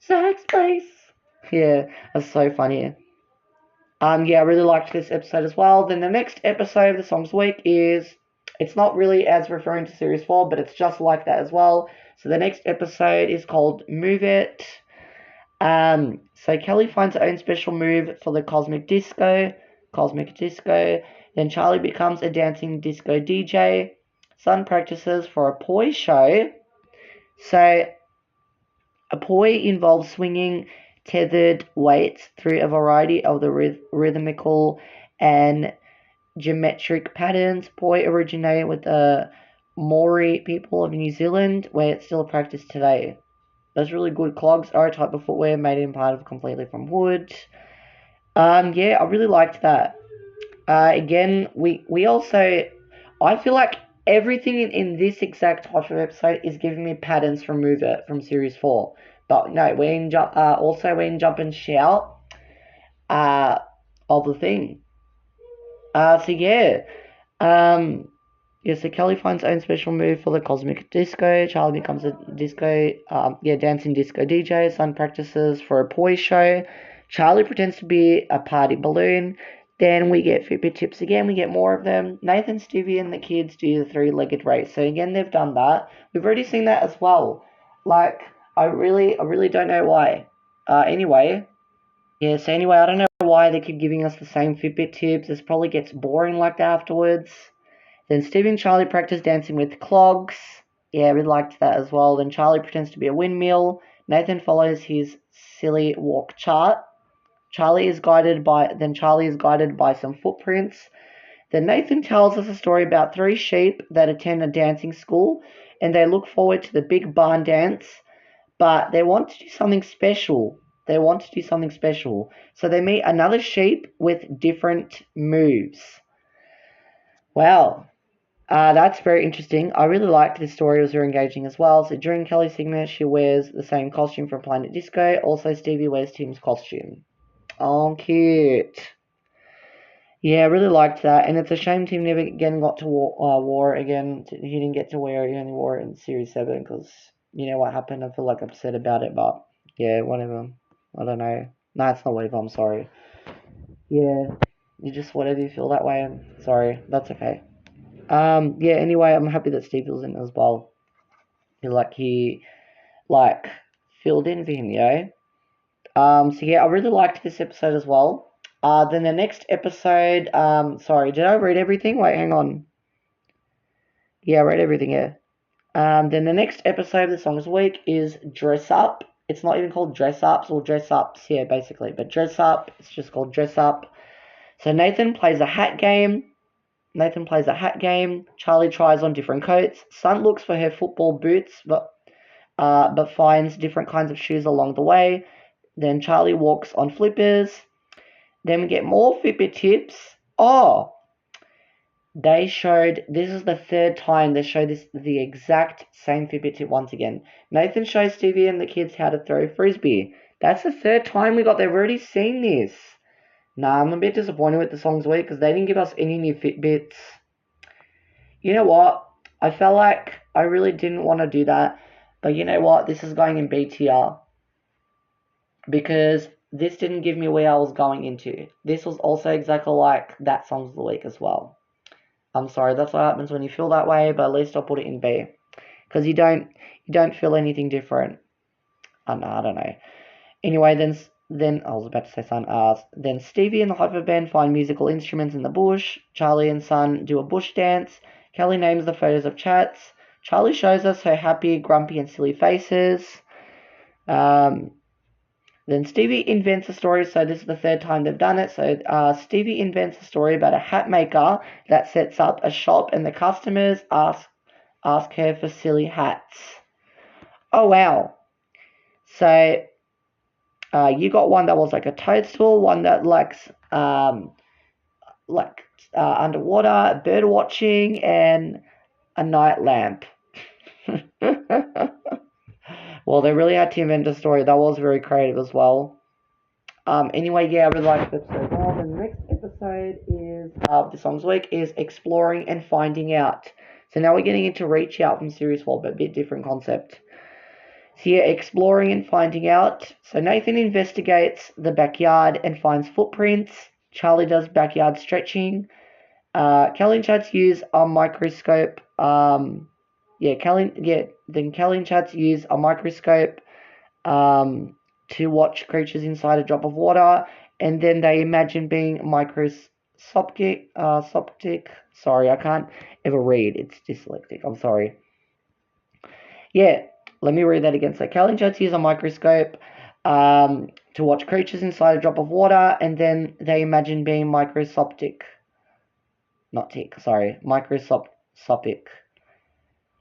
Zach's place. Yeah, that's so funny. Yeah, I really liked this episode as well. Then the next episode of the Songs Week it's not really as referring to Series 4, but it's just like that as well. So the next episode is called Move It. So Kelly finds her own special move for the Cosmic Disco. Then Charlie becomes a dancing disco DJ. Sun practices for a poi show. So a poi involves swinging tethered weights through a variety of the rhythmical and geometric patterns. Poi originated with the Maori people of New Zealand, where it's still practiced today. Those really good clogs are a type of footwear made in part of completely from wood. Yeah, I really liked that. Again, we also, I feel like everything in this exact type of episode is giving me patterns from Move It from Series 4. But no, we're in Jump and Shout of the thing. So yeah. So Kelly finds her own special move for the Cosmic Disco. Charlie becomes a dancing disco DJ. Sun practices for a poi show. Charlie pretends to be a party balloon. Then we get Fitbit tips again. We get more of them. Nathan, Stevie, and the kids do the three-legged race. So again, they've done that. We've already seen that as well. Like, I really don't know why. Anyway, I don't know why they keep giving us the same Fitbit tips. This probably gets boring like that afterwards. Then Stevie and Charlie practice dancing with clogs. Yeah, we liked that as well. Then Charlie pretends to be a windmill. Nathan follows his silly walk chart. Charlie is guided by some footprints. Then Nathan tells us a story about 3 sheep that attend a dancing school and they look forward to the big barn dance, but they want to do something special. So they meet another sheep with different moves. Wow. That's very interesting. I really liked this story. It was very engaging as well. So during Kelly's segment, she wears the same costume from Planet Disco. Also, Stevie wears Tim's costume. Oh, cute. Yeah, I really liked that. And it's a shame Tim never again got to war again. He didn't get to wear it. He only wore it in Series 7 because you know what happened. I feel like upset about it, but yeah, whatever. I don't know. No, it's not whatever. I'm sorry. Yeah, you just whatever you feel that way. I'm sorry. That's okay. Yeah, anyway, I'm happy that Steve was in as well. He filled in for him, so yeah, I really liked this episode as well. Then the next episode, sorry, did I read everything? Wait, hang on. Yeah, I read everything, yeah. Then the next episode of the Songs Week is Dress Up. It's not even called Dress Ups or Dress Ups, yeah, basically. But Dress Up, it's just called Dress Up. So Nathan plays a hat game. Charlie tries on different coats. Sun looks for her football boots, but finds different kinds of shoes along the way. Then Charlie walks on flippers. Then we get more Fitbit tips. Oh, this is the third time they show the exact same Fitbit tip once again. Nathan shows Stevie and the kids how to throw frisbee. That's the third time they've already seen this. Nah, I'm a bit disappointed with the Songs Week because they didn't give us any new Fitbits. You know what? I felt like I really didn't want to do that. But you know what? This is going in B tier. Because this didn't give me where I was going into. This was also exactly like that Songs of the Week as well. I'm sorry, that's what happens when you feel that way, but at least I'll put it in B. Because you don't feel anything different. I don't know. Anyway, then I was about to say Sun asked. Then Stevie and the Hi-5 band find musical instruments in the bush. Charlie and Sun do a bush dance. Kelly names the photos of chats. Charlie shows us her happy, grumpy, and silly faces. Then Stevie invents a story. So this is the third time they've done it. So Stevie invents a story about a hat maker that sets up a shop, and the customers ask her for silly hats. Oh wow! So you got one that was like a toadstool, one that likes underwater, bird watching, and a night lamp. Well, they really had to invent a story. That was very creative as well. Anyway, yeah, I really like this episode well. The next episode is the Songs Week is Exploring and Finding Out. So now we're getting into Reach Out from Series 4, but a bit different concept. So yeah, exploring and finding out. So Nathan investigates the backyard and finds footprints. Charlie does backyard stretching. Kelly and Chats use a microscope. Then Kelly and Chats use a microscope to watch creatures inside a drop of water, and then they imagine being microscopic. Sorry, I can't ever read. It's dyslexic. I'm sorry. Yeah, let me read that again. So Kelly and Chats use a microscope to watch creatures inside a drop of water, and then they imagine being microscopic. Not tick, sorry. Microscopic.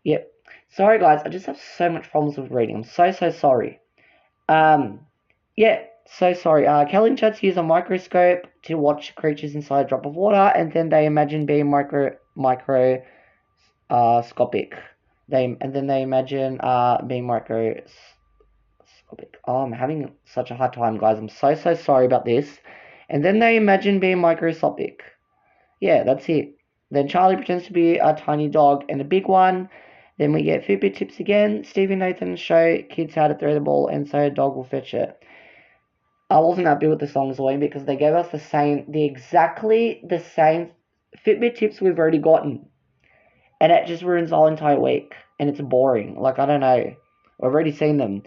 Yep. Sorry, guys. I just have so much problems with reading. I'm so sorry. Yeah. So sorry. Kelly and Chats use a microscope to watch creatures inside a drop of water, and then they imagine being microscopic. Then they imagine being microscopic. Oh, I'm having such a hard time, guys. I'm so sorry about this. And then they imagine being microscopic. Yeah, that's it. Then Charlie pretends to be a tiny dog and a big one. Then we get Fitbit tips again. Steve and Nathan show kids how to throw the ball, and so a dog will fetch it. I wasn't happy with the songs away because they gave us exactly the same Fitbit tips we've already gotten. And it just ruins the whole entire week. And it's boring. Like, I don't know. We've already seen them.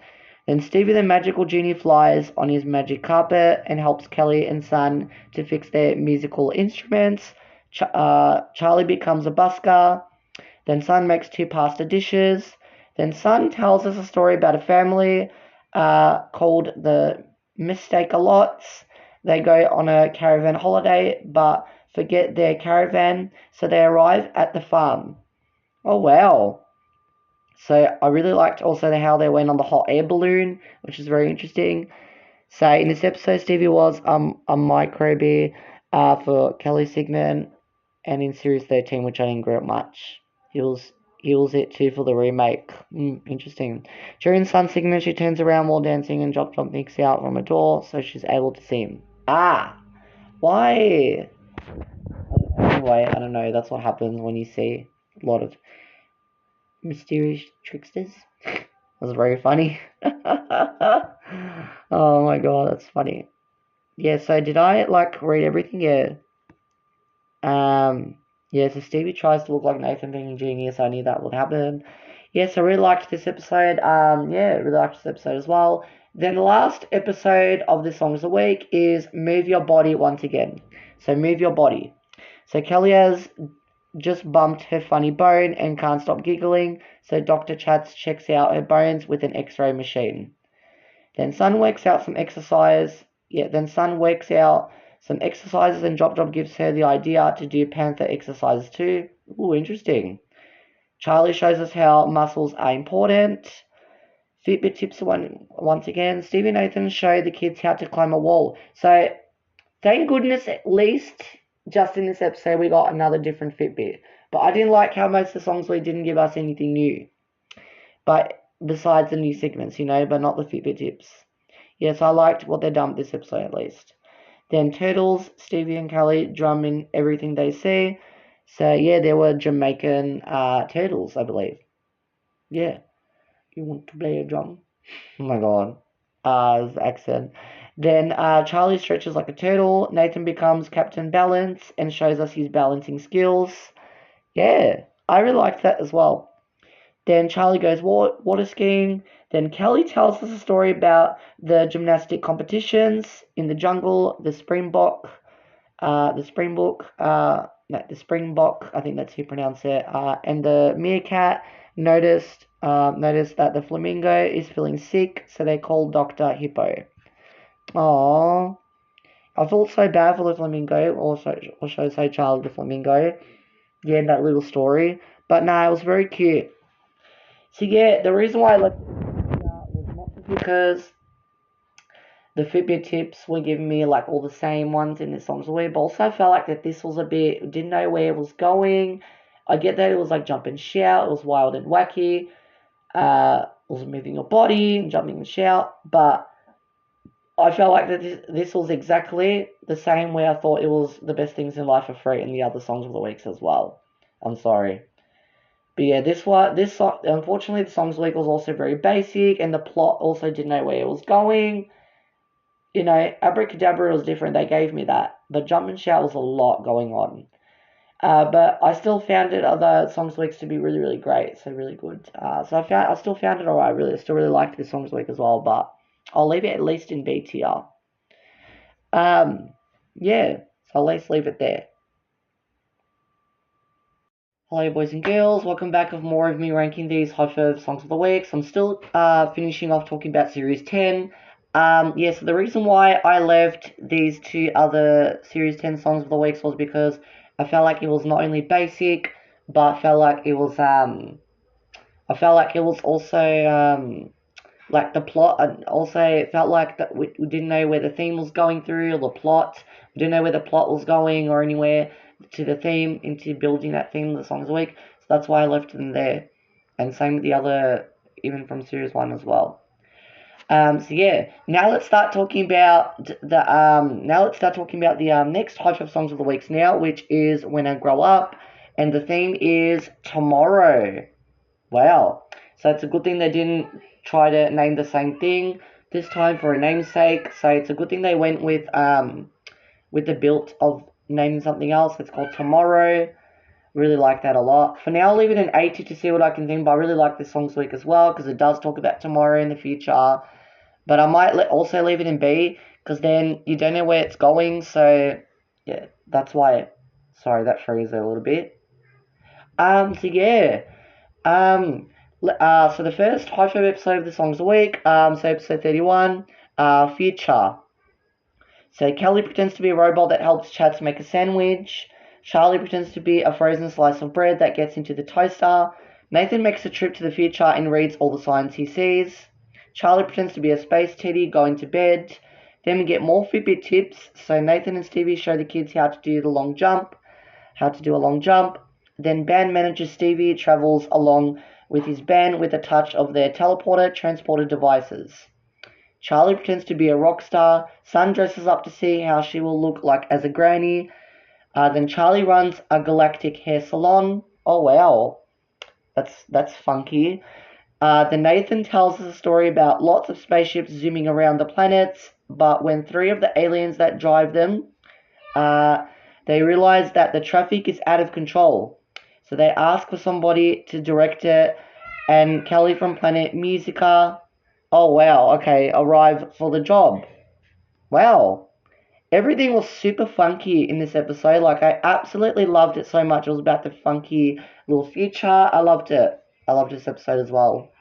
Then Stevie the Magical Genie flies on his magic carpet and helps Kelly and Son to fix their musical instruments. Charlie becomes a busker. Then Son makes 2 pasta dishes. Then Son tells us a story about a family called the Mistake-a-Lots. They go on a caravan holiday but forget their caravan, so they arrive at the farm. Oh, wow. So I really liked also how they went on the hot air balloon, which is very interesting. So in this episode, Stevie was a microbie for Kelly Sigmund, and in Series 13, which I didn't agree with much, he was it too for the remake. Interesting. During Sun Sigmund, she turns around while dancing and Jump peeks out from a door, so she's able to see him. Why? Anyway, I don't know. That's what happens when you see a lot of mysterious tricksters. That was very funny. Oh my god, that's funny. Yeah, so did I read everything? Yeah. Yeah, so Stevie tries to look like Nathan being a genius. I knew that would happen. Yes, I really liked this episode. Yeah, really liked this episode as well. Then the last episode of the Songs of the Week is Move Your Body once again. So move your body. So Kelly has just bumped her funny bone and can't stop giggling, so Dr. Chats checks out her bones with an x-ray machine. Then Sun works out some exercises and Drop gives her the idea to do panther exercises too. Ooh, interesting. Charlie shows us how muscles are important. Fitbit tips once again. Steve and Nathan show the kids how to climb a wall. So, thank goodness at least just in this episode we got another different Fitbit. But I didn't like how most of the songs didn't give us anything new. But besides the new segments, but not the Fitbit tips. Yes, I liked what they done with this episode at least. Then Turtles, Stevie and Kelly drum in everything they see. So yeah, there were Jamaican turtles, I believe. Yeah. You want to play a drum? Oh my god. His accent. Then Charlie stretches like a turtle. Nathan becomes Captain Balance and shows us his balancing skills. Yeah, I really liked that as well. Then Charlie goes water skiing. Then Kelly tells us a story about the gymnastic competitions in the jungle, the Springbok, I think that's how you pronounce it, and the meerkat noticed that the flamingo is feeling sick, so they called Dr. Hippo. Aww. I felt so bad for the flamingo, also say Charlie the flamingo, yeah, in that little story, but nah, it was very cute. So yeah, the reason why I left it was not just because the Fitbit tips were giving me all the same ones in the songs away, but also I felt like that this was didn't know where it was going. I get that it was jump and shout, it was wild and wacky, it was moving your body and jumping and shout, but I felt like that this was exactly the same way I thought it was the best things in life for free and the other songs of the weeks as well. I'm sorry. But yeah, this song, unfortunately, the songs league was also very basic, and the plot also didn't know where it was going. You know, Abracadabra was different. They gave me that, but Jump and Shout was a lot going on. But I still found it other songs leagues to be really, really great. So really good. So I still found it alright. Really, I still really liked the songs league as well. But I'll leave it at least in B tier. Um, yeah. So I'll at least leave it there. Hello, boys and girls. Welcome back with more of me ranking these Hi-5 songs of the week. So I'm still finishing off talking about Series 10. Yeah, so the reason why I left these two other Series 10 songs of the week was because I felt like it was not only basic, but I felt like it was also like the plot, and also it felt like that we didn't know where the theme was going through or the plot. We didn't know where the plot was going or anywhere to the theme into building that theme of the songs of the week. So that's why I left them there. And same with the other, even from series one as well. So yeah, now let's start talking about the next type of songs of the weeks now, which is When I Grow Up, and the theme is Tomorrow. Wow. So it's a good thing they didn't try to name the same thing this time for a namesake. So it's a good thing they went with the built of naming something else. It's called Tomorrow. Really like that a lot. For now, I'll leave it in 80 to see what I can think, but I really like this song's week as well because it does talk about tomorrow in the future. But I might also leave it in B because then you don't know where it's going. So yeah, that's why. Sorry, that froze a little bit. So yeah. Um, so the first Hi-5 episode of the Songs of the Week, so episode 31, Future. So Kelly pretends to be a robot that helps Chad to make a sandwich. Charlie pretends to be a frozen slice of bread that gets into the toaster. Nathan makes a trip to the future and reads all the signs he sees. Charlie pretends to be a space teddy going to bed. Then we get more Fitbit tips. So Nathan and Stevie show the kids how to do a long jump. Then band manager Stevie travels along with his band with a touch of their transporter devices. Charlie pretends to be a rock star. Sun dresses up to see how she will look like as a granny. Then Charlie runs a galactic hair salon. Oh wow, that's funky. Then Nathan tells us a story about lots of spaceships zooming around the planets, but when three of the aliens that drive them, uh, they realize that the traffic is out of control. So they ask for somebody to direct it, and Kelly from Planet Musica, oh wow, okay, arrive for the job. Wow. Everything was super funky in this episode. Like, I absolutely loved it so much. It was about the funky little future. I loved it. I loved this episode as well.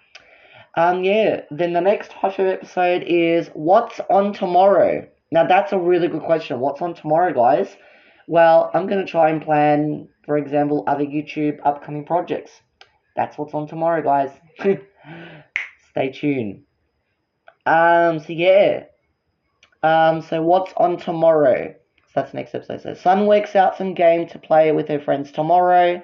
Yeah. Then the next Hot Show episode is What's on Tomorrow? Now, that's a really good question. What's on tomorrow, guys? Well, I'm going to try and plan, for example, other YouTube upcoming projects. That's what's on tomorrow, guys. Stay tuned. So yeah. So what's on tomorrow? So that's the next episode. So Sun works out some game to play with her friends tomorrow.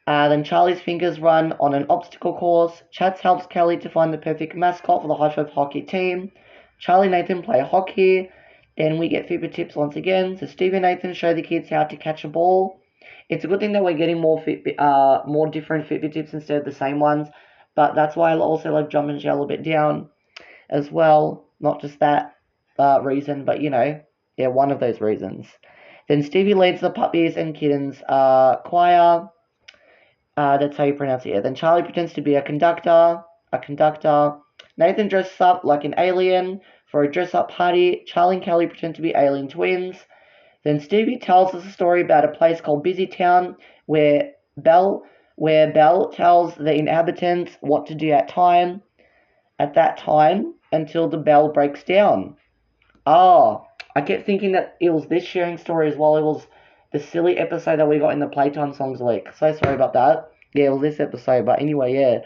Then Charlie's fingers run on an obstacle course. Chats helps Kelly to find the perfect mascot for the Hi-5 hockey team. Charlie and Nathan play hockey. Then we get Fitbit tips once again. So Steve and Nathan show the kids how to catch a ball. It's a good thing that we're getting more different Fitbit tips instead of the same ones. But that's why I also like Jump and Gel a bit down as well. Not just that reason, but yeah, one of those reasons. Then Stevie leads the puppies and kittens choir. That's how you pronounce it. Yeah. Then Charlie pretends to be a conductor. A conductor. Nathan dresses up like an alien for a dress-up party. Charlie and Kelly pretend to be alien twins. Then Stevie tells us a story about a place called Busy Town where Belle tells the inhabitants what to do at that time until the bell breaks down. Oh, I kept thinking that it was this sharing story as well. It was the silly episode that we got in the Playtime Songs Week. So sorry about that. Yeah, it was this episode. But anyway, yeah.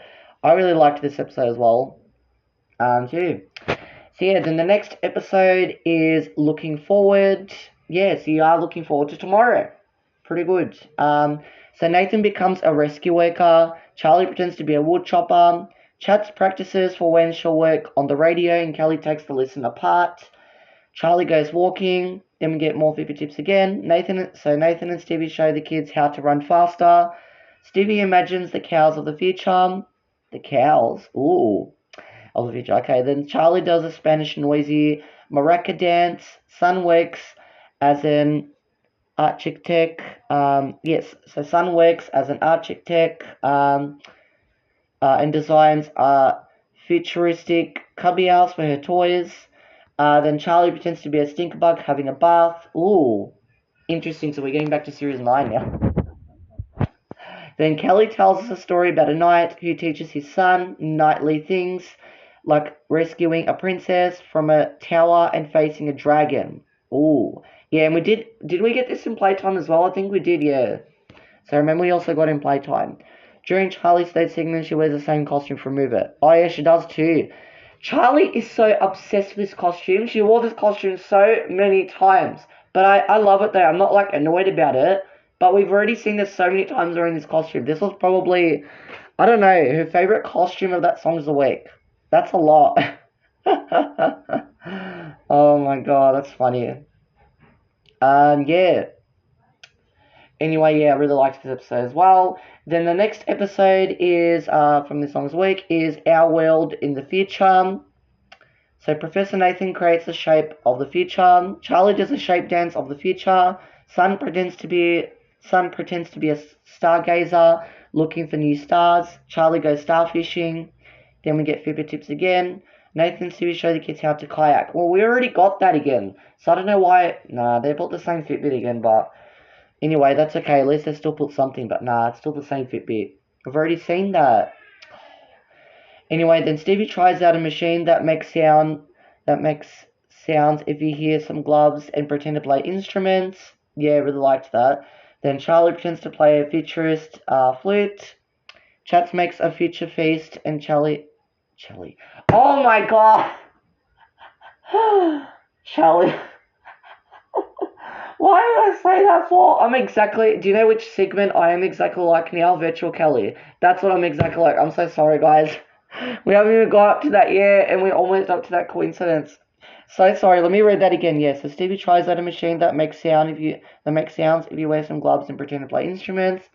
I really liked this episode as well. Too. So yeah, then the next episode is Looking Forward. Yeah, so you are looking forward to tomorrow. Pretty good. So Nathan becomes a rescue worker. Charlie pretends to be a wood chopper. Chats practices for when she'll work on the radio and Kelly takes the listen apart. Charlie goes walking. Then we get more Fitbit tips again. Nathan and Stevie show the kids how to run faster. Stevie imagines the cows of the future. The cows? Ooh. Of the future. Okay, then Charlie does a Spanish noisy maraca dance. Sun works as an architect. Yes, so Sun works as an architect and designs futuristic cubby house for her toys. Then Charlie pretends to be a stink bug having a bath. Ooh, interesting. So we're getting back to series 9 now. Then Kelly tells us a story about a knight who teaches his son knightly things, like rescuing a princess from a tower and facing a dragon. Ooh, yeah, and we did we get this in playtime as well? I think we did, yeah. So remember we also got in playtime. During Charlie's stage segment, she wears the same costume from Move It. Oh yeah, she does too. Charlie is so obsessed with this costume. She wore this costume so many times. But I love it though. I'm not like annoyed about it. But we've already seen this so many times wearing this costume. This was probably, I don't know, her favorite costume of that Songs of the Week. That's a lot. Oh my god, that's funny. Yeah. Anyway, yeah, I really liked this episode as well. Then the next episode is from this Songs of the Week is Our World in the Future. So Professor Nathan creates the shape of the future. Charlie does a shape dance of the future. Sun pretends to be a stargazer looking for new stars. Charlie goes starfishing. Then we get Fibber tips again. Nathan and Stevie show the kids how to kayak. Well, we already got that again. So I don't know why. Nah, they bought the same Fitbit again, but anyway, that's okay. At least they still put something, but nah, it's still the same Fitbit. I've already seen that. Anyway, then Stevie tries out a machine that makes sounds if you hear some gloves and pretend to play instruments. Yeah, really liked that. Then Charlie pretends to play a futurist flute. Chats makes a future feast and Charlie. Oh my god! Charlie. Why did I say that for? Do you know which segment I am exactly like now? Virtual Kelly. That's what I'm exactly like. I'm so sorry, guys. We haven't even got up to that yet, and we're almost up to that coincidence. So sorry. Let me read that again. Yeah. So Stevie tries out a machine that makes sounds if you wear some gloves and pretend to play instruments.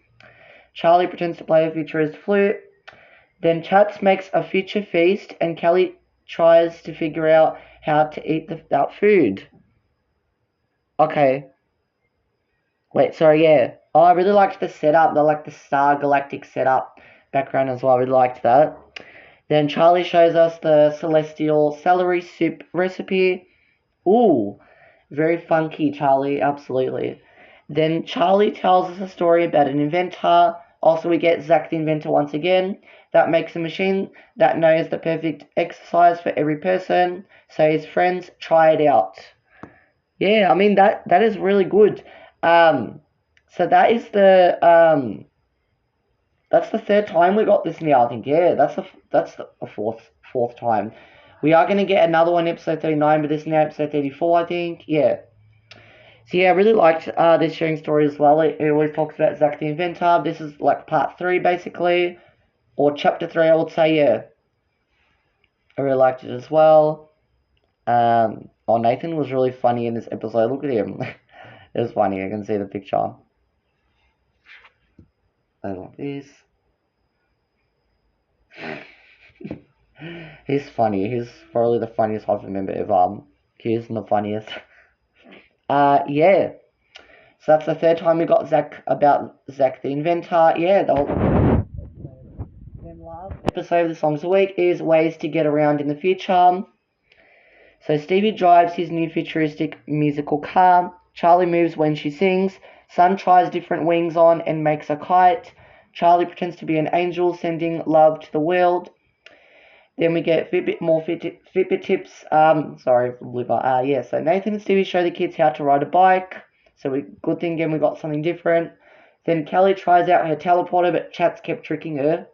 Charlie pretends to play a futurist flute. Then Chats makes a future feast, and Kelly tries to figure out how to eat that food. Okay. Wait, sorry, yeah. Oh, I really liked the setup, the Star Galactic setup background as well. I really liked that. Then Charlie shows us the celestial celery soup recipe. Ooh, very funky, Charlie, absolutely. Then Charlie tells us a story about an inventor. Also, we get Zach the inventor once again. That makes a machine that knows the perfect exercise for every person. So his friends try it out. Yeah, I mean that is really good. So that is that's the third time we got this now. I think that's the fourth time. We are gonna get another one, episode 39, but this is now episode 34, I think. Yeah. So yeah, I really liked this sharing story as well. It always talks about Zack the Inventor. This is like part 3 basically, or chapter 3, I would say. Yeah, I really liked it as well. Oh, Nathan was really funny in this episode. Look at him. It was funny. I can see the picture. I like this. He's funny. He's probably the funniest I've member ever. He isn't the funniest. Yeah. So that's the third time we got Zack the Inventor. Yeah, then last episode of the Songs of the Week is ways to get around in the future. So Stevie drives his new futuristic musical car. Charlie moves when she sings. Sun tries different wings on and makes a kite. Charlie pretends to be an angel sending love to the world. Then we get Fitbit tips. Sorry, yeah. So Nathan and Stevie show the kids how to ride a bike. So good thing again we got something different. Then Kelly tries out her teleporter, but Chats kept tricking her,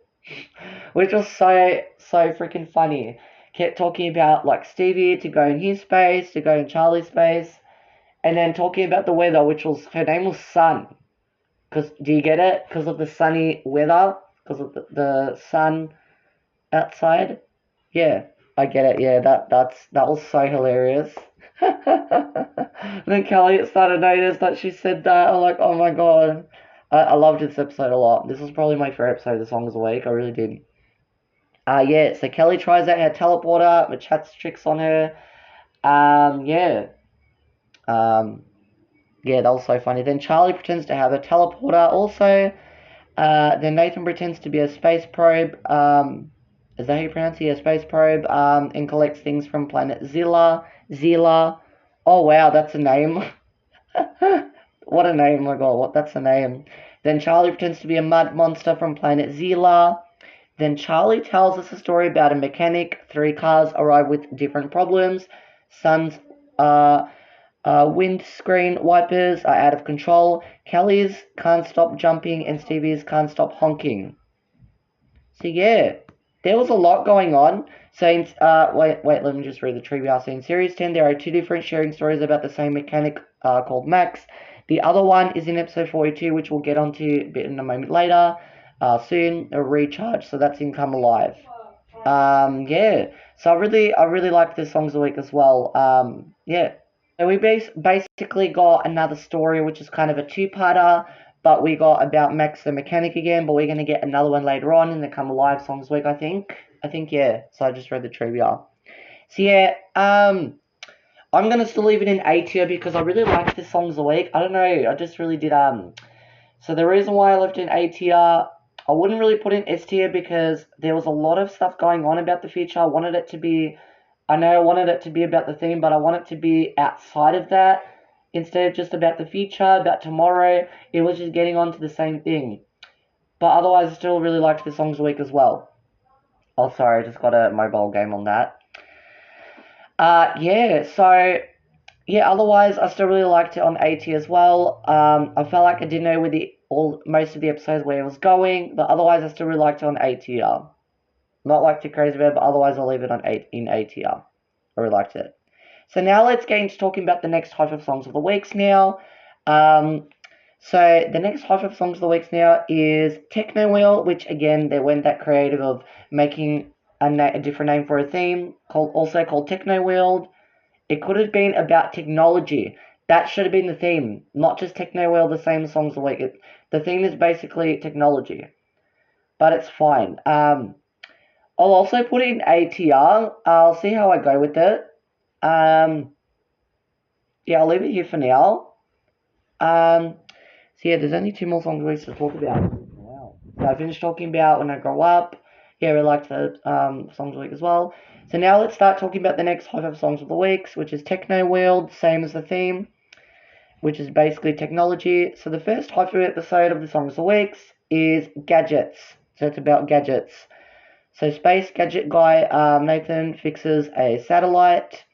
which was so freaking funny. Kept talking about like Stevie to go in his space, to go in Charlie's space, and then talking about the weather, which was her name was Sun. Do you get it? Because of the sunny weather, because of the sun outside. Yeah, I get it. Yeah, that was so hilarious. Then Kelly started to notice that she said that. I'm like, oh my god. I loved this episode a lot. This was probably my favorite episode of the Songs of the Week. I really did. Yeah, so Kelly tries out her teleporter, but Chat's tricks on her. Yeah. Um, yeah, that was so funny. Then Charlie pretends to have a teleporter also. Then Nathan pretends to be a space probe. Is that how you pronounce it? A space probe. And collects things from planet Zilla. Zilla. Oh wow, that's a name. What a name! Oh my god, that's a name. Then Charlie pretends to be a mud monster from planet Zilla. Then Charlie tells us a story about a mechanic. 3 cars arrive with different problems. Sun's uh, windscreen wipers are out of control. Kelly's can't stop jumping, and Stevie's can't stop honking. So yeah, there was a lot going on. So wait, let me just read the trivia. So in Series 10, there are 2 different sharing stories about the same mechanic called Max. The other one is in episode 42, which we'll get onto a bit in a moment later. Soon, a recharge. So that's in Come Alive. Yeah. So I really like the songs of the week as well. Yeah. So we basically got another story, which is kind of a two-parter, but we got about Max the mechanic again, but we're going to get another one later on in the Come Alive songs week, I think. Yeah. So I just read the trivia. So yeah, I'm going to still leave it in A tier because I really like the songs of the week. I don't know, I just really did, so the reason why I left it in A tier, I wouldn't really put it in S tier because there was a lot of stuff going on about the future. I wanted it to be about the theme, but I want it to be outside of that. Instead of just about the future, about tomorrow, it was just getting on to the same thing. But otherwise, I still really liked the songs of the week as well. Oh, sorry, I just got a mobile game on that. Yeah, so, yeah, otherwise, I still really liked it on A tier as well. I felt like I didn't know where most of the episodes where it was going, but otherwise, I still really liked it on A tier. Not like too crazy about it, but otherwise, I'll leave it on in A tier. I really liked it. So now let's get into talking about the next type of songs of the weeks now. So the next type of songs of the weeks now is Techno Wheel, which again they went that creative of making a different name for a theme also called Techno Wheel. It could have been about technology. That should have been the theme, not just Techno Wheel, the same songs of the week. The theme is basically technology, but it's fine. I'll also put it in ATR. I'll see how I go with it. Yeah, I'll leave it here for now. So yeah, there's only 2 more songs to talk about. Wow. So I finished talking about When I Grow Up. Yeah, we liked the songs of the week as well. So now let's start talking about the next High 5 songs of the weeks, which is Techno World, same as the theme, which is basically technology. So the first High 5 episode of the songs of the weeks is Gadgets. So it's about gadgets. So space gadget guy Nathan fixes a satellite,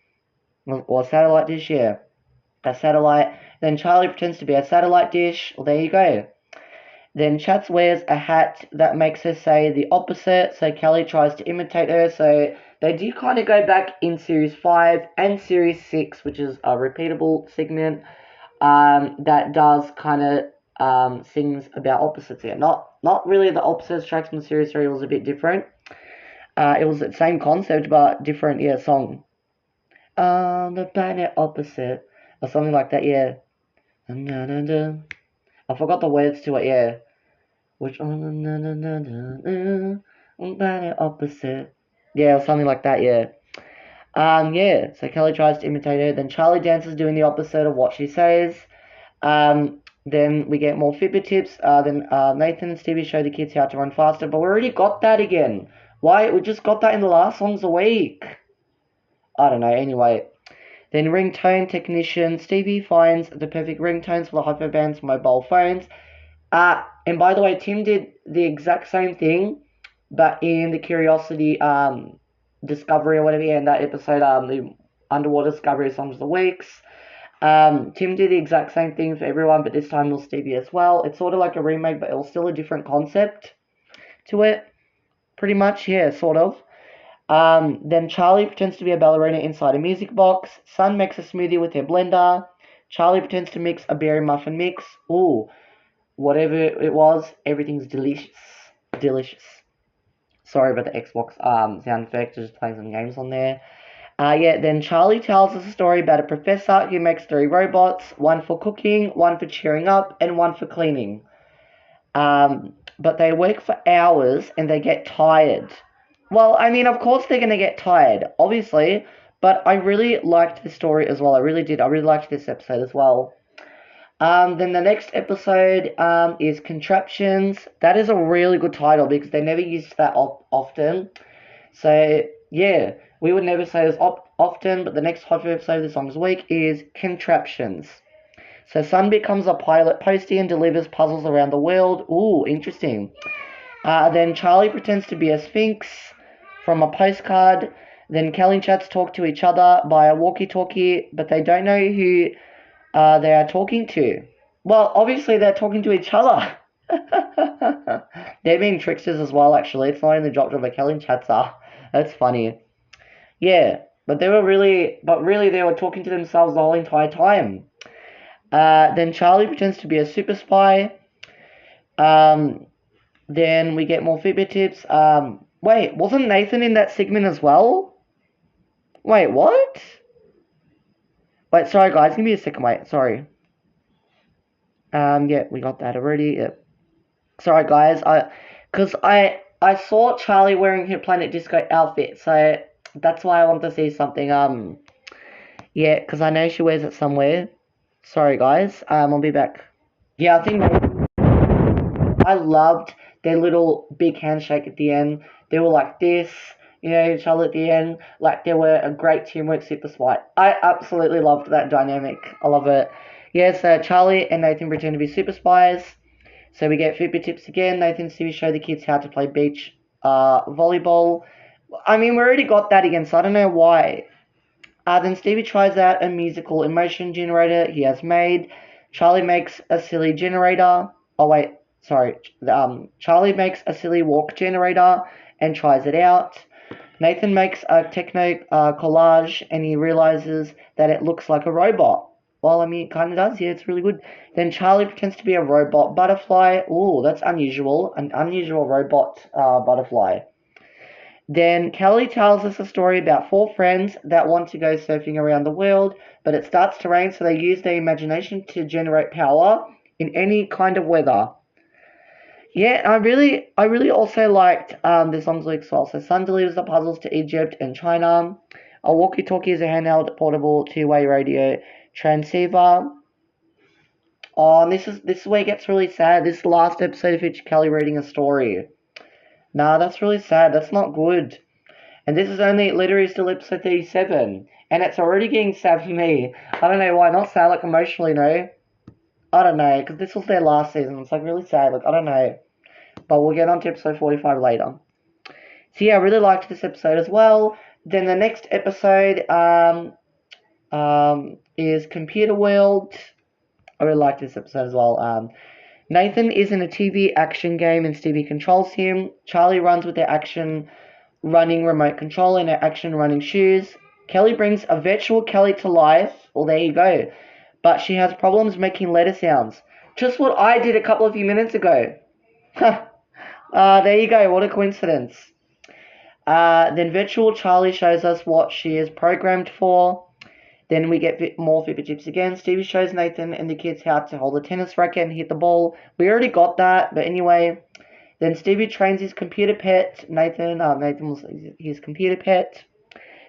or satellite dish, yeah. A satellite. Then Charlie pretends to be a satellite dish. Well, there you go. Then Chats wears a hat that makes her say the opposite, so Kelly tries to imitate her. So they do kind of go back in Series 5 and Series 6, which is a repeatable segment that does kind of sings about opposites here. Not really the opposites tracks from Series 3, it was a bit different. It was the same concept, but different, yeah, song. The planet opposite. Or something like that, yeah. I forgot the words to it, yeah. Which on planet opposite. Yeah, or something like that, yeah. Yeah, so Kelly tries to imitate her, then Charlie dances doing the opposite of what she says. Then we get more Fitbit tips. Then Nathan and Stevie show the kids how to run faster, but we already got that again. Why? We just got that in the last songs a week. I don't know, anyway. Then ringtone technician Stevie finds the perfect ringtones for the Hi-5 band's mobile phones. And by the way, Tim did the exact same thing, but in the Curiosity Discovery or whatever, in that episode, the Underwater Discovery Songs of the Weeks. Tim did the exact same thing for everyone, but this time it was Stevie as well. It's sort of like a remake, but it was still a different concept to it. Pretty much, yeah, sort of. Then Charlie pretends to be a ballerina inside a music box. Sun makes a smoothie with her blender. Charlie pretends to mix a berry muffin mix. Ooh, whatever it was, everything's delicious. Delicious. Sorry about the Xbox sound effect, just playing some games on there. Yeah, then Charlie tells us a story about a professor who makes 3 robots, one for cooking, one for cheering up, and one for cleaning. But they work for hours and they get tired. Well, I mean, of course they're going to get tired, obviously, but I really liked the story as well. I really did. I really liked this episode as well. Then the next episode is Contraptions. That is a really good title because they never used that often. So, yeah, we would never say this often, but the next Hot episode of the Songs of the Week is Contraptions. So Sun becomes a pilot postie and delivers puzzles around the world. Ooh, interesting. Then Charlie pretends to be a sphinx from a postcard. Then Kelly and Chats talk to each other by a walkie-talkie, but they don't know who they are talking to. Well, obviously they're talking to each other. They're being tricksters as well, actually. It's not in the drop but Kelly and Chats are. That's funny. Yeah, but really they were talking to themselves the whole entire time. Then Charlie pretends to be a super spy. Then we get more Fitbit tips. Wait, wasn't Nathan in that segment as well? Wait, what? Wait, sorry guys, give me a second, wait, sorry. Yeah, we got that already. Yep. Sorry guys, I saw Charlie wearing her Planet Disco outfit, so that's why I wanted to see something. Yeah, because I know she wears it somewhere. Sorry guys, I'll be back. Yeah, I think I loved their little big handshake at the end. They were like this, each other at the end. Like they were a great teamwork super spite. I absolutely loved that dynamic. I love it. Yeah, so Charlie and Nathan pretend to be super spies. So we get Fitbit tips again. Nathan and Stevie show the kids how to play beach volleyball. I mean, we already got that again, so I don't know why. Then Stevie tries out a musical emotion generator he has made. Charlie makes a silly generator. Oh, wait, sorry. Charlie makes a silly walk generator and tries it out. Nathan makes a techno collage and he realizes that it looks like a robot. Well, I mean, it kind of does. Yeah, it's really good. Then Charlie pretends to be a robot butterfly. Ooh, that's unusual. An unusual robot butterfly. Then Kelly tells us a story about 4 friends that want to go surfing around the world, but it starts to rain, so they use their imagination to generate power in any kind of weather. Yeah, I really also liked the songs lyrics as well. So Sun delivers the puzzles to Egypt and China. A walkie-talkie is a handheld portable two-way radio transceiver. Oh, and this is where it gets really sad. This is the last episode of featured Kelly reading a story. Nah, that's really sad. That's not good. And this is only literally still episode 37. And it's already getting sad for me. I don't know why. Not sad, like emotionally, no. I don't know, because this was their last season. It's like really sad. Like, I don't know. But we'll get on to episode 45 later. So yeah, I really liked this episode as well. Then the next episode is Computer World. I really liked this episode as well. Nathan is in a TV action game and Stevie controls him. Charlie runs with their action running remote control in her action running shoes. Kelly brings a virtual Kelly to life. Well, there you go. But she has problems making letter sounds. Just what I did a few minutes ago. There you go. What a coincidence. Then virtual Charlie shows us what she is programmed for. Then we get more Fitbit tips again. Stevie shows Nathan and the kids how to hold a tennis racket and hit the ball. We already got that, but anyway. Then Stevie trains his computer pet. Nathan was his computer pet.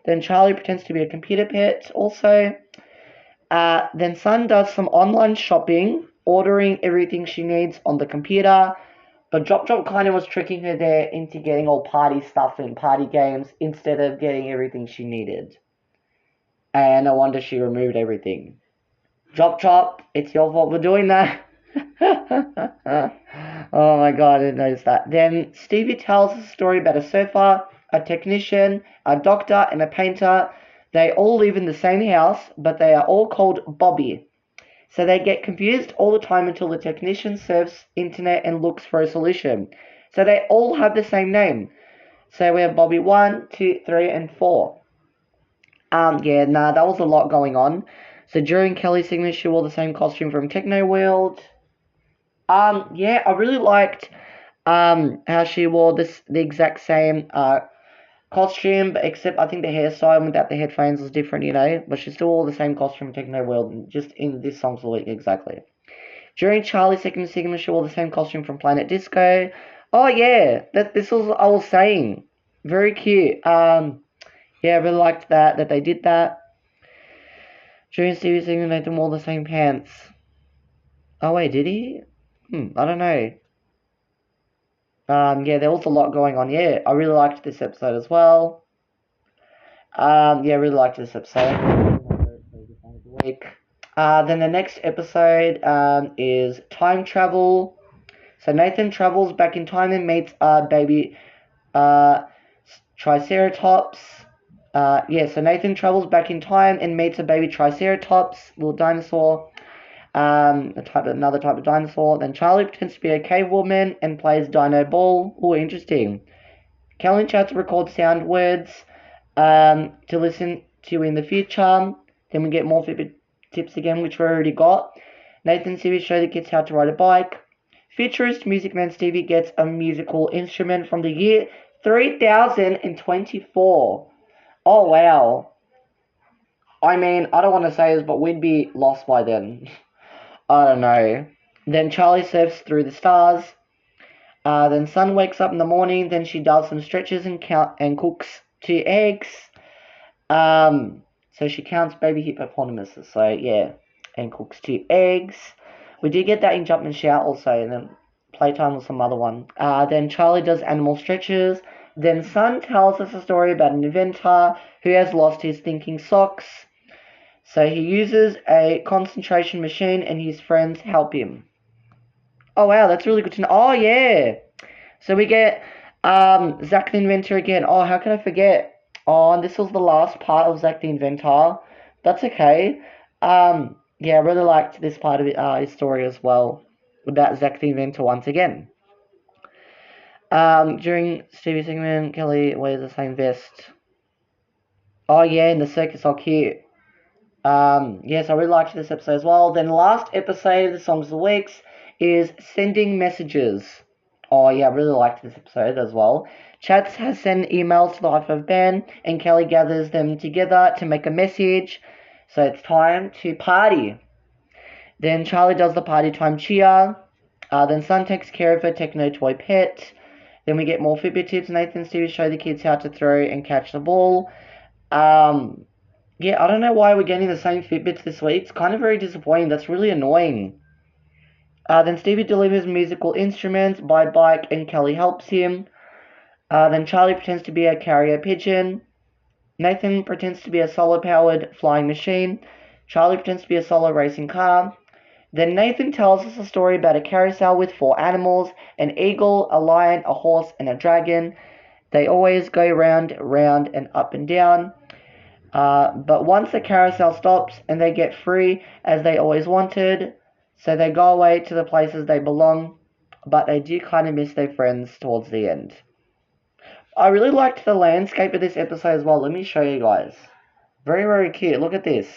Then Charlie pretends to be a computer pet also. Then Sun does some online shopping, ordering everything she needs on the computer. But Drop kind of was tricking her there into getting all party stuff and party games instead of getting everything she needed. And no wonder she removed everything. Drop, it's your fault for doing that. Oh my god, I didn't notice that. Then Stevie tells a story about a surfer, a technician, a doctor, and a painter. They all live in the same house, but they are all called Bobby. So they get confused all the time until the technician surfs internet and looks for a solution. So they all have the same name. So we have Bobby 1, 2, 3, and 4. That was a lot going on. So during Kelly's segment, she wore the same costume from Techno World. I really liked how she wore the exact same costume, but except I think the hairstyle without the headphones was different, you know, but she's still all the same costume in Techno World, just in this Songs of the Week exactly. During Charlie's second segment, she wore the same costume from Planet Disco. Oh yeah, this was I was saying, very cute. Yeah, I really liked that they did that. During Stevie's segment, Nathan wore the same pants. Oh wait, did he? I don't know. Yeah, there was a lot going on. Yeah, I really liked this episode as well. Yeah, I really liked this episode. Week. Then the next episode is time travel. So Nathan travels back in time and meets baby Triceratops. So Nathan travels back in time and meets a baby Triceratops, little dinosaur. Another type of dinosaur. Then Charlie pretends to be a cave woman and plays Dino Ball. Oh, interesting. Kelly chats to record sound words to listen to in the future. Then we get more Fitbit tips again, which we already got. Nathan and Stevie show the kids how to ride a bike. Futurist music man Stevie gets a musical instrument from the year 3024. Oh, wow. I mean, I don't want to say this, but we'd be lost by then. I don't know. Then Charlie surfs through the stars. Then Sun wakes up in the morning. Then she does some stretches and cooks 2 eggs. So she counts baby hippopotamuses. So yeah, and cooks 2 eggs. We did get that in Jump and Shout also, and then Playtime was some other one. Then Charlie does animal stretches. Then Sun tells us a story about an inventor who has lost his thinking socks. So he uses a concentration machine and his friends help him. Oh wow, that's really good to know. Oh yeah. So we get Zack the Inventor again. Oh, how can I forget? Oh, and this was the last part of Zack the Inventor. That's okay. Yeah, I really liked this part of his story as well. About Zack the Inventor once again. During Stevie's segment, Kelly wears the same vest. Oh yeah, in the circus, how cute. Yes, I really liked this episode as well. Then last episode of the Songs of the Weeks is Sending Messages. Oh yeah, I really liked this episode as well. Chats has sent emails to the Hi-5 band, and Kelly gathers them together to make a message. So it's time to party. Then Charlie does the party time cheer. Then Sun takes care of her techno toy pet. Then we get more Fitbit tips. Nathan and Stevie show the kids how to throw and catch the ball. Yeah, I don't know why we're getting the same Fitbits this week. It's kind of very disappointing. That's really annoying. Then Stevie delivers musical instruments by bike and Kelly helps him. Then Charlie pretends to be a carrier pigeon. Nathan pretends to be a solar-powered flying machine. Charlie pretends to be a solar racing car. Then Nathan tells us a story about a carousel with 4 animals, an eagle, a lion, a horse, and a dragon. They always go round, round, and up and down. But once the carousel stops and they get free, as they always wanted, so they go away to the places they belong, but they do kind of miss their friends towards the end. I really liked the landscape of this episode as well. Let me show you guys. Very, very cute. Look at this.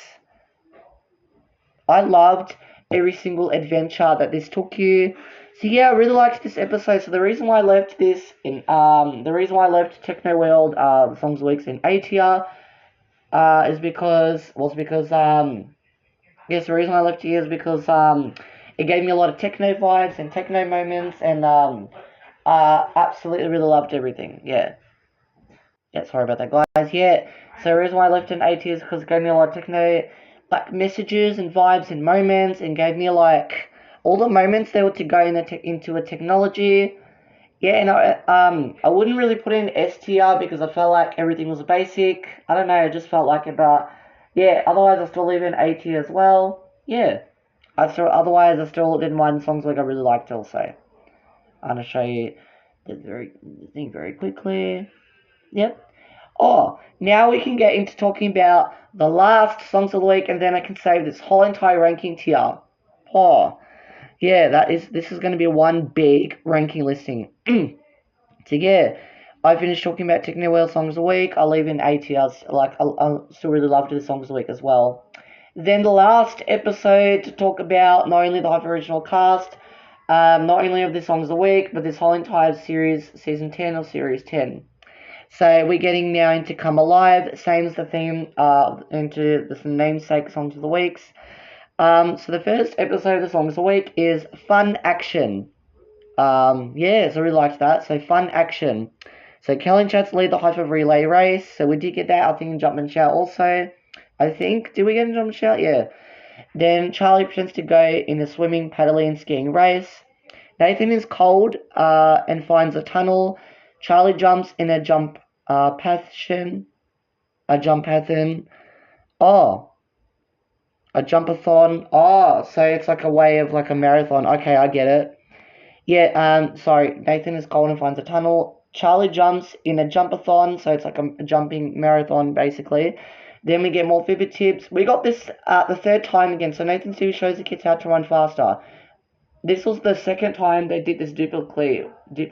I loved every single adventure that this took you. So yeah, I really liked this episode. So the reason why I left this in the reason why I left Techno World Songs of the Weeks in A tier is because yes, the reason I left here is because it gave me a lot of techno vibes and techno moments, and absolutely really loved everything. Yeah, sorry about that, guys. Yeah, so the reason why I left in A tier is because it gave me a lot of techno like messages and vibes and moments, and gave me like all the moments they were to go into a technology. Yeah, and I wouldn't really put in S tier because I felt like everything was basic. I don't know, I just felt like it, but yeah, otherwise I still leave in A tier as well. Yeah. Otherwise I still didn't mind songs like I really liked also. I'm gonna show you the thing very quickly. Yep. Oh, now we can get into talking about the last songs of the week, and then I can save this whole entire ranking tier. Oh, yeah, this is going to be one big ranking listing. So yeah, I finished talking about Techno World songs of the week. I'll leave in A tiers. Like I still really loved the songs of the week as well. Then the last episode to talk about not only the Hi-5 original cast, not only of the songs of the week, but this whole entire series, season 10 or series 10. So we're getting now into Come Alive, same as the theme, into the namesake songs of the weeks. So the first episode of the songs of the week is Fun Action. Yeah, so we liked that. So Fun Action. So Kelly and Chats lead the Hi-5 relay race. So we did get that. I think in Jump and Shout also. I think. Did we get in Jump and Shout? Yeah. Then Charlie pretends to go in a swimming, paddling, and skiing race. Nathan is cold and finds a tunnel. Charlie jumps in a jump pathin. A jump pathin. Oh, a jumpathon. Oh, so it's like a way of like a marathon. Okay, I get it. Yeah, sorry. Nathan is cold and finds a tunnel. Charlie jumps in a jumpathon, so it's like a jumping marathon, basically. Then we get more vivid tips. We got this the third time again. So Nathan Stevie shows the kids how to run faster. This was the second time they did this duplicately. They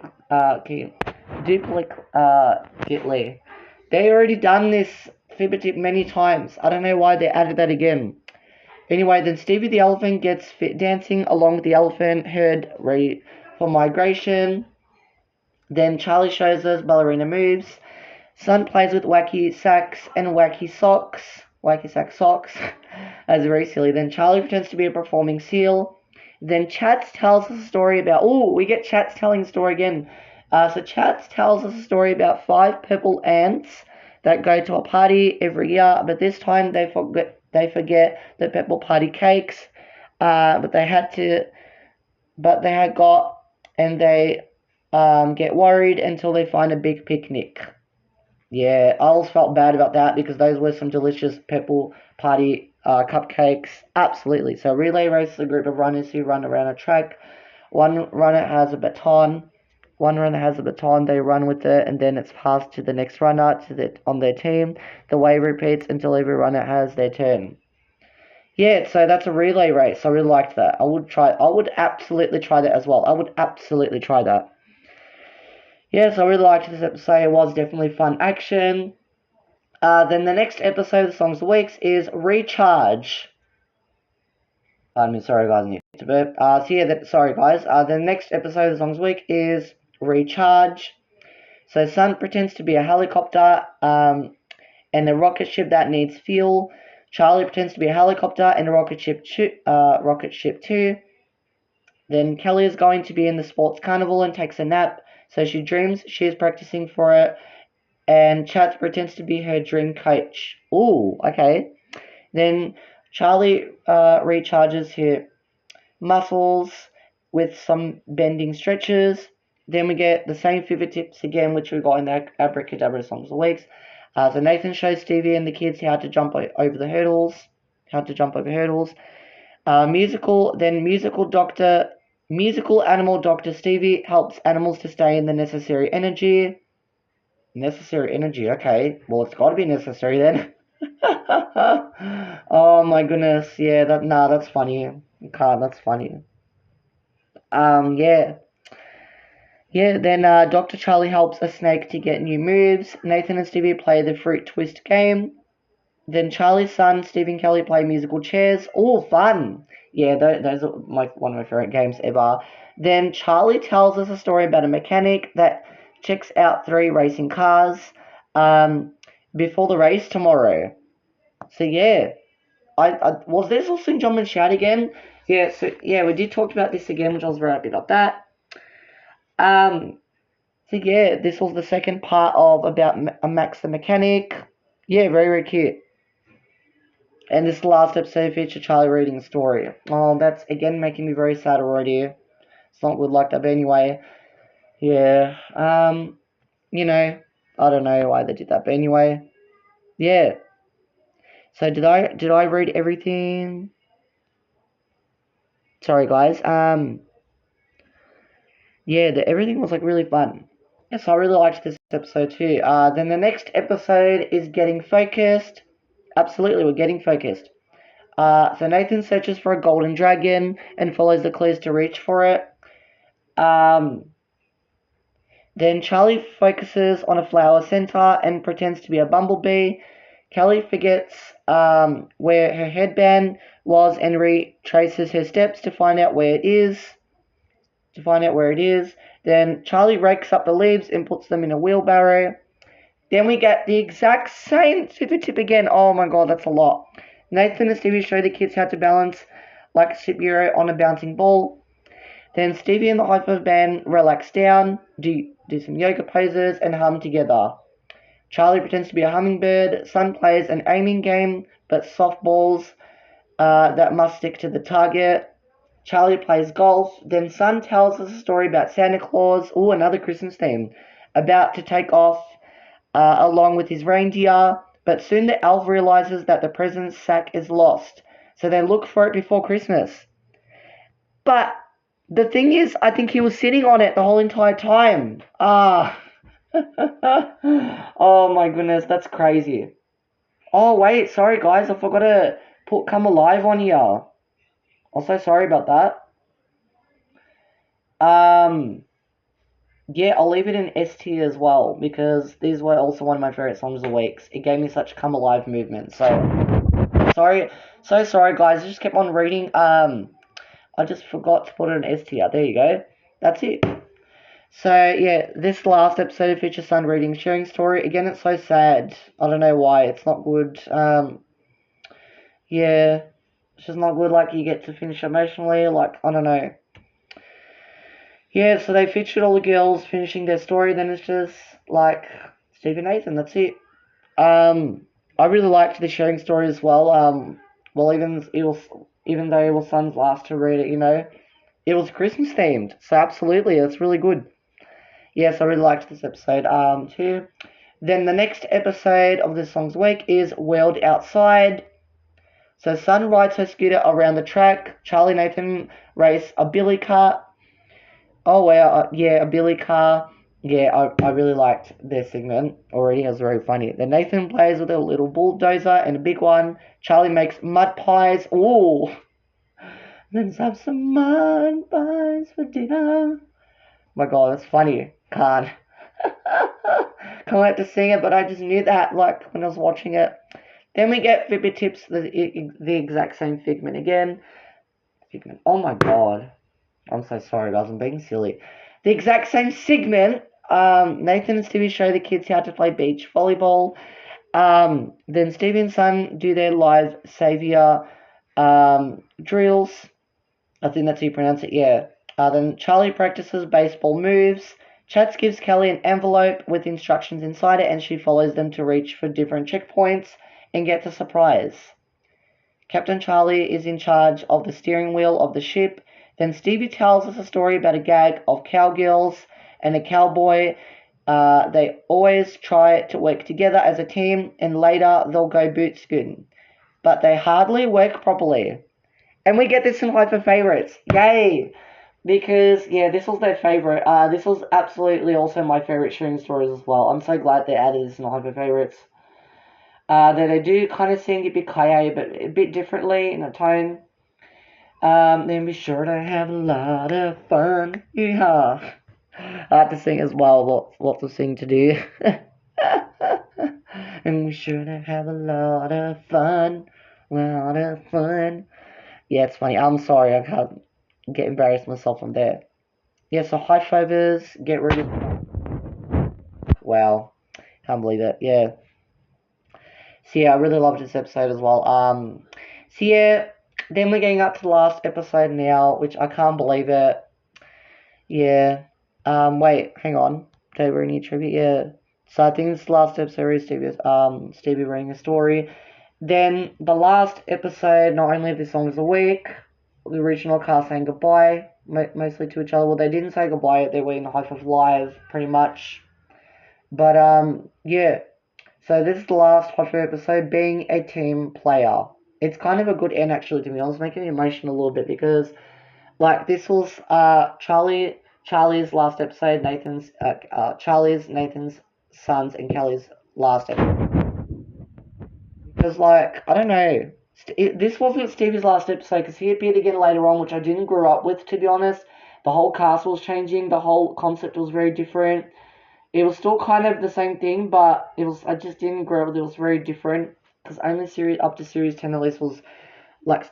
already done this vivid tip many times. I don't know why they added that again. Anyway, then Stevie the elephant gets fit dancing along with the elephant herd ready for migration. Then Charlie shows us ballerina moves. Sun plays with wacky sacks and wacky socks. Wacky sack socks. That's very silly. Then Charlie pretends to be a performing seal. Then Chats tells us a story about... Oh, we get Chats telling a story again. So Chats tells us a story about 5 purple ants that go to a party every year, but this time they forget the purple party cakes. But they had got, and they get worried until they find a big picnic. Yeah, I always felt bad about that because those were some delicious purple party cupcakes. Absolutely. So relay race is a group of runners who run around a track. One runner has a baton. They run with it, and then it's passed to the next runner on their team. The wave repeats until every runner has their turn. Yeah, so that's a relay race. I really liked that. I would absolutely try that as well. I would absolutely try that. Yeah, so I really liked this episode. It was definitely fun action. Then the next episode of the Songs of the Weeks is Recharge. Sorry guys, I need to burp. Sorry guys. The next episode of the Songs of the Week is Recharge. So Sun pretends to be a helicopter and a rocket ship that needs fuel. Charlie pretends to be a helicopter and a rocket ship too. Then Kelly is going to be in the sports carnival and takes a nap. So she dreams she is practicing for it, and Chats pretends to be her dream coach. Ooh, okay. Then Charlie recharges her muscles with some bending stretches. Then we get the same pivot tips again, which we got in the Abracadabra Songs of the Weeks. So Nathan shows Stevie and the kids how to jump over the hurdles. Musical animal doctor Stevie helps animals to stay in the necessary energy. Necessary energy, okay. Well, it's got to be necessary then. Oh my goodness, yeah. That's funny. That's funny. Yeah. Yeah, then Dr. Charlie helps a snake to get new moves. Nathan and Stevie play the fruit twist game. Then Charlie's son, Stephen Kelly, play musical chairs. Oh, fun! Yeah, those are one of my favorite games ever. Then Charlie tells us a story about a mechanic that checks out 3 racing cars before the race tomorrow. So yeah, I was this also in Jump and Shout again? Yeah, so yeah, we did talk about this again, which I was very happy about that. So yeah, this was the second part of about Max the Mechanic. Yeah, very, very cute. And this last episode featured Charlie reading a story. Oh, that's again making me very sad already. It's not good like that, but anyway. Yeah. You know, I don't know why they did that, but anyway. Yeah. So did I read everything? Sorry guys. Yeah, everything was like really fun. Yes, I really liked this episode too. Then the next episode is Getting Focused. Absolutely, we're getting focused. So Nathan searches for a golden dragon and follows the clues to reach for it. Then Charlie focuses on a flower center and pretends to be a bumblebee. Kelly forgets where her headband was and retraces her steps to find out where it is. Then Charlie rakes up the leaves and puts them in a wheelbarrow. Then we get the exact same super tip again. Oh my god, that's a lot. Nathan and Stevie show the kids how to balance like a superhero on a bouncing ball. Then Stevie and the Hi-5 band relax down, do some yoga poses, and hum together. Charlie pretends to be a hummingbird. Sun plays an aiming game, but softballs that must stick to the target. Charlie plays golf. Then Sun tells us a story about Santa Claus. Oh, another Christmas theme. About to take off along with his reindeer. But soon the elf realizes that the present sack is lost. So they look for it before Christmas. But the thing is, I think he was sitting on it the whole entire time. Oh my goodness, that's crazy. Oh wait, sorry guys, I forgot to put Come Alive on here. I'm so sorry about that. Yeah, I'll leave it in S tier as well because these were also one of my favorite songs of the week. It gave me such Come Alive movement. So sorry guys. I just kept on reading. I just forgot to put it in S tier. There you go. That's it. So yeah, this last episode features Sun reading sharing story. Again, it's so sad. I don't know why. It's not good. Yeah, it's just not good. Like you get to finish emotionally. Like I don't know. Yeah, so they featured all the girls finishing their story. Then it's just like Steve and Nathan. That's it. I really liked the sharing story as well. Well, even though it was Sun's last to read it, it was Christmas themed. So absolutely, it's really good. Yes, I really liked this episode. Too. Then the next episode of this song's week is World Outside. So Sun rides her scooter around the track. Charlie and Nathan race a billy cart. Oh wow, yeah, a billy car. Yeah, I really liked their segment already. It was very funny. Then Nathan plays with a little bulldozer and a big one. Charlie makes mud pies. Ooh. Let's have some mud pies for dinner. My god, that's funny. Can't. Can't wait to sing it, but I just knew that like when I was watching it. Then we get Fitbit tips, the exact same figment again. Figment. Oh my god. I'm so sorry, guys. I'm being silly. The exact same segment. Nathan and Stevie show the kids how to play beach volleyball. Then Stevie and Sun do their live savior drills. I think that's how you pronounce it. Yeah. Then Charlie practices baseball moves. Chats gives Kelly an envelope with instructions inside it, and she follows them to reach for different checkpoints and gets a surprise. Captain Charlie is in charge of the steering wheel of the ship. Then Stevie tells us a story about a gag of cowgirls and a cowboy. They always try to work together as a team, and later they'll go boot scooting. But they hardly work properly. And we get this in Hyper Favorites. Yay! Because, yeah, this was their favorite. This was absolutely also my favorite sharing stories as well. I'm so glad they added this in Hyper Favorites. They do kind of sing a bit kaye, but a bit differently in a tone. Then be sure to have a lot of fun. Yeah. I had to sing as well. Lots of singing to do. And be sure to have a lot of fun. Lot of fun. Yeah, it's funny. I'm sorry. I can't get embarrassed myself from there. Yeah, so Hi-5ers, get rid of... Wow. Can't believe it. Yeah. So yeah, I really loved this episode as well. So yeah, then we're getting up to the last episode now, which I can't believe it. Yeah. Wait, hang on. Did I read any trivia? Yeah. So I think this last episode is Stevie reading a story. Then the last episode, not only of the songs of the week, the original cast saying goodbye, mostly to each other. Well, they didn't say goodbye. They were in Hi-5 Live, pretty much. But yeah. So this is the last Hi-5 episode, being a team player. It's kind of a good end, actually, to be honest, making me emotional a little bit because, like, this was Charlie's last episode, Nathan's sons, and Kelly's last episode. Because, like, I don't know, this wasn't Stevie's last episode because he appeared again later on, which I didn't grow up with, to be honest. The whole cast was changing, the whole concept was very different. It was still kind of the same thing, but I just didn't grow up with it. It was very different because only up to series 10 at least was like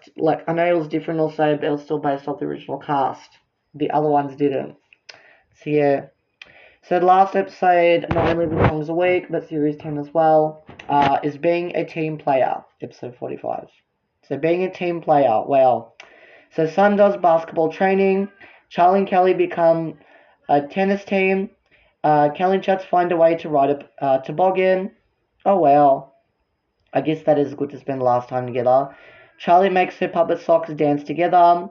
I know it was different also, but it was still based off the original cast. The other ones didn't. So yeah. So the last episode, not only with Songs a Week, but Series 10 as well, is being a team player, episode 45. So being a team player, well, so Sun does basketball training, Charlie and Kelly become a tennis team, Kelly and Chats find a way to ride a toboggan. Oh well, I guess that is good to spend the last time together. Charlie makes her puppet socks dance together.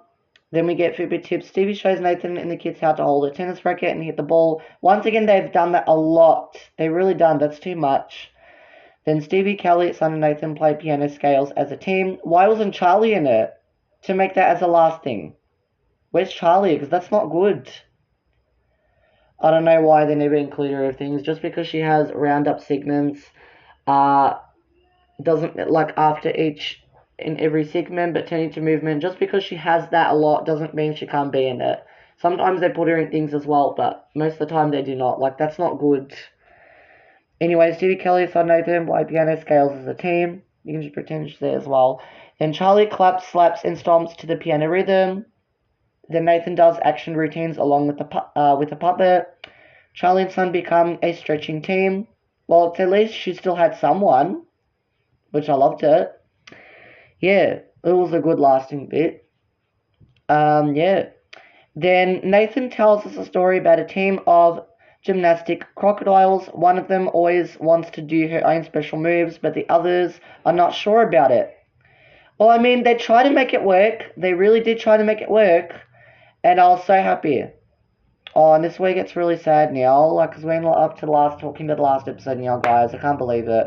Then we get Fitbit tips. Stevie shows Nathan and the kids how to hold a tennis racket and hit the ball. Once again, they've done that a lot. They've really done. That's too much. Then Stevie, Kelly, Son and Nathan play piano scales as a team. Why wasn't Charlie in it? To make that as the last thing. Where's Charlie? Because that's not good. I don't know why they never include her in things. Just because she has roundup segments, doesn't, like, after each in every segment, but turning to movement, just because she has that a lot doesn't mean she can't be in it. Sometimes they put her in things as well, but most of the time they do not. Like, that's not good. Anyway, Stevie, Kelly, Son, Nathan play piano scales as a team. You can just pretend she's there as well. Then Charlie claps, slaps, and stomps to the piano rhythm. Then Nathan does action routines along with the puppet. Charlie and Son become a stretching team. Well, at least she still had someone, which I loved it. Yeah, it was a good lasting bit. Yeah. Then Nathan tells us a story about a team of gymnastic crocodiles. One of them always wants to do her own special moves, but the others are not sure about it. Well, I mean, they try to make it work. They really did try to make it work, and I was so happy. Oh, and this week it's really sad now, like, because we're up to the last, talking about the last episode now, guys. I can't believe it.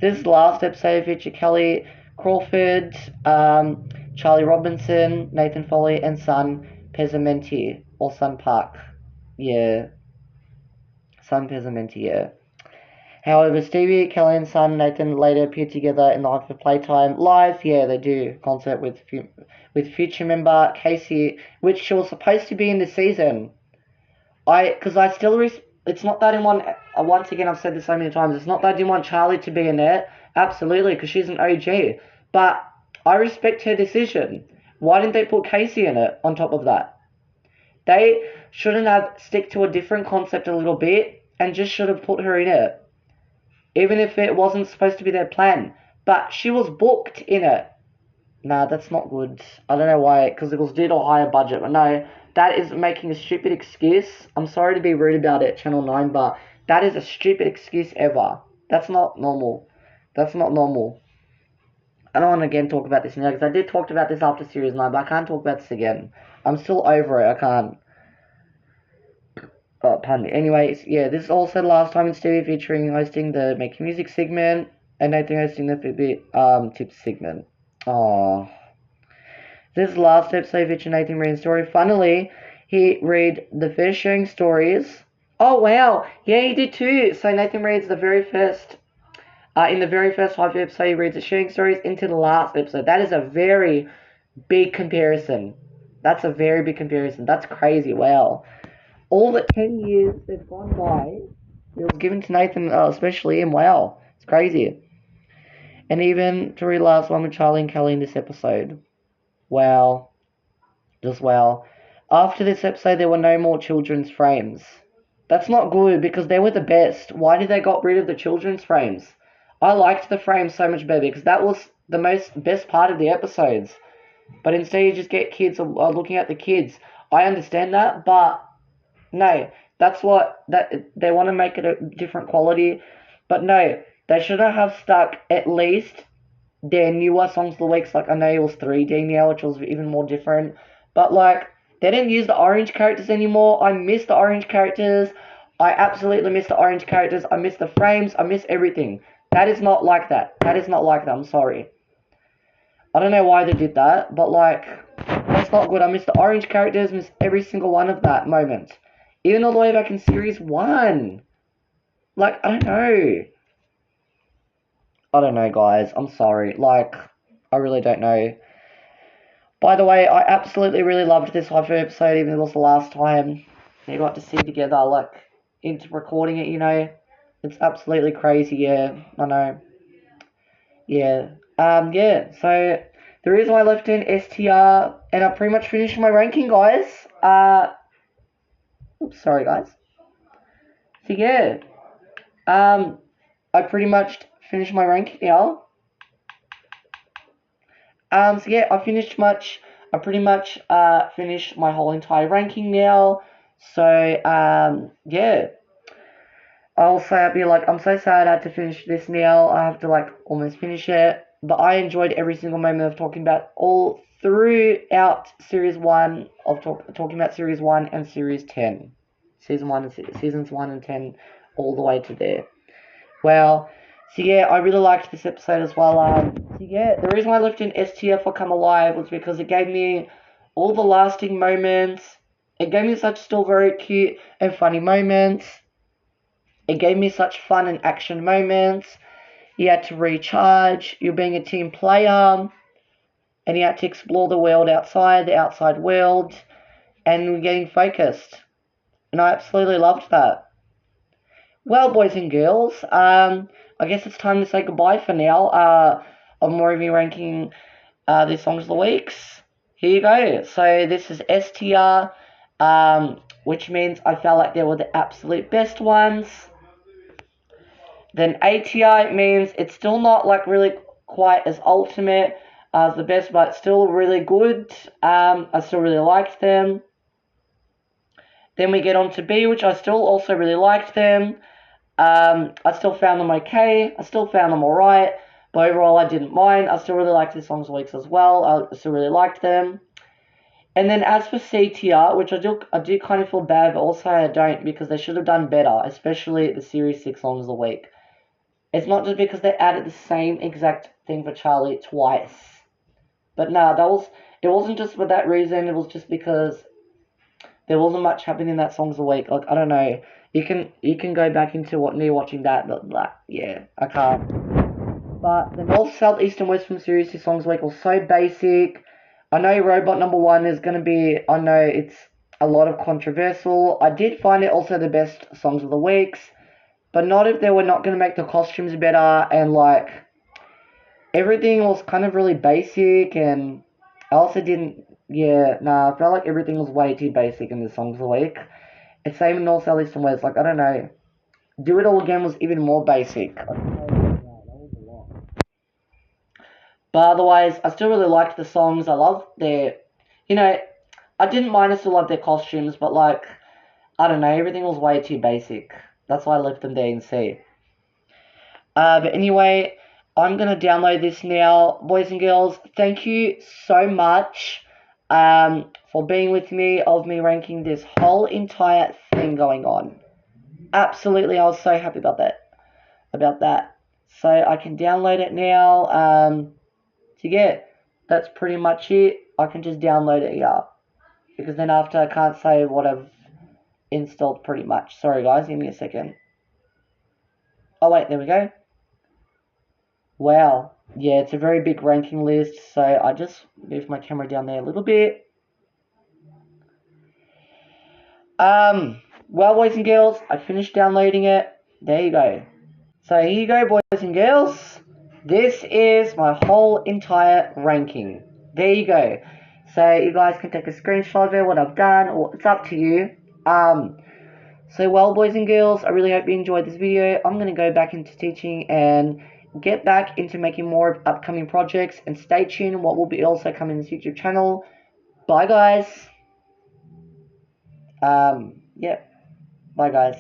This last episode featured Kelly Crawford, Charlie Robinson, Nathan Foley, and Son Pesamenti, or Son Park. Yeah. Son Pesamenti, yeah. However, Stevie, Kelly, and Son Nathan later appeared together in the Hi-5 Playtime Live. Yeah, they do. Concert with future member Casey, which she was supposed to be in this season. Because I still... It's not that I didn't want... Once again, I've said this so many times. It's not that I didn't want Charlie to be in it. Absolutely, because she's an OG. But I respect her decision. Why didn't they put Casey in it on top of that? They shouldn't have stick to a different concept a little bit and just should have put her in it. Even if it wasn't supposed to be their plan. But she was booked in it. Nah, that's not good. I don't know why, because it was due to a higher budget. But no, that is making a stupid excuse. I'm sorry to be rude about it, Channel 9, but that is a stupid excuse ever. That's not normal. That's not normal. I don't want to again talk about this now, because I did talk about this after Series 9, but I can't talk about this again. I'm still over it, I can't. Oh, pardon me. Anyways, yeah, this is also the last time in Stevie featuring hosting the Making Music segment, and Nathan hosting the Fitbit tips segment. Oh. This last episode featured Nathan reading a story. Finally, he read the first sharing stories. Oh, wow. Yeah, he did too. So Nathan reads the very first... in the very first Hi-5 episode, he reads the sharing stories into the last episode. That is a very big comparison. That's a very big comparison. That's crazy. Wow. All the 10 years that have gone by, it was given to Nathan, especially him. Wow. It's crazy. And even to read the last one with Charlie and Kelly in this episode. Wow. Just wow. After this episode, there were no more children's frames. That's not good, because they were the best. Why did they got rid of the children's frames? I liked the frames so much better, because that was the best part of the episodes. But instead you just get kids looking at the kids. I understand that, but no. That's what... they want to make it a different quality. But no, they shouldn't have stuck at least their newer songs of the weeks. Like, I know it was 3D now, which was even more different. But, like, they didn't use the orange characters anymore. I miss the orange characters. I absolutely miss the orange characters. I miss the frames. I miss everything. That is not like that. That is not like that. I'm sorry. I don't know why they did that, but, like, that's not good. I miss the orange characters. Miss every single one of that moment. Even all the way back in Series 1. Like, I don't know. I don't know, guys. I'm sorry. Like, I really don't know. By the way, I absolutely really loved this Hi-5 episode, even though it was the last time they got to see together, like, into recording it, you know. It's absolutely crazy, yeah. I know. Yeah. Yeah, so the reason why I left in STR, and I pretty much finished my ranking, guys. Oops, sorry, guys. So yeah, I pretty much finished my ranking now. So yeah, I pretty much finished my whole entire ranking now. So yeah, I'll say I'd be like, I'm so sad I had to finish this now. I have to like almost finish it, but I enjoyed every single moment of talking about all throughout series one of talking about series one and series 10, seasons 1 and 10, all the way to there. Well, so yeah, I really liked this episode as well. So yeah, the reason why I left in S tier for Come Alive was because it gave me all the lasting moments. It gave me such still very cute and funny moments. It gave me such fun and action moments. You had to recharge. You're being a team player, and you had to explore the world outside, the outside world, and you're getting focused. And I absolutely loved that. Well, boys and girls, I guess it's time to say goodbye for now. I'm more of you ranking the songs of the weeks. Here you go. So this is S tier, which means I felt like they were the absolute best ones. Then A tier means it's still not like really quite as ultimate as the best, but still really good. I still really liked them. Then we get on to B, which I still also really liked them. I still found them okay. I still found them alright. But overall, I didn't mind. I still really liked the songs of weeks as well. I still really liked them. And then as for C tier, which I do kind of feel bad, but also I don't, because they should have done better, especially the Series 6 songs of the week. It's not just because they added the same exact thing for Charlie twice. But no, it wasn't just for that reason. It was just because there wasn't much happening in that songs of the week. Like, I don't know. You can go back into me watching that, but like, yeah, I can't. But the North, South, East, and West from Series 2 songs of the week was so basic. I know Robot number 1 is gonna be. I know it's a lot of controversial. I did find it also the best songs of the weeks, but not if they were not gonna make the costumes better, and like everything was kind of really basic, and I also didn't. Yeah, nah, I felt like everything was way too basic in the songs of the week. It's same in North, South, East, and West. Like, I don't know. Do It All Again was even more basic. But otherwise, I still really liked the songs. I loved I didn't mind. I still loved their costumes, but like, I don't know, everything was way too basic. That's why I left them there in C. But anyway, I'm gonna download this now, boys and girls. Thank you so much for being with me, of me ranking this whole entire thing going on. Absolutely, I was so happy about that. So I can download it now. So yeah, that's pretty much it. I can just download it here, because then after I can't say what I've installed pretty much. Sorry guys, give me a second. Oh wait, there we go. Wow, yeah, it's a very big ranking list, so I just moved my camera down there a little bit. Well, boys and girls, I finished downloading it. There you go. So here you go, boys and girls. This is my whole entire ranking. There you go. So you guys can take a screenshot of it, what I've done, or it's up to you. So well, boys and girls, I really hope you enjoyed this video. I'm going to go back into teaching and get back into making more of upcoming projects, and stay tuned what will be also coming in this YouTube channel. Bye guys. Yeah. Bye guys.